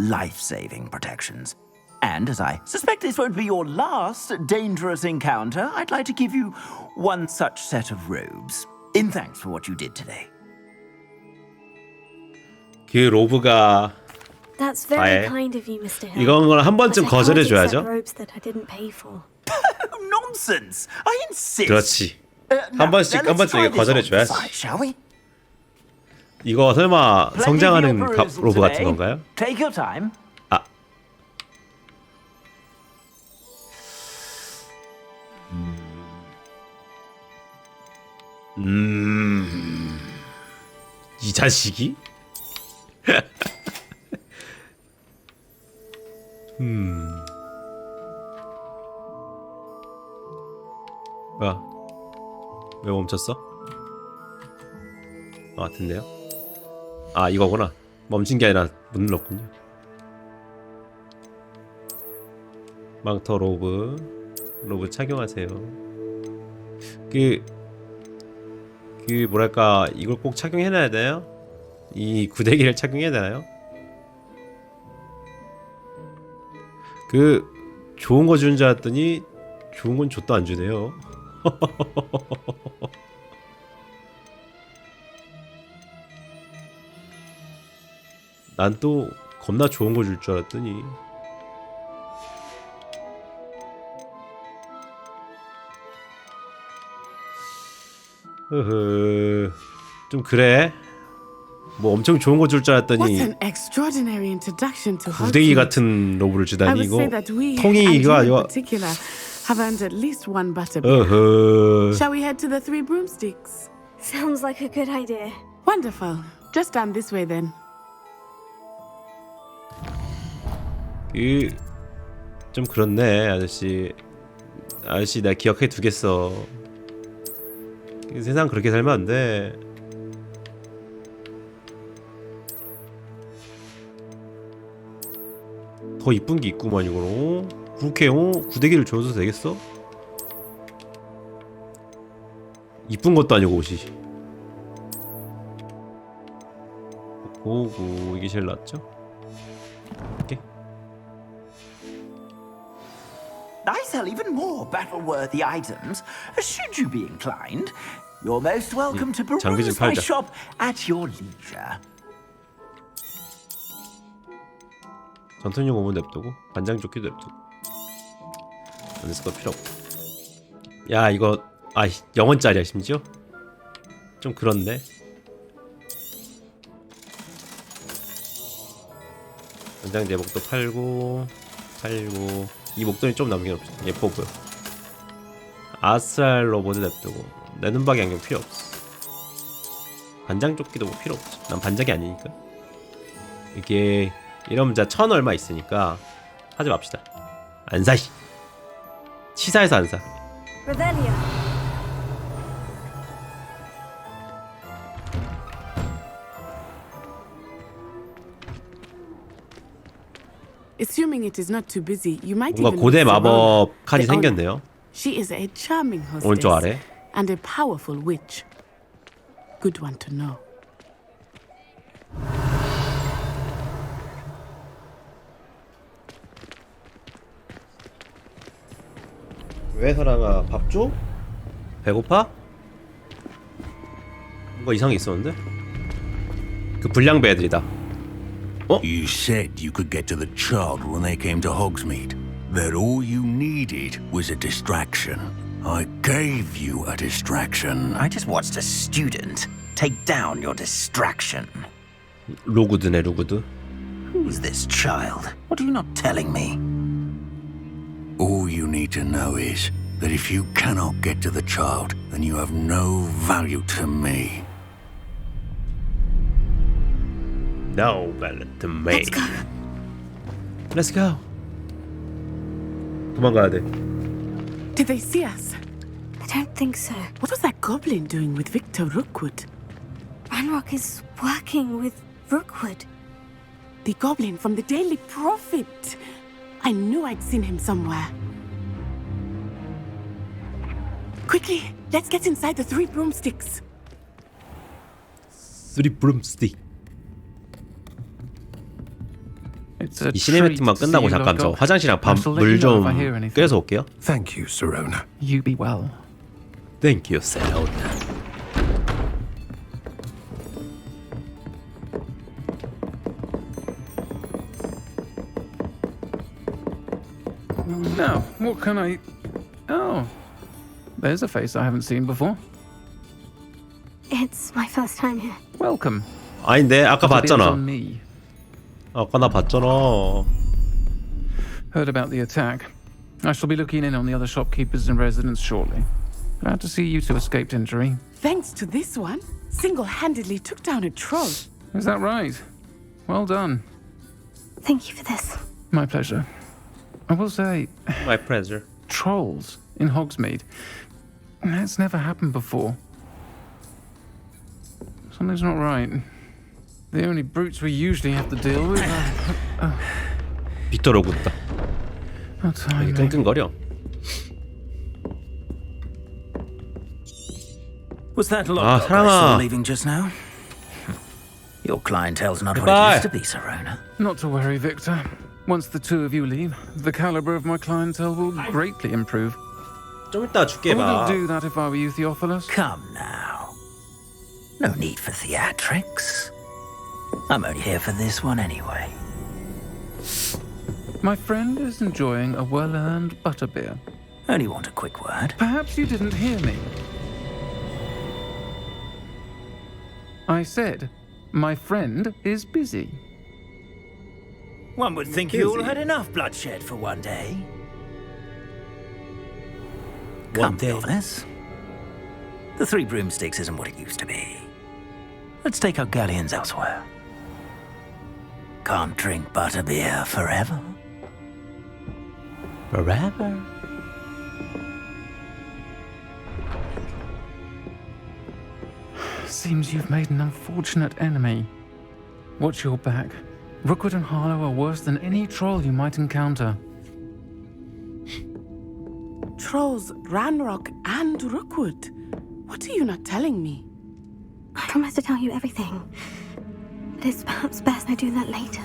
Life-saving protections. And as I suspect this won't be your last dangerous encounter, I'd like to give you one such set of robes. In thanks for what you did today.
그 로브가
That's very kind of you, Mr. Hill.
이건 한 번쯤
But I can't
거절해줘야죠.
accept robes that I didn't pay for.
Nonsense! I insist.
그렇지. 한
Now,
번씩
let's try this
거절해줘야지.
on the side, shall we?
이거 설마 성장하는
Plenty of perusal
로브 같은
today.
건가요?
Take your time.
아. 이 자식이? 뭐야? 왜 멈췄어? 같은데요? 아, 이거구나. 멈춘 게 아니라 못 눌렀군요. 망토 로브 착용하세요. 그 뭐랄까, 이걸 꼭 착용해놔야 돼요? 이 구데기를 착용해야 되나요? 좋은 거 주는 줄 알았더니 좋은 건 줬도 안 주네요. 난 또 겁나 좋은 거 줄 줄 알았더니. 좀 그래. 뭐 엄청 좋은 거 줄 줄
What
알았더니
an extraordinary introduction to
구데기
Hogsmeade.
같은 로브를
I
주다니.
would
이거
say that we,
통이
and
이거
you in
아니고.
particular, have earned at least one butterbeer. Shall we head to the Three Broomsticks?
Sounds like a good idea.
Wonderful. Just down this way then.
좀 그렇네, 아저씨. 아저씨 내가 기억해 두겠어. 세상 그렇게 살면 안 돼. 더 이쁜 게 있구만. 이거로 그렇게 구데기를 줘도 되겠어? 이쁜 것도 아니고 옷이. 오구, 이게 제일 낫죠? 오케이.
I sell even more battle-worthy items, should you be inclined. You're most welcome to
장비 좀
peruse my
팔자.
shop at your leisure.
전투용 오면 냅두고 반장조끼도 냅두고 안에서도 필요 없고. 야, 이거 0원짜리야 심지어? 좀 그렇네. 반장 내복도 팔고 이 목도리 좀 남겨놓읍시다. 예뻐 보여. 아스랄 로봇을 냅두고 내 눈박이 안경 필요 없어. 반장조끼도 뭐 필요 없지. 난 반장이 아니니까. 이게 이러면 진짜 1000 얼마 있으니까 하지 맙시다. 안 사. 치사해서 안 사.
Revelia.
Assuming it is not too busy, you might
뭔가
even
고대
meet Serona,
마법 칸이
the owner.
생겼네요.
She is a charming hostess
오른쪽 아래.
and a powerful witch. Good one to know.
왜 사랑아, 밥 줘? 배고파? 뭔가 이상이 있었는데? 그 불량배 애들이다.
You said you could get to the child when they came to Hogsmeade. That all you needed was a distraction. I gave you a distraction.
I just watched a student take down your distraction.
로그드네 로그드.
Who's this child? What are you not telling me?
All you need to know is that if you cannot get to the child, then you have no value to me.
No value to me. Let's go. 도망가야 돼.
Did they see us?
I don't think so.
What was that goblin doing with Victor Rookwood?
Ranrock is working with Rookwood.
The goblin from the Daily Prophet. I knew I'd seen him somewhere. Quickly, let's get inside the 3 broomsticks.
3 broomstick. 이 시네매틱만 끝나고 잠깐 저 화장실이랑 물 좀 끓여서 올게요.
Thank you, Sirona.
You be well.
Thank you, Sirona.
Now, what can I... Oh, there's a face I haven't seen before.
It's my first time here.
Welcome.
아닌데 아까 봤잖아.
on me.
아까 나 봤잖아.
Heard about the attack. I shall be looking in on the other shopkeepers and residents shortly. Glad to see you two escaped injury.
Thanks to this one, single-handedly took down a troll.
Is that right? Well done.
Thank you for this.
My pleasure. I will say...
My pleasure.
Trolls in Hogsmeade. That's never happened before. Something's not right. The only brutes we usually have to deal with are...
빅터 로그다. 이게 끙끙거려.
Was that lot
아, 사랑아.
leaving just now? Your clientele's not what it used to be, Sirona.
Not to worry, Victor. Once the two of you leave, the caliber of my clientele will greatly improve.
좀 이따 줄게
I
봐.
wouldn't do that if I were you, Theophilus.
Come now. No need for theatrics. I'm only here for this one anyway.
My friend is enjoying a well-earned butterbeer.
Only want a quick word.
Perhaps you didn't hear me. I said, my friend is busy.
One would think you all had enough bloodshed for one day. Come, Theophilus. The 3 broomsticks isn't what it used to be. Let's take our galleons elsewhere. Can't drink butterbeer forever.
Forever.
Seems you've made an unfortunate enemy. Watch your back. Rookwood and Harlow are worse than any troll you might encounter.
Trolls, Ranrock, and Rookwood. What are you not telling me?
I promise to tell you everything. But it's perhaps best I do that later.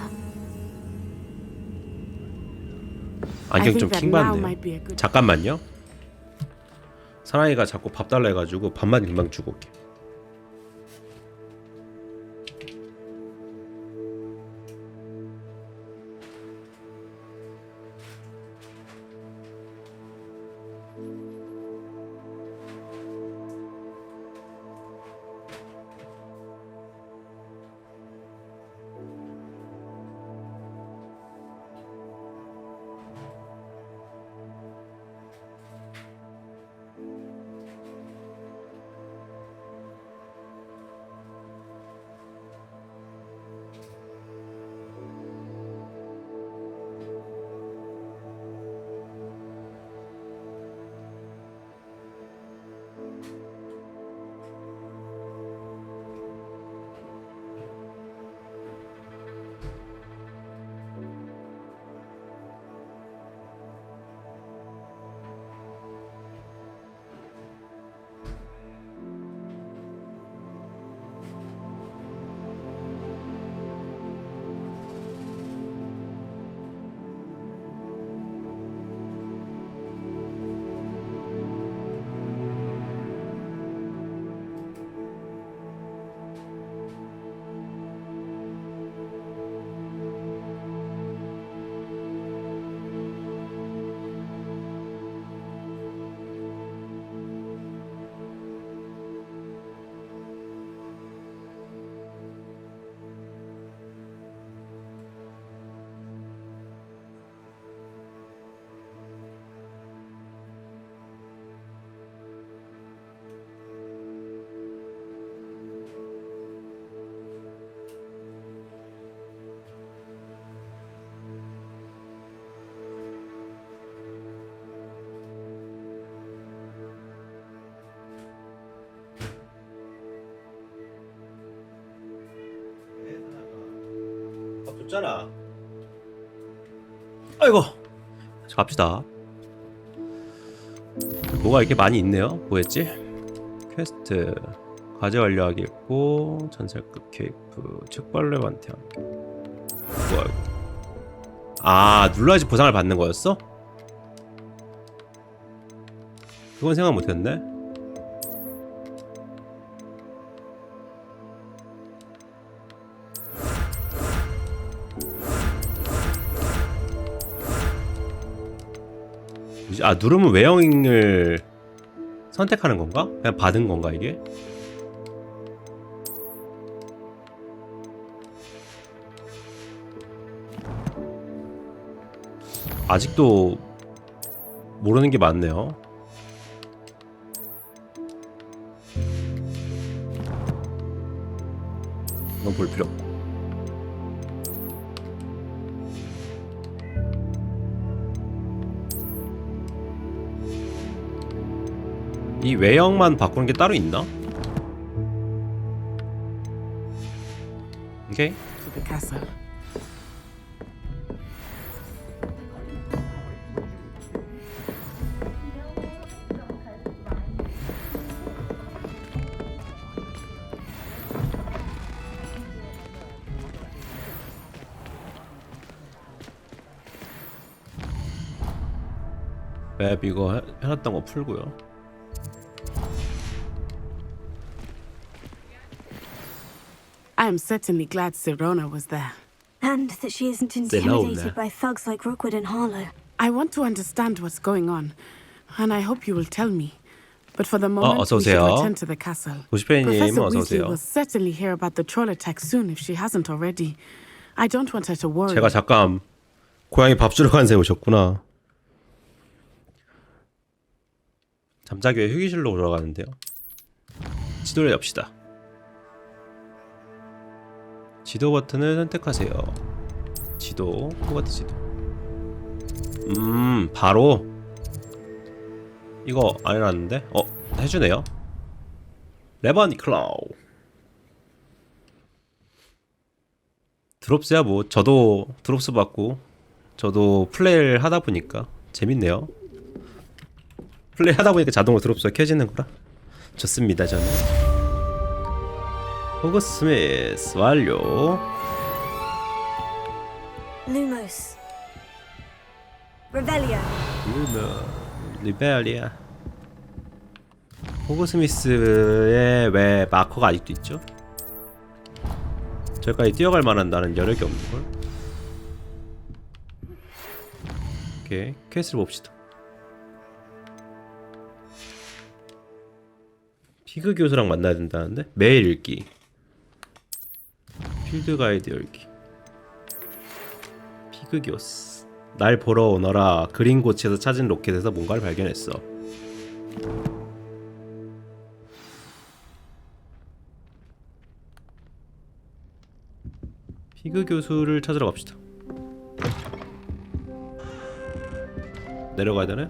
안경 좀 킹받네. 잠깐만요. 사랑이가 자꾸 밥 달라 해가지고 밥만 금방 주고 올게. 없잖아. 아이고. 자, 갑시다. 뭐가 이렇게 많이 있네요. 뭐였지? 퀘스트 과제 완료하기 있고 전설급 케이프 책벌레 반태함. 뭐야 이거? 아, 눌러야지 보상을 받는 거였어? 그건 생각 못했네. 아, 누르면 외형을 선택하는 건가? 그냥 받은 건가 이게? 아직도 모르는 게 많네요. 이건 볼 필요 없고. 이 외형만 바꾸는 게 따로 있나? 오케이. 맵 이거 해놨던 거 풀고요.
I am certainly glad Sirona was there.
And that she isn't intimidated by thugs like Rookwood and Harlow.
I want to understand what's going on, and I hope you will tell me. But for the moment,
어서
we should
오세요.
return to the castle.
도시팬님
Professor
어서
Weasley
오세요.
will certainly hear about the troll attack soon if she hasn't already. I don't want her to worry.
제가 잠깐 고양이 밥 주러 간 새 오셨구나. 잠자기 위해 휴게실로 돌아가는데요. 지도를 엽시다. 지도 버튼을 선택하세요. 지도, 호그와트 지도. 바로 이거 안 해놨는데? 해주네요. 레바니클라우. 드롭스야 뭐 저도 드롭스 받고 저도 플레이를 하다 보니까 재밌네요. 플레이 하다 보니까 자동으로 드롭스가 켜지는 거라 좋습니다. 저는 호그스미스 완료.
Lumos. Revelio.
리벨리아. 호그스미스의 왜 마커가 아직도 있죠? 저기까지 뛰어갈 만한 나는 여력이 없는걸? 오케이, 퀘스트를 봅시다. 피그 교수랑 만나야 된다는데? 매일 읽기, 필드 가이드 열기. 피그 교수, 날 보러 오너라. 그린고치에서 찾은 로켓에서 뭔가를 발견했어. 피그 교수를 찾으러 갑시다. 내려가야 되네?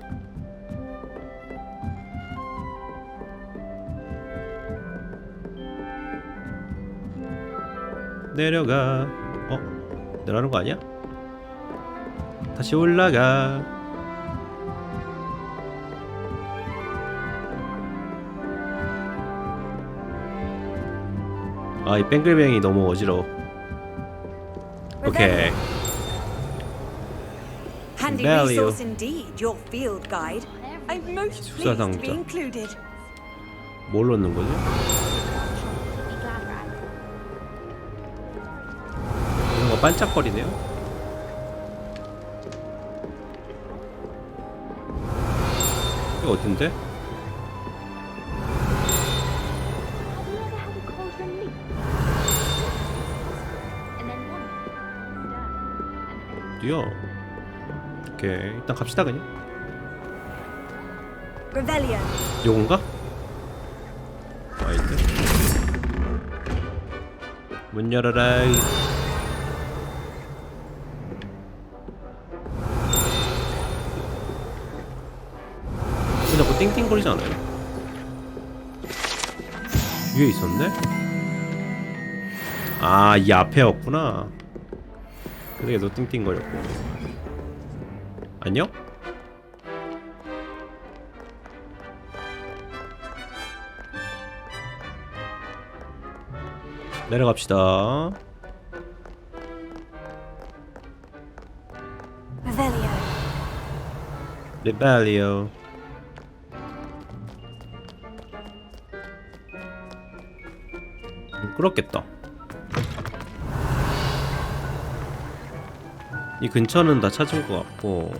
내려가. 내려가는 거 아니야? 다시 올라가. 아, 이 뱅글뱅이 너무 어지러워. 오케이.
Handy resource indeed, your field guide. I'm most pleased to be included.
뭘 넣는 거지? 뭔가 반짝거리네요. 이거 어딘데? 어디야? 오케이, 일단 갑시다 그냥.
Revelio.
요건가? 아닌데. 문 열어라. 자꾸 띵띵거리지 않아요? 위에 있었네? 아, 이 앞에였구나. 근데 계속 띵띵거렸고. 안녕? 내려갑시다. 리벨리오. 끌었겠다. 이 근처는 다 찾은 것 같고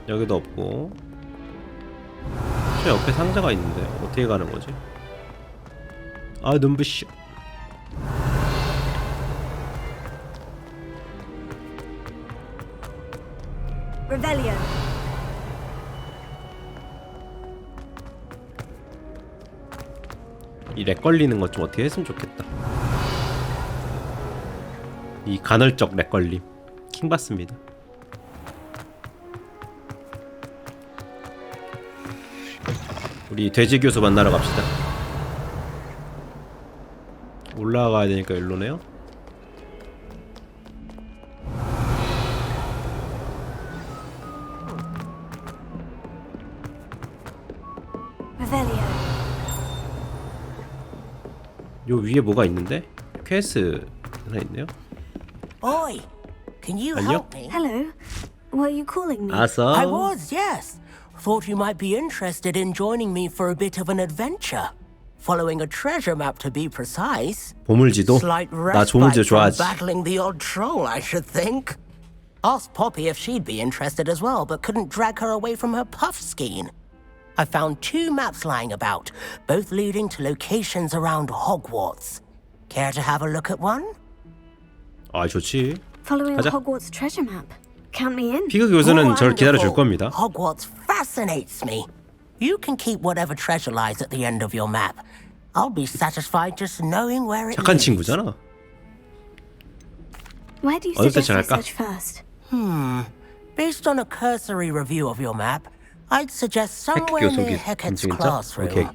여기도 없고 저 옆에 상자가 있는데 어떻게 가는 거지? 아 눈부셔.
Revelio.
이 렉 걸리는 것 좀 어떻게 했으면 좋겠다. 이 간헐적 렉 걸림 킹 받습니다. 우리 돼지 교수 만나러 갑시다. 올라가야 되니까 일로네요. 요 위에 뭐가 있는데? 퀘스트 하나 있네요.
Oi, can you
안녕?
help me?
Hello. Were you calling me?
아싸.
I was, yes. Thought you might be interested in joining me for a bit of an adventure. Following a treasure map to be precise.
보물지도?
Slight
나 보물지도
respite from
좋아하지.
battling the odd troll, I should think. Asked Poppy if she'd be interested as well, but couldn't drag her away from her puff skein. I found 2 maps lying about, both leading to locations around Hogwarts. Care to have a look at one?
아 좋지.
Following
가자.
Hogwarts treasure map. Count me in.
피그 교수는 저를 기다려줄 겁니다.
Hogwarts fascinates me. You can keep whatever treasure lies at the end of your map. I'll be satisfied just knowing where it
착한
leads.
친구잖아.
Where do you
어느
suggest I
때쯤 할까?
search first?
Based on a cursory review of your map, I'd suggest
핵
somewhere
교수
near Hecat's
검증인자?
classroom.
오케이.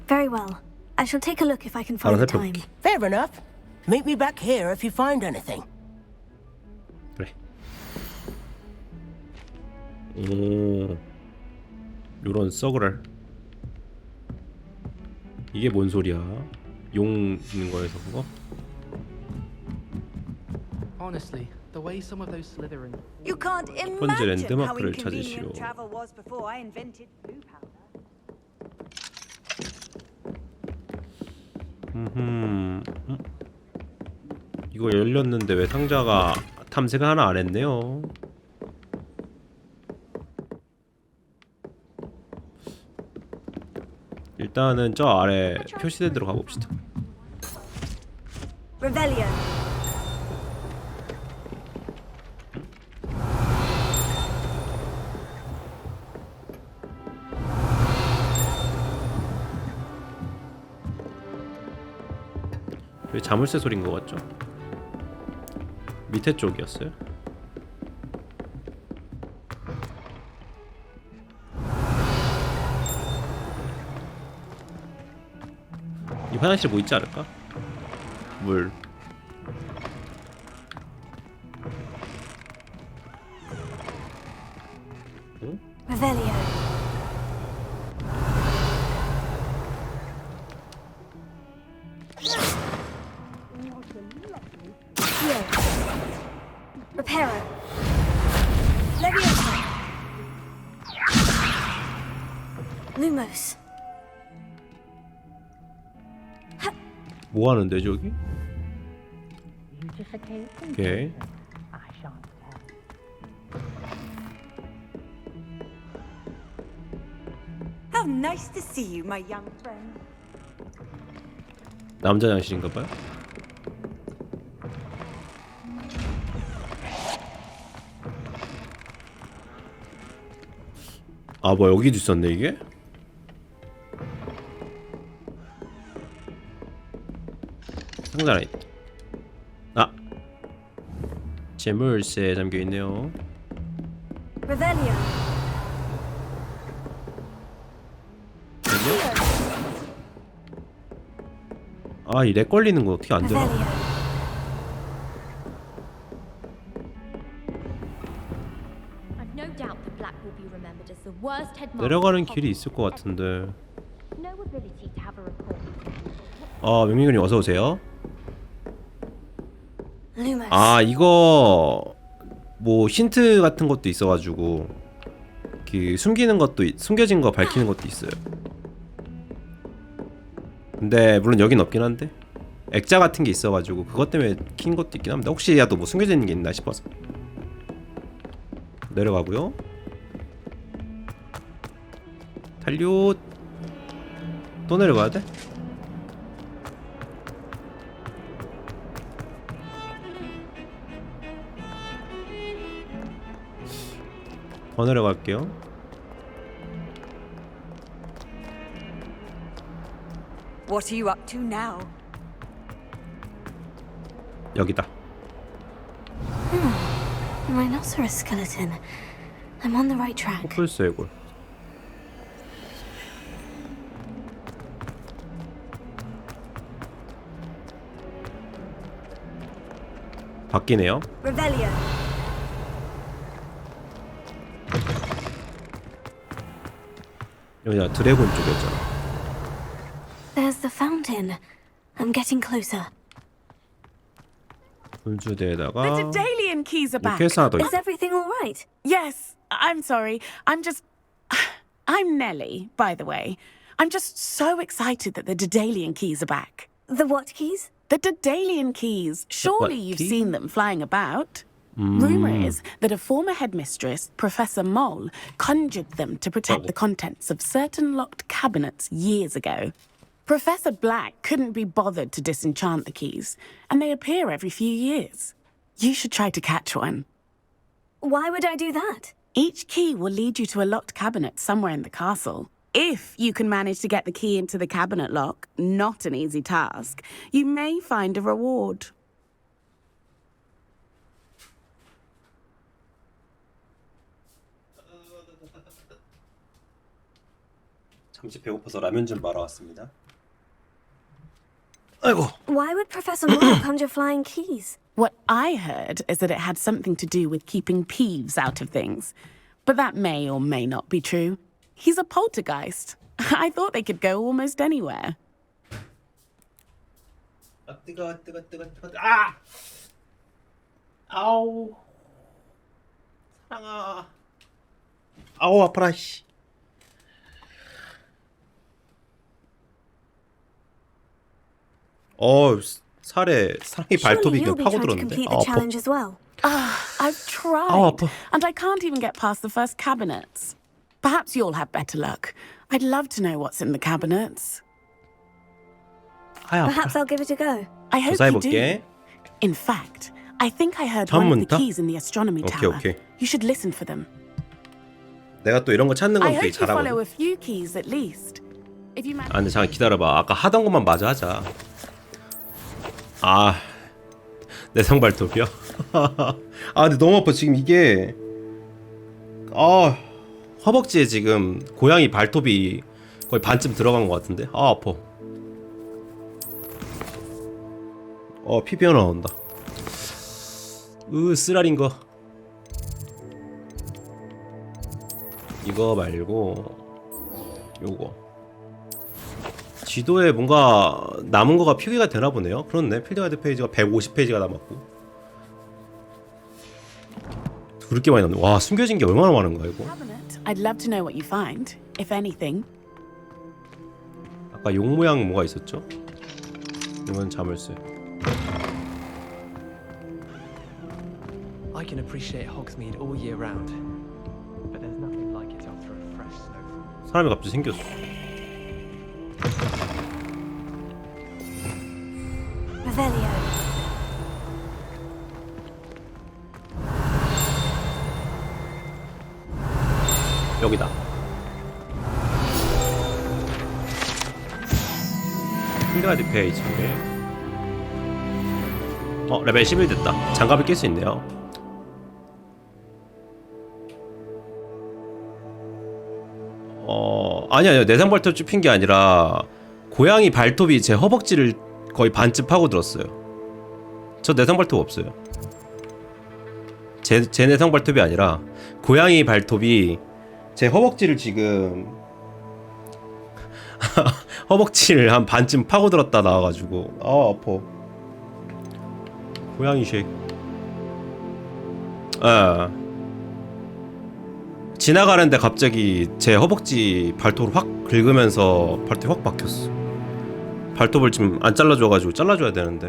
Very well. I shall take a look if I can
바로
find the time.
살펴볼게.
Fair enough. Meet me back here if you find anything.
그래. 오, 요런 썩을. 이게 뭔 소리야? 용 있는 거에서 그거?
Honestly, the way some of those Slytherin.
You can't
번지
imagine how
랜드마크를 찾으시오.
inconvenient travel was before I invented blue powder.
이거 열렸는데 왜 상자가 탐색을 하나 안 했네요. 일단은 저 아래 표시된 데로 가봅시다.
Revelio.
여기 자물쇠 소리인 것 같죠? 밑에 쪽이었어요. 이 화장실 뭐 있지 않을까? 물. 응?
Revelio. Reparo. Leviosa. Lumos.
뭐 하는데 저기? 오케이.
How nice to see you, my young friend.
남자 장실인가봐요. 아, 뭐 여기도 있었네 이게? 상자 하나 있다. 아, 재물쇠에 잠겨 있네요.
Revelio.
아, 이 렉 걸리는 거 어떻게 안 되나?
I've no doubt the Black will be remembered as the worst headmaster.
내려가는 길이 있을 것 같은데.
No ability to have a report.
명민군님 어서 오세요.
Lumos.
아, 이거 뭐 힌트 같은 것도 있어가지고 그 숨겨진 거 밝히는 것도 있어요. 근데 물론 여긴 없긴 한데 액자 같은 게 있어가지고 그것 때문에 킨 것도 있긴 합니다. 혹시라도 뭐 숨겨져 있는 게 있나 싶어서. 내려가고요. 달려. 또 내려가야 돼? 더 내려갈게요.
What are you up to now?
여기다.
Rhinoceros skeleton. I'm on the right track.
풀스 해골. 바뀌네요.
Revelio.
여기가 드래곤 쪽이었잖아.
There's the fountain. I'm getting closer.
불주대에다가
The Daedalian keys are back.
케이스 하나 더
Is
있어.
everything all right?
Yes, I'm sorry. I'm Nellie, by the way. I'm just so excited that the Daedalian keys are back.
The what keys?
The Daedalian keys. Surely you've
key?
seen them flying about. Rumor is that a former headmistress, Professor Mole, conjured them to protect the contents of certain locked cabinets years ago. Professor Black couldn't be bothered to disenchant the keys, and they appear every few years. You should try to catch one.
Why would I do that?
Each key will lead you to a locked cabinet somewhere in the castle. If you can manage to get the key into the cabinet lock, not an easy task, you may find a reward.
잠시 배고파서 라면 좀 말아 왔습니다. 아이고.
Why would Professor Mole conjure flying keys?
What I heard is that it had something to do with keeping peeves out of things. But that may or may not be true. He's a poltergeist. I thought they could go almost anywhere.
아, 뜨거. 아! 아우. 사랑아. 아우, 아파라 씨. 살에 사랑이 발톱이 그냥 파고들었는데. 아, 아파.
Well.
I've tried,
아파.
and I can't even get past the first cabinets. Perhaps you'll have better luck. I'd love to know what's in the cabinets.
Perhaps I'll give it a go.
I hope you do.
해볼게.
In fact, I think I heard one of the
전문가?
keys in the astronomy tower.
오케이.
You should listen for them.
내가 또 이런 거 찾는
I
건 되게
hope you follow
잘하거든.
a few keys at least. If you manage.
아, 근데 잠깐 기다려봐. 아까 하던 것만 마저 하자. 아, 내성 발톱이요? 아, 근데 너무 아파. 지금 이게 허벅지에 지금 고양이 발톱이 거의 반쯤 들어간 것 같은데. 아, 아파. 피 피어 나온다. 쓰라린 거. 이거 말고 요거. 지도에 뭔가 남은 거가 표기가 되나 보네요. 그렇네. 필드 가이드 페이지가 150페이지가 남았고. 그렇게 많이 남네. 와, 숨겨진 게 얼마나 많은 거야 이거.
I'd love to know what you find, if anything.
아까 용 모양 뭐가 있었죠? 이건 자물쇠.
I can appreciate Hogsmeade all year round, but there's nothing like it after a fresh snowfall.
사람이 갑자기 생겼어.
Revelio.
여기다. 필드 가이드 페이지. 레벨 11 됐다. 장갑을 낄 수 있네요. 아니야. 내상 발톱 좁힌 게 아니라 고양이 발톱이 제 허벅지를 거의 반쯤 파고들었어요. 저 내성 발톱 없어요. 제 내성 발톱이 아니라 고양이 발톱이 제 허벅지를 지금 허벅지를 한 반쯤 파고들었다 나와가지고 아파. 고양이 쉐이크. 지나가는데 갑자기 제 허벅지 발톱을 확 긁으면서 발톱이 확 박혔어. 발톱을 지금 안 잘라줘가지고 잘라줘야 되는데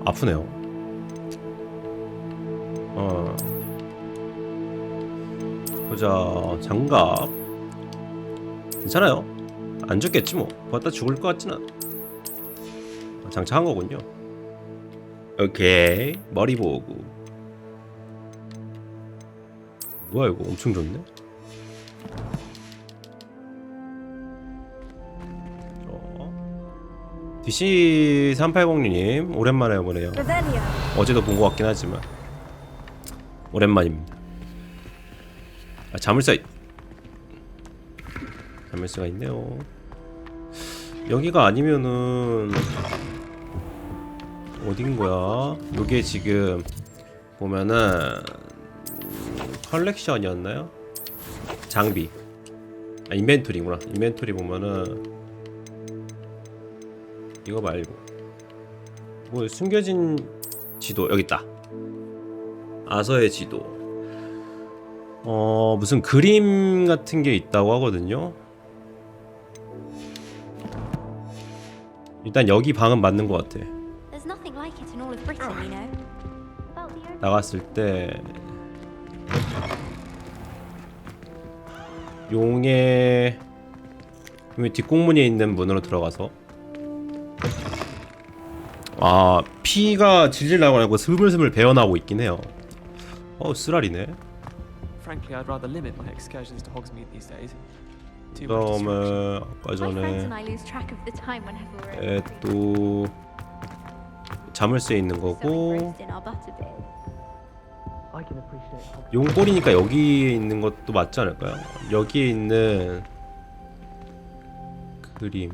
아프네요. 보자. 장갑 괜찮아요. 안 죽겠지 뭐. 봤다 죽을 것 같진 않아. 장착한 거군요. 오케이. 머리 보고. 뭐야 이거 엄청 좋네. DC380님 오랜만에 보네요. 어제도 본 것 같긴 하지만 오랜만입니다. 자물쇠. 자물쇠가 있네요. 여기가 아니면은 어딘 거야? 요게 지금 보면은 컬렉션이었나요? 장비. 인벤토리구나. 인벤토리 보면은 이거 말고 뭐 숨겨진 지도 여기 있다. 아서의 지도. 무슨 그림 같은 게 있다고 하거든요. 일단 여기 방은 맞는 것 같아. 나갔을 때 용의 뒷공문에 있는 문으로 들어가서 피가 질질 나고 스물스물 배어나오고 있긴 해요. 쓰라리네.
Frankly, I'd rather limit my excursions to Hogsmeade these days.
그다음에 아까 전에 또 자물쇠 있는 거고 용꼬리니까 여기에 있는 것도 맞지 않을까요? 여기에 있는 그림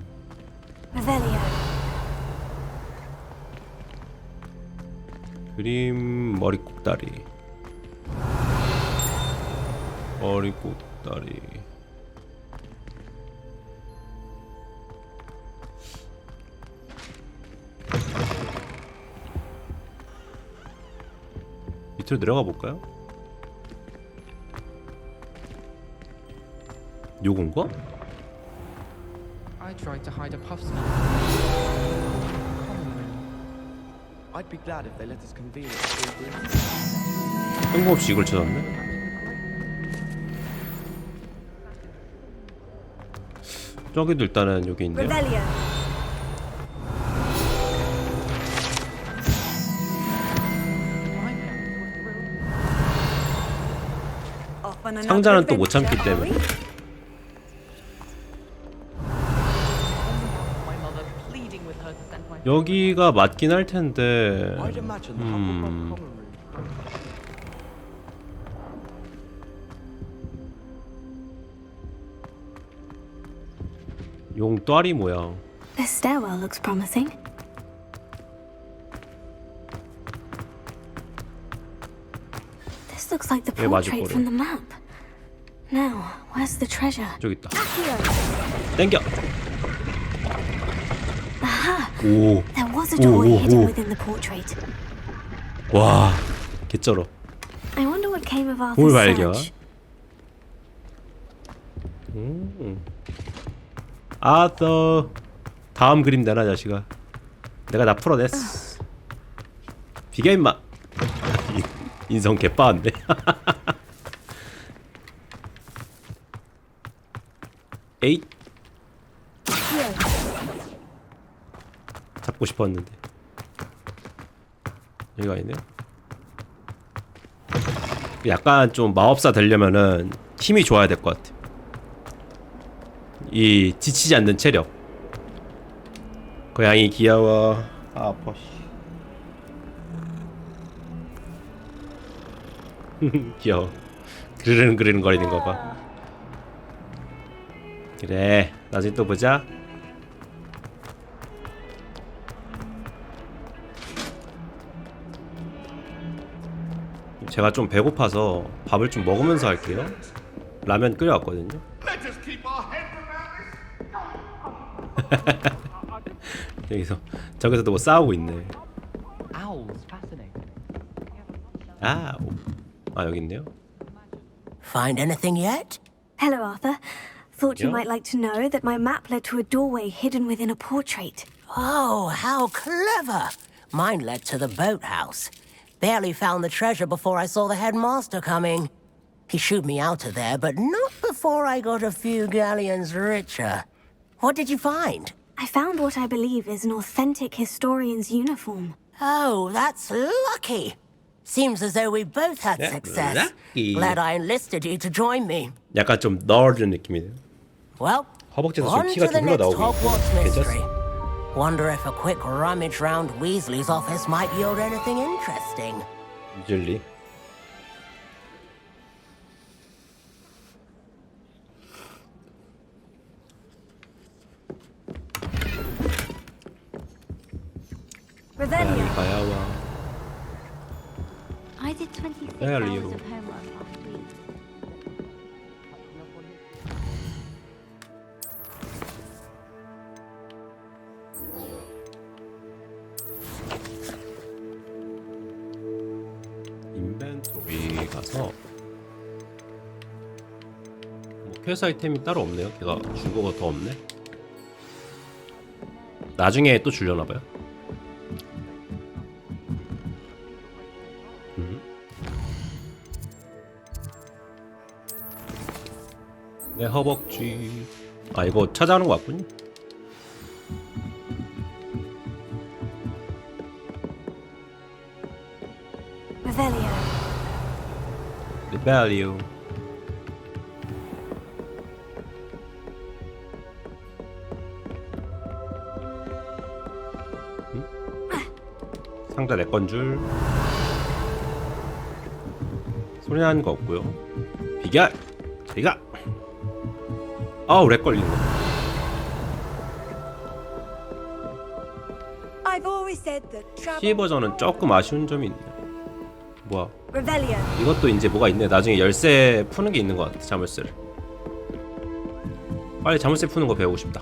머리꼭다리 밑으로 내려가 볼까요? 요건가?
I tried to hide a puff skein.
I'd be glad if they let us convene.
뜬금없이 이걸 찾았네. 저기도 일단은 여기 있네요. 상자는 또 못 참기 때문에. 여기가 맞긴 할 텐데. 용ጧ리 모양.
This stairwell looks promising. This looks like the portrait from the map. Now, where's the treasure?
저기 있다. 땡겨.
Aha!
오.
There was a doorway hidden within the portrait.
와, 개쩔어.
I wonder what came of our
뭘 발견? 아더 다음 그림 내놔 자식아. 내가 다 풀어냈어. 비겨 임마. 인성 개빠한데. 에잇. 잡고 싶었는데 여기가 아니네요. 약간 좀 마법사 되려면은 힘이 좋아야 될 것 같아. 이 지치지 않는 체력. 고양이 귀여워. 아, 아파. 귀여워. 그르릉 거리는 거 봐. 그래, 나중에 또 보자. 제가 좀 배고파서 밥을 좀 먹으면서 할게요. 라면 끓여왔거든요. 여기서 저기서도 뭐 싸우고 있네. 아 여기 있네요.
Find anything yet?
Hello, Arthur. Thought you
Yeah.
might like to know that my map led to a doorway hidden within a portrait.
Oh, how clever! Mine led to the boathouse. Barely found the treasure before I saw the headmaster coming. He shooed me out of there, but not before I got a few galleons richer. What did you find?
I found what I believe is an authentic historian's uniform.
Oh, that's lucky. Seems as though we both had
Yeah,
success.
lucky.
Glad I enlisted you to join me.
약간 좀 널은 느낌이네요.
Well,
허벅지에서 좀
on
피가
to the
좀
next
흘러나오고
Hogwarts
있고.
mystery.
괜찮습니다.
Wonder if a quick rummage round Weasley's office might yield anything interesting.
유젤리.
Revelio.
가야와.
I did 26
Yeah,
hours
Leo.
of homework last week.
인벤토리 가서 뭐 퀘스트 아이템이 따로 없네요. 걔가 준 거가 더 없네. 나중에 또 주려나봐요. 내 허벅지. 아 이거 찾아오는 거 같군요.
Revelio.
리벨리오. 상자 내 건 줄. 소리 나는 거 없고요. 비결. 저희가. 아우 렉 걸린 거.
I've always said that travel.
C 버전은 조금 아쉬운 점이 있네요. 뭐야?
Revelio.
이것도 이제 뭐가 있네. 나중에 열쇠 푸는 게 있는 것 같아. 자물쇠를. 빨리 자물쇠 푸는 거 배우고 싶다.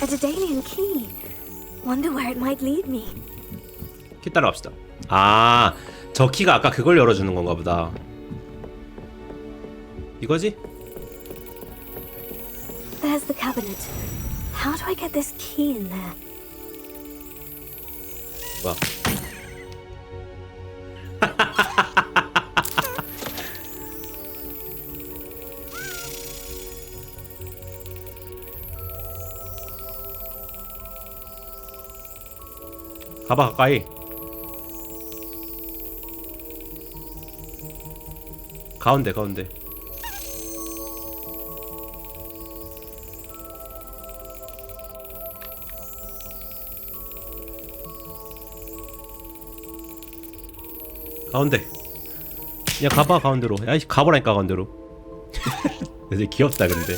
A Daedalian key. Wonder where it might lead me.
키 따라갑시다. 아, 저 키가 아까 그걸 열어주는 건가 보다. 이거지?
There's the cabinet. How do I get this key in there?
뭐야? 가봐 가까이. 가운데 가운데. 가운데. 그냥 가봐 가운데로. 야 가보라니까 가운데로. 되게 귀엽다 근데.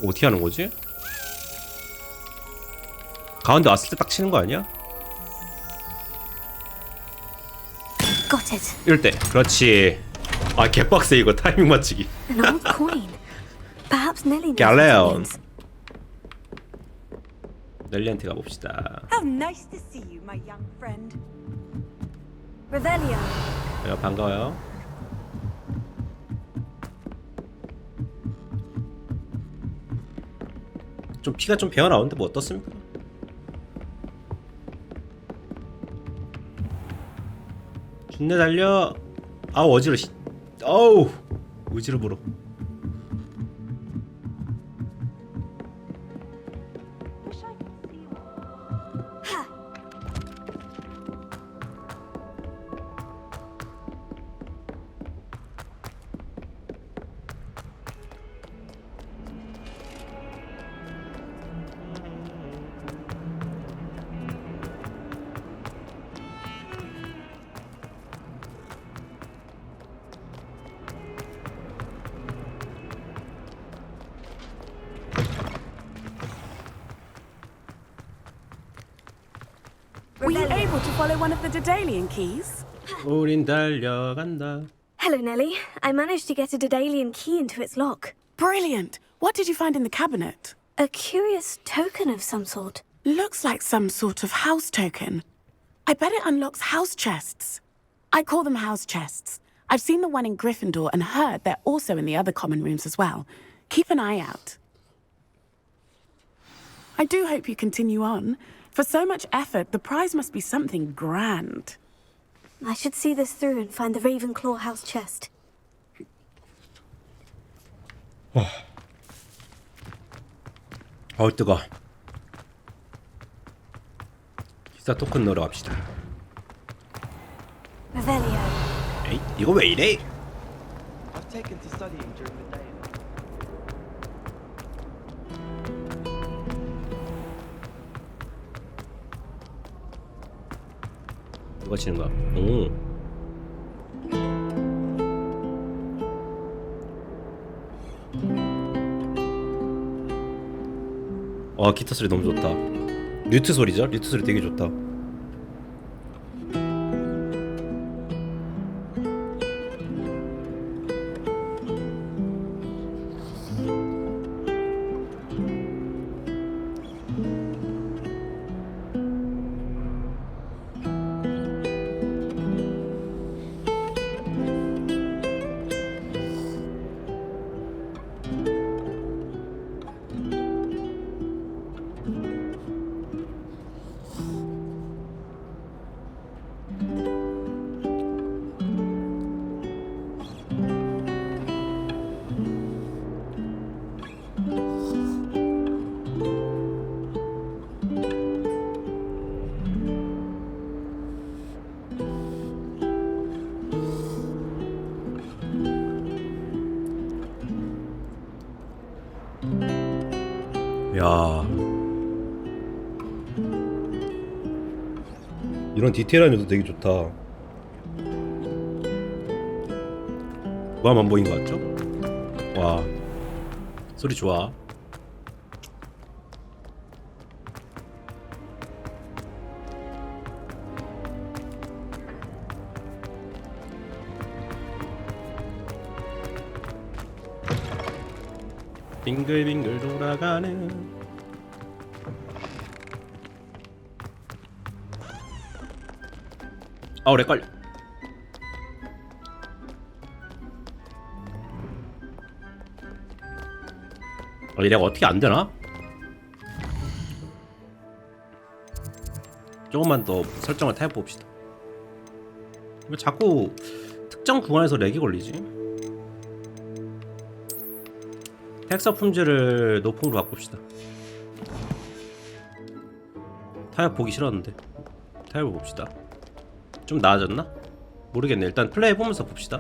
어떻게 하는 거지? 가운데 왔을 때 딱 치는 거 아니야?
Got it.
이럴 때. 그렇지. 아 개빡세 이거 타이밍 맞추기.
An old coin. Perhaps Nellie knows
갈래요.
what it means.
넬리한테 가봅시다.
How nice to see you, my young friend. Revelio.
야, 반가워요. 좀 피가 좀 배어 나오는데 뭐 어떻습니까? 준내 달려. 아우 어지러. 어우 의지로 불어.
to follow one of the Daedalian keys?
우린 달려간다.
Hello, Nellie. I managed to get a Daedalian key into its lock.
Brilliant. What did you find in the cabinet?
A curious token of some sort.
Looks like some sort of house token. I bet it unlocks house chests. I call them house chests. I've seen the one in Gryffindor and heard they're also in the other common rooms as well. Keep an eye out. I do hope you continue on. For so much effort, the prize must be something grand.
I should see this through and find the Ravenclaw house chest.
뜨거. 기사 토큰 넣으러 갑시다.
Revelio.
에이, 이거 왜 이래?
I've taken to studying during the day.
누가 치는 거야? 오. 기타 소리 너무 좋다. 류트 소리죠? 류트 소리 되게 좋다. 야, 이런 디테일한 요소 되게 좋다. 뭐만 보인 것 같죠? 와, 소리 좋아. 빙글빙글 돌아가는 오래 걸려. 얘가 어떻게 안 되나? 조금만 더 설정을 타협 봅시다. 왜 자꾸 특정 구간에서 렉이 걸리지? 텍스처 품질을 높은 걸로 바꿉시다. 타협 보기 싫었는데 타협을 봅시다. 좀 나아졌나? 모르겠네. 일단 플레이 보면서 봅시다.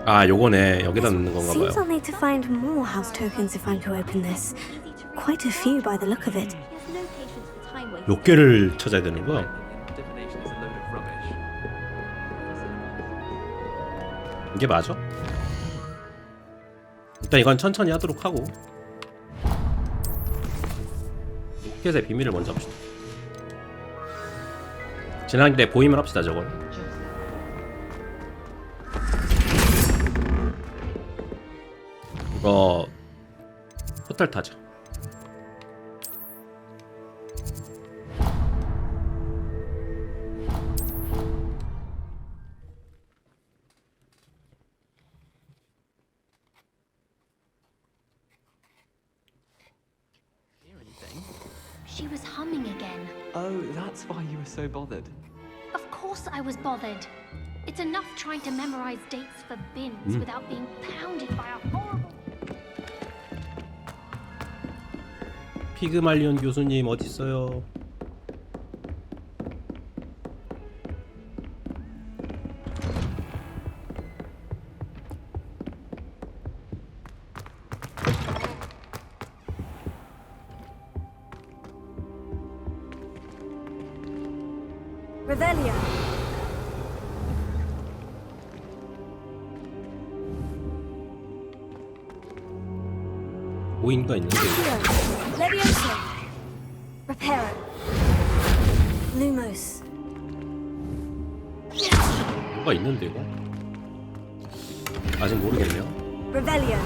아, 요거네. 여기다 넣는 건가 봐요.
Seems I'll need to find more house tokens if I'm to open this. Quite a few by the look of it.
몇 개를 찾아야 되는 거야?
Divination is a load of rubbish.
이게 맞아? 일단 이건 천천히 하도록 하고 로켓의 비밀을 먼저 합시다. 지난 길에 보임을 합시다. 저걸 이거 호텔 타자.
She was humming again.
Oh, that's why you were so bothered.
Of course I was bothered. It's enough trying to memorize dates for bins without being pounded by a horrible...
피그말리온 교수님 어딨어요?
Revelio.
뭐인가 있는데.
Levioso. Reparo. Lumos.
뭐가 있는데 이거? 아직 모르겠네요.
Revelio.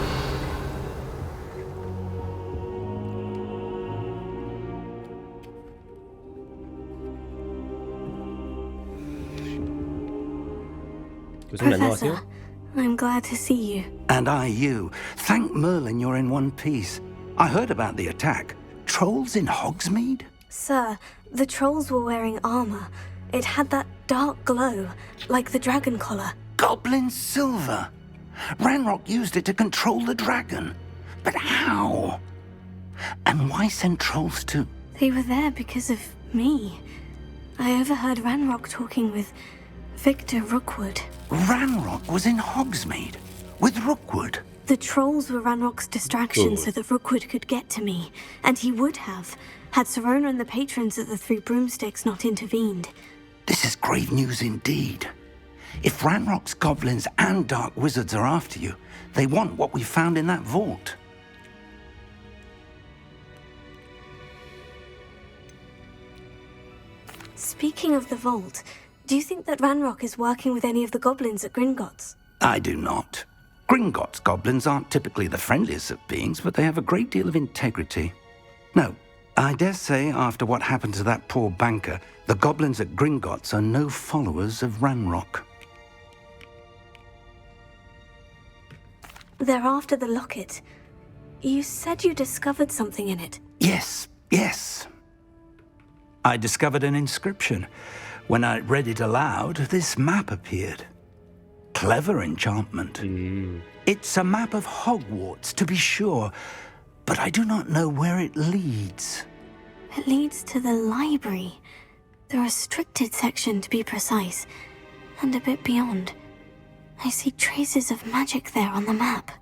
교수님 안녕하세요.
I'm glad to see you.
And I you. Thank Merlin you're in one piece. I heard about the attack. Trolls in Hogsmeade?
Sir, the trolls were wearing armor. It had that dark glow, like the dragon collar.
Goblin silver. Ranrock used it to control the dragon. But how? And why send trolls to...
They were there because of me. I overheard Ranrock talking with Victor Rookwood.
Ranrock was in Hogsmeade with Rookwood.
The trolls were Ranrock's distraction so that Rookwood could get to me, and he would have, had Serona and the patrons at the Three Broomsticks not intervened.
This is grave news indeed. If Ranrock's goblins and dark wizards are after you, they want what we found in that vault.
Speaking of the vault, do you think that Ranrock is working with any of the goblins at Gringotts?
I do not. Gringotts goblins aren't typically the friendliest of beings, but they have a great deal of integrity. No, I dare say after what happened to that poor banker, the goblins at Gringotts are no followers of Ranrock.
They're after the locket. You said you discovered something in it.
Yes. I discovered an inscription. When I read it aloud, this map appeared. Clever enchantment. It's a map of Hogwarts, to be sure, but I do not know where it leads.
It leads to the library. The restricted section, to be precise, and a bit beyond. I see traces of magic there on the map.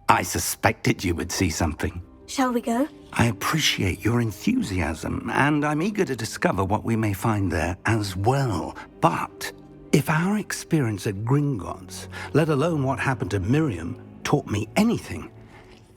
I suspected you would see something.
Shall we go?
I appreciate your enthusiasm, and I'm eager to discover what we may find there as well. But if our experience at Gringotts, let alone what happened to Miriam, taught me anything,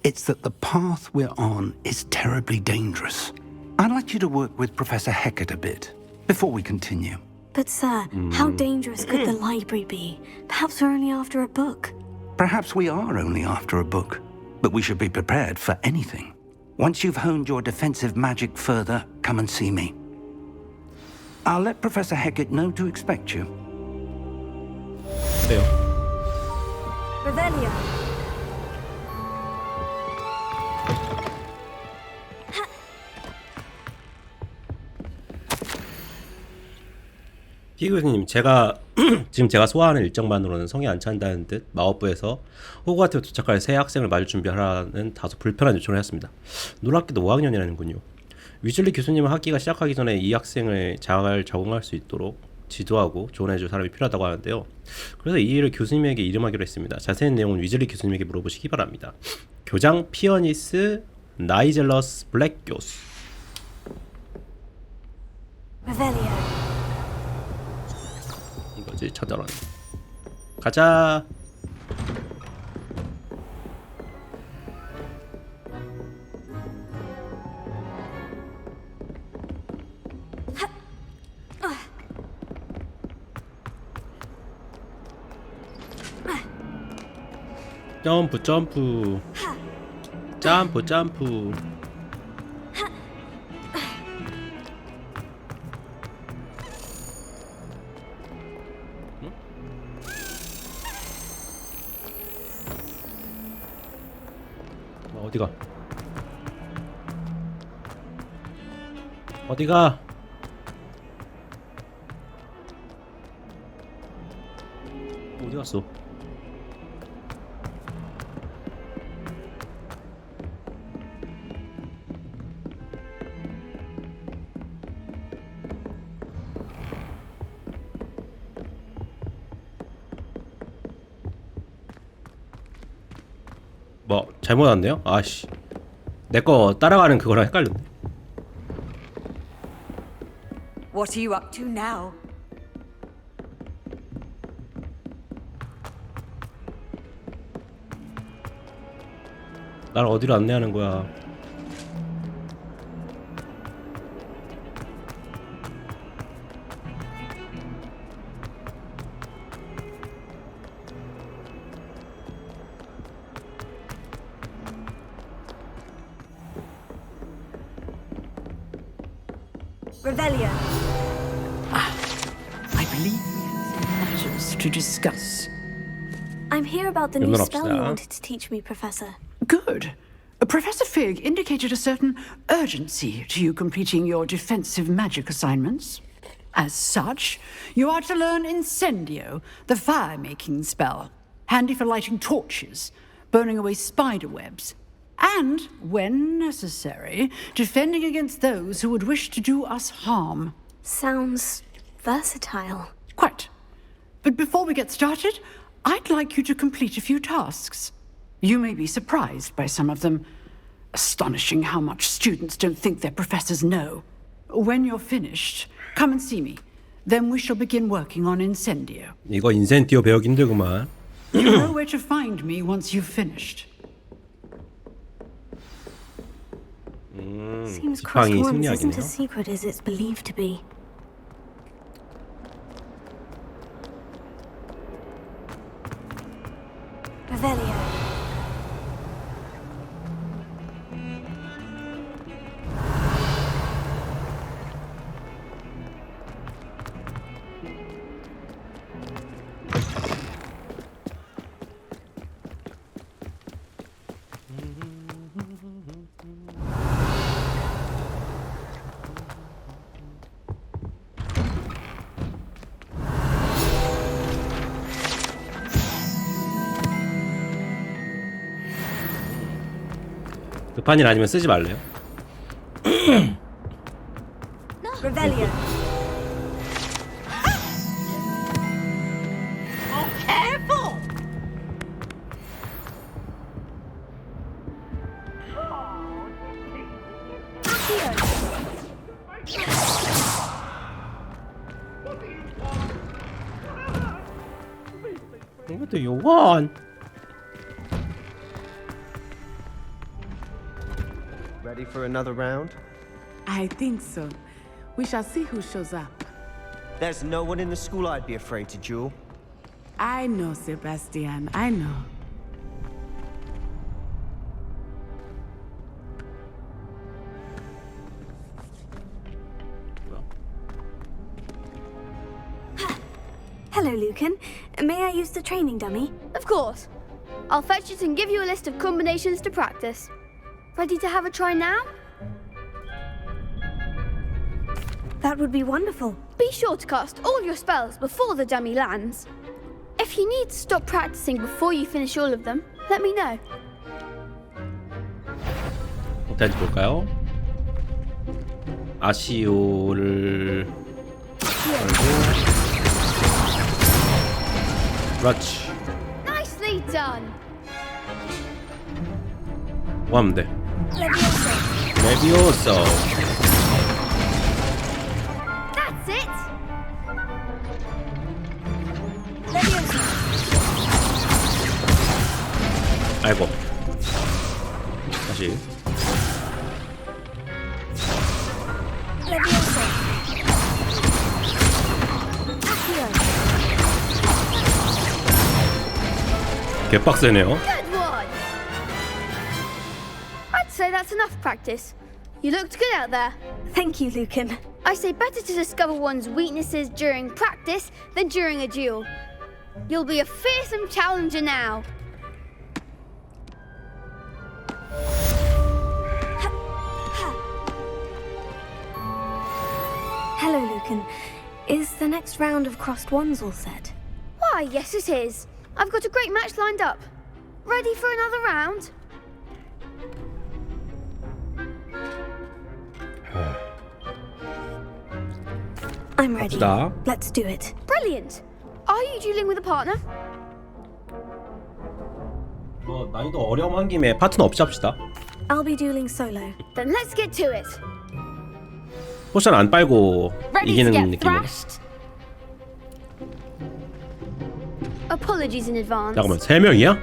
it's that the path we're on is terribly dangerous. I'd like you to work with Professor Hecat a bit before we continue.
But sir, how dangerous could the library be? Perhaps we're only after a book.
Perhaps we are only after a book, but we should be prepared for anything. Once you've honed your defensive magic further, come and see me. I'll let Professor Hecat know to expect you.
Revelio.
피그님, 제가 지금 제가 소화하는 일정만으로는 성에 안 찬다는 듯 마법부에서 호그와트에 도착할 새 학생을 마주 준비하라는 다소 불편한 요청을 했습니다. 놀랍게도 5학년이라는군요. 위즐리 교수님은 학기가 시작하기 전에 이 학생을 잘 적응할 수 있도록 지도하고 조언해줄 사람이 필요하다고 하는데요. 그래서 이 일을 교수님에게 이름하기로 했습니다. 자세한 내용은 위즐리 교수님에게 물어보시기 바랍니다. 교장 피어니스 나이젤러스 블랙 교수.
Revelio.
이거지 찾아라. 가자. 점프 점프 점프 점프. 어디가? 어디가? 어디 갔어? 뭐 잘못 왔네요? 아씨, 내 거 따라가는 그거랑 헷갈렸네.
What are you up to now?
날 어디로 안내하는 거야?
Revelio.
I believe we have some matters to discuss.
I'm here about the new
연락
spell you
없어요.
wanted to teach me, Professor.
Good. Professor Fig indicated a certain urgency to you completing your defensive magic assignments. As such, you are to learn Incendio, the fire-making spell, handy for lighting torches, burning away spider webs, and, when necessary, defending against those who would wish to do us harm.
Sounds versatile.
Quite. But before we get started, I'd like you to complete a few tasks. You may be surprised by some of them. Astonishing how much students don't think their professors know. When you're finished, come and see me. Then we shall begin working on Incendio.
이거 인센티오 배우기 힘들구만.
You know where to find me once you've finished.
Seems Crossed
지팡이
Wands isn't
승리하겠네요.
as secret as it's believed to be. Revelio.
급한 일 아니면 쓰지 말래요.
Revelio. Oh, careful!
What do you want?
Ready for another round?
I think so. We shall see who shows up.
There's no one in the school I'd be afraid to duel.
I know, Sebastian. I know.
Hello, Lucan. May I use the training dummy?
Of course. I'll fetch it and give you a list of combinations to practice. Ready to have a try now?
That would be wonderful.
Be sure to cast all your spells before the dummy lands. If you need to stop practicing before you finish all of them, let me know.
어떻게 할지 볼까요? 아시오를 걸고 그렇지.
Nicely done.
뭐 하면 돼? 레비오소.
That's it.
아이고. 다시. 개빡세네요.
Good one. I'd say that's enough practice. You looked good out there.
Thank you, Lucan.
I say better to discover one's weaknesses during practice than during a duel. You'll be a fearsome challenger now.
Hello, Lucan. Is the next round of Crossed Wands all set?
Why, yes it is. I've got a great match lined up. Ready for another round?
I'm ready.
갑시다.
Let's do it.
Brilliant. Are you dueling with a partner?
뭐 난이도 어려움한 김에 파트너 없이 합시다.
I'll be dueling solo.
Then let's get to it.
포션 안 빨고
Ready to
이기는
get
느낌으로.
thrashed? Apologies in advance.
잠깐만 3명이야?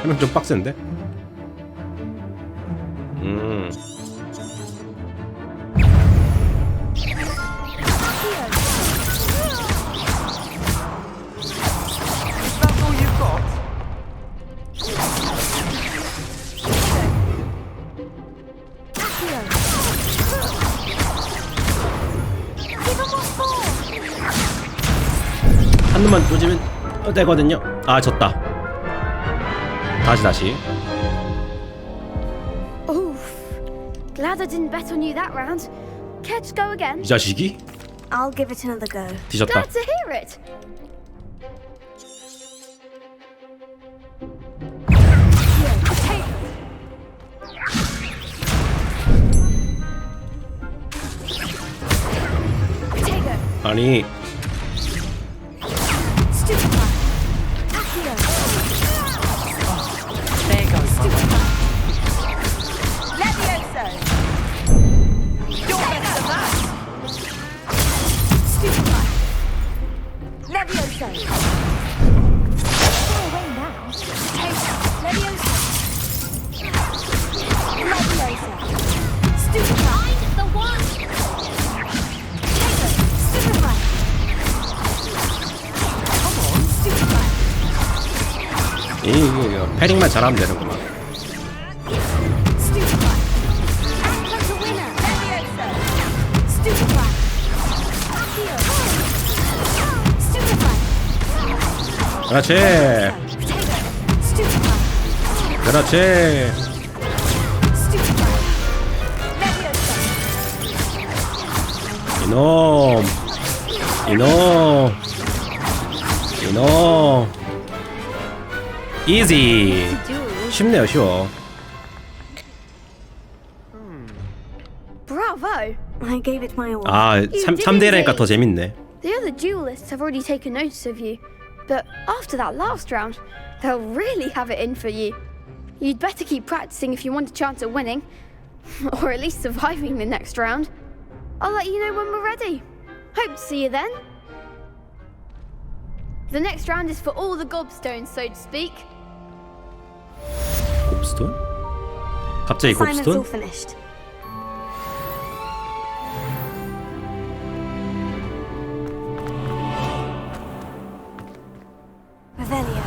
하면 좀 빡센데? 한 놈만 조지면 되거든요. 아, 졌다. 다시.
Oof. Glad I didn't bet on you that round. Care to go again?
이 자식이?
I'll give it another go.
뒤졌다.
Glad to hear it.
아니. 이거 패링만 잘하면 되는구만. 그렇지. 그렇지. 이놈. 이지. 쉽네요, 쉬워.
Bravo.
I gave it my all.
아, 3대1이니까 더 재밌네.
The other duelists have already taken notice of you, but after that last round, they'll really have it in for you. You'd better keep practicing if you want a chance at winning, or at least surviving the next round. I'll let you know when we're ready. Hope to see you then. The next round is for all the gobstones, so to speak.
곱스톤? 갑자기
Assignment's all
곱스톤?
finished. Revelio.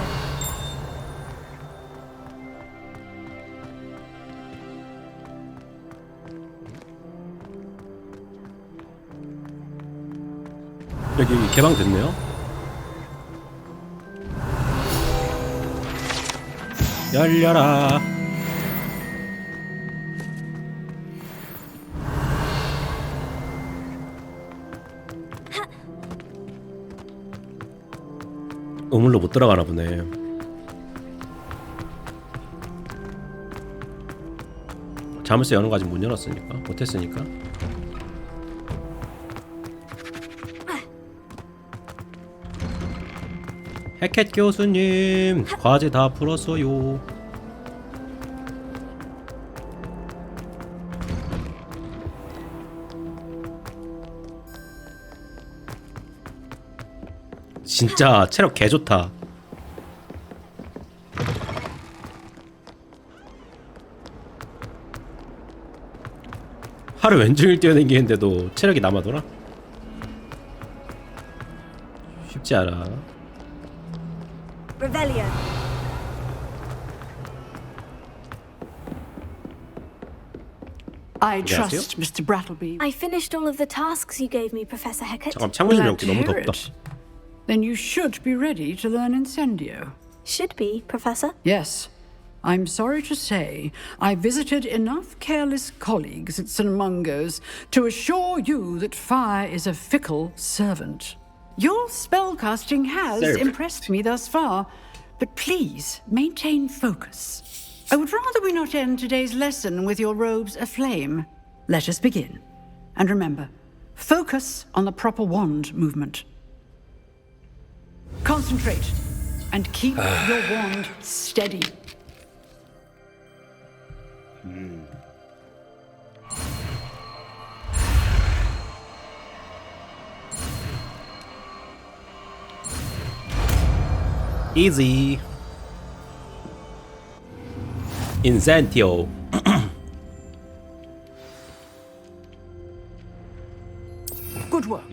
여기 개방됐네요. 열려라. 우물로 못 들어가나 보네. 자물쇠 여는 거 아직 못 열었으니까, 못했으니까. 해켓 교수님, 과제 다 풀었어요. 진짜 체력 개 좋다. 하루 왼종일 뛰어다니는데도 체력이 남아돌아? 쉽지 않아.
Revelio.
I trust Mr. Brattleby.
I finished all of the tasks you gave me, Professor Hecat.
잠깐 창문 좀 열기 너무
Glad to hear
덥다.
it. Then you should be ready to learn Incendio.
Should be, Professor.
Yes. I'm sorry to say I visited enough careless colleagues at St. Mungo's to assure you that fire is a fickle servant. Your spellcasting has impressed me thus far, but please maintain focus. I would rather we not end today's lesson with your robes aflame. Let us begin. And remember, focus on the proper wand movement. Concentrate and keep your wand steady.
Easy. 인센티오.
Good work.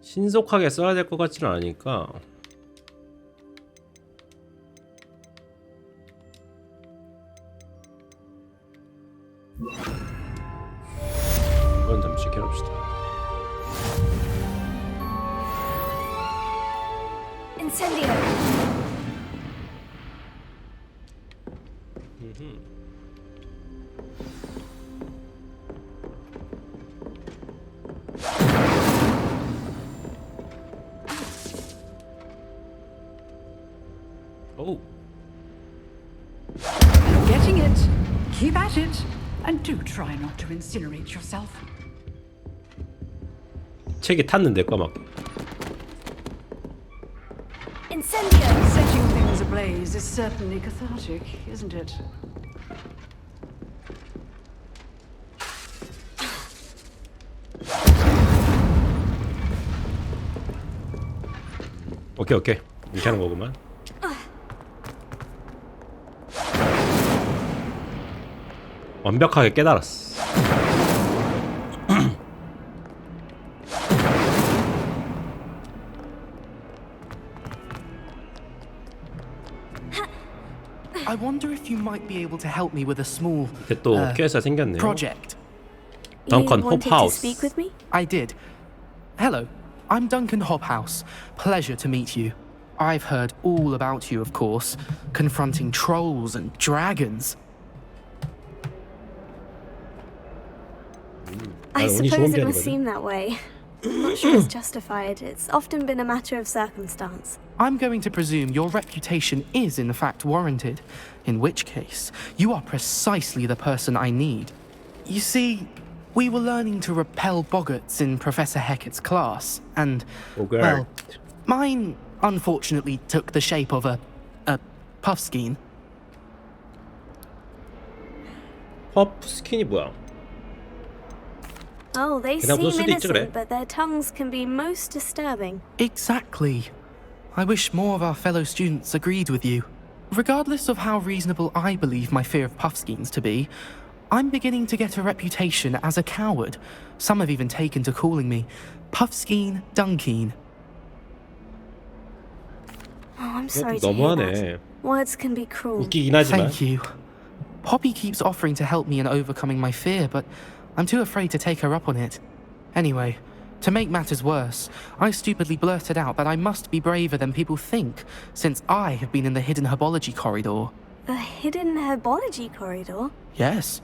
신속하게 써야 될 것 같지는 않으니까. 이건 잠시 기다립시다.
Incendio.
Oh.
Getting it. Keep at it. And do try not to incinerate yourself.
책이 탔는데 까맣게.
Incendio.
Setting things ablaze is certainly cathartic, isn't it?
오케이 오케이. 이렇게 하는 거구만. 완벽하게 깨달았어.
I wonder if you might be able to help me with a small
또 퀘스트가 생겼네요.
project.
Duncan Hophouse.
Speak with me?
I did. Hello, I'm Duncan Hophouse. Pleasure to meet you. I've heard all about you, of course, confronting trolls and dragons.
I suppose it must seem that way. I'm not sure it's justified. It's often been a matter of circumstance.
I'm going to presume your reputation is in fact warranted, in which case, you are precisely the person I need. You see, we were learning to repel boggarts in Professor Hecat's class, and, well, mine unfortunately took the shape of a puffskein.
퍼프스킨이 뭐야?
Oh, they seem innocent, but their tongues can be most disturbing.
Exactly. I wish more of our fellow students agreed with you. Regardless of how reasonable I believe my fear of puffskeins to be, I'm beginning to get a reputation as a coward. Some have even taken to calling me Puffskeen Dunkeen.
Oh, I'm sorry to hear that. Words can be cruel.
Thank you. Poppy keeps offering to help me in overcoming my fear, but I'm too afraid to take her up on it. Anyway, to make matters worse, I stupidly blurted out that I must be braver than people think, since I have been in the hidden herbology corridor.
The hidden herbology corridor?
Yes.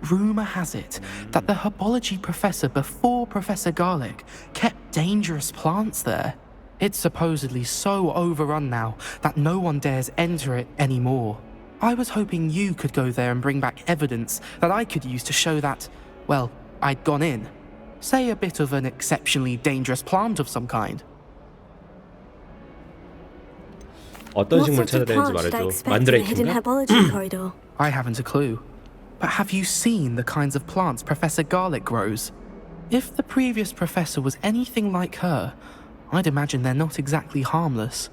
Rumour has it that the herbology professor before Professor Garlic kept dangerous plants there. It's supposedly so overrun now that no one dares enter it anymore. I was hoping you could go there and bring back evidence that I could use to show that, well, I'd gone in. Say a bit of an exceptionally dangerous plant of some kind.
어떤 식물 찾아야 되는지 말해줘. 만드레이크인가?
I haven't a clue. But have you seen the kinds of plants Professor Garlic grows? If the previous professor was anything like her, I'd imagine they're not exactly harmless.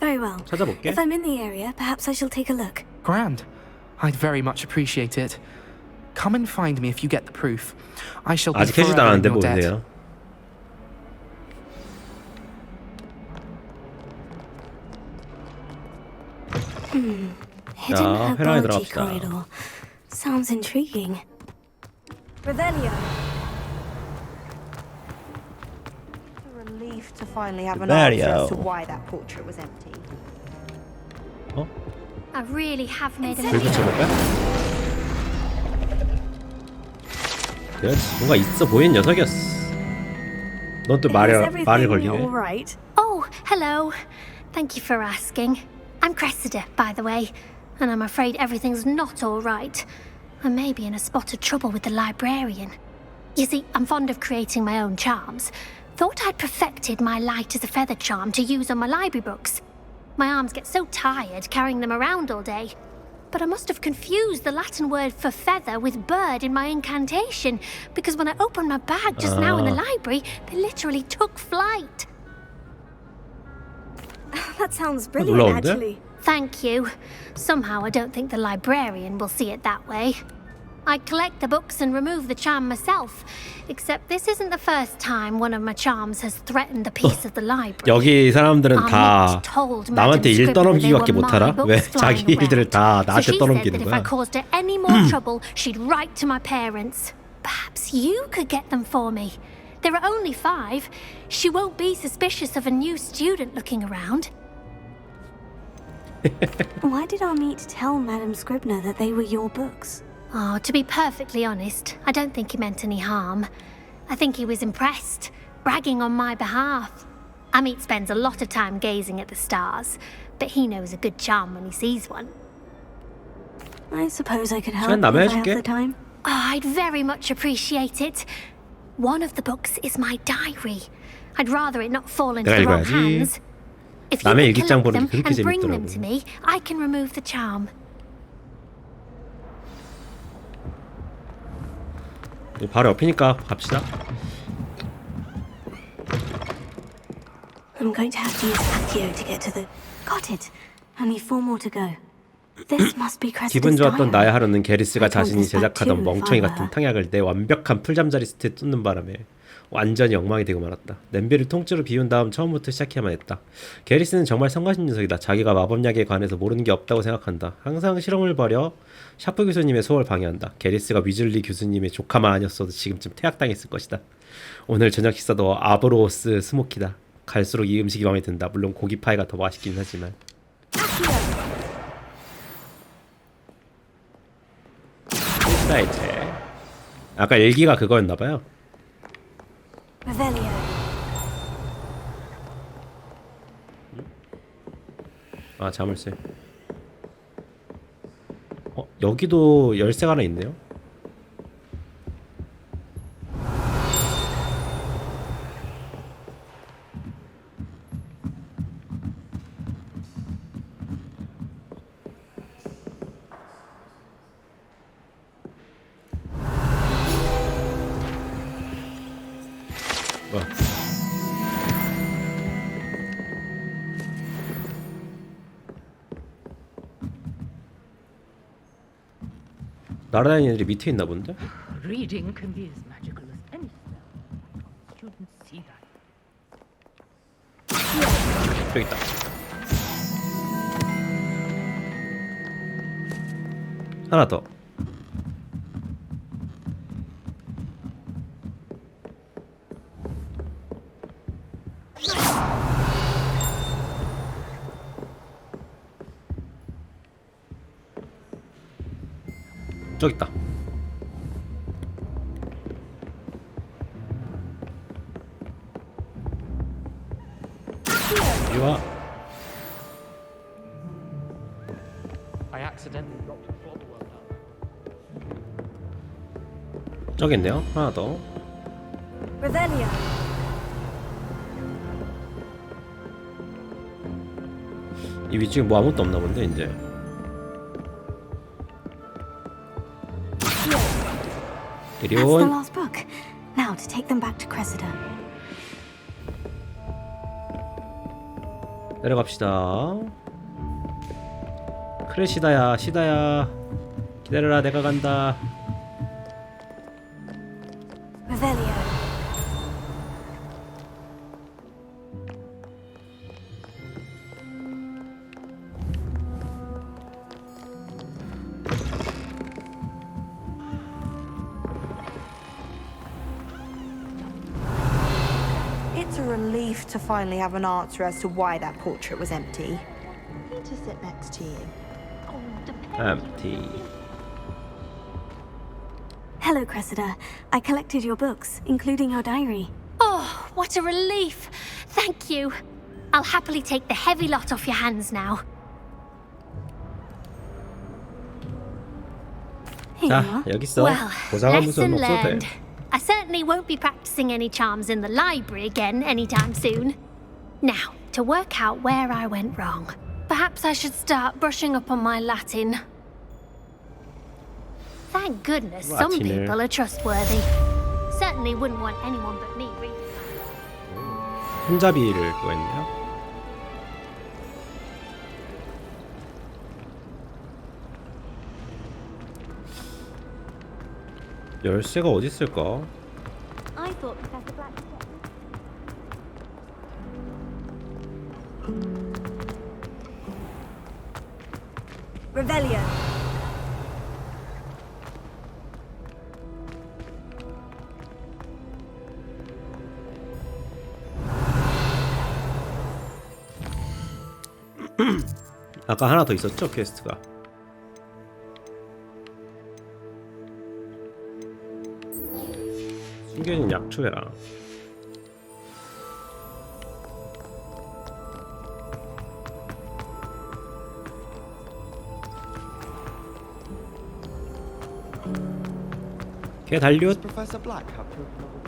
Very well.
찾아볼게.
If I'm in the area, perhaps I shall take a look.
Grand. I'd very much appreciate it. Come and find me if you get the proof. I shall be
아직 해지도
forever in
않았는데
your debt.
보세요.
Hidden herbology corridor. Sounds intriguing. Revelio.
A relief to finally have an answer as to why that portrait was empty.
I really have made a
불 붙여볼까? 그렇지, 뭔가 있어 보이는 녀석이었어. 넌 또 말을 걸리네.
Oh, hello. Thank you for asking. I'm Cressida, by the way, and I'm afraid everything's not all right. I may be in a spot of trouble with the librarian. You see, I'm fond of creating my own charms. Thought I'd perfected my light as a feather charm to use on my library books. My arms get so tired carrying them around all day. but I must have confused the Latin word for feather with bird in my incantation, because when I opened my bag just now in the library, they literally took flight.
That sounds brilliant, actually.
Thank you. Somehow I don't think the librarian will see it that way. I collect the books and remove the charm myself, except this isn't the first time one of my charms has threatened the peace of the library.
여기 사람들은 다 남한테 일 떠넘기기밖에 못 알아? 왜 자기 일들을 다 나한테 떠넘기는
If
거야?
I caused her any more trouble, she'd write to my parents. Perhaps you could get them for me. There are only 5. She won't be suspicious of a new student looking around.
Why did our meet tell Madame Scribner that they were your books?
Oh, to be perfectly honest, I don't think he meant any harm. I think he was impressed, bragging on my behalf. Amit spends a lot of time gazing at the stars, but he knows a good charm when he sees one.
I suppose I could help if I have the time.
Oh, I'd very much appreciate it. One of the books is my diary. I'd rather it not fall into the wrong hands. If you could collect them and bring them to me, I can remove the charm.
바로 옆이니까 갑시다.
I'm going to have to use Accio to get to the... Got it. Only 4 more to go. This must be Cressida's
기분 좋았던
diary.
나의 하루는 게리스가 자신이 제작하던 멍청이 같은 탕약을 내 완벽한 풀잠자리 스트에 뚫는 바람에 완전히 엉망이 되고 말았다. 냄비를 통째로 비운 다음 처음부터 시작해야만 했다. 게리스는 정말 성가신 녀석이다. 자기가 마법약에 관해서 모르는 게 없다고 생각한다. 항상 실험을 벌여 샤프 교수님의 수업을 방해한다. 게리스가 위즐리 교수님의 조카만 아니었어도 지금쯤 퇴학당했을 것이다. 오늘 저녁 식사도 아브로스 스모키다. 갈수록 이 음식이 마음에 든다. 물론 고기 파이가 더 맛있긴 하지만. 사이트. 아까 일기가 그거였나봐요. 아, 자물쇠. 여기도 열쇠가 하나 있네요. 날아다니는 애들이 밑에 있나 본데?
Reading can be as magical as any spell. Students see that.
여기 있다. 하나 더. 저기 있다. 이리 와.
I accidentally dropped a follower.
저기 있네요. 하나 더.
Revelio.
이 위쪽에 뭐 아무것도 없나 본데 이제.
That's the last book. Now to take them back to Cressida.
내려갑시다. 크레시다야, 시다야. 기다려라, 내가 간다.
Revelio.
It's a relief to finally have an answer as to why that portrait was empty. I need to sit next to you.
Empty.
Hello, Cressida. I collected your books, including your diary.
Oh, what a relief. Thank you. I'll happily take the heavy lot off your hands now.
자, 여기 있어.
Well,
보상한
lesson
무슨 없어도 돼.
learned. I certainly won't be practicing any charms in the library again anytime soon. Now, to work out where I went wrong. Perhaps I should start brushing up on my Latin. Thank goodness some
마티네.
people are trustworthy. Certainly wouldn't want anyone but me reading.
손잡이를 그거 있네요. 열쇠가 어디 있을까?
I thought Professor Black.
Revelio.
아까 하나 더 있었죠, 퀘스트가. 숨겨진 약초해라. 걔 달려.
Professor Black have proof of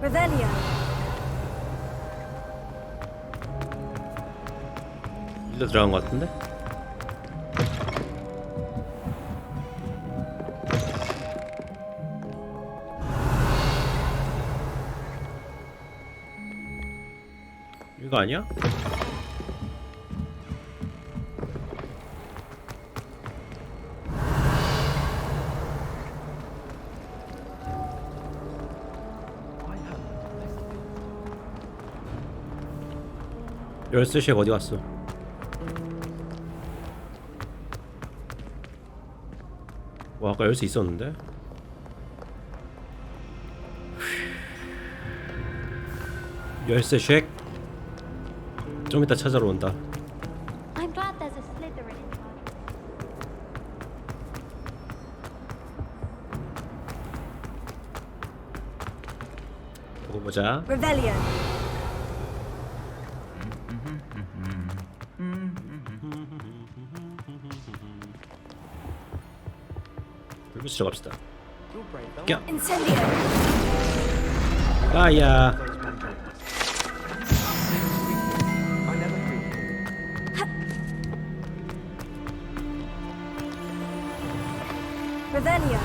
Revelio.
일로 들어간 것 같은데? 이거 아니야? 열쇠 어디 갔어? 와, 아까 열쇠 있었는데? 열쇠 쉑. 좀 이따 찾아러 온다.
I'm glad there's a Slytherin inside.
보고 보자.
Revelio.
불 붙이러 갑시다. 야.
Incendio.
아야.
Revelio.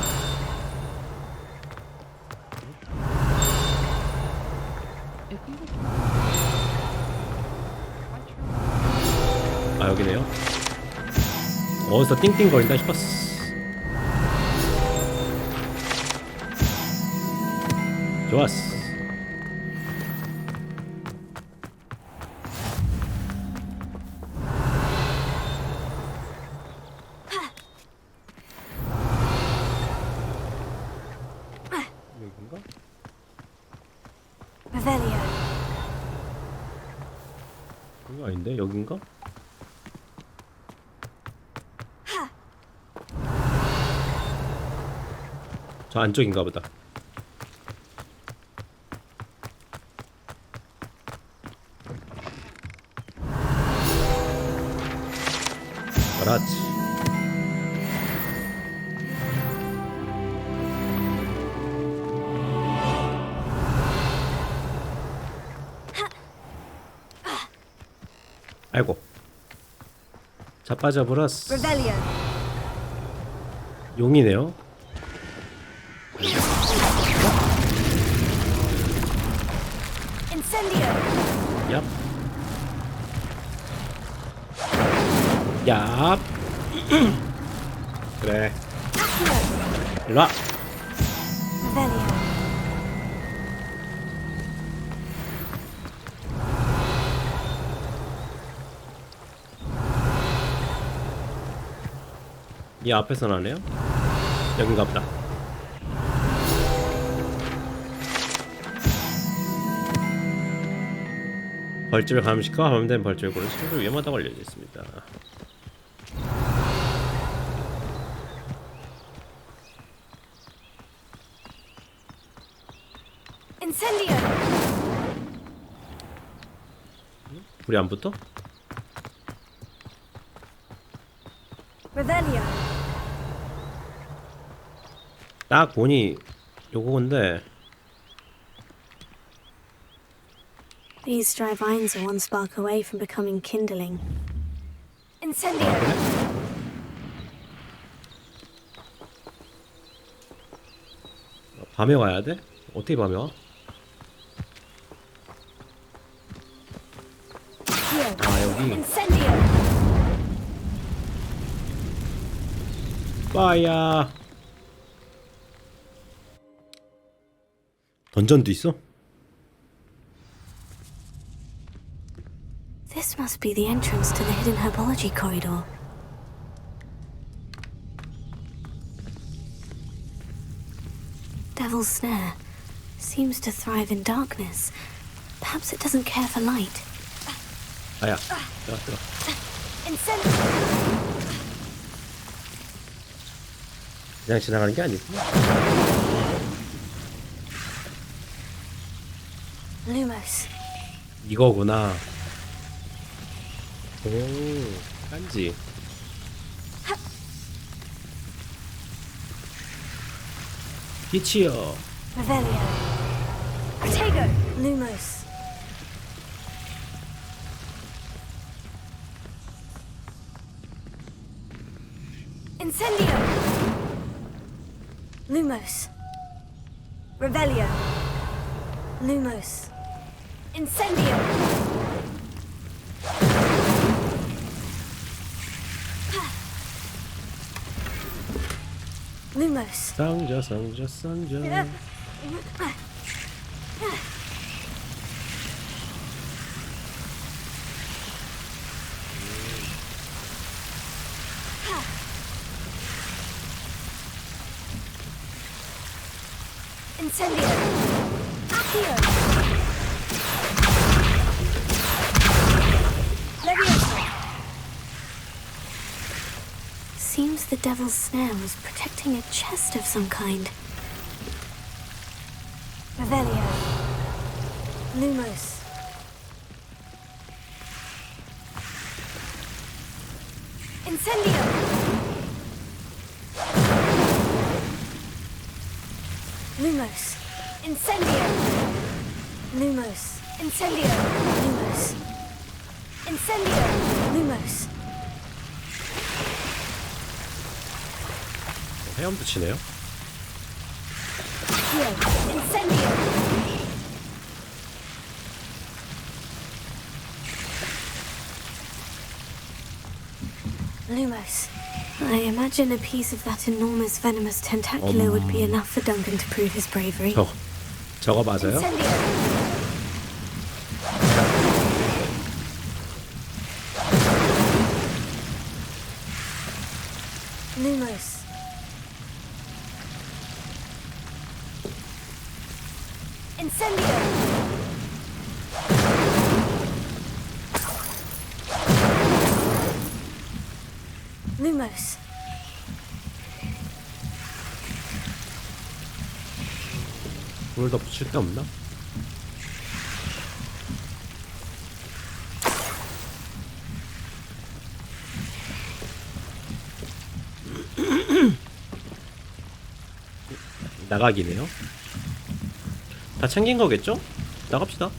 아, 여기네요. 어디서 띵띵거린다 싶었어. 좋았어. 여긴가?
Revelio.
이거 아닌데? 여긴가? 저 안쪽인가 보다. 그렇지. 아이고. 자빠져 버렸어.
Revelio.
용이네요.
Incendio.
얍. 얍. 그래. 일로와.
Revelio.
이 앞에서 나네요. 여긴가 보다. 벌집을 감시하고 감염된 벌집을 친구 위험하다고 알려져 있습니다.
Incendio.
불이 안 붙어?
Revelio.
딱 보니 요거인데
These dry vines are one spark away from becoming kindling. Incendio!
밤에 와야 돼? 어떻게 밤에 와? 아 여기. 빠야. 던전도 있어?
This must be the entrance to the hidden herbology corridor. Devil's Snare seems to thrive in darkness. Perhaps it doesn't care for light.
아야. 뜨거. 그냥 지나가는 게 아니고.
Lumos.
이거구나. 오, 깐지. 빛이요.
Revelio. Protego. Lumos. Incendio. Lumos. Revelio. Lumos. Incendio. Lumos.
상자.
Incendio. Accio. Levioso. Seems the Devil's Snare was protecting a chest of some kind. Revelio. Lumos. Incendio. Lumos. Incendio. Lumos. Incendio. Lumos. Incendio. Lumos.
헤엄도 치네요.
Incendio. Lumos. I imagine a piece of that enormous venomous tentacular would be enough for Duncan to prove his bravery.
저거 맞아요?
Lumos. Incendio. Lumos.
불 더 붙일 데 없나? 나가기네요. 다 챙긴 거겠죠? 나갑시다.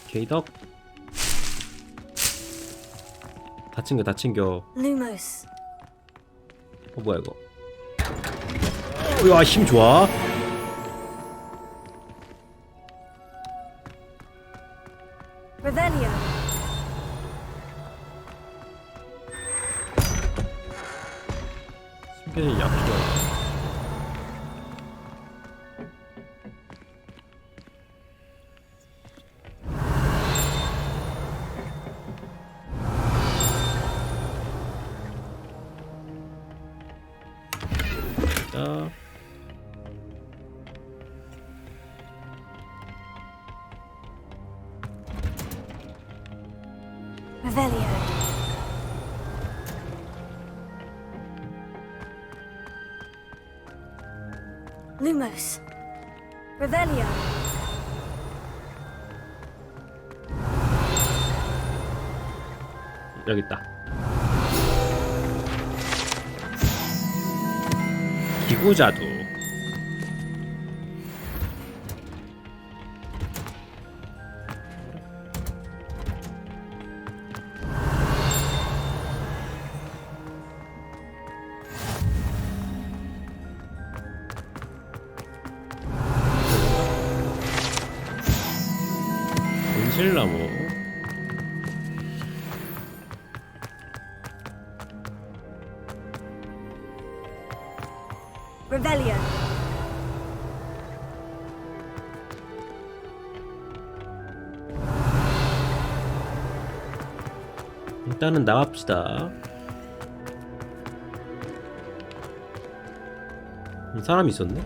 게이덕 다 챙겨.
Lumos.
뭐야 이거? 야, 힘 좋아.
Revelio.
숨겨진 약초.
Revelio. Lumos. Revelio.
여기 있다. 기구자두. 온실나무.
Revelio.
일단은 나갑시다. 사람이 있었네?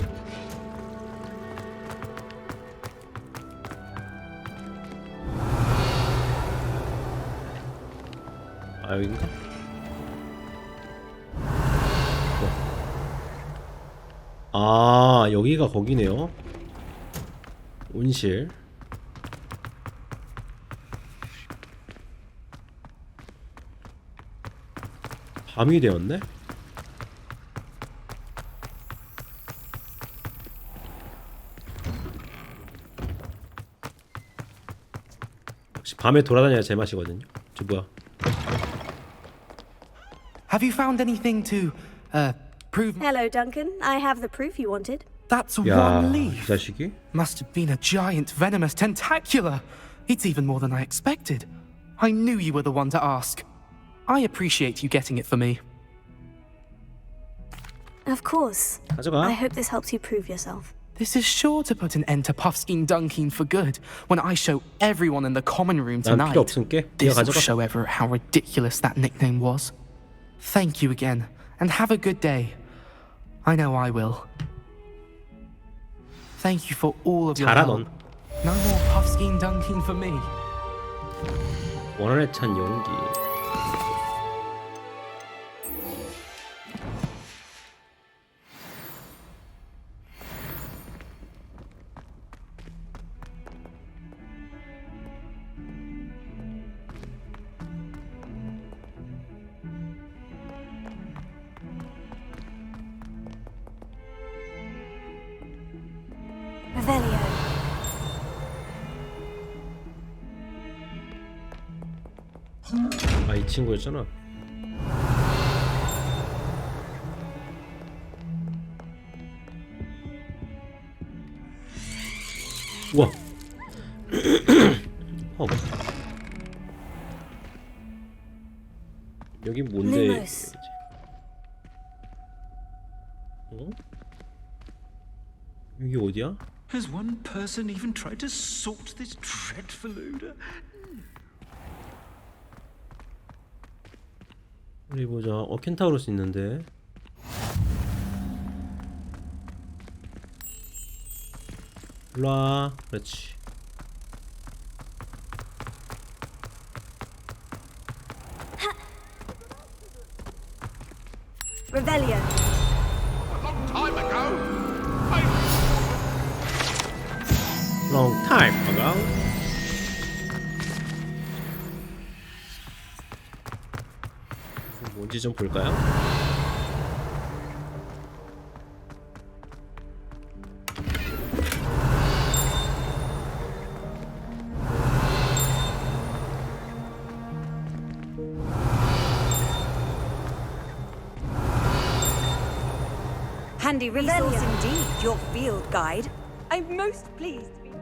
아, 여긴가? 아, 여기가 거기네요. 온실. 밤이 되었네? 역시 밤에 돌아다녀야 제맛이거든요. 저 뭐야?
Have you found anything to, prove?
Hello, Duncan. I have the proof you wanted.
That's
야,
one
이
leaf.
자식이?
Must have been a giant venomous tentacular. It's even more than I expected. I knew you were the one to ask. I appreciate you getting it for me.
Of course.
가져가.
I hope this helps you prove yourself.
This is sure to put an end to Puffskein Dunkin for good when I show everyone in the common room
난
tonight.
필요 없으니까 네가
This will
가져가.
show everyone how ridiculous that nickname was. Thank you again, and have a good day. I know I will. Thank you for all of your
잘하,
help.
넌.
No more Puffskein Dunkin for me.
원한에 찬 용기.
Revelio.
아, 이 친구였잖아. 우와. 여기 뭔데?
Lumos.
어? 여기 어디야?
Has one person even tried to sort this dreadful odor?
우리 보자. 켄타우로스 있는데. 일로와. 그렇지.
Revelio.
Long time ago. 뭔지 좀 볼까요?
Handy resource indeed, your field guide. I'm most pleased to be.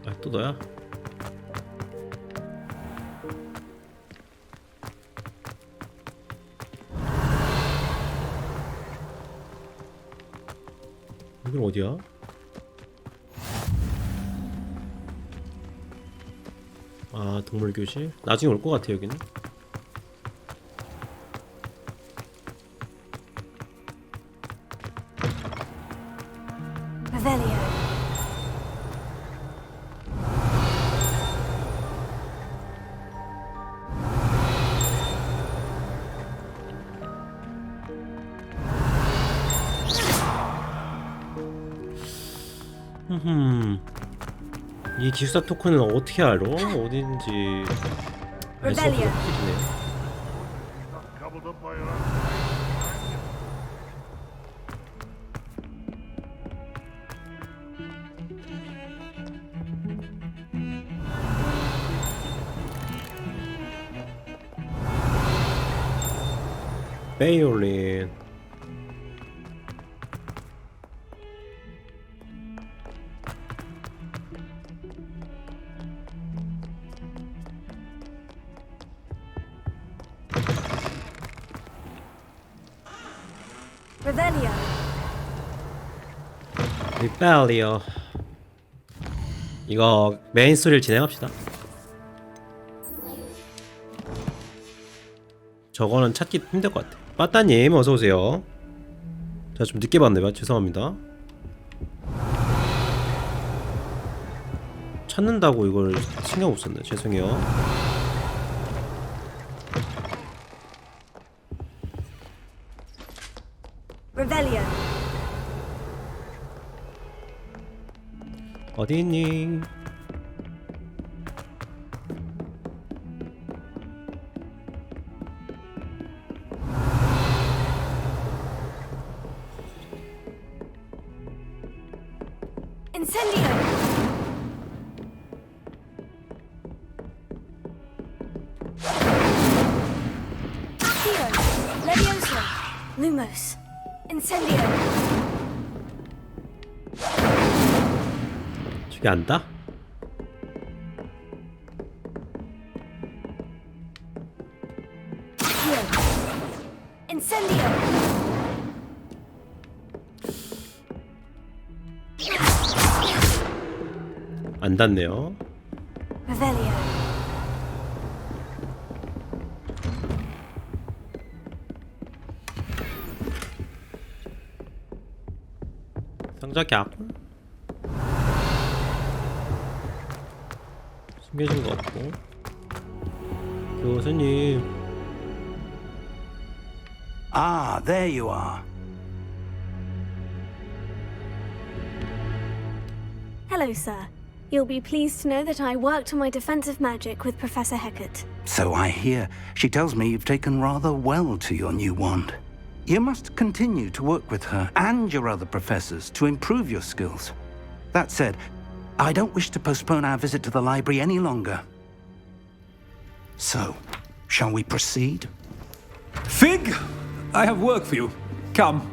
아, 또 너야? 여긴 어디야? 아, 동물교실? 나중에 올 것 같아, 여기는.
Revelio.
이 기숙사 토큰은 어떻게 알아? 어딘지 알 수 없어. 베이올린. 리벨리오. 이거 메인 스토리를 진행합시다. 저거는 찾기 힘들 것 같아. 빠따님 어서오세요. 제가 좀 늦게 봤네요. 죄송합니다. 찾는다고 이걸 신경 못 썼네. 죄송해요. 어디 있니?
Lumos. Incendio.
저게 안다?
Incendio.
안 닿네요.
Revelio.
상자 cap. 숨겨진 거 없고. 교수님.
Ah, there you are.
Hello, sir. You'll be pleased to know that I worked on my defensive magic with Professor Heckert.
So I hear. She tells me you've taken rather well to your new wand. You must continue to work with her and your other professors to improve your skills. That said, I don't wish to postpone our visit to the library any longer. So, shall we proceed?
Fig! I have work for you. Come.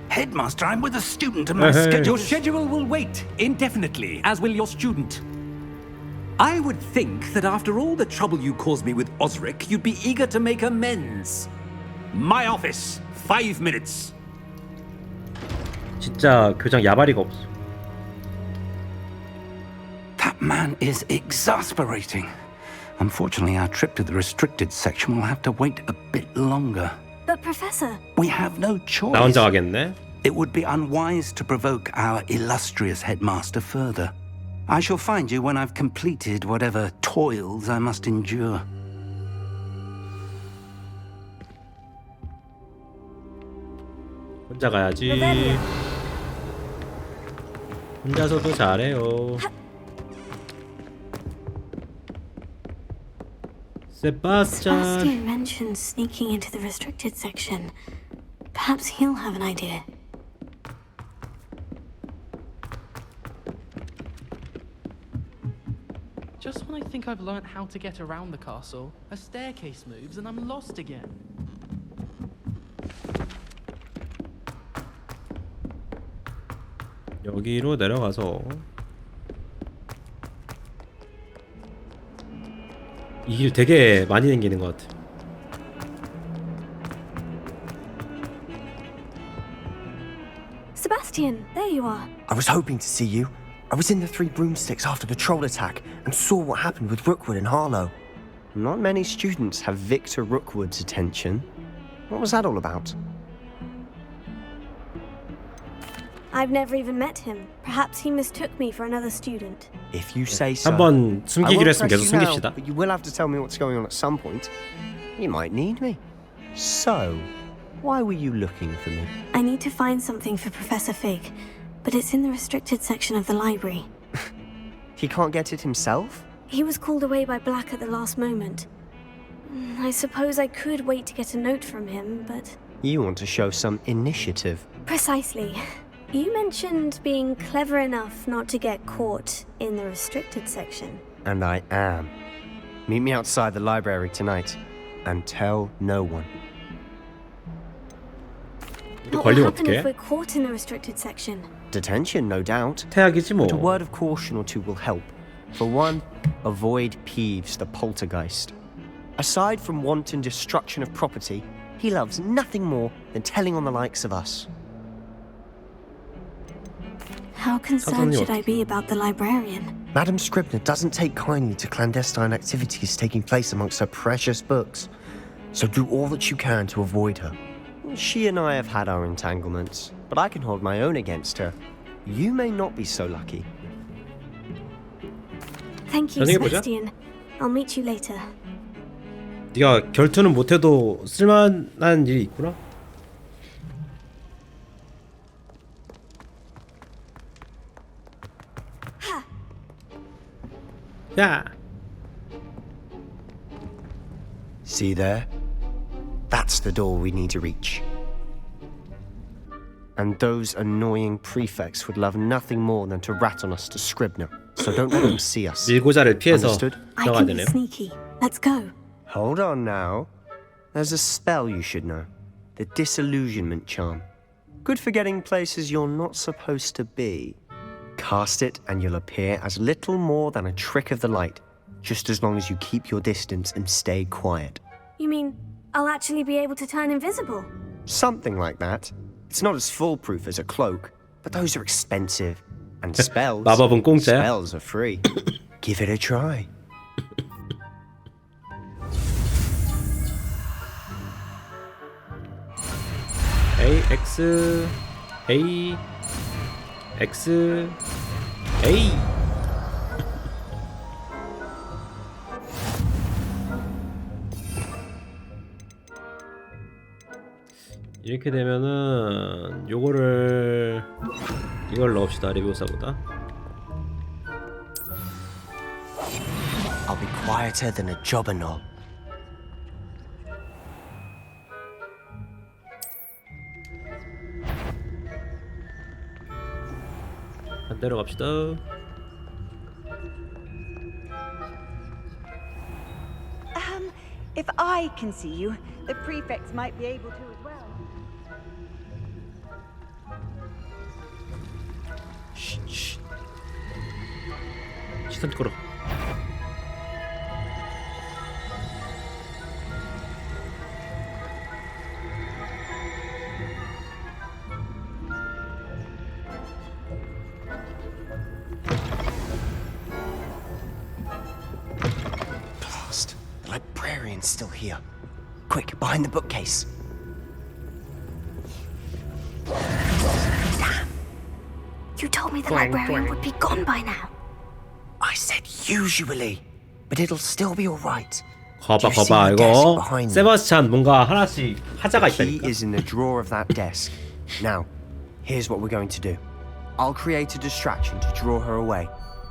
Headmaster, I'm with a student and my schedule...
Your schedule will wait indefinitely, as will your student. I would think that after all the trouble you caused me with Osric, you'd be eager to make amends. My office, 5 minutes.
진짜 교장 야바리가 없어.
That man is exasperating. Unfortunately, our trip to the restricted section will have to wait a bit longer.
But Professor...
We have no choice.
나 혼자 가겠네.
It would be unwise to provoke our illustrious headmaster further. I shall find you when I've completed whatever toils I must endure.
혼자 가야지. 혼자서도 잘해요.
Sebastian mentioned sneaking into the restricted section. Perhaps he'll have an idea.
Just when I think I've learnt how to get around the castle, a staircase moves and I'm lost again.
여기로 내려가서 이 길 되게 많이 다니는 것 같아.
Sebastian, there you are.
I was hoping to see you. I was in the Three Broomsticks after the troll attack and saw what happened with Rookwood and Harlow.
Not many students have Victor Rookwood's attention. What was that all about?
I've never even met him. Perhaps he mistook me for another student.
If you say so.
한번 숨기기로
I
했으면
won't
계속
press you now,
숨깁시다.
but you will have to tell me what's going on at some point. You might need me. So, why were you looking for me?
I need to find something for Professor Fig, but it's in the restricted section of the library.
He can't get it himself?
He was called away by Black at the last moment. I suppose I could wait to get a note from him, but...
You want to show some initiative.
Precisely. You mentioned being clever enough not to get caught in the restricted section.
And I am. Meet me outside the library tonight, and tell no one.
What will happen if we're caught in the restricted section?
Detention, no doubt.
태학이지 뭐.
But a word of caution or two will help. For one, avoid Peeves, the poltergeist. Aside from wanton destruction of property, he loves nothing more than telling on the likes of us.
How concerned should I be about the librarian?
Madam Scribner doesn't take kindly to clandestine activities taking place amongst her precious books, so do all that you can to avoid her. She and I have had our entanglements, but I can hold my own against her. You may not be so lucky.
Thank you, Sebastian. I'll meet you later.
네가 결투는 못해도 쓸만한 일이 있구나. 야.
See there? That's the door we need to reach. And those annoying prefects would love nothing more than to rat on us to Scribner. So don't let them see us.
밀고자를 피해서
Understood?
I can be sneaky. Let's go.
Hold on now. There's a spell you should know. The disillusionment charm. Good for getting places you're not supposed to be. Cast it and you'll appear as little more than a trick of the light, just as long as you keep your distance and stay quiet.
You mean I'll actually be able to turn invisible?
Something like that. It's not as foolproof as a cloak, but those are expensive. And spells,
마법은 공짜야?
spells are free. Give it a try.
A X A X A. 이렇게 되면은 요거를 이걸 넣읍시다. 리뷰사보다.
I'll be quieter than a jobberknoll.
반대로 갑시다.
If I can see you, the prefects might be able to as well.
시선 끌어.
Blast. The librarian's still here. Quick, behind the bookcase.
You told me the librarian would be gone by now.
I said usually, but it'll still be all right.
거봐 거봐 이거 세바스찬 뭔가 하나씩 하자가
The key
있다니까.
is in the drawer of that desk. Now, here's what we're going to do. I'll create a distraction to draw her away.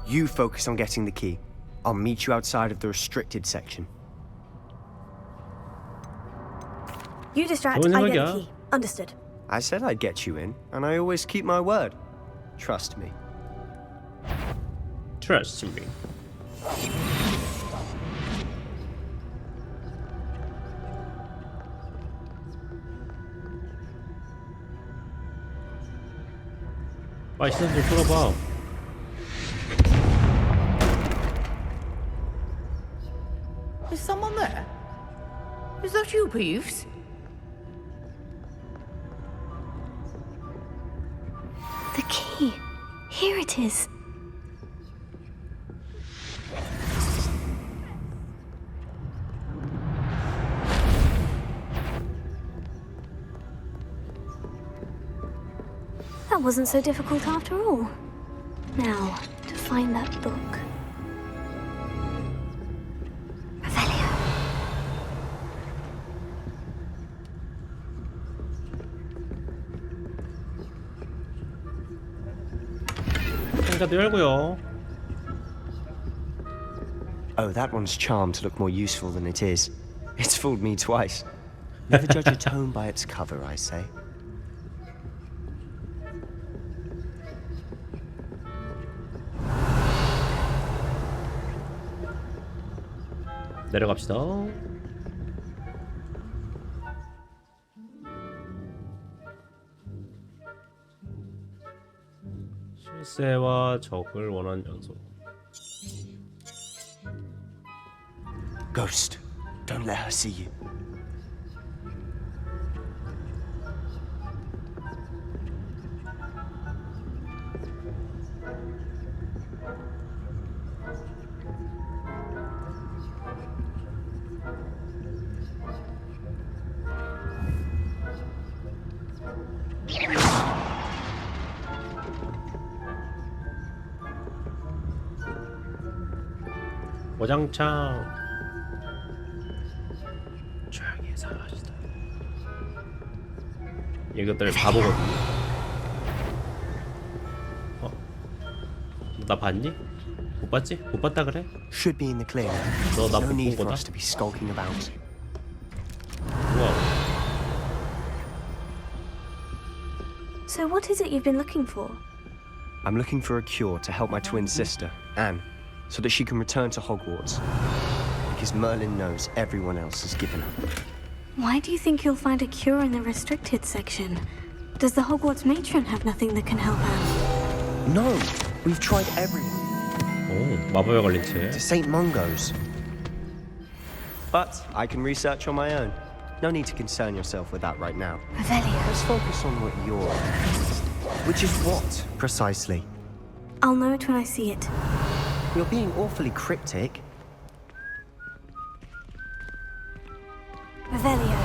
You focus on getting the key. I'll meet you outside of the restricted section.
You distract,
좋은
I get the
생각이야.
key. Understood.
I said I'd get you in, and I always keep my word. Trust me.
Trust me. 빨리 시선 좀 끌어봐.
Is someone there? Is that you, Peeves?
The key. Here it is. That wasn't so difficult after all. Now, to find that book. Revelio.
상자도 열고요.
Oh, that one's charmed to look more useful than it is. It's fooled me twice. Never judge a tome by its cover, I say.
내려갑시다. 실세와 적을 원하는 연속.
Ghost, don't let her see you.
모장창 조용히 해서 합시다. 이것들 바보거든요. 나 봤니? 못 봤지? 못 봤다 그래?
Should be in the clear.
너 나
No
못
need
본
for
거다?
us to be skulking about.
우와.
So what is it you've been looking for?
I'm looking for a cure to help my twin sister, Anne, so that she can return to Hogwarts. Because Merlin knows everyone else has given up.
Why do you think you'll find a cure in the restricted section? Does the Hogwarts matron have nothing that can help Anne?
No, we've tried everyone.
오, 마법에 걸린 채.
To St. Mungo's. But I can research on my own. No need to concern yourself with that right now. Let's focus on what you're... Which is what, precisely?
I'll know it when I see it.
You're being awfully cryptic.
Revelio.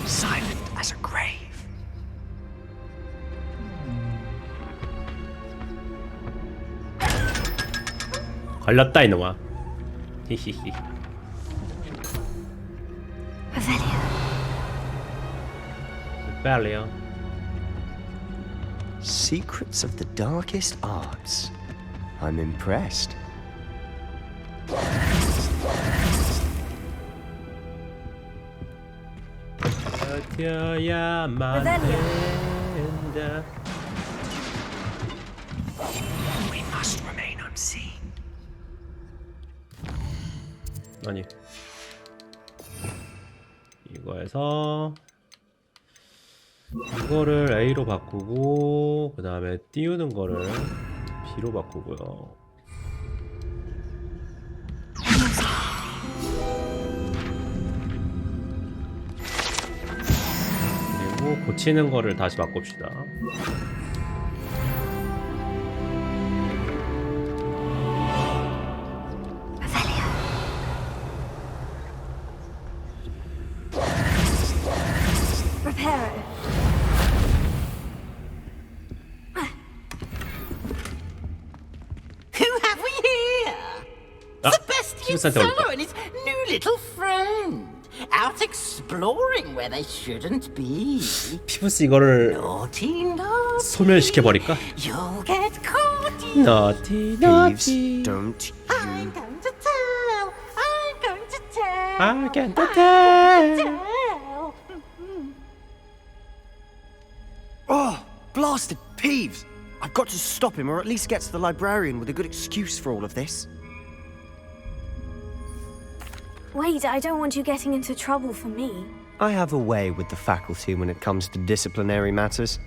Silent as a grave.
걸렸다 이놈아. 히히히. Revelio.
Secrets of the darkest arts. I'm impressed.
버텨야만 된다.
We must remain unseen.
아니 이거에서 이거를 A로 바꾸고 그 다음에 띄우는 거를 B로 바꾸고요. 그리고 고치는 거를 다시 바꿉시다.
Fellow and his new little friend out exploring where they shouldn't be.
피부스 이거를 소멸시켜 버릴까?
You'll get caught.
Naughty, naughty.
Don't
I'm going to tell. I'm going to tell.
I'm going to tell.
Oh, blasted Peeves! I've got to stop him, or at least get to the librarian with a good excuse for all of this.
Wait, I don't want you getting into trouble for me.
I have a way with the faculty when it comes to disciplinary matters.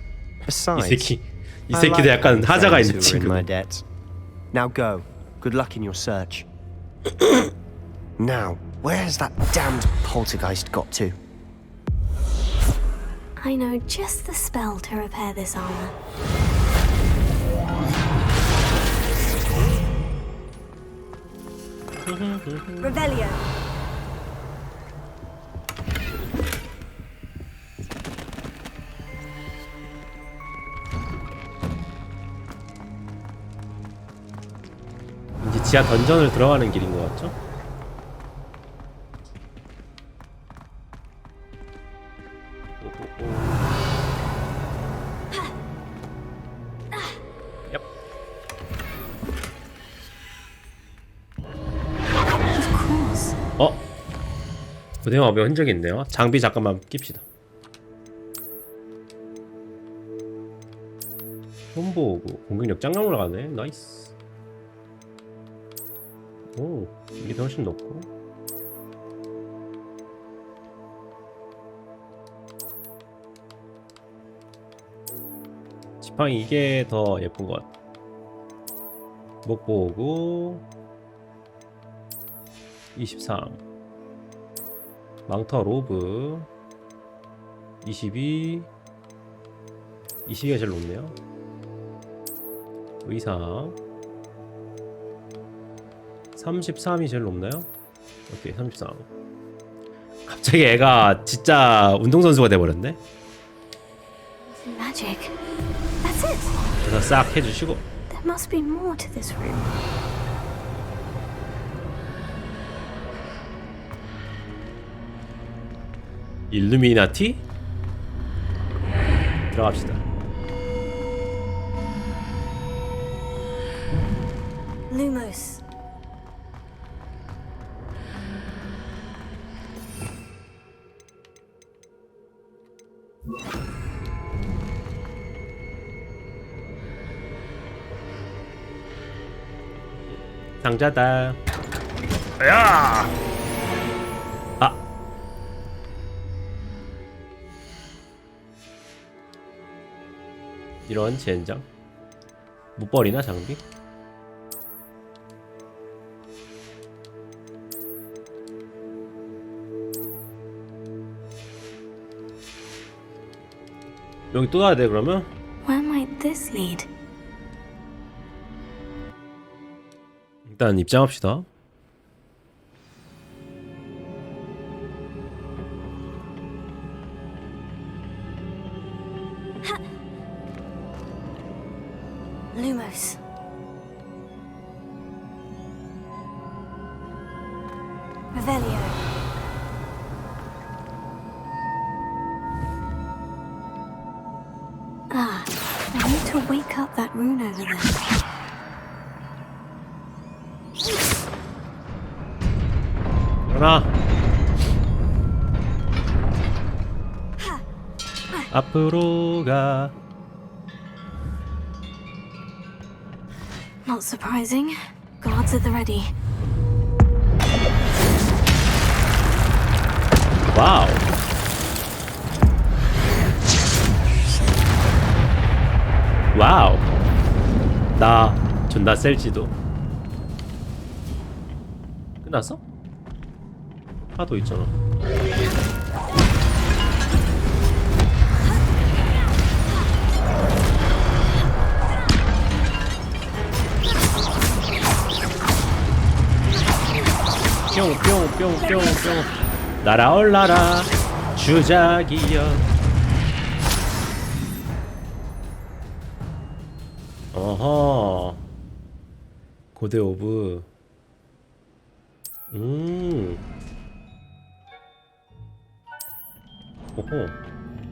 Besides,
이 새끼도 약간 하자가 있는 친구.
Now go. Good luck in your search. Now, where's that damned poltergeist got to?
I know just the spell to repair this armor. Revelio.
이제 지하 던전을 들어가는 길인 것 같죠? 얍. 부대마법의 흔적이 있네요. 장비 잠깐만 낍시다. 손보고 공격력 짱 올라가네. 나이스. 오, 이게 더 훨씬 높고. 지팡이 이게 더 예쁜 것 같아. 목 보고 23. 망토 로브 22. 22가 제일 높네요. 의상 33이 제일 높나요? 오케이 33. 갑자기 애가 진짜 운동선수가 돼버렸네.
Magic. That's it.
그래서 싹 해주시고.
There must be more to this room.
일루미나티? 들어갑시다.
Lumos.
상자다. 야! 아. 이런 젠장. 못 버리나 장비? 여기 또 가야 돼 그러면?
Where might this lead?
일단 입장합시다.
Lumos. Revelio. Ah, I need to wake up that rune over there.
일어나. 앞으로 가.
Not surprising. Guards at the ready.
와우. 와우. 나 존나 셀지도. 끝났어? 하나 더 있잖아. 뿅뿅뿅뿅뿅 날아올라라 주작이여. 어허 고대 오브. 오호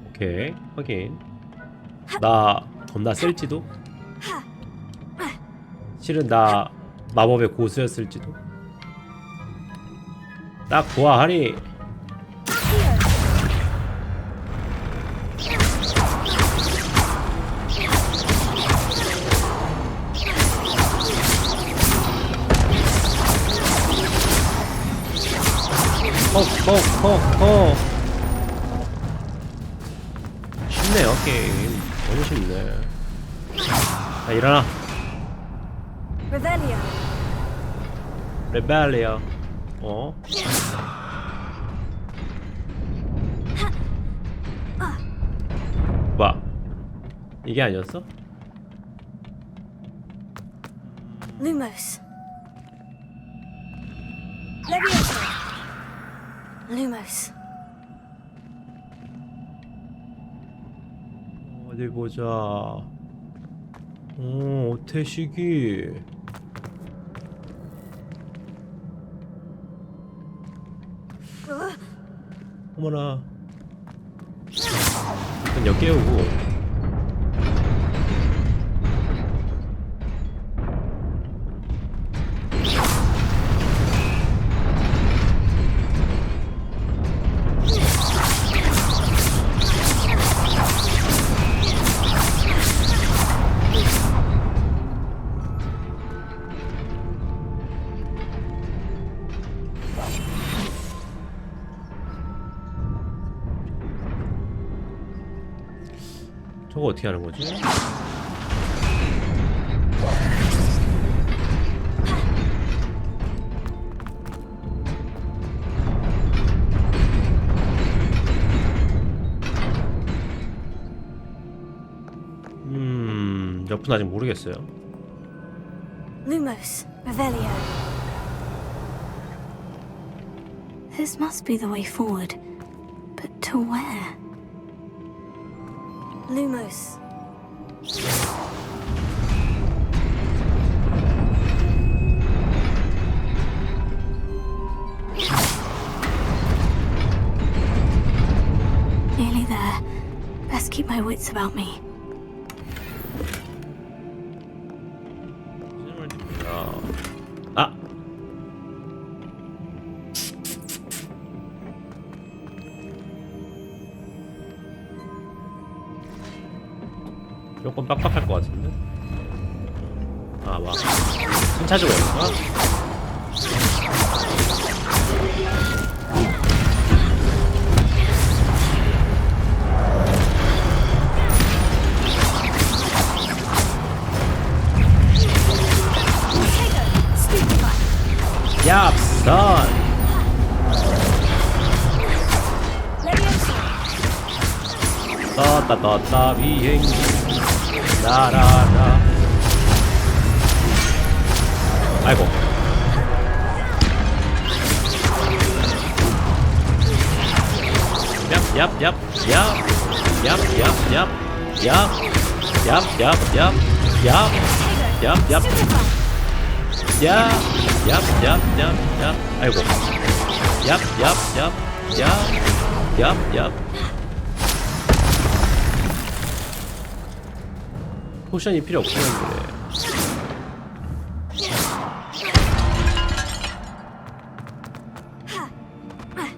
오케이 확인. 나 겁나 셀지도. 실은 나 마법의 고수였을지도. 딱 보아하니. 헉헉헉헉. 쉽네요 게임. 너무 쉽네. 자 일어나.
Revelio.
레벨리아. 어? 와 이게 아니었어?
Lumos. Levioso. Lumos.
어디 보자. 오태식이. 어머나. 그냥 여 깨우고. 저거 어떻게 하는 거지? 옆은 아직 모르겠어요.
Lumos, Revelio. This must be the way forward. But to where? Lumos. Nearly there. Best keep my wits about me.
아! 조금 빡빡할 것 같은데? 아, 와. 손 찾으고 있는가? 야, 선! 떴다 비행기 날아라. 아이고. 아이고. 포션이 필요 없으면 그래.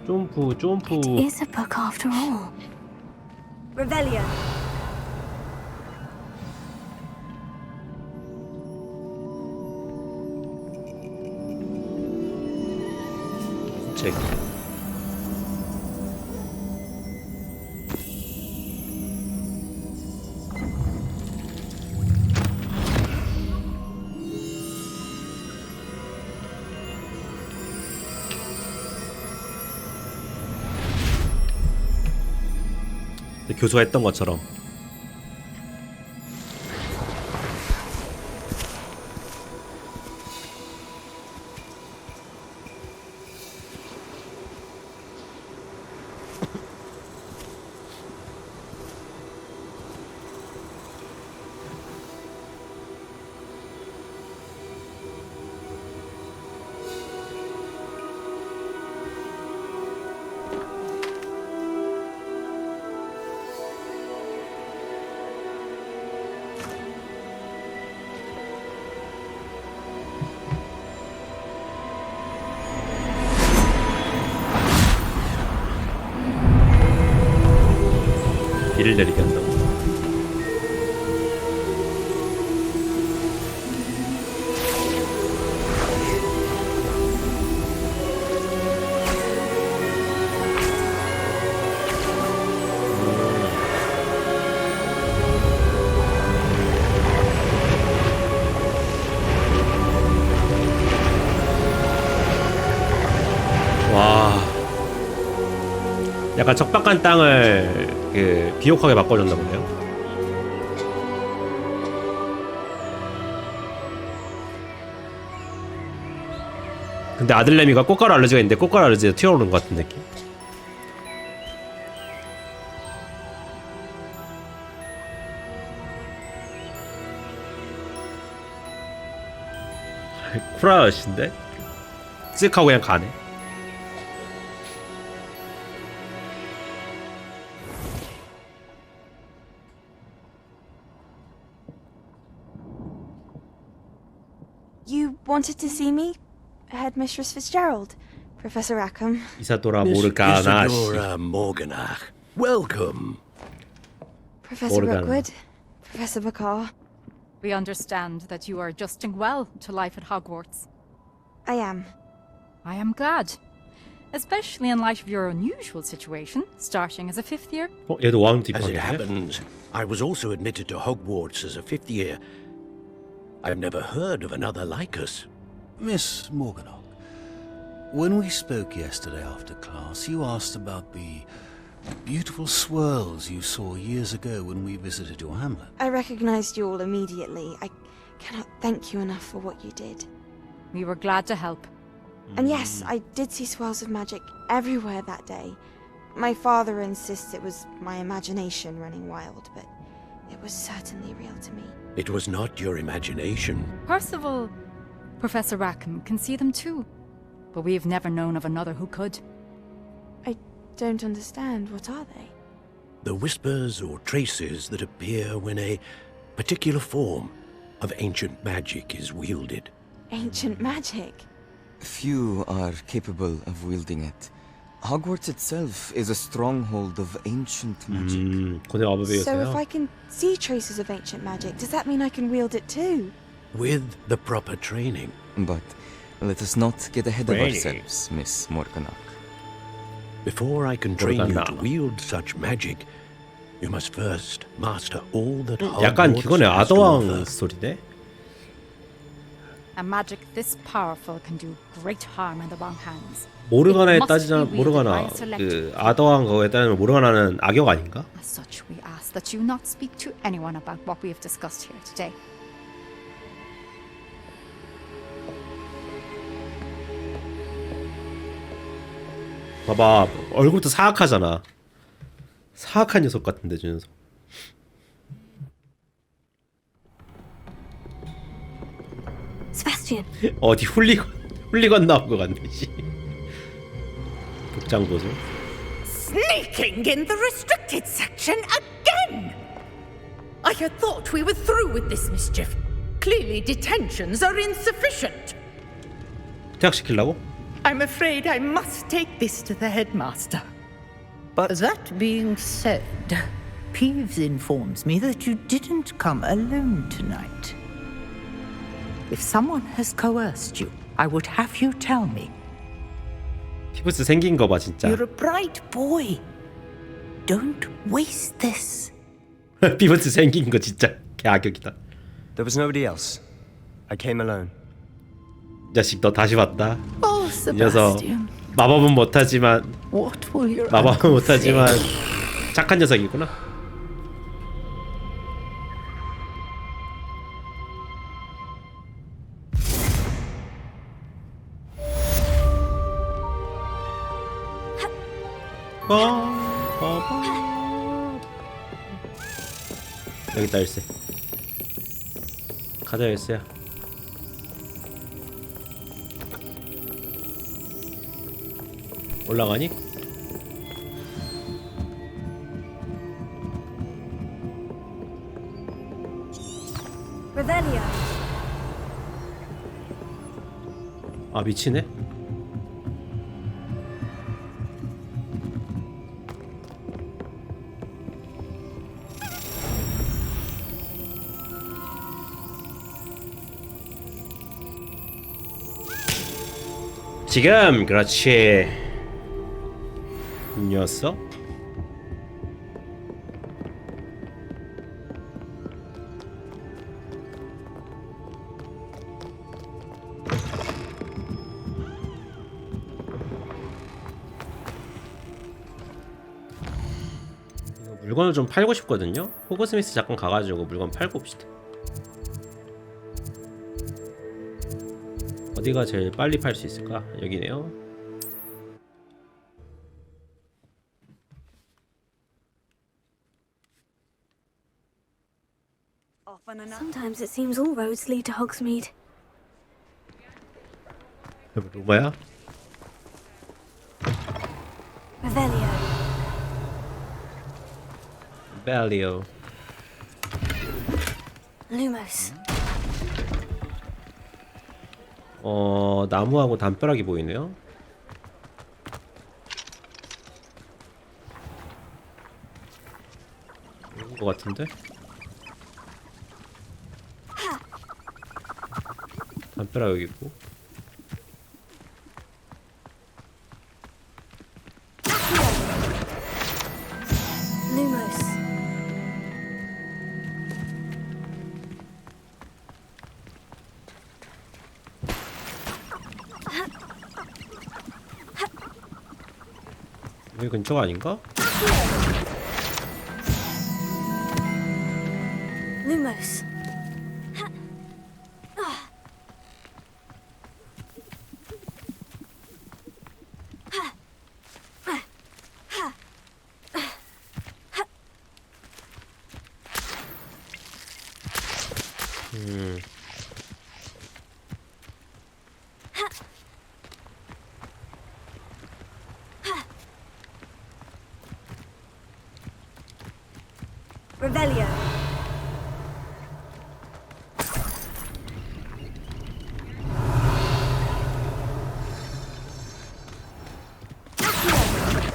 점프.
It is a book after all. Revelio.
책. 교수가 했던 것처럼. 비를 내리게 한다고. 와, 약간 척박한 땅을 그 비옥하게 바꿔줬나 보네요. 근데 아들내미가 꽃가루 알러지가 있는데 꽃가루 알러지가 튀어오르는 것 같은 느낌. 쿨하신데? 쓱 하고 그냥 가네.
You wanted to see me? Headmistress Fitzgerald? Professor Rackham?
이사도라 모르가나.
Isadora Morganach. Welcome.
Professor
Morgana.
Rookwood? Professor Bakar?
We understand that you are adjusting well to life at Hogwarts.
I am.
I am glad. Especially in light of your unusual situation, starting as a 5th year.
얘도 5학년
As it
입학이네.
happens, I was also admitted to Hogwarts as a 5th year. I've never heard of another like us.
Miss Morganach, when we spoke yesterday after class, you asked about the beautiful swirls you saw years ago when we visited your hamlet.
I recognized you all immediately. I cannot thank you enough for what you did.
We were glad to help.
And yes, I did see swirls of magic everywhere that day. My father insists it was my imagination running wild, but it was certainly real to me.
It was not your imagination.
Percival, Professor Rackham can see them too. But we've never known of another who could.
I don't understand. What are they?
The whispers or traces that appear when a particular form of ancient magic is wielded.
Ancient magic?
Few are capable of wielding it. Hogwarts itself is a stronghold of ancient magic.
So if I can see traces of ancient magic, does that mean I can wield it too?
With the proper training.
But let us not get ahead of ourselves, Miss Morganach.
Before I can train you to wield such magic, you must first master all that
약간
Hogwarts
그거네.
has to
아더왕
offer.
스토리네.
A magic this powerful can do great harm in the wrong hands.
모르가나에 따지자면 모르가나 그 아더왕 거에 따르면 모르가나는 악역 아닌가?
As such, we ask that you not speak to anyone about what we have discussed here today.
봐봐 얼굴부터 사악하잖아. 사악한 녀석 같은데 저 녀석.
Sebastian.
어디 훌리건 나온 것 같네. 씨. 복장 보소.
Sneaking in the restricted section again! I had thought we were through with this mischief. Clearly detentions are insufficient.
퇴학시키려고?
I'm afraid I must take this to the headmaster.
But that being said, Peeves informs me that you didn't come alone tonight. If someone has coerced you, I would have you tell me.
피부스 생긴 거 봐 진짜.
You're a bright boy. Don't waste this.
피부스 생긴 거 진짜 개악역이다.
There was nobody else. I came alone.
이 자식 너 다시 왔다.
Oh,
이 녀석 마법은 못하지만
What will your
마법은 못하지만 착한 녀석이구나. 여기 있다 열쇠. 가자 열쇠야. 올라가니?
Revelio.
아 미치네. 지금 그렇지. 이 녀석. 물건을 좀 팔고 싶거든요. 호그스미스 잠깐 가가지고 물건 팔고 옵시다. 어디가 제일 빨리 팔 수 있을까? 여기네요.
Sometimes it seems all roads lead to Hogsmeade.
뭐야?
Revelio.
벨리오.
Lumos.
나무하고 담벼락이 보이네요. 이런 거 같은데? 담벼락 여기 있고.
Lumos.
여기 근처가 아닌가?
Lumos. Revelio.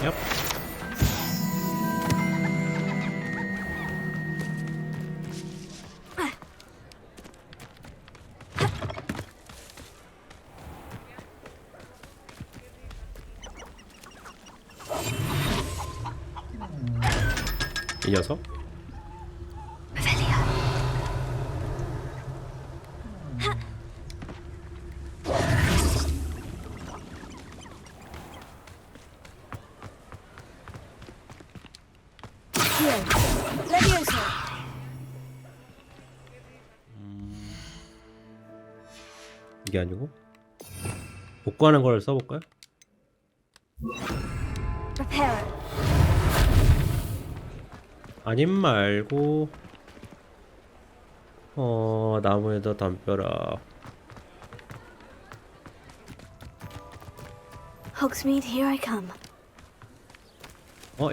Yep. 이 녀석? 이게 아니고 복구하는 걸 써볼까요? 아님 말고 나무에다 담벼락.
Hogsmeade, here I come.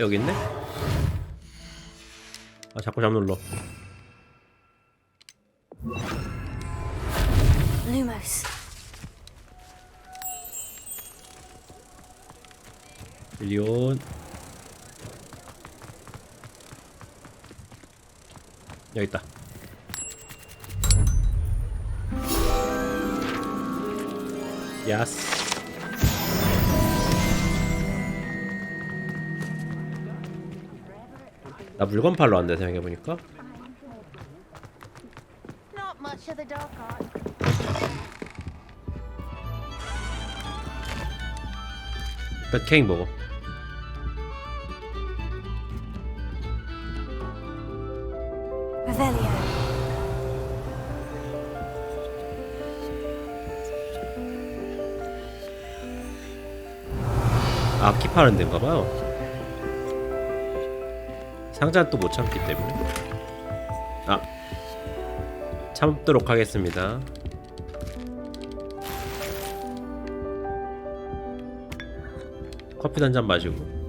여기 있네? 자꾸 잠 눌러.
Lumos.
밀리온. 여기 있다. 야스. 나 물건 팔러 왔네 생각해보니까.
Not much of the dark art.
일단 케이크 먹어.
Revelio.
악기 파는 데인가봐요. 상자는 또 못 참기 때문에. 참도록 하겠습니다. 커피 한 잔 마시고.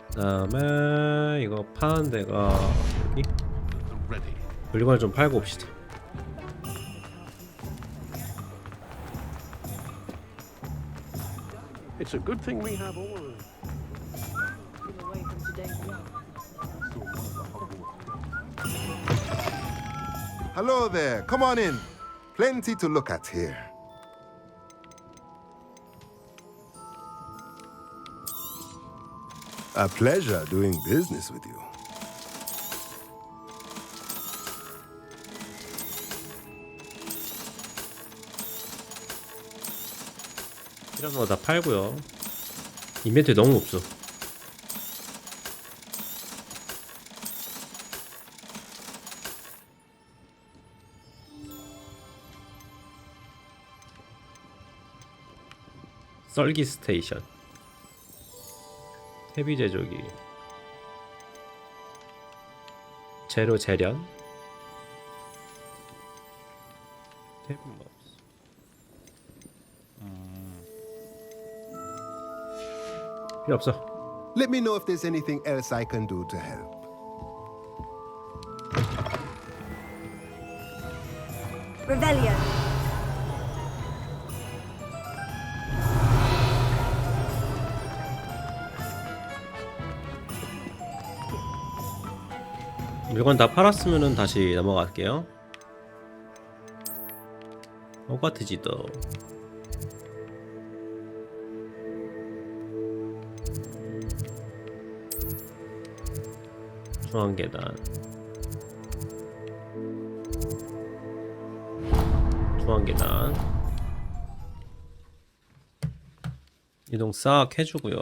그다음에 이거 파는 데가 여기. 물건을 좀 팔고 옵시다.
It's a good thing we have all.
Hello there. Come on in. Plenty to look at here. A pleasure doing business with you.
이런 거 다 팔고요. 인벤토리 너무 없어. 썰기 스테이션, 퇴비 제조기, 재료 재련, 탭은 뭐 없어. 필요 없어.
Let me know if there's anything else I can do to help.
Revelio.
물건 다 팔았으면은 다시 넘어갈게요. 호그와트 지도. 중앙계단. 중앙계단. 이동 싹 해주고요.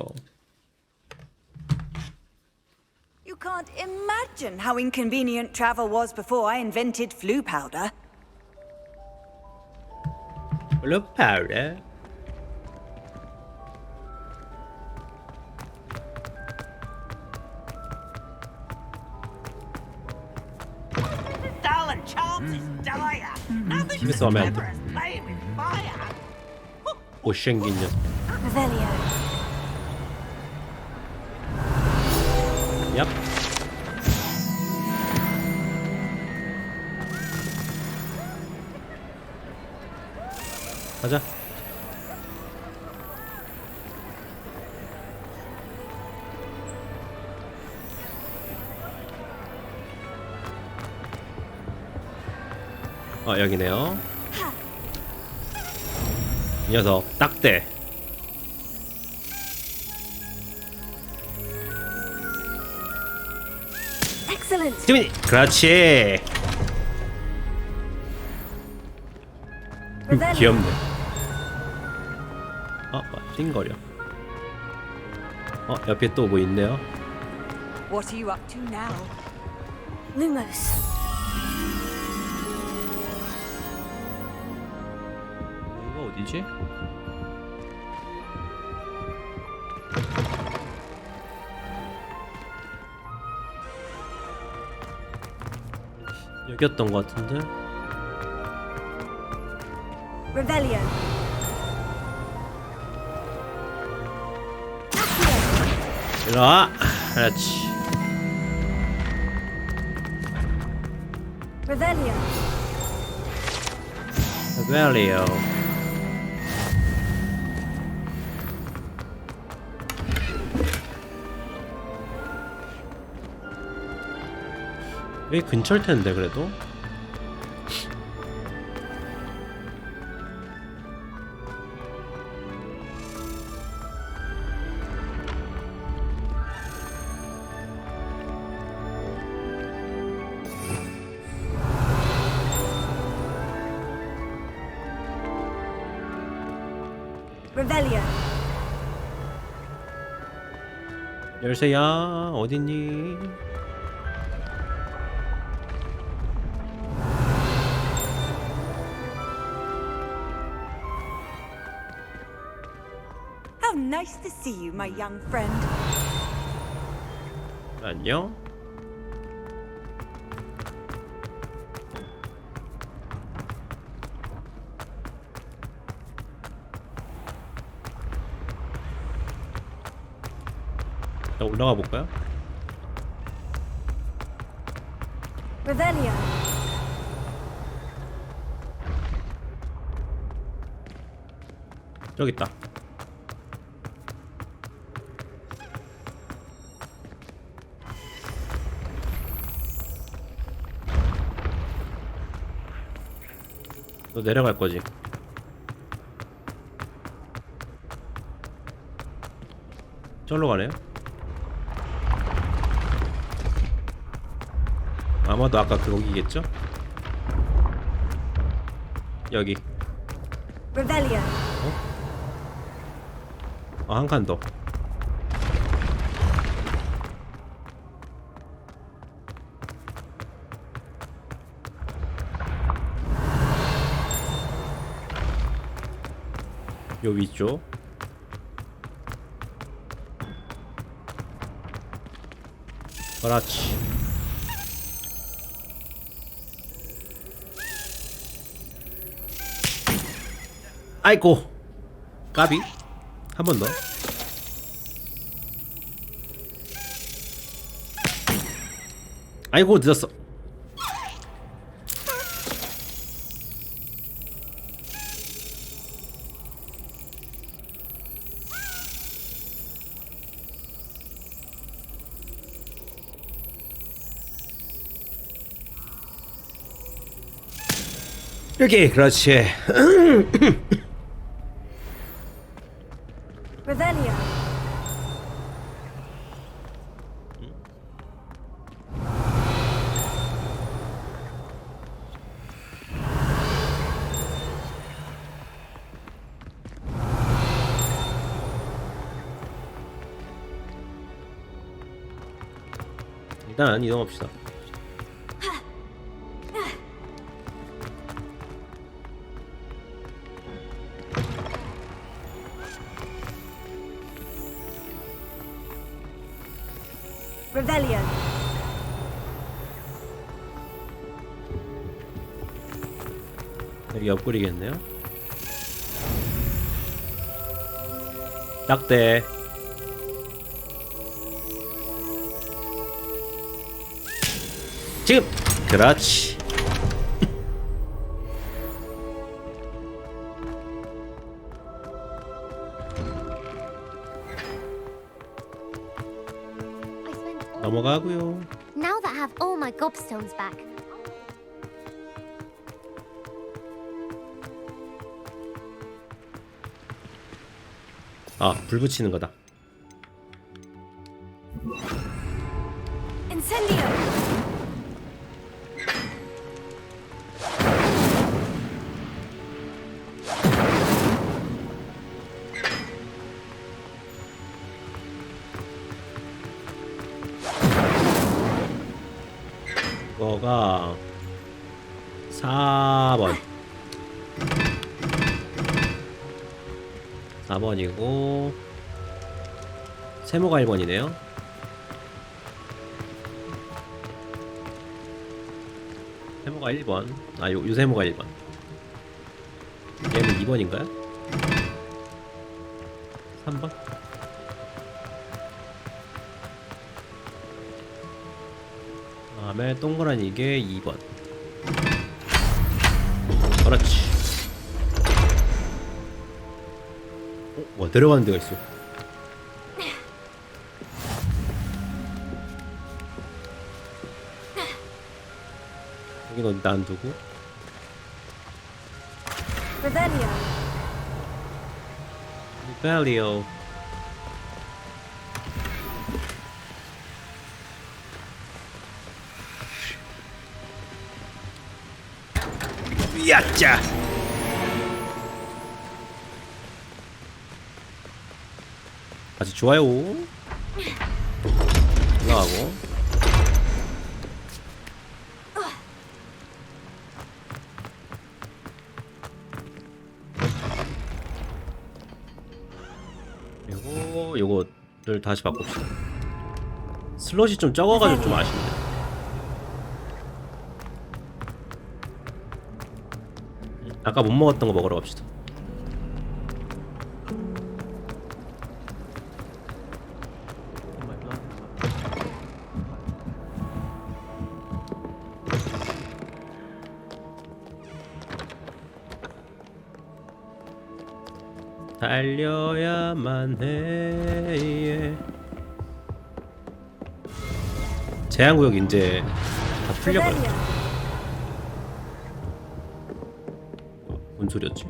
You can't imagine how inconvenient travel was before I invented flu powder.
블루 파우더.
Darling Charms is dire. Nothing
이래서 하면 안 돼.
playing with fire.
못생긴 녀석.
Revelio.
얍. 가자. 여기네요. 이 녀석 딱대.
Excellent.
지민이. 그렇지. 귀엽네. 띵거려. 옆에 또 뭐 있네요.
What are you up to now?
Lumos.
이거 어디지? 여기였던 것 같은데.
Revelio.
일로와. 그렇지.
Revelio.
벨리오. 여기 근처일 텐데 그래도.
Revelio.
열쇠야 어딨니?
How nice to see you, my young friend.
안녕. 자, 올라가 볼까요?
Revelio.
저기 있다. 너 내려갈 거지? 저기로 가네요? 아마도 아까 거기겠죠? 여기.
Revelio.
한 칸 더. 요 위쪽. 그렇지. 아이고 까비. 한 번 더. 아이고 늦었어. 여기 그렇지.
Revelio.
일단 이동합시다.
Revelio.
여기 옆구리겠네요. 딱대. 지금 그렇지. 넘어가고요.
Now that I have all my gobstones back,
아, 불 붙이는 거다.
Incendio.
이거가 4번. 4번이고 세모가 1번이네요. 세모가 1번. 아, 요 세모가 1번. 얘는 2번인가요? 3번? 다음에 동그란 이게 2번. 그렇지. 와, 내려가는 데가 있어. 여긴 어디다 안 두고.
Revelio.
벨리오. 야짜. 아주 좋아요. 올라가고. 그리고 요거를 다시 바꿉시다. 슬롯이 좀 적어가지고 좀 아쉽네. 아까 못 먹었던 거 먹으러 갑시다. 달려야만 해. 제한구역 이제 다 풀려버렸네. 뭔 소리였지?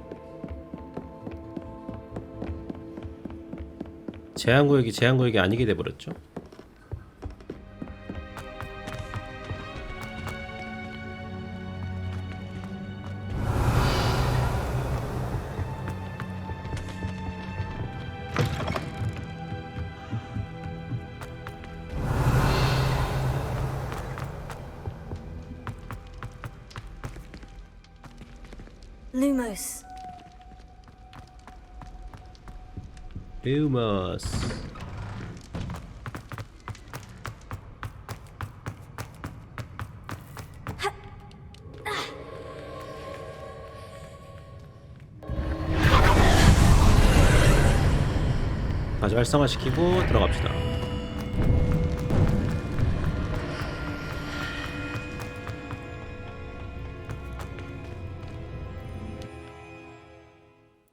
제한구역이 아니게 돼버렸죠?
Lumos.
루머스. 다시 활성화시키고 들어갑시다.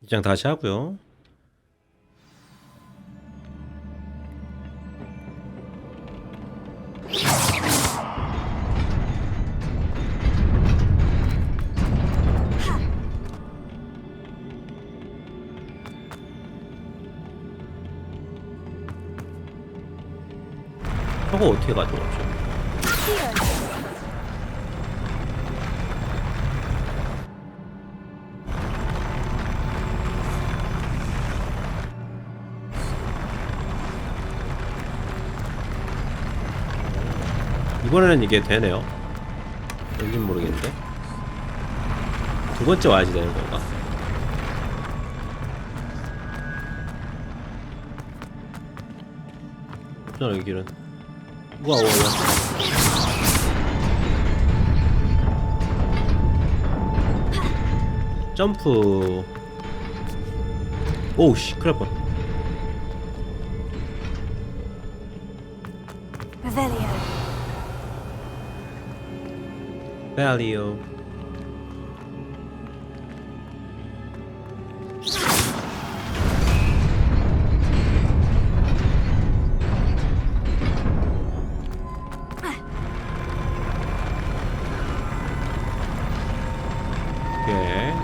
이장 다시 하고요. 저거 어떻게 가져오죠? 이번에는 이게 되네요. 왠진 모르겠는데. 두 번째 와야지 되는 건가? 없잖아, 이 길은. 우와, 우와, 우와. 점프. 오우, 씨, 큰일 날 뻔. Value. 오케이.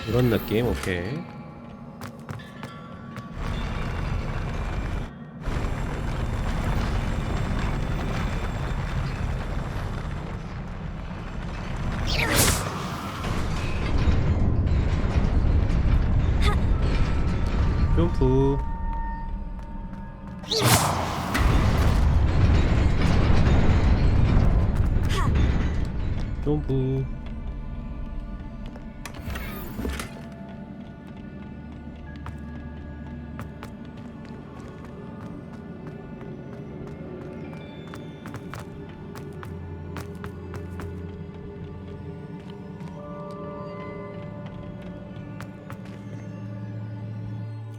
이런 느낌, 오케이. 점프. 점프.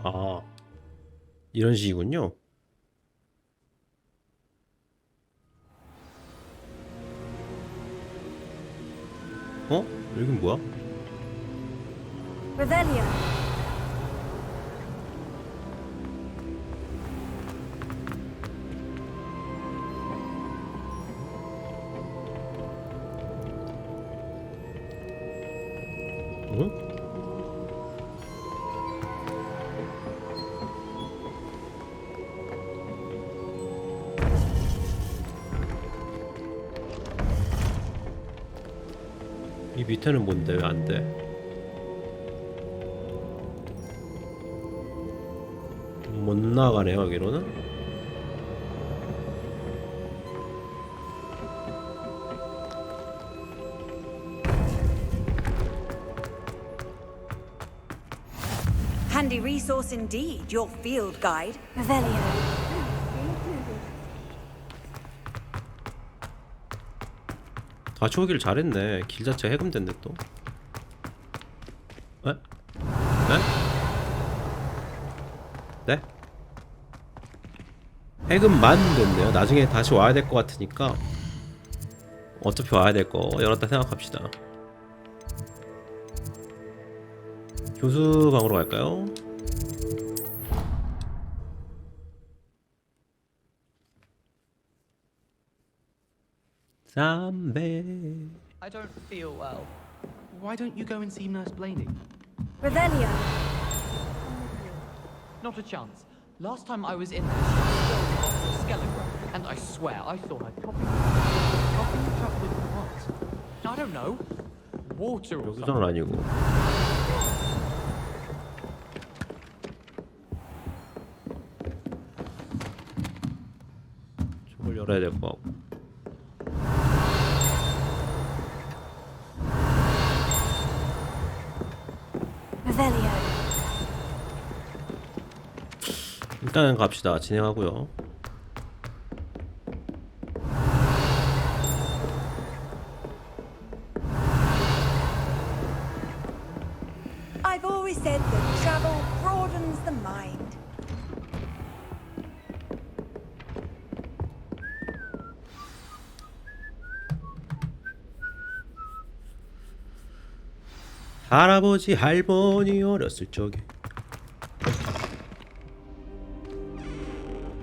아, 이런 식이군요. 어? 여긴 뭐야?
Revelio.
응? 이 밑에는 뭔데? 왜 안 돼? 못 나가네요, 여기로는?
Handy resource indeed, your field guide.
Revelio.
다시 오길 잘했네. 길 자체 해금됐네 또. 에? 네? 네? 해금만 됐네요. 나중에 다시 와야 될 것 같으니까 어차피 와야 될 거 열었다 생각합시다. 교수 방으로 갈까요? 담배.
I don't feel well. Why don't you go and see Nurse Blaney?
Revelio.
Not a chance. Last time I was in there, she was a skeleton, and I swear I saw her chopping it up with what? I don't know. Water or
여기서는 아니고. 저걸 열어야 될 것 같고.
Revelio.
일단은 갑시다. 진행하고요.
I've always said that travel broadens the mind.
할아버지 할머니 어렸을 적에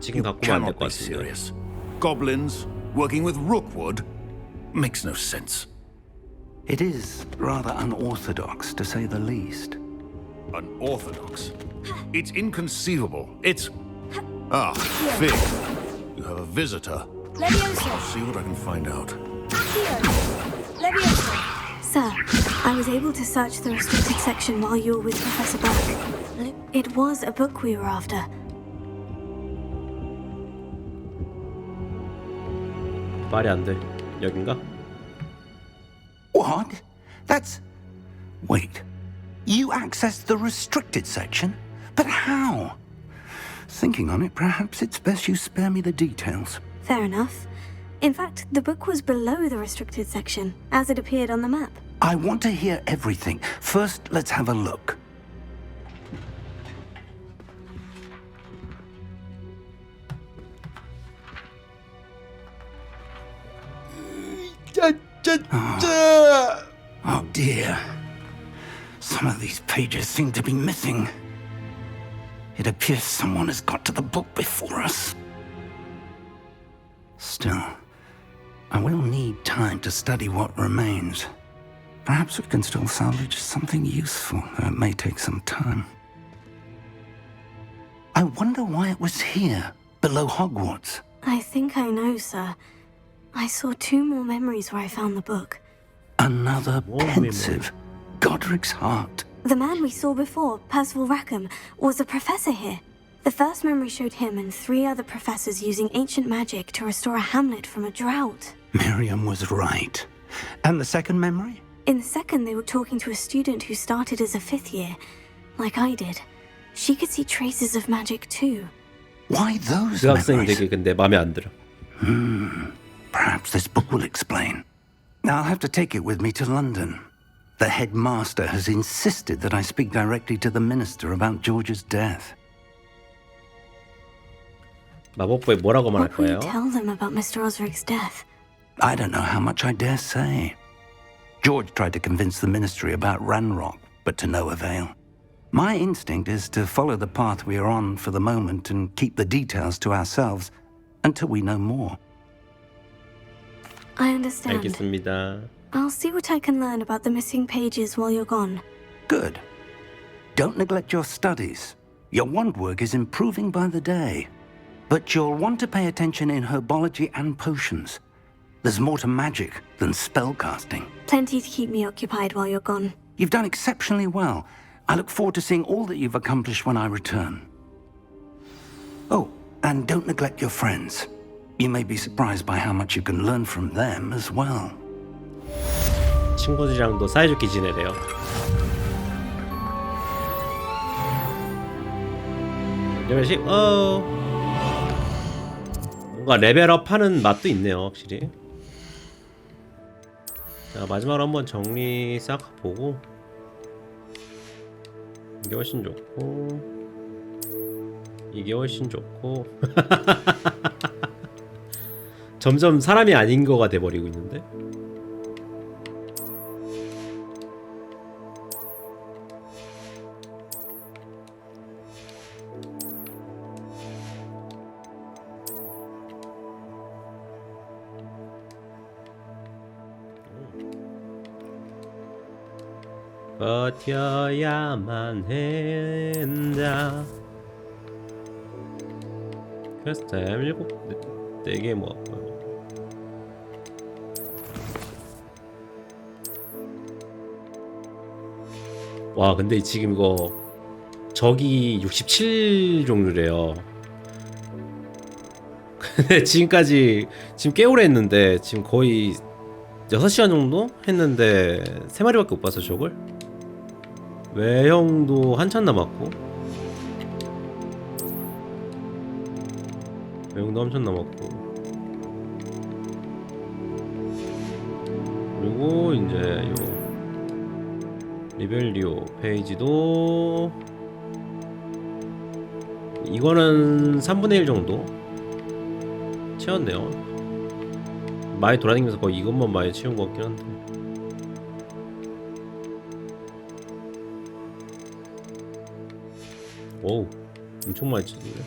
지금 갖고 오면 안 될 것 같은데.
goblins, working with rookwood. Makes no sense.
It is rather unorthodox, to say the least.
Unorthodox? It's inconceivable. It's... Ah, Fig. You have a visitor. I'll see what I can find out.
Sir, I was able to search the restricted section while you were with Professor Burke. It was a book we were after.
말이 안 돼. 여긴가?
What? That's... Wait. You accessed the restricted section? But how? Thinking on it, perhaps it's best you spare me the details.
Fair enough. In fact, the book was below the restricted section, as it appeared on the map.
I want to hear everything. First, let's have a look. Oh dear. Some of these pages seem to be missing. It appears someone has got to the book before us. Still, I will need time to study what remains. Perhaps we can still salvage something useful, though it may take some time. I wonder why it was here, below Hogwarts.
I think I know, sir. I saw 2 more memories where I found the book.
Another pensive. Godric's heart.
The man we saw before, Percival Rackham, was a professor here. The first memory showed him and 3 other professors using ancient magic to restore a hamlet from a drought.
Miriam was right. And the second memory?
In the second, they were talking to a student who started as a 5th year, like I did. She could see traces of magic too.
Why those
그 학생이
memories?
되게 근데 마음에 안 들어.
Perhaps this book will explain. I'll have to take it with me to London. The headmaster has insisted that I speak directly to the minister about George's death.
마법부에 뭐라고 말할
What will you
거예요?
tell them about Mr. Osric's death?
I don't know how much I dare say. George tried to convince the ministry about Ranrock, but to no avail. My instinct is to follow the path we are on for the moment and keep the details to ourselves until we know more.
I understand.
알겠습니다.
I'll see what I can learn about the missing pages while you're gone.
Good. Don't neglect your studies. Your wand work is improving by the day. But you'll want to pay attention in herbology and potions. There's more to magic than spellcasting.
Plenty to keep me occupied while you're gone.
You've done exceptionally well. I look forward to seeing all that you've accomplished when I return. Oh, and don't neglect your friends. You may be surprised by how much you can learn from them as well.
친구들이랑도 사이좋게 지내래요. 레벨 10. 뭔가 레벨업하는 맛도 있네요, 확실히. 자, 마지막으로 한번 정리 싹 보고. 이게 훨씬 좋고, 이게 훨씬 좋고. 점점 사람이 아닌 거가 돼버리고 있는데. 버텨야만 한다. 퀘스트 M 4개 모았고요. 와, 근데 지금 이거 적이 67 종류래요. 근데 지금까지 지금 꽤 오래 했는데 지금 거의 6시간 정도 했는데 3마리밖에 못 봤어, 적을. 외형도 한참 남았고, 외형도 엄청 남았고, 그리고 이제 요 리벨리오 페이지도 이거는 3분의 1 정도 채웠네요. 많이 돌아다니면서 거의 이것만 많이 채운 것 같긴 한데. 오우, 엄청 많이 채웠네.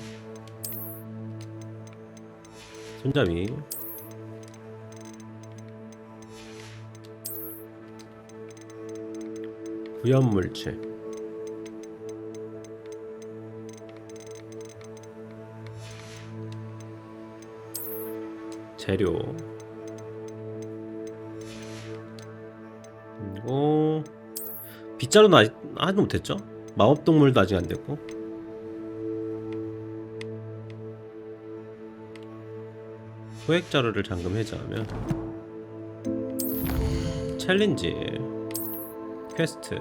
손잡이. 부연물체. 재료. 그리고 빗자루는 아직 못했죠? 마법동물도 아직 안됐고. 소액자루를 잠금 해제하면 챌린지 퀘스트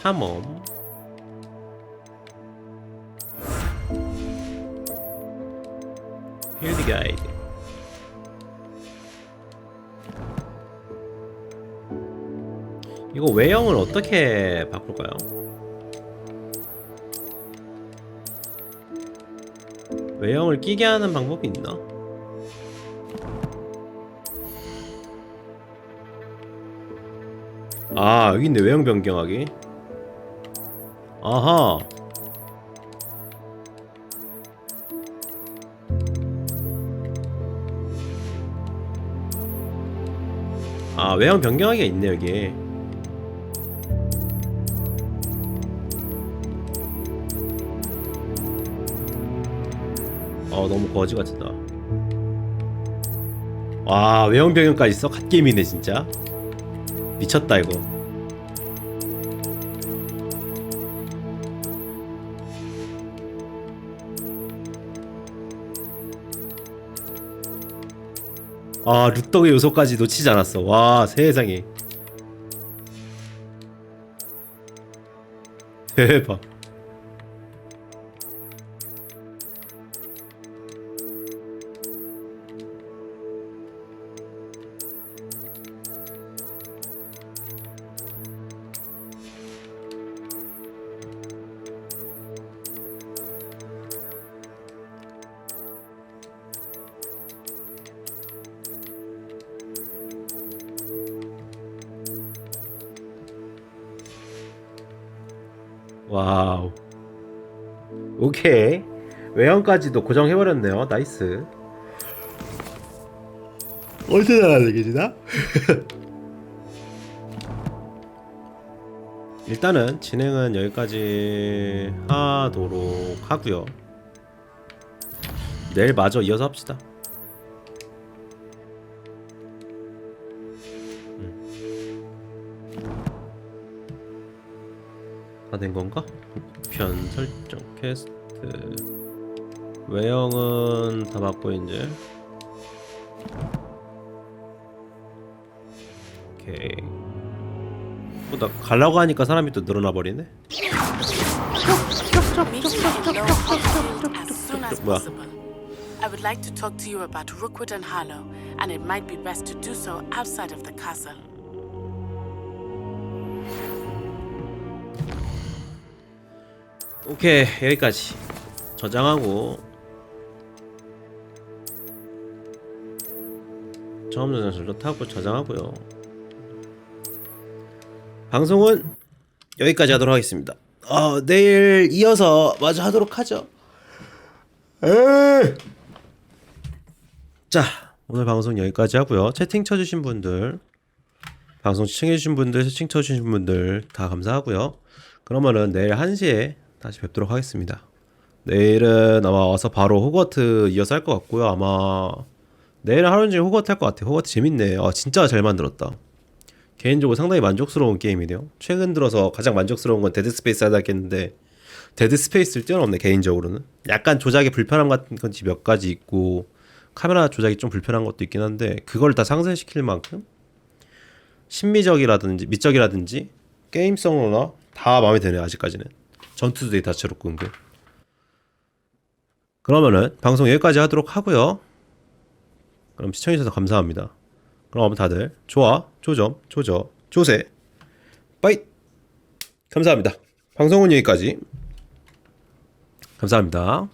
탐험 필드 가이드 이거 외형을 어떻게 바꿀까요? 외형을 끼게 하는 방법이 있나? 아 여기 있네. 외형 변경하기. 아하. 아 외형 변경하기가 있네 여기. 너무 거지 같다. 와 외형 변경까지 있어? 갓게임이네 진짜. 미쳤다 이거. 아 룩덕의 요소까지 놓치지 않았어. 와 세상에. 대박. 와우. 오케이. 외형까지도 고정해버렸네요. 나이스. 어디서 나가는 게지나? 일단은 진행은 여기까지 하도록 하고요. 내일 마저 이어서 합시다. 다 된 건가? 편 설정 퀘스트 외형은 다 맞고 이제 오케이. 나 가려고 하니까 사람이 또 늘어나 버리네. 뭐야?
I would like to talk to you about Rookwood and Harlow, and it might be best to do so outside of the castle.
오케이 여기까지 저장하고 처음 저장실로 타고 저장하고요. 방송은 여기까지 하도록 하겠습니다. 내일 이어서 마저 하도록 하죠. 자 오늘 방송 여기까지 하고요. 채팅 쳐주신 분들, 방송 시청해주신 분들, 채팅 쳐주신 분들 다 감사하고요. 그러면은 내일 1시에 다시 뵙도록 하겠습니다. 내일은 아마 와서 바로 호그와트 이어서 할 것 같고요. 아마 내일은 하루 종일 호그와트 할 것 같아요. 호그와트 재밌네. 진짜 잘 만들었다. 개인적으로 상당히 만족스러운 게임이네요. 최근 들어서 가장 만족스러운 건 데드 스페이스 하다 했는데 데드 스페이스를 뛰어넘네. 개인적으로는 약간 조작의 불편함 같은 건지 몇 가지 있고 카메라 조작이 좀 불편한 것도 있긴 한데 그걸 다 상쇄시킬 만큼 심미적이라든지 미적이라든지 게임성으로나 다 마음에 드네요. 아직까지는 전투도 되게 다채롭고 은근. 그러면은 방송 여기까지 하도록 하고요. 그럼 시청해주셔서 감사합니다. 그럼 다들 좋아, 조점, 조저, 조세, 빠이. 감사합니다. 방송은 여기까지. 감사합니다.